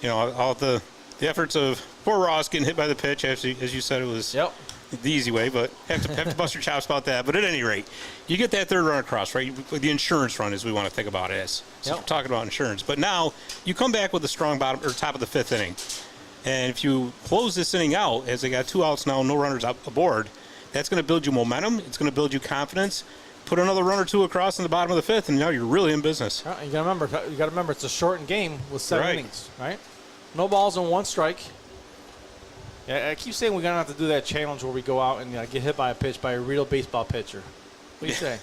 All the efforts of poor Ross getting hit by the pitch, as you said, it was the easy way, but have to bust your chops about that. But at any rate, you get that 3rd run across, right? The insurance run, as we want to think about it as. So we're talking about insurance. But now you come back with a strong bottom or top of the 5th inning. And if you close this inning out, as they got 2 outs now, no runners up aboard, that's going to build you momentum. It's going to build you confidence. Put another run or 2 across in the bottom of the 5th, and now you're really in business. You got to remember, it's a shortened game with 7 innings, right? No balls and 1 strike. Yeah, I keep saying we're going to have to do that challenge where we go out and get hit by a pitch by a real baseball pitcher. What do you say?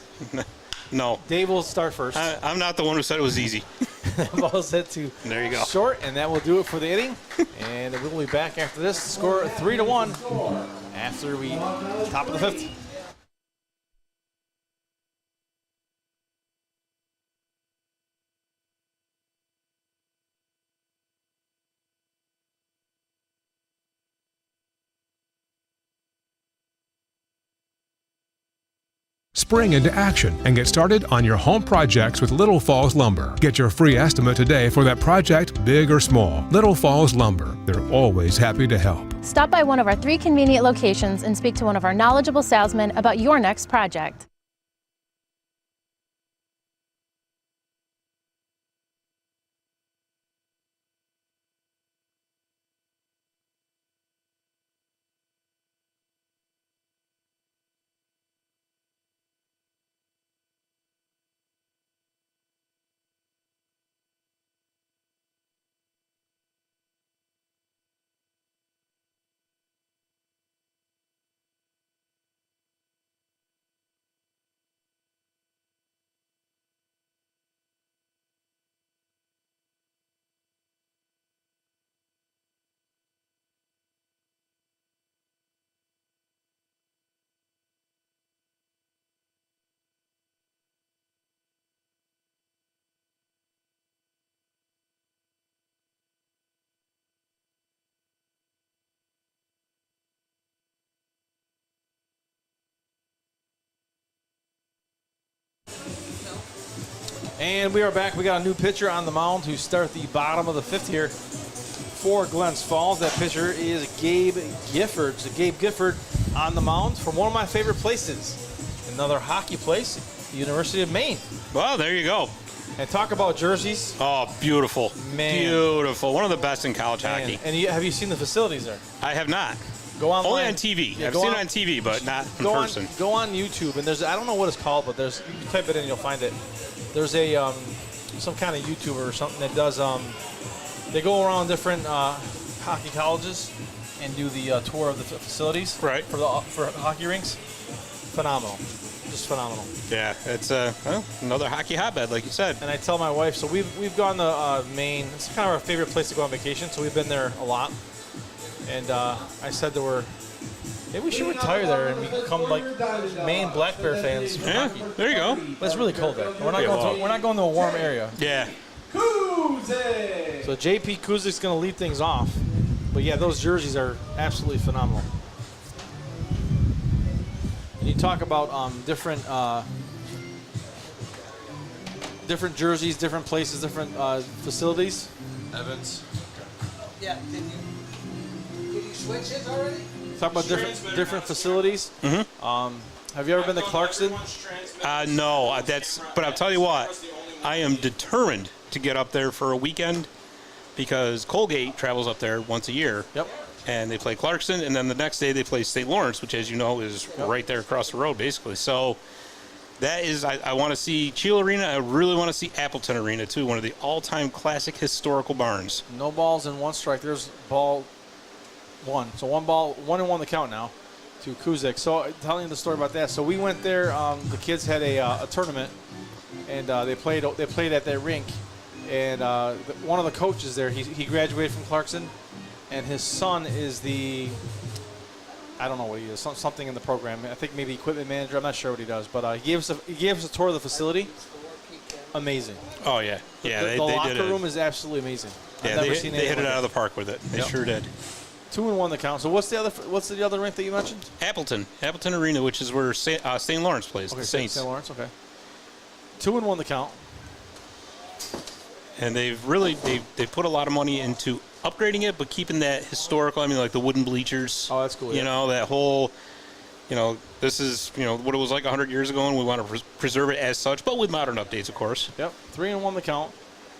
No. Dave will start first. I'm not the one who said it was easy. That ball's hit to there you go. Short, and that will do it for the inning. And we'll be back after this. Score 3-1 after we top of the 5th. Spring into action and get started on your home projects with Little Falls Lumber. Get your free estimate today for that project, big or small. Little Falls Lumber. They're always happy to help. Stop by one of our 3 convenient locations and speak to one of our knowledgeable salesmen about your next project. And we are back. We got a new pitcher on the mound to start the bottom of the 5th here for Glens Falls. That pitcher is Gabe Gifford. So Gabe Gifford on the mound from one of my favorite places, another hockey place, the University of Maine. Well, there you go. And talk about jerseys. Oh, beautiful. Man. Beautiful. One of the best in college hockey. And have you seen the facilities there? I have not. Go online. Only on TV. Yeah, I've seen it on TV, but not in person. Go on YouTube, and there's, I don't know what it's called, but there's, you type it in, you'll find it. There's a some kind of YouTuber or something that does, they go around different hockey colleges and do the tour of the facilities for hockey rinks. Phenomenal. Just phenomenal. Yeah, it's another hockey hotbed, like you said. And I tell my wife, so we've gone to Maine. It's kind of our favorite place to go on vacation, so we've been there a lot. And I said to her, maybe we should retire there and become like Maine Black Bear fans. Yeah, there you go. But it's really cold there. We're not going to a warm area. Yeah. Kuzik! So JP Kuzik's going to lead things off. But yeah, those jerseys are absolutely phenomenal. And you talk about different jerseys, different places, different facilities. Evans. Yeah. Did you switch it already? Talk about different facilities. Mm-hmm. Have you ever been to Clarkson? No, but I'll tell you what, I am determined to get up there for a weekend because Colgate travels up there once a year. Yep. And they play Clarkson, and then the next day they play St. Lawrence, which, as you know, is right there across the road, basically. So that is, I want to see Cheel Arena. I really want to see Appleton Arena, too, one of the all-time classic historical barns. No balls and one strike. There's ball one. So 1-1 the count now to Kuzik. So telling you the story about that. So we went there. The kids had a tournament, and they played at that rink. And one of the coaches there, he graduated from Clarkson. And his son is I don't know what he is, something in the program. I think maybe equipment manager. I'm not sure what he does. But he gave us a tour of the facility. Amazing. Oh, yeah. Yeah, the locker room is absolutely amazing. Yeah, I've never seen they hit it out of the park with it. They sure did. 2-1 the count. So what's the other rink that you mentioned? Appleton Arena, which is where St. Lawrence plays. Okay, the Saints. St. Lawrence. Okay. 2-1 the count. And they've really put a lot of money into upgrading it, but keeping that historical. I mean, like the wooden bleachers. Oh, that's cool. You know, that whole. This is what it was like 100 years ago, and we want to preserve it as such, but with modern updates, of course. Yep, 3-1 the count.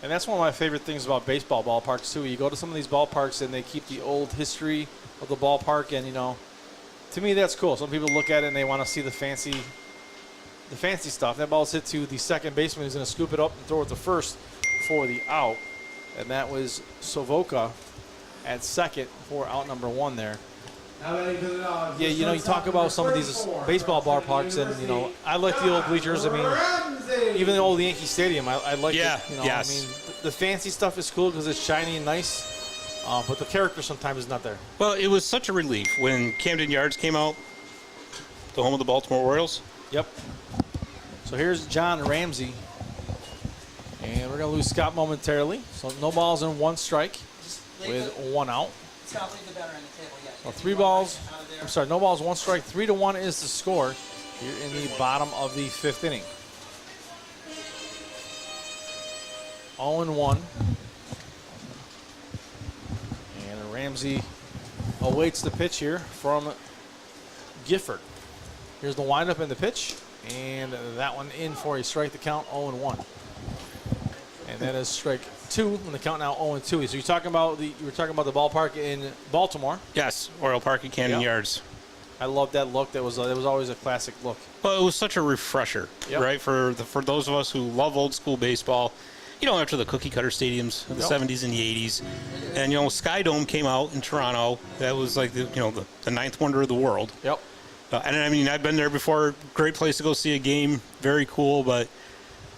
And that's one of my favorite things about baseball ballparks too. You go to some of these ballparks and they keep the old history of the ballpark, and to me that's cool. Some people look at it and they want to see the fancy stuff. That ball's hit to the second baseman who's going to scoop it up and throw it to first for the out, and that was Savoca at second for out number 1 there. Yeah, you talk about some of these baseball ballparks, and I like the old bleachers. I mean, even the old Yankee Stadium, I like it. Yes. I mean, the fancy stuff is cool because it's shiny and nice, but the character sometimes is not there. Well, it was such a relief when Camden Yards came out, the home of the Baltimore Orioles. Yep. So here's John Ramsey, and we're gonna lose Scott momentarily. So no balls and 1 strike with 1 out. Scott, leave the better on the table. Yeah. Well, 3 balls. I'm sorry, no balls, 1 strike. 3-1 is the score here in the bottom of the 5th inning. 0-1. And Ramsey awaits the pitch here from Gifford. Here's the windup and the pitch, and that one in for a strike. The count 0-1. And that is strike 2, and the count now 0-2. So you were talking about the ballpark in Baltimore. Yes, Oriole Park at Camden Yards. I love that look. That was always a classic look. Well, it was such a refresher, right? For those of us who love old school baseball, after the cookie cutter stadiums of the 70s and the 80s, and Sky Dome came out in Toronto. That was like the 9th wonder of the world. Yep. And I mean, I've been there before. Great place to go see a game. Very cool, but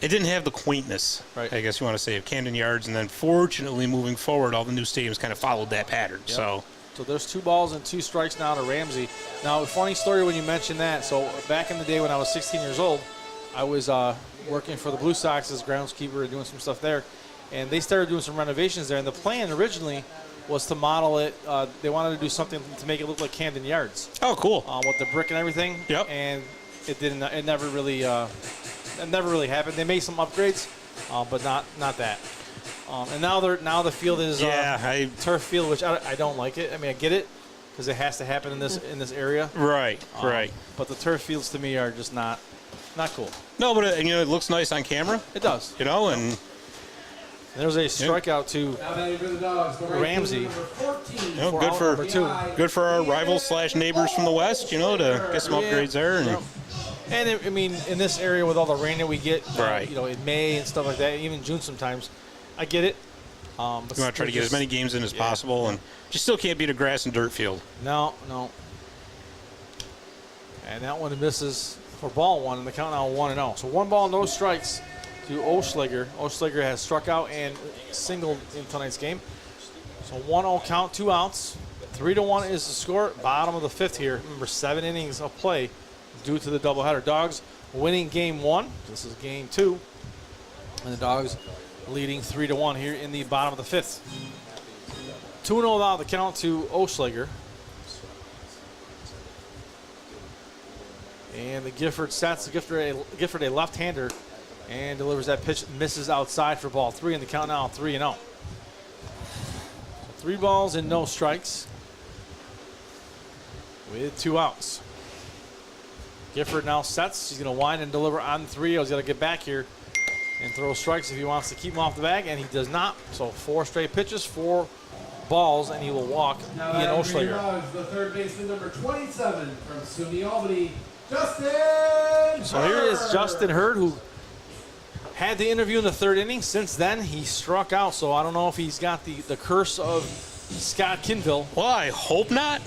it didn't have the quaintness, right, I guess you want to say, of Camden Yards. And then fortunately, moving forward, all the new stadiums kind of followed that pattern. Yep. So there's 2 balls and 2 strikes now to Ramsey. Now, a funny story when you mention that. So back in the day when I was 16 years old, I was working for the Blue Sox as groundskeeper and doing some stuff there. And they started doing some renovations there. And the plan originally was to model it. They wanted to do something to make it look like Camden Yards. Oh, cool. With the brick and everything. Yep. And it didn't. It never really happened. They made some upgrades, but not that. And now the field is turf field, which I don't like it. I mean, I get it because it has to happen in this area. Right, right. But the turf fields to me are just not cool. No, but it looks nice on camera. It does. And there's a strikeout to Ramsey. Good for our rivals / neighbors from the west. To get some upgrades there. And I mean, in this area with all the rain that we get, right. In May and stuff like that, even June sometimes, I get it. But you want to try to get as many games in as possible, and you still can't beat a grass and dirt field. No. And that one misses for ball one, and the count now 1-0. So 1 ball, no strikes to Oschlager. Oschlager has struck out and singled in tonight's game. So 1-0 count, 2 outs. 3-1 is the score. Bottom of the 5th here. Remember, 7 innings of play due to the doubleheader. Dawgs winning game 1. This is game 2. And the Dawgs leading 3-1 here in the bottom of the 5th. 2-0 now the count to Oschlager. And the Gifford sets Gifford a left-hander and delivers that pitch, misses outside for ball 3, and the count now 3-0. So 3 balls and no strikes with 2 outs. Gifford now sets. He's going to wind and deliver on 3. He's got to get back here and throw strikes if he wants to keep him off the bag, and he does not. So 4 straight pitches, 4 balls, and he will walk Ian Oschlager. The third baseman, number 27 from SUNY Albany, Justin Hurd. So here is Justin Hurd, who had the interview in the 3rd inning. Since then, he struck out. So I don't know if he's got the curse of Scott Kinville. Well, I hope not.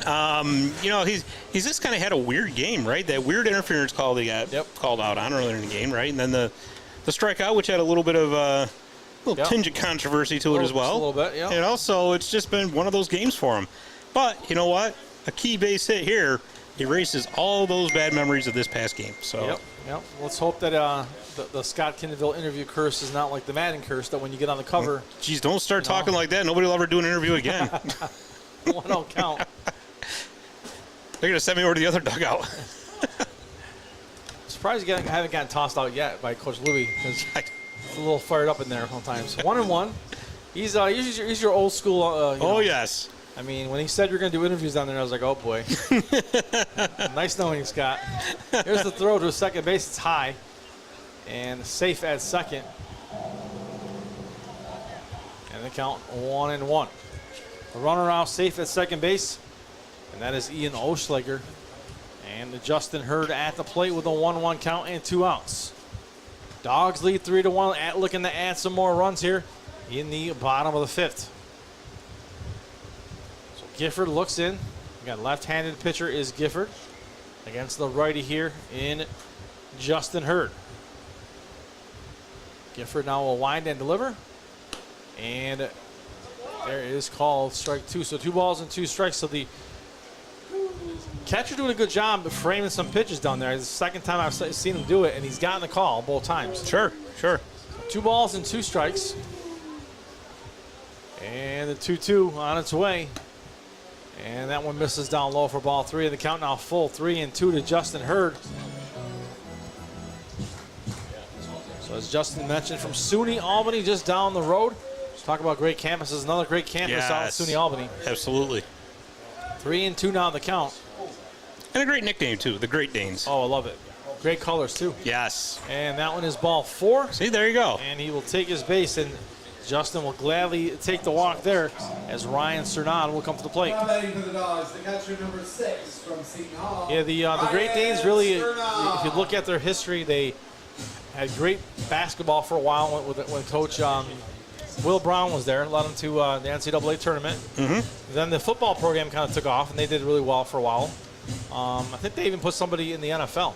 He's just kind of had a weird game, right? That weird interference call they got called out on earlier in the game, right? And then the strikeout, which had a little bit of a tinge of controversy to it as well. A little bit, yeah. So it's just been one of those games for him. But you know what? A key base hit here erases all those bad memories of this past game. So Yep. Let's hope that the Scott Kinville interview curse is not like the Madden curse, that when you get on the cover. Geez, don't start talking like that. Nobody will ever do an interview again. 1-0 count. They're going to send me over to the other dugout. Surprised you haven't gotten tossed out yet by Coach Louie, because it's a little fired up in there sometimes. 1-1. He's your old school. Yes. I mean, when he said you're going to do interviews down there, I was like, oh, boy. Nice knowing you, Scott. Here's the throw to second base. It's high and safe at second. And the count 1-1. The runner out safe at second base, and that is Ian Oschlager. And Justin Hurd at the plate with a 1-1 count and 2 outs. Dawgs lead 3-1, looking to add some more runs here in the bottom of the 5th. Gifford looks in. We got left-handed pitcher is Gifford against the righty here in Justin Hurd. Gifford now will wind and deliver. And there is called strike 2. So 2 balls and 2 strikes. So the catcher doing a good job of framing some pitches down there. It's the 2nd time I've seen him do it, and he's gotten the call both times. Sure. 2 balls and 2 strikes. And the 2-2 on its way. And that one misses down low for ball 3. And the count now full 3-2 to Justin Hurd. So as Justin mentioned, from SUNY Albany, just down the road. Talk about great campuses. Another great campus out at SUNY Albany. Absolutely. 3-2 now the count. And a great nickname, too, the Great Danes. Oh, I love it. Great colors, too. Yes. And that one is ball 4. See, there you go. And he will take his base, and Justin will gladly take the walk there as Ryan Cernad will come to the plate. For the Dogs, the catcher number 6 from Seton Hall. Yeah, the Great Danes really, if you look at their history, they had great basketball for a while when Coach Will Brown was there, led them to the NCAA tournament. Mm-hmm. Then the football program kind of took off, and they did really well for a while. I think they even put somebody in the NFL.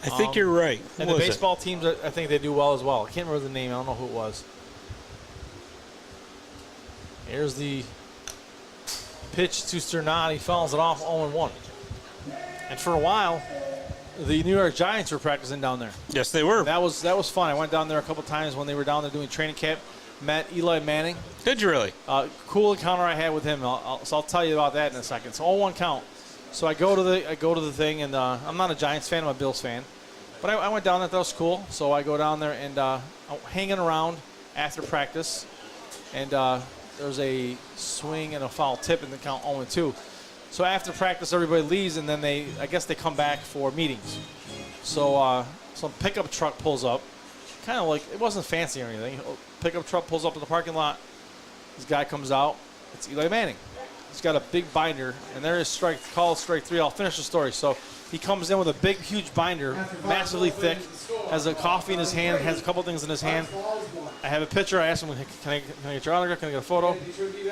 I think you're right. And the baseball teams, I think they do well as well. I can't remember the name. I don't know who it was. Here's the pitch to Cernad. He fouls it off 0-1. And for a while, the New York Giants were practicing down there. Yes, they were. That was fun. I went down there a couple times when they were down there doing training camp. Met Eli Manning. Did you really? Cool encounter I had with him. So I'll tell you about that in a second. So 0-1 count. So I go to the thing, and I'm not a Giants fan. I'm a Bills fan. But I went down there. That was cool. So I go down there and I'm hanging around after practice. And there's a swing and a foul tip in the count 0-2. So after practice, everybody leaves, and then I guess they come back for meetings. So some pickup truck pulls up, kind of like, it wasn't fancy or anything. Pickup truck pulls up in the parking lot. This guy comes out. It's Eli Manning. He's got a big binder, and there is strike 3. I'll finish the story. So he comes in with a big, huge binder, massively thick, has a coffee in his hand, has a couple things in his hand. I have a picture. I asked him, can I get your autograph? Can I get a photo?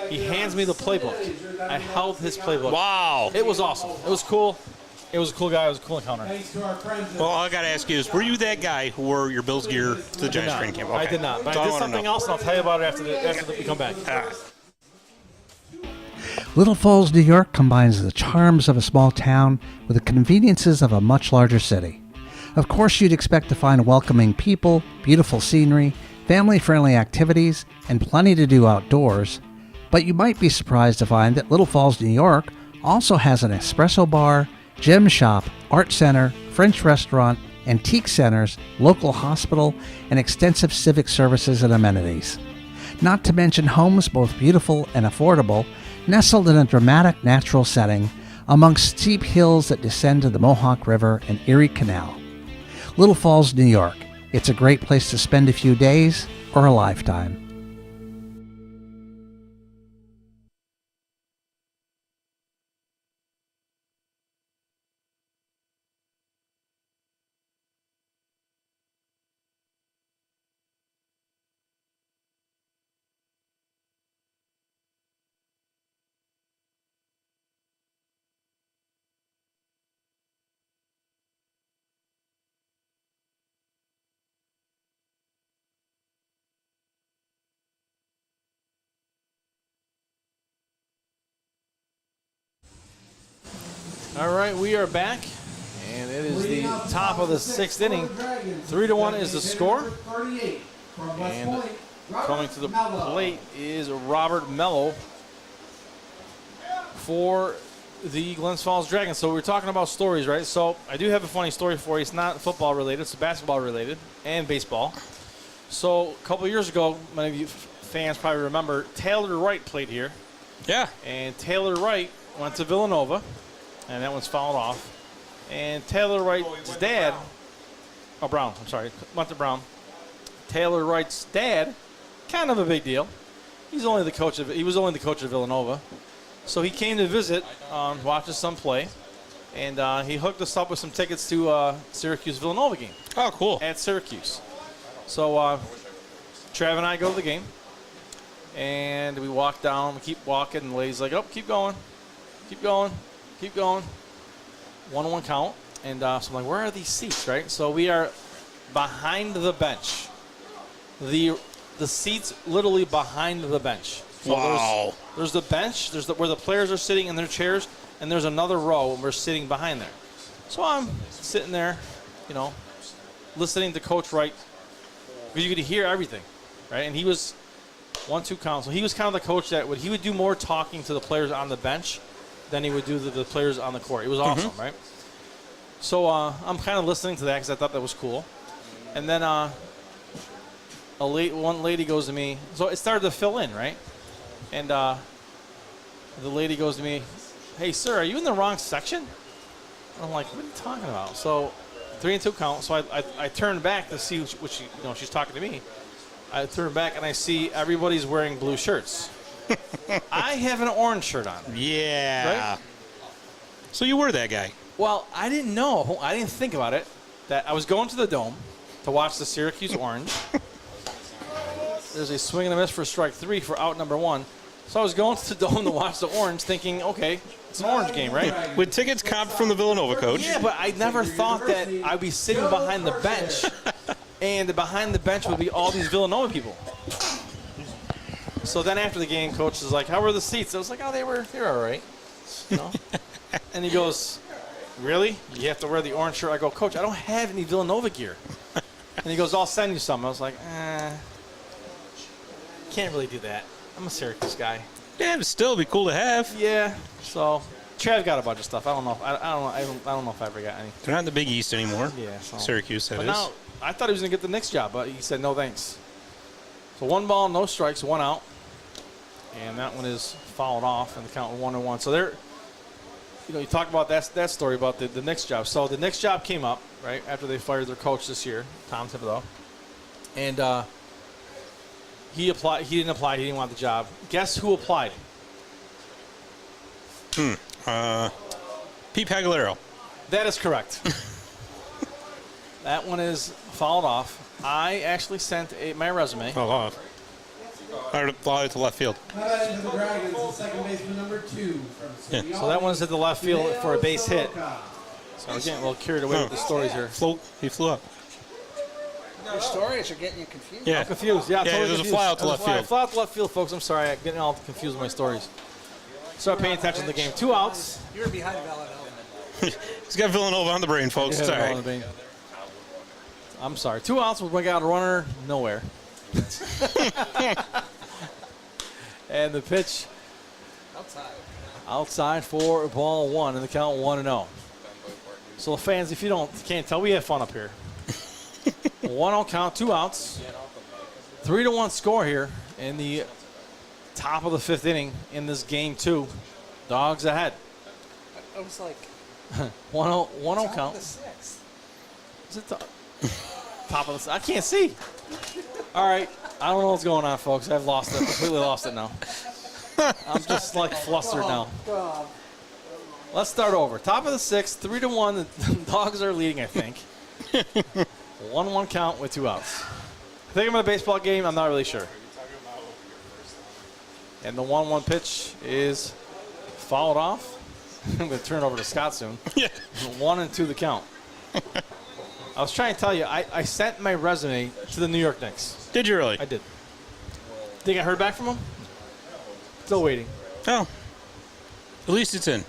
He hands me the playbook. I held his playbook. Wow. It was awesome. It was cool. It was a cool guy. It was a cool encounter. Well, all I got to ask you is, were you that guy who wore your Bills gear to the Giants training camp? Okay. I did not. But That's all I did wanna something know. else, and I'll tell you about it after we come back. Little Falls, New York combines the charms of a small town with the conveniences of a much larger city. Of course, you'd expect to find welcoming people, beautiful scenery, family-friendly activities, and plenty to do outdoors. But you might be surprised to find that Little Falls, New York also has an espresso bar, gem shop, art center, French restaurant, antique centers, local hospital, and extensive civic services and amenities. Not to mention homes both beautiful and affordable, nestled in a dramatic natural setting amongst steep hills that descend to the Mohawk River and Erie Canal. Little Falls, New York. It's a great place to spend a few days or a lifetime. All right, we are back, and it is the top of the 6th inning. 3-1 is the score. And coming to the plate is Robert Mello for the Glens Falls Dragons. So we're talking about stories, right? So I do have a funny story for you. It's not football related, it's basketball related and baseball. So a couple of years ago, many of you fans probably remember, Taylor Wright played here. Yeah. And Taylor Wright went to Villanova. And that one's fouled off. And Taylor Wright's dad, Brown, I'm sorry, went to Brown. Taylor Wright's dad, kind of a big deal. He was only the coach of Villanova. So he came to visit, watch his son play. And he hooked us up with some tickets to Syracuse-Villanova game. Oh, cool. At Syracuse. So Trav and I go to the game. And we walk down, we keep walking, and the lady's like, oh, keep going. Keep going. Keep going. 1-1 count. And so I'm like, where are these seats, right? So we are behind the bench. The seats literally behind the bench. So wow. There's the bench, where the players are sitting in their chairs, and there's another row, and we're sitting behind there. So I'm sitting there, listening to Coach Wright. Because you could hear everything, right? And he was 1-2 count. So he was kind of the coach that he would do more talking to the players on the bench than he would do the players on the court. It was awesome, right? So I'm kind of listening to that because I thought that was cool. And then one lady goes to me. So it started to fill in, right? And the lady goes to me, hey, sir, are you in the wrong section? And I'm like, what are you talking about? So 3-2 count. So I turned back to see what she's talking to me. I turn back and I see everybody's wearing blue shirts. I have an orange shirt on. Yeah. Right? So you were that guy. Well, I didn't know. I didn't think about it. That I was going to the Dome to watch the Syracuse Orange. There's a swing and a miss for strike 3 for out number 1. So I was going to the Dome to watch the Orange thinking, okay, it's an Orange game, right? With tickets comped from the Villanova coach. Yeah, but I never thought that I'd be sitting behind the bench and behind the bench would be all these Villanova people. So then after the game, coach is like, how were the seats? I was like, oh, they're all right. And he goes, really? You have to wear the orange shirt? I go, Coach, I don't have any Villanova gear. And he goes, I'll send you some. I was like, can't really do that. I'm a Syracuse guy. Yeah, but still, it'd be cool to have. Yeah. So Trav got a bunch of stuff. I don't know. I don't know if I ever got any. They're not in the Big East anymore. Yeah. So. Syracuse, that but is. now, I thought he was going to get the Knicks job, but he said no thanks. So 1 ball, no strikes, 1 out. And that one is fouled off, and the count 1-1. So they're, you talk about that story about the Knicks job. So the Knicks job came up, right, after they fired their coach this year, Tom Thibodeau. And he applied. He didn't apply. He didn't want the job. Guess who applied? Pete Pagliaro. That is correct. That one is fouled off. I actually sent my resume. Oh, off. I fly it to left field. Into the Dragons, the second baseman number 2 from So that one's at the left field for a base hit. So we're getting a little carried away with the stories here. He flew up. Your stories are getting you confused. Yeah. I'm confused. Yeah, totally there's confused. a fly out to left field. Fly out to left field, folks. I'm sorry. I'm getting all confused with my stories. Start paying attention to the game. 2 outs. You were behind Villanova. He's got Villanova on the brain, folks. It's all right. I'm sorry. 2 outs. We got a runner nowhere. And the pitch outside for ball 1, and the count 1-0. So fans, if you can't tell, we have fun up here. 1-0 count, 2 outs, 3-1 score here in the top of the 5th inning in this game 2. Dogs ahead. I was like 1-0 count. Is it top of the? I can't see. All right. I don't know what's going on, folks. I've lost it. Completely lost it now. I'm just like flustered now. Let's start over. Top of the 6th, 3-1. The Dogs are leading, I think. 1-1 count with 2 outs. I think I'm in a baseball game. I'm not really sure. And the 1-1 pitch is fouled off. I'm going to turn it over to Scott soon. 1-2 the count. I was trying to tell you, I sent my resume to the New York Knicks. Did you really? I did. Think I heard back from them? Still waiting. Oh. At least it's in.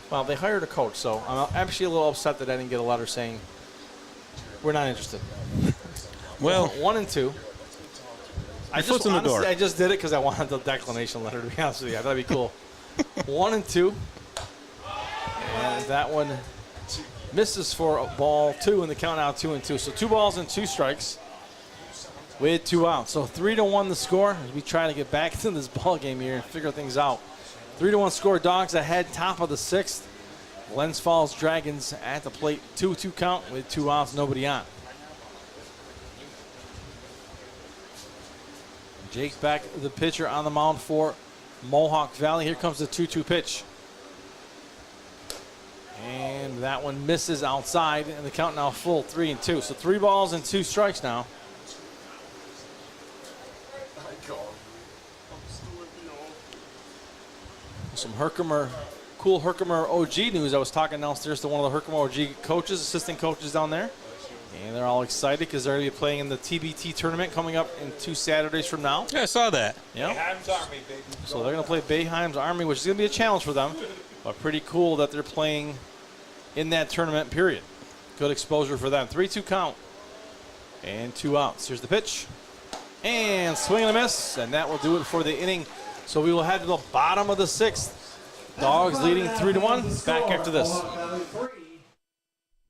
Well, they hired a coach, so I'm actually a little upset that I didn't get a letter saying we're not interested. Well, 1-2. I foot's in the door. I just did it because I wanted the declination letter, to be honest with you. I thought it'd be cool. 1-2. And that one misses for ball 2, and the count now 2-2. So 2 balls and 2 strikes with 2 outs. So 3-1 the score as we try to get back into this ball game here and figure things out. 3-1 score. Dogs ahead, top of the 6th. Glens Falls Dragons at the plate. 2-2 count with 2 outs, nobody on. Jake Beck, the pitcher, on the mound for Mohawk Valley. Here comes the 2-2 pitch. And that one misses outside, and the count now full, 3-2. So 3 balls and 2 strikes now. Some cool Herkimer OG news. I was talking downstairs to one of the Herkimer OG coaches, assistant coaches down there. And they're all excited because they're going to be playing in the TBT tournament coming up in 2 Saturdays from now. Yeah, I saw that. Yeah. Bayheim's Army, baby. So they're going to play Bayheim's Army, which is going to be a challenge for them. But pretty cool that they're playing in that tournament period. Good exposure for them. 3-2 count and 2 outs. Here's the pitch. And swing and a miss. And that will do it for the inning. So we will head to the bottom of the 6th. Dogs leading 3-1. Back after this.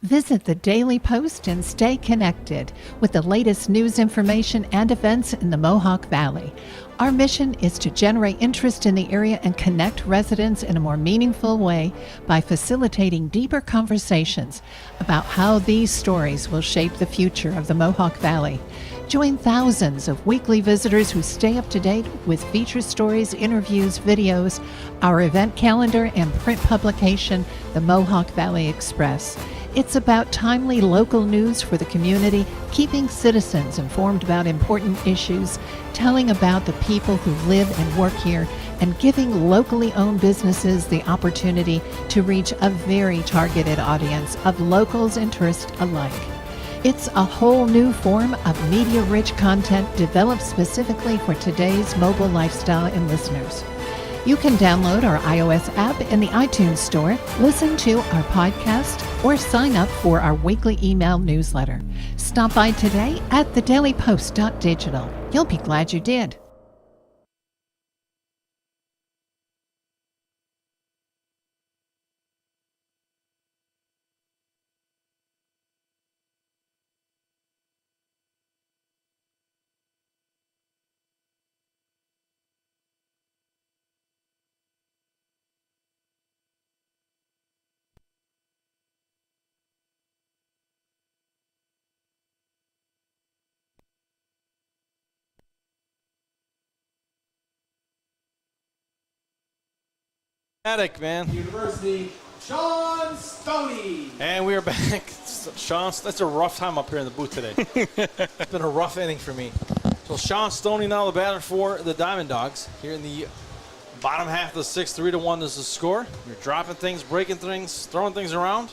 Visit the Daily Post and stay connected with the latest news, information, and events in the Mohawk Valley. Our mission is to generate interest in the area and connect residents in a more meaningful way by facilitating deeper conversations about how these stories will shape the future of the Mohawk Valley. Join thousands of weekly visitors who stay up to date with feature stories, interviews, videos, our event calendar, and print publication, the Mohawk Valley Express. It's about timely local news for the community, keeping citizens informed about important issues, telling about the people who live and work here, and giving locally owned businesses the opportunity to reach a very targeted audience of locals and tourists alike. It's a whole new form of media-rich content developed specifically for today's mobile lifestyle and listeners. You can download our iOS app in the iTunes Store, listen to our podcast, or sign up for our weekly email newsletter. Stop by today at thedailypost.digital. You'll be glad you did. Attic, man. University, Sean Stoney. And we are back. Sean, that's a rough time up here in the booth today. It's been a rough inning for me. So Sean Stoney now the batter for the DiamondDawgs here in the bottom half of the sixth. 3-1 is the score. You're dropping things, breaking things, throwing things around.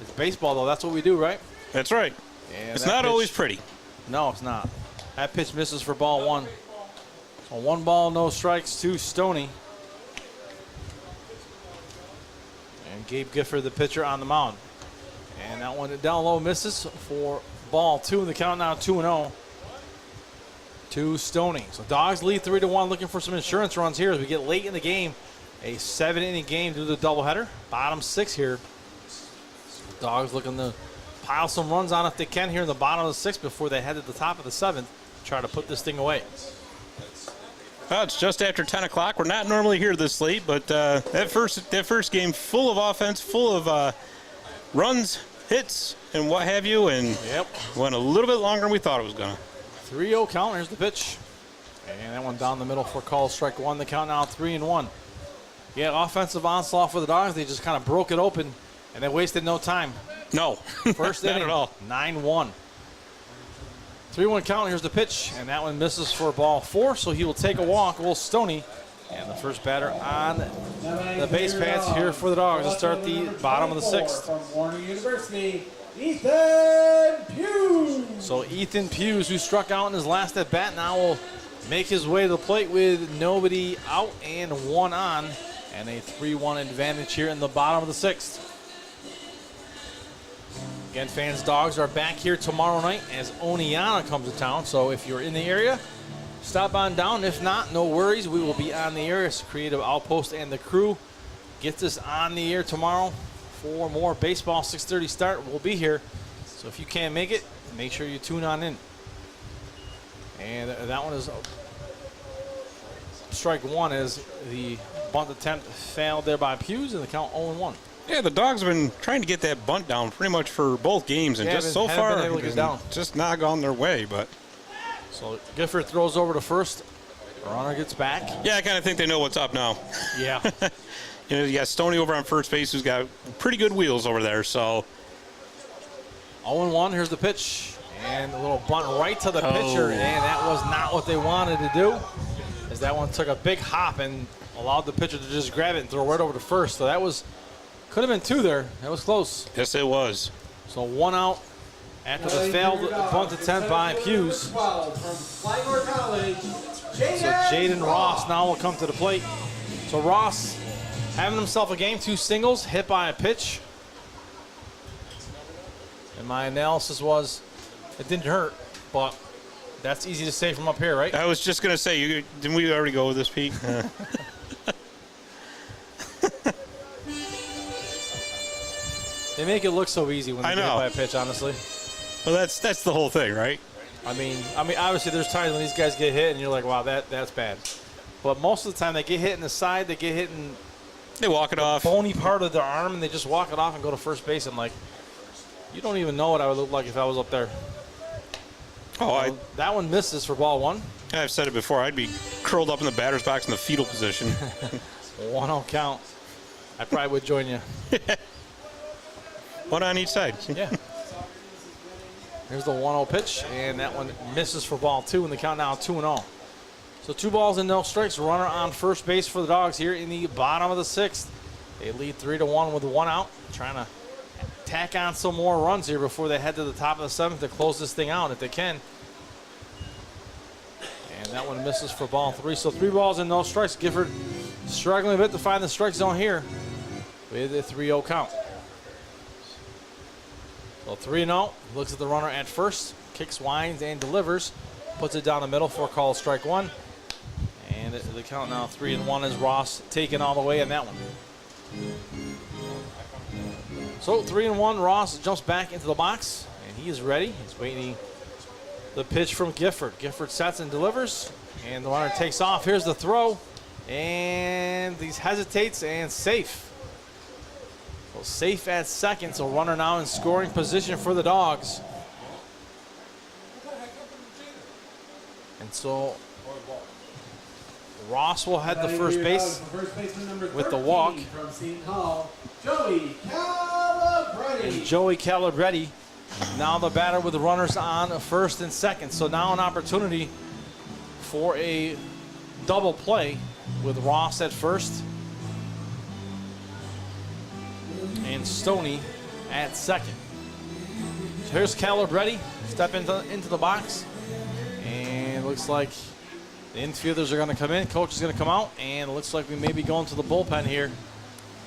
It's baseball, though. That's what we do, right? That's right. And it's that not pitch, always pretty. No, it's not. That pitch misses for ball one. So 1 ball, no strikes to Stoney. And Gabe Gifford, the pitcher, on the mound. And that one down low misses for ball 2. The count now 2-0 to Stoney. So Dogs lead 3-1, looking for some insurance runs here as we get late in the game. A 7-inning game due to the doubleheader. Bottom 6 here. Dogs looking to pile some runs on if they can here in the bottom of the 6th before they head to the top of the 7th. Try to put this thing away. Well, it's just after 10 o'clock. We're not normally here this late, but that first game full of offense, full of runs, hits, and what have you, and went a little bit longer than we thought it was going to. 3-0 count. Here's the pitch. And that one down the middle for call strike 1. The count now 3-1. Yeah, offensive onslaught for the Dogs. They just kind of broke it open, and they wasted no time. No. First not inning, at all. 9-1. 3-1 count. Here's the pitch, and that one misses for ball 4, so he will take a walk. Will Stoney, and the first batter on the base pads here for the Dogs to start the bottom of the 6th. From Warner University, Ethan Pugh. So Ethan Pughes, who struck out in his last at bat, now will make his way to the plate with nobody out and 1 on, and a 3-1 advantage here in the bottom of the 6th. Again, fans, Dogs are back here tomorrow night as Oneonta comes to town. So if you're in the area, stop on down. If not, no worries. We will be on the air as Creative Outpost and the crew gets us on the air tomorrow for more baseball. 6:30 start. We'll be here. So if you can't make it, make sure you tune on in. And that one is strike 1 as the bunt attempt failed there by Pughes, and the count 0-1. Yeah, the Dogs have been trying to get that bunt down pretty much for both games, and just so far, been able to get down. Just not gone their way. But so Gifford throws over to first. The runner gets back. Yeah, I kind of think they know what's up now. Yeah. You got Stoney over on first base, who's got pretty good wheels over there. So 0-1. Here's the pitch, and a little bunt right to the pitcher, and that was not what they wanted to do, as that one took a big hop and allowed the pitcher to just grab it and throw right over to first. So that was. Could have been 2 there. That was close. Yes, it was. So 1 out after the failed bunt attempt by Pughes. So Jaden Ross now will come to the plate. So Ross having himself a game, 2 singles, hit by a pitch. And my analysis was it didn't hurt, but that's easy to say from up here, right? I was just going to say, didn't we already go with this, Pete? They make it look so easy when they get hit by a pitch, honestly. Well, that's the whole thing, right? I mean, obviously there's times when these guys get hit and you're like, wow, that's bad. But most of the time they get hit in the side, they get hit in they walk it off. Bony part of their arm, and they just walk it off and go to first base. I'm like, you don't even know what I would look like if I was up there. Oh, that one misses for ball 1. I've said it before. I'd be curled up in the batter's box in the fetal position. 1-0 count. I probably would join you. 1 on each side. Yeah. Here's the 1-0 pitch, and that one misses for ball 2, and the count now 2-0. So 2 balls and no strikes. Runner on first base for the Dogs here in the bottom of the 6th. They lead 3-1 with 1 out, trying to tack on some more runs here before they head to the top of the 7th to close this thing out if they can. And that one misses for ball 3. So 3 balls and no strikes. Gifford struggling a bit to find the strike zone here with a 3-0 count. So 3-0, looks at the runner at first, kicks, winds, and delivers. Puts it down the middle for call strike 1. And the count now 3-1 is Ross taking all the way in that one. So 3-1, Ross jumps back into the box, and he is ready. He's waiting the pitch from Gifford. Gifford sets and delivers, and the runner takes off. Here's the throw, and he hesitates and safe. So safe at second, so runner now in scoring position for the Dogs. And so Ross will head to first base with the walk. From Seton Hall, Joey Calabretti. And Joey Calabretti, now the batter with the runners on first and second. So now an opportunity for a double play with Ross at first and Stoney at second. So here's Calabretti, step into the box, and looks like the infielders are going to come in, coach is going to come out, and it looks like we may be going to the bullpen here.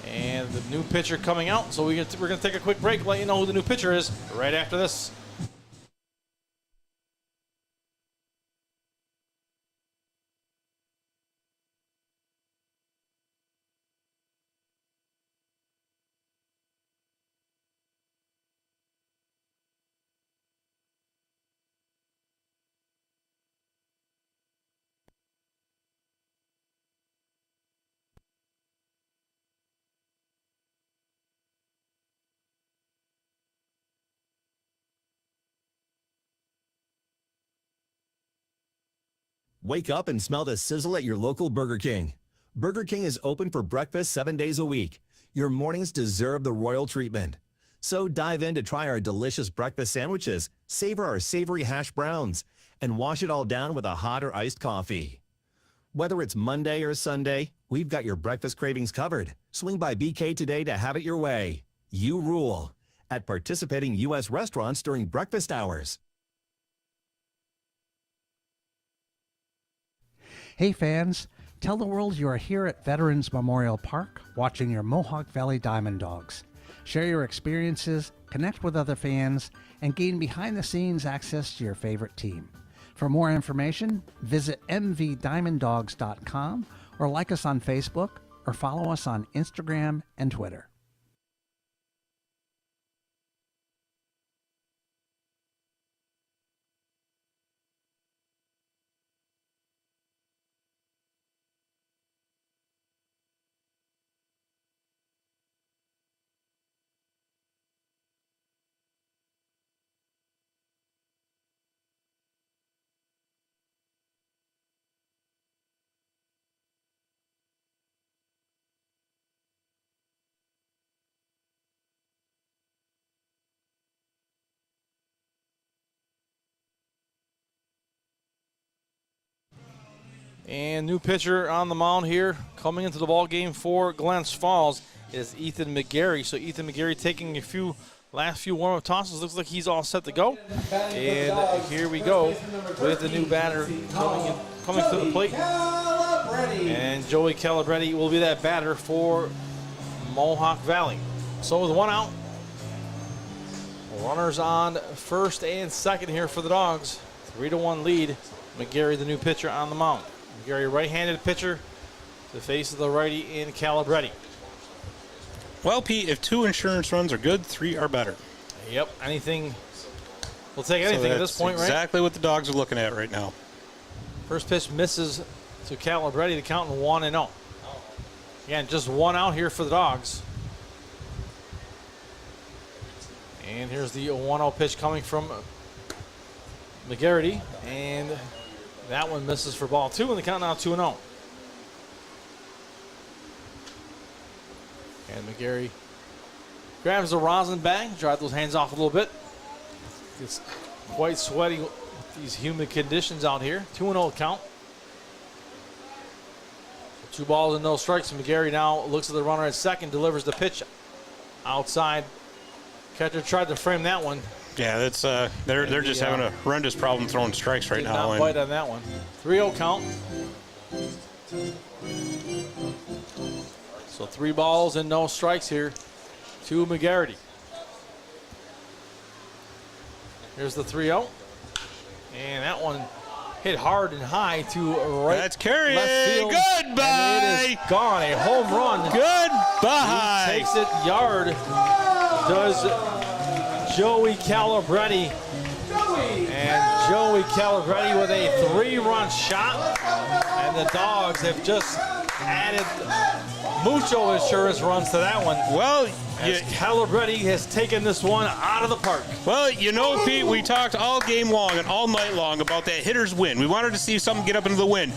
And the new pitcher coming out, so we're going to take a quick break, let you know who the new pitcher is right after this. Wake up and smell the sizzle at your local Burger King. Burger King is open for breakfast 7 days a week. Your mornings deserve the royal treatment. So dive in to try our delicious breakfast sandwiches, savor our savory hash browns, and wash it all down with a hot or iced coffee. Whether it's Monday or Sunday, we've got your breakfast cravings covered. Swing by BK today to have it your way. You rule at participating U.S. restaurants during breakfast hours. Hey fans, tell the world you are here at Veterans Memorial Park watching your Mohawk Valley DiamondDawgs. Share your experiences, connect with other fans, and gain behind-the-scenes access to your favorite team. For more information, visit mvdiamonddogs.com or like us on Facebook or follow us on Instagram and Twitter. And new pitcher on the mound here, coming into the ball game for Glens Falls is Ethan McGarry. So Ethan McGarry taking last few warm-up tosses. Looks like he's all set to go. And here we go with the new batter coming to the plate. And Joey Calabretti will be that batter for Mohawk Valley. So with one out, runners on first and second here for the Dogs. 3-1 lead. McGarry, the new pitcher, on the mound. McGarry, right-handed pitcher, to face of the righty in Calabretti. Well, Pete, if 2 insurance runs are good, 3 are better. Yep, we'll take anything at this point, right? Exactly what the Dogs are looking at right now. First pitch misses to Calabretti, the count 1-0. Again, just one out here for the Dogs. And here's the 1-0 pitch coming from McGarity, and that one misses for ball 2, and the count now 2-0. And McGarry grabs the rosin bag, dry those hands off a little bit. It's quite sweaty with these humid conditions out here. 2-0 count. 2 balls and no strikes. McGarry now looks at the runner at second, delivers the pitch outside. Catcher tried to frame that one. Yeah, that's they're just having a horrendous problem throwing strikes right now. Not bite on that one. 3-0 count. So 3 balls and no strikes here to McGarity. Here's the 3-0. And that one hit hard and high to right. That's carrying. Left field. Goodbye. And it is gone. A home run. Goodbye. He takes it yard. Does Joey Calabretti. And Joey Calabretti with a 3-run shot. And the Dogs have just added mucho insurance runs to that one. Well, Calabretti has taken this one out of the park. Well, you know, Pete, we talked all game long and all night long about that hitter's win. We wanted to see something get up into the wind.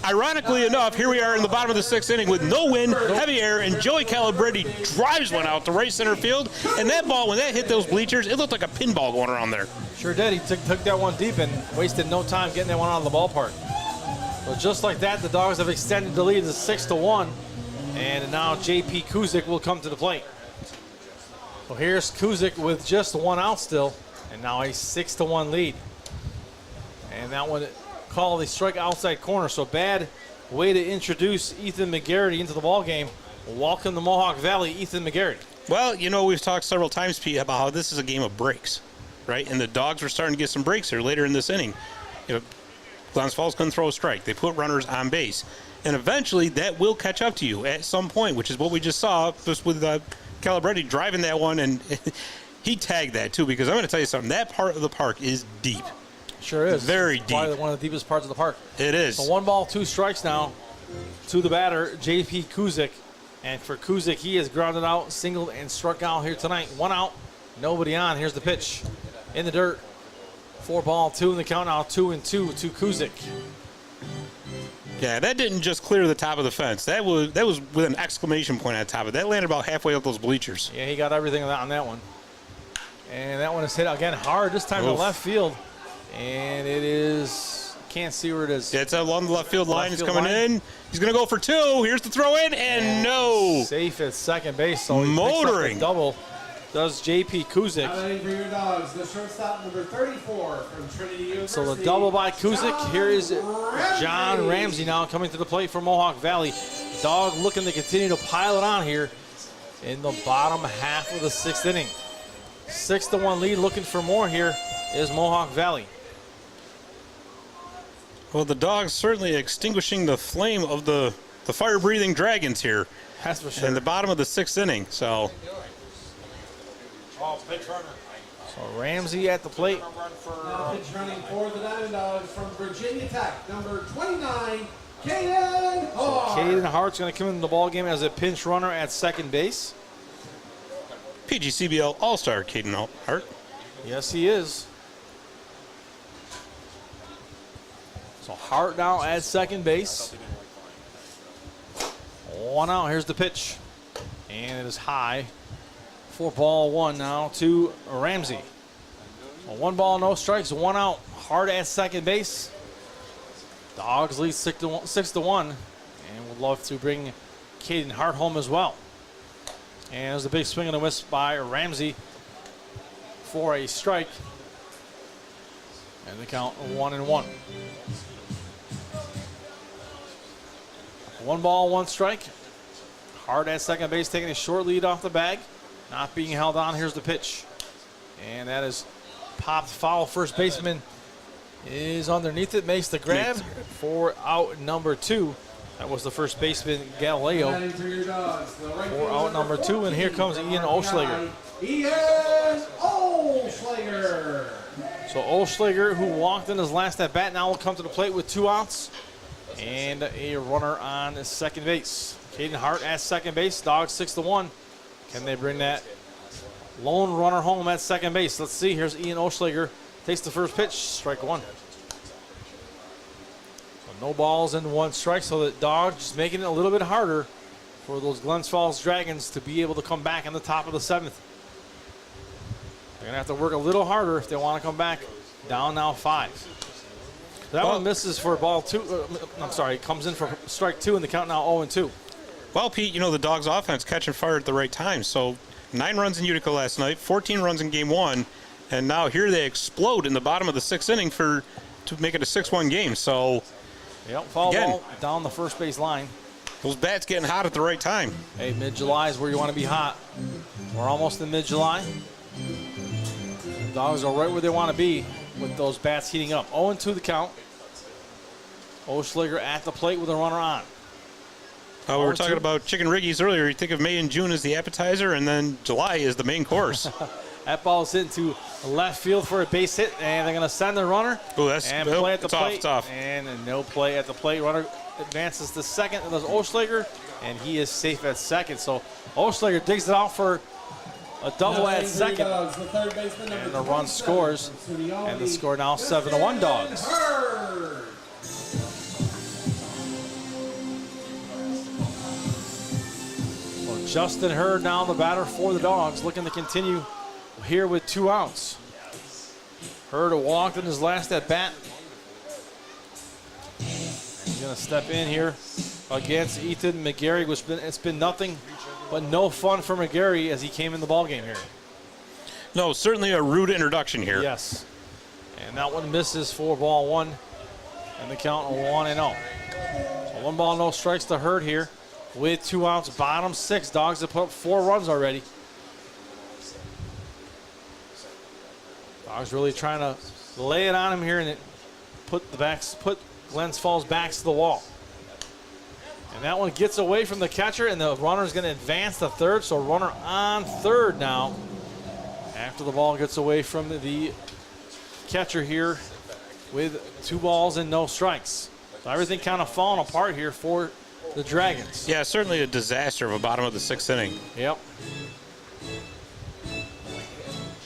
Ironically enough, here we are in the bottom of the 6th inning with no wind, heavy air, and Joey Calabrese drives one out to right center field. And that ball, when that hit those bleachers, it looked like a pinball going around there. Sure did. He took that one deep and wasted no time getting that one out of the ballpark. So just like that, the Dogs have extended the lead to 6-1. And now J.P. Kuzik will come to the plate. So here's Kuzik with just one out still, and now a 6-1 lead. And that one called a strike outside corner. So bad way to introduce Ethan McGarity into the ball game. Welcome to Mohawk Valley, Ethan McGarity. Well, you know, we've talked several times, Pete, about how this is a game of breaks, right? And the Dogs were starting to get some breaks here later in this inning. You know, Glens Falls couldn't throw a strike. They put runners on base. And eventually that will catch up to you at some point, which is what we just saw just with Calabrese driving that one. And he tagged that, too, because I'm going to tell you something. That part of the park is deep. Sure is. Very deep. Probably one of the deepest parts of the park. It is. So 1 ball, 2 strikes now to the batter, J.P. Kuzik. And for Kuzik, he has grounded out, singled, and struck out here tonight. 1 out, nobody on. Here's the pitch in the dirt. 4 ball, 2 in the count now, 2-2 to Kuzik. Yeah, that didn't just clear the top of the fence. That was with an exclamation point on top of it. That landed about halfway up those bleachers. Yeah, he got everything on that one. And that one is hit again hard, this time to left field. And it is, can't see where it is. Yeah, it's along the left field line. It's coming in. He's going to go for 2. Here's the throw in, and no. Safe at second base. So he motoring. picks up a double. Does J.P. Kuzik. For your Dogs, the shortstop number 34 from Trinity University. So the double by Kuzik. Here is John Ramsey now coming to the plate for Mohawk Valley. Dog looking to continue to pile it on here in the bottom half of the 6th inning. 6-1 lead, looking for more here is Mohawk Valley. Well, the Dogs certainly extinguishing the flame of the fire-breathing dragons here. That's for sure. In the bottom of the 6th inning, so. So Ramsey at the plate. Now pitch running for the DiamondDawgs from Virginia Tech, number 29, Caden Hart. Caden Hart's going to come into the ball game as a pinch runner at second base. PGCBL All-Star Caden Hart. Yes, he is. So Hart now at second base. 1 out. Here's the pitch. And it is high. 4 ball 1 now to Ramsey. 1 ball, no strikes, 1 out. Hart at second base. Dogs lead 6-1. And would love to bring Caden Hart home as well. And there's a big swing and a miss by Ramsey for a strike. And the count 1-1. 1 ball, 1 strike. Hart at second base taking a short lead off the bag. Not being held on. Here's the pitch. And that is popped foul. First baseman is underneath it. Makes the grab for out number 2. That was the first baseman, Galileo. For out number 2. And here comes Ian Oschlager. Ian Oschlager. So Oschlager, who walked in his last at bat, now will come to the plate with 2 outs. And a runner on second base. Caden Hart at second base. Dogs 6-1. Can they bring that lone runner home at second base? Let's see. Here's Ian Oschlager. Takes the first pitch. Strike 1. So no balls and 1 strike. So the Dogs just making it a little bit harder for those Glens Falls Dragons to be able to come back in the top of the 7th. They're going to have to work a little harder if they want to come back. Down now 5. That one misses for ball 2. I'm sorry. Comes in for strike 2 and the count now 0-2. Well, Pete, you know the Dogs' offense catching fire at the right time. So 9 runs in Utica last night, 14 runs in game 1, and now here they explode in the bottom of the 6th inning to make it a 6-1 game. So, yep, foul ball down the first base line. Those bats getting hot at the right time. Hey, mid-July is where you want to be hot. We're almost in mid-July. The Dogs are right where they want to be with those bats heating up. 0-2 the count. Oschlager at the plate with a runner on. We were talking about chicken riggies earlier. You think of May and June as the appetizer, and then July is the main course. That ball's hit into left field for a base hit, and they're going to send the runner. Oh, that's and play at the plate. It's off. And no play at the plate. Runner advances to second. There's Oschlager, and he is safe at second. So Oschlager digs it out for a double at second. And the run scores. And the score now 7-1 Dogs. Justin Hurd now the batter for the Dogs, looking to continue here with 2 outs. Hurd walked in his last at bat. He's going to step in here against Ethan McGarry, which it's been nothing but no fun for McGarry as he came in the ballgame here. No, certainly a rude introduction here. Yes. And that one misses for ball 1. And the count 1-0. So 1 ball, no strikes to Hurd here with 2 outs, bottom 6. Dogs have put up 4 runs already. Dogs really trying to lay it on him here and put Glens Falls backs to the wall. And that one gets away from the catcher, and the runner is going to advance to third. So runner on third now after the ball gets away from the catcher here with 2 balls and no strikes. So everything kind of falling apart here for the Dragons. Yeah, certainly a disaster of a bottom of the 6th inning. Yep.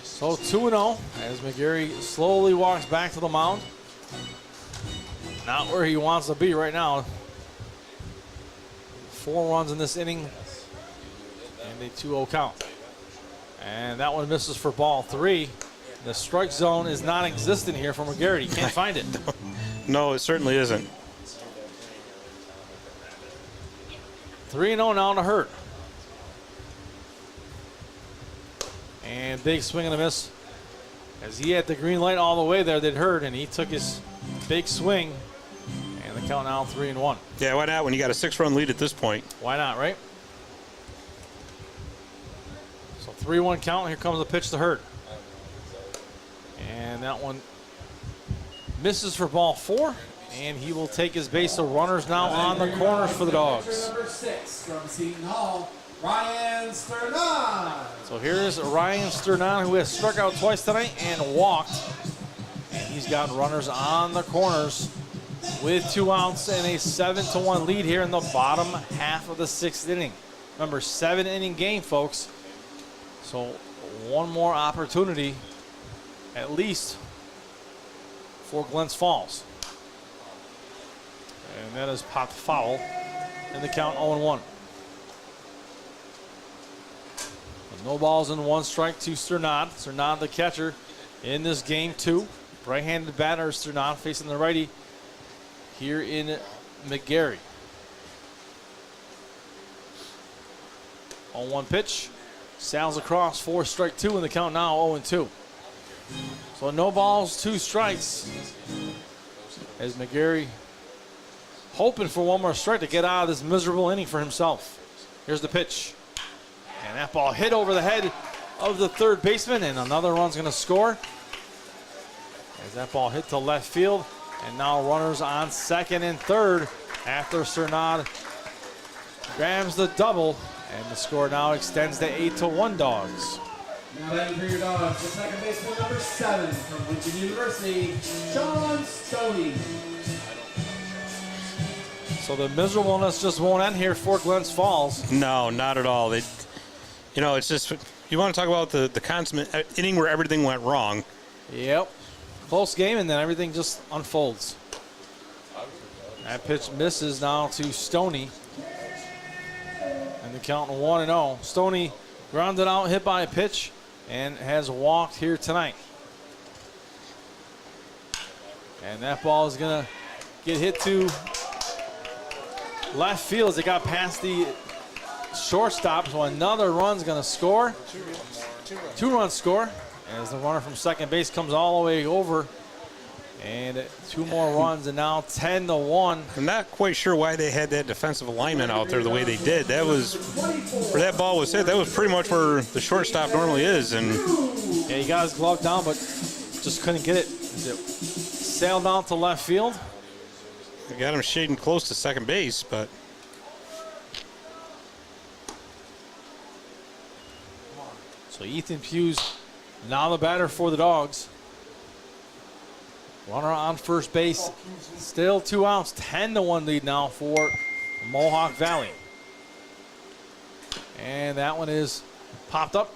So 2-0 as McGarry slowly walks back to the mound. Not where he wants to be right now. 4 runs in this inning and a 2-0 count. And that one misses for ball 3. The strike zone is non-existent here for McGarry. He can't find it. No, it certainly isn't. 3-0 now to Hurd. And big swing and a miss. As he had the green light all the way there, that Hurd, and he took his big swing. And the count now 3-1. Yeah, why not when you got a 6-run lead at this point? Why not, right? So 3-1 count. Here comes the pitch to Hurd. And that one misses for ball 4. And he will take his base. So runners now on the corners for the Dogs. Number 6 from Seton Hall, Ryan Sternan. So here's Ryan Sternan, who has struck out twice tonight and walked. And he's got runners on the corners with 2 outs and a 7-1 lead here in the bottom half of the 6th inning. Remember, 7-inning game, folks. So 1 more opportunity, at least, for Glens Falls. And that is popped foul in the count 0-1. No balls and 1 strike to Sternad. Sternad, the catcher in this game 2. Right-handed batter Sternad facing the righty here in McGarry. 0-1 pitch. Sails across for strike 2 in the count now 0-2. So no balls, 2 strikes. As McGarry hoping for 1 more strike to get out of this miserable inning for himself. Here's the pitch. And that ball hit over the head of the third baseman, and another run's going to score. As that ball hit to left field, and now runners on 2nd and 3rd after Cernad grabs the double, and the score now extends to 8-1 Dogs. Now batting for your Dogs, the second baseman, number 7 from Lincoln University, Sean Stoney. So the miserableness just won't end here for Glens Falls. No, not at all. You know, it's just, you want to talk about the consummate inning where everything went wrong. Yep. Close game, and then everything just unfolds. That pitch misses now to Stoney. And the count 1-0. Stoney grounded out, hit by a pitch, and has walked here tonight. And that ball is going to get hit to left field as it got past the shortstop. So another run's going to score. 2-run score as the runner from second base comes all the way over. And 2 more runs, and now 10-1. I'm not quite sure why they had that defensive alignment out there the way they did. That was where that ball was hit. That was pretty much where the shortstop normally is. And yeah, he got his glove down, but just couldn't get it. It sailed out to left field. They got him shading close to second base, but so Ethan Hughes now the batter for the Dogs. Runner on first base, still 2 outs, 10-1 lead now for Mohawk Valley. And that one is popped up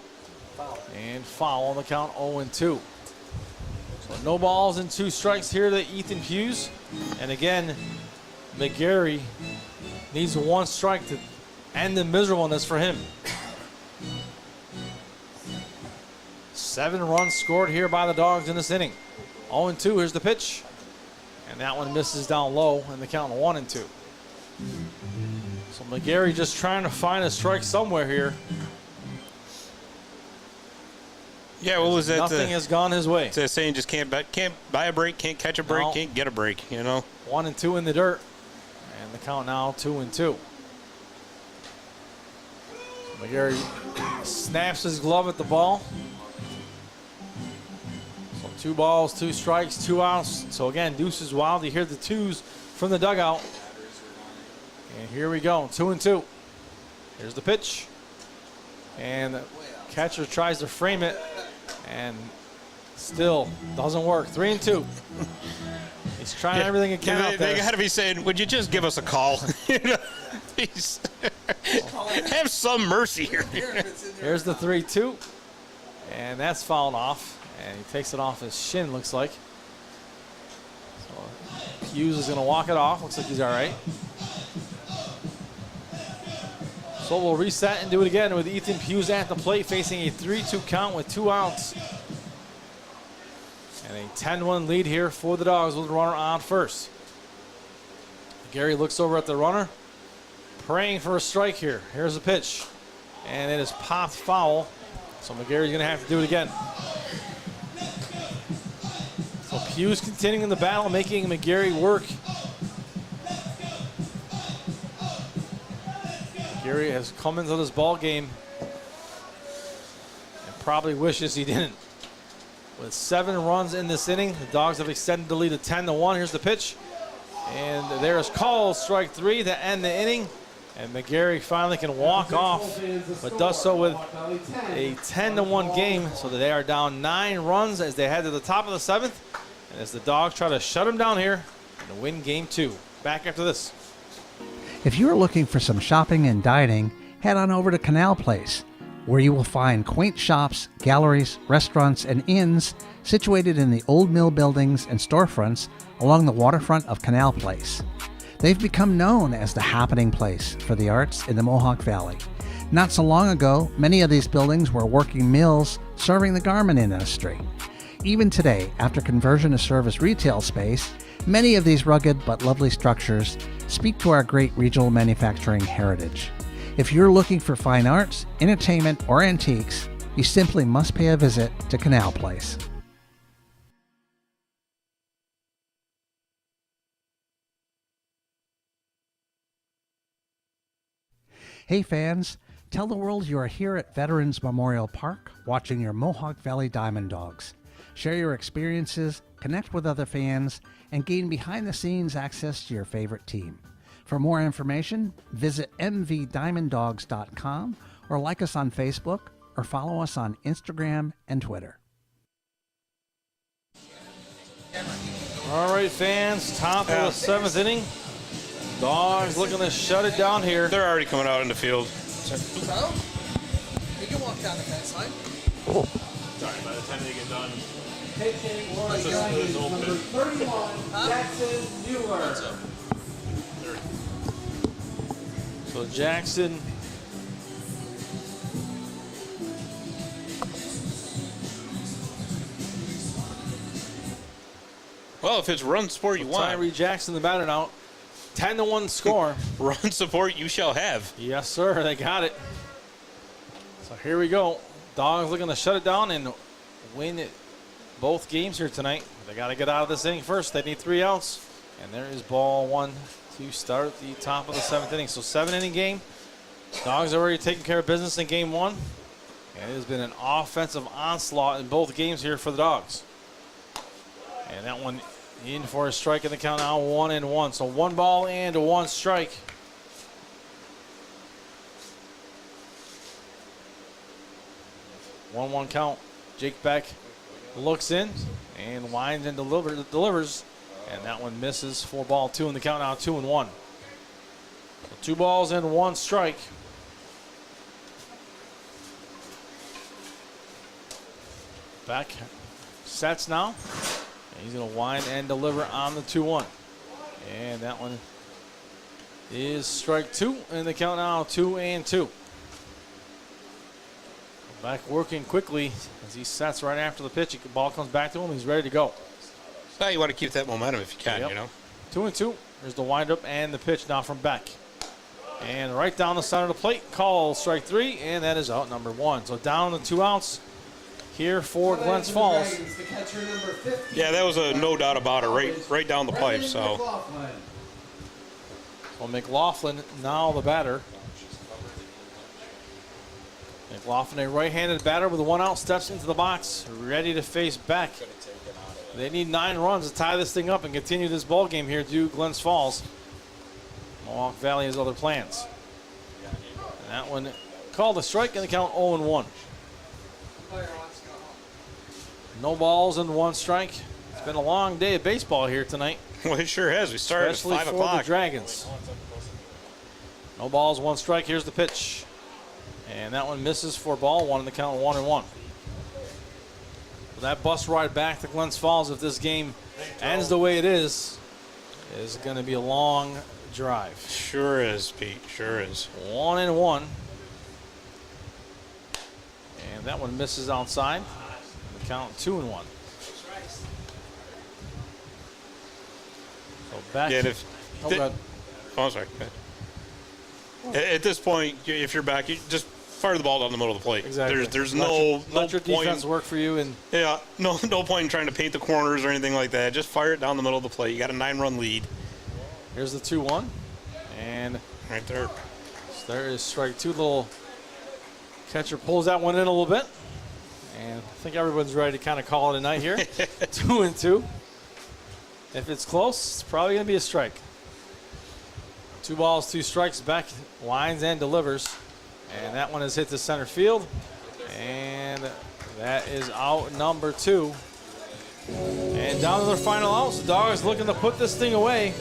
and foul on the count 0-2. So no balls and 2 strikes here to Ethan Hughes. And again, McGarry needs 1 strike to end the miserableness for him. 7 runs scored here by the Dogs in this inning. 0-2, here's the pitch. And that one misses down low in the count of 1-2. So McGarry just trying to find a strike somewhere here. Yeah, what was that? Nothing has gone his way. It's that saying, just can't buy a break, can't catch a break, No. can't get a break, you know? 1-2 in the dirt. And the count now 2-2. McGarry snaps his glove at the ball. So 2 balls, 2 strikes, 2 outs. So again, deuce is wild. You hear the twos from the dugout. And here we go, 2-2. Here's the pitch. And the catcher tries to frame it and still doesn't work. 3-2. He's trying everything he can out there. They got to be saying, would you just give us a call? You know, please. Have some mercy here. Here's the 3-2. And that's fouled off. And he takes it off his shin, looks like. So Hughes is going to walk it off. Looks like he's all right. So we'll reset and do it again with Ethan Hughes at the plate, facing a 3-2 count with 2 outs. And a 10-1 lead here for the Dogs with the runner on first. Gary looks over at the runner, praying for a strike here. Here's the pitch. And it is popped foul. So McGarry's going to have to do it again. So Hughes continuing the battle, making McGarry work. McGarry has come into this ball game and probably wishes he didn't. With 7 runs in this inning, the Dogs have extended the lead to 10-1. Here's the pitch. And there is called strike 3 to end the inning. And McGarry finally can walk off, but does so with a 10-1 game, so that they are down 9 runs as they head to the top of the 7th. And as the Dogs try to shut them down here and win game 2. Back after this. If you are looking for some shopping and dining, head on over to Canal Place, where you will find quaint shops, galleries, restaurants, and inns situated in the old mill buildings and storefronts along the waterfront of Canal Place. They've become known as the happening place for the arts in the Mohawk Valley. Not so long ago, many of these buildings were working mills serving the garment industry. Even today, after conversion to serve as retail space, many of these rugged but lovely structures speak to our great regional manufacturing heritage. If you're looking for fine arts, entertainment, or antiques, you simply must pay a visit to Canal Place. Hey fans, tell the world you are here at Veterans Memorial Park watching your Mohawk Valley DiamondDawgs. Share your experiences, connect with other fans, and gain behind-the-scenes access to your favorite team. For more information, visit mvdiamonddogs.com or like us on Facebook or follow us on Instagram and Twitter. All right, fans, top of the 7th inning. Dogs looking to shut it down here. They're already coming out in the field. So, you can walk down the fence line. Sorry, by the time they get done. Pitching or is number 31, Jackson Mueller. So Jackson Well, if it's run support you want. Tyree Jackson, the batter now. 10-1 score. Run support you shall have. Yes, sir. They got it. So here we go. Dogs looking to shut it down and win it both games here tonight. They got to get out of this inning first. They need 3 outs. And there is ball 1 to start the top of the 7th inning. So 7-inning game. Dogs already taking care of business in game 1. And it has been an offensive onslaught in both games here for the Dogs. And that one in for a strike in the count now, 1-1. So 1 ball and 1 strike. One count. Jake Beck looks in and winds and delivers. And that one misses for ball 2 in the count now, 2-1. So 2 balls and 1 strike. Beck sets now. He's going to wind and deliver on the 2-1. And that one is strike 2 in the count now, 2-2. Back working quickly as he sets right after the pitch. The ball comes back to him. He's ready to go. So you want to keep that momentum if you can, you know. 2-2. Here's the windup and the pitch now from Beck. And right down the center of the plate. Call strike 3, and that is out number 1. So down to 2 outs here for Glens Falls. Yeah, that was a no doubt about it, right down the pipe. So McLaughlin now the batter. McLaughlin, a right-handed batter with a 1 out, steps into the box, ready to face Beck. They need 9 runs to tie this thing up and continue this ball game here to Glens Falls. Mohawk Valley has other plans. And that one called a strike and the count 0-1. No balls and 1 strike. It's been a long day of baseball here tonight. Well, it sure has. We started especially at 5 for o'clock. the Dragons. No balls, 1 strike. Here's the pitch. And that one misses for ball 1 in the count 1-1. That bus ride back to Glens Falls, if this game ends the way it is going to be a long drive. Sure is, Pete. Sure is. 1-1. And that one misses outside. The count 2-1. So back. Yeah, I'm sorry. At this point, if you're back, you just fire the ball down the middle of the plate. Exactly. There's let your point. defense work for you. And yeah, no point in trying to paint the corners or anything like that. Just fire it down the middle of the plate. You got a 9-run lead. Here's the 2-1, and right there. So there is strike 2. Little catcher pulls that one in a little bit, and I think everyone's ready to kind of call it a night here. 2-2. If it's close, it's probably going to be a strike. 2 balls, 2 strikes. Beck lines and delivers. And that one is hit to center field. And that is out number 2. And down to their final outs. The Dawgs looking to put this thing away.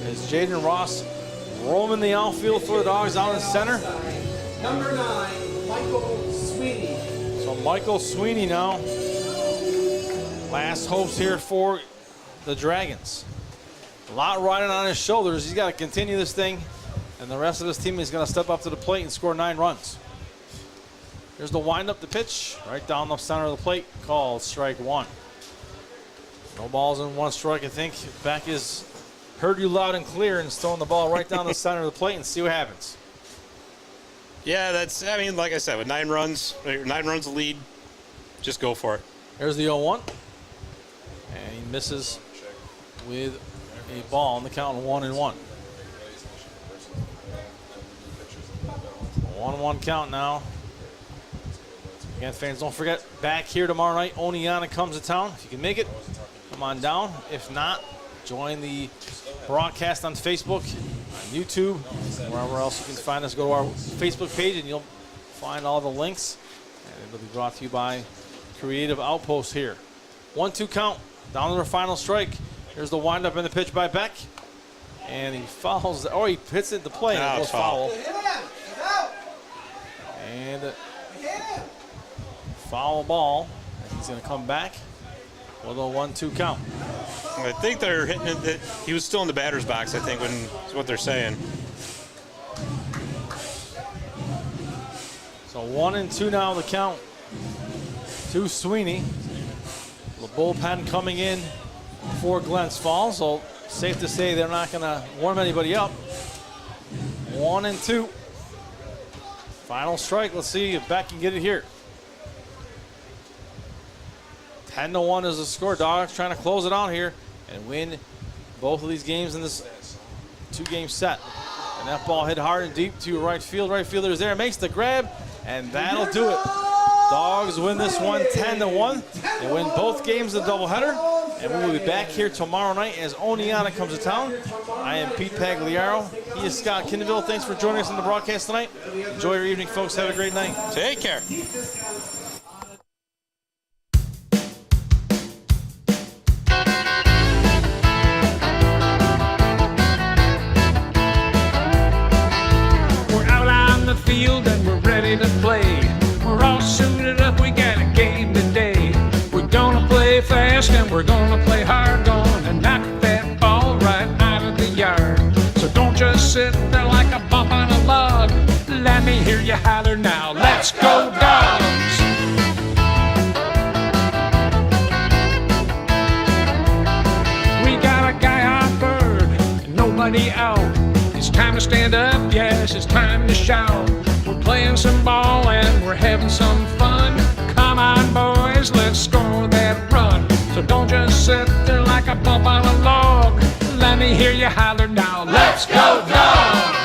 As Jaden Ross roaming the outfield for the Dawgs out in center. Number 9, Michael Sweeney. So Michael Sweeney now. Last hopes here for the Dragons. A lot riding on his shoulders. He's got to continue this thing. And the rest of his team is going to step up to the plate and score 9 runs. Here's the windup, the pitch, right down the center of the plate. Called strike 1. No balls and 1 strike. I think Beck has heard you loud and clear and is throwing the ball right down the center of the plate and see what happens. Yeah, like I said, with 9 runs lead, just go for it. Here's the 0-1. And he misses with a ball on the count 1-1. 1-1 count now. Again, fans, don't forget, back here tomorrow night, Oneonta comes to town. If you can make it, come on down. If not, join the broadcast on Facebook, on YouTube, wherever else you can find us. Go to our Facebook page and you'll find all the links. And it'll be brought to you by Creative Outpost here. 1-2 count, down to their final strike. Here's the windup and the pitch by Beck. And he fouls, he hits it to play and it goes foul. And foul ball. And he's going to come back with a 1-2 count. I think they're hitting it. He was still in the batter's box, I think, when is what they're saying. So 1-2 now the count to Sweeney. The bullpen coming in for Glens Falls. So safe to say they're not going to warm anybody up. 1-2. Final strike. Let's see if Beck can get it here. 10-1 is the score. Dawgs trying to close it out here and win both of these games in this 2-game set. And that ball hit hard and deep to right field. Right fielder is there, makes the grab, and that'll do it. Dawgs win this one 10-1. They win both games of the doubleheader. And we will be back here tomorrow night as Oneonta comes to town. I am Pete Pagliaro. He is Scott Kindeville. Thanks for joining us on the broadcast tonight. Enjoy your evening, folks. Have a great night. Take care. We're out on the field and we're ready to play. We're all suited up. We got a game today. We're gonna play fast and we're gonna play hard, gonna knock that ball right out of the yard. So don't just sit there like a bump on a log. Let me hear you holler now. Let's go, Dogs! to stand up, yes, it's time to shout. We're playing some ball and we're having some fun. Come on, boys, let's score that run. So don't just sit there like a bump on a log. Let me hear you holler now. Let's go, Dogs!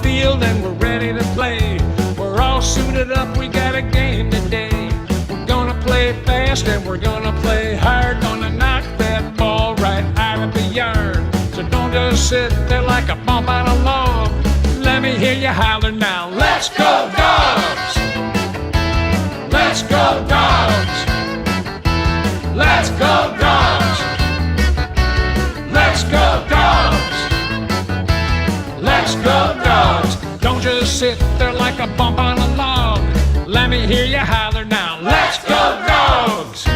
Field and we're ready to play. We're all suited up, we got a game today. We're gonna play fast and we're gonna play hard. Gonna knock that ball right out of the yard. So don't just sit there like a bump on a log. Let me hear you holler now. Let's go, Dogs! Let's go, Dogs! Let's go, Dogs! Let's go, Dogs! Let's go, Dogs! Don't just sit there like a bump on a log. Let me hear you holler now. Let's go, Dogs!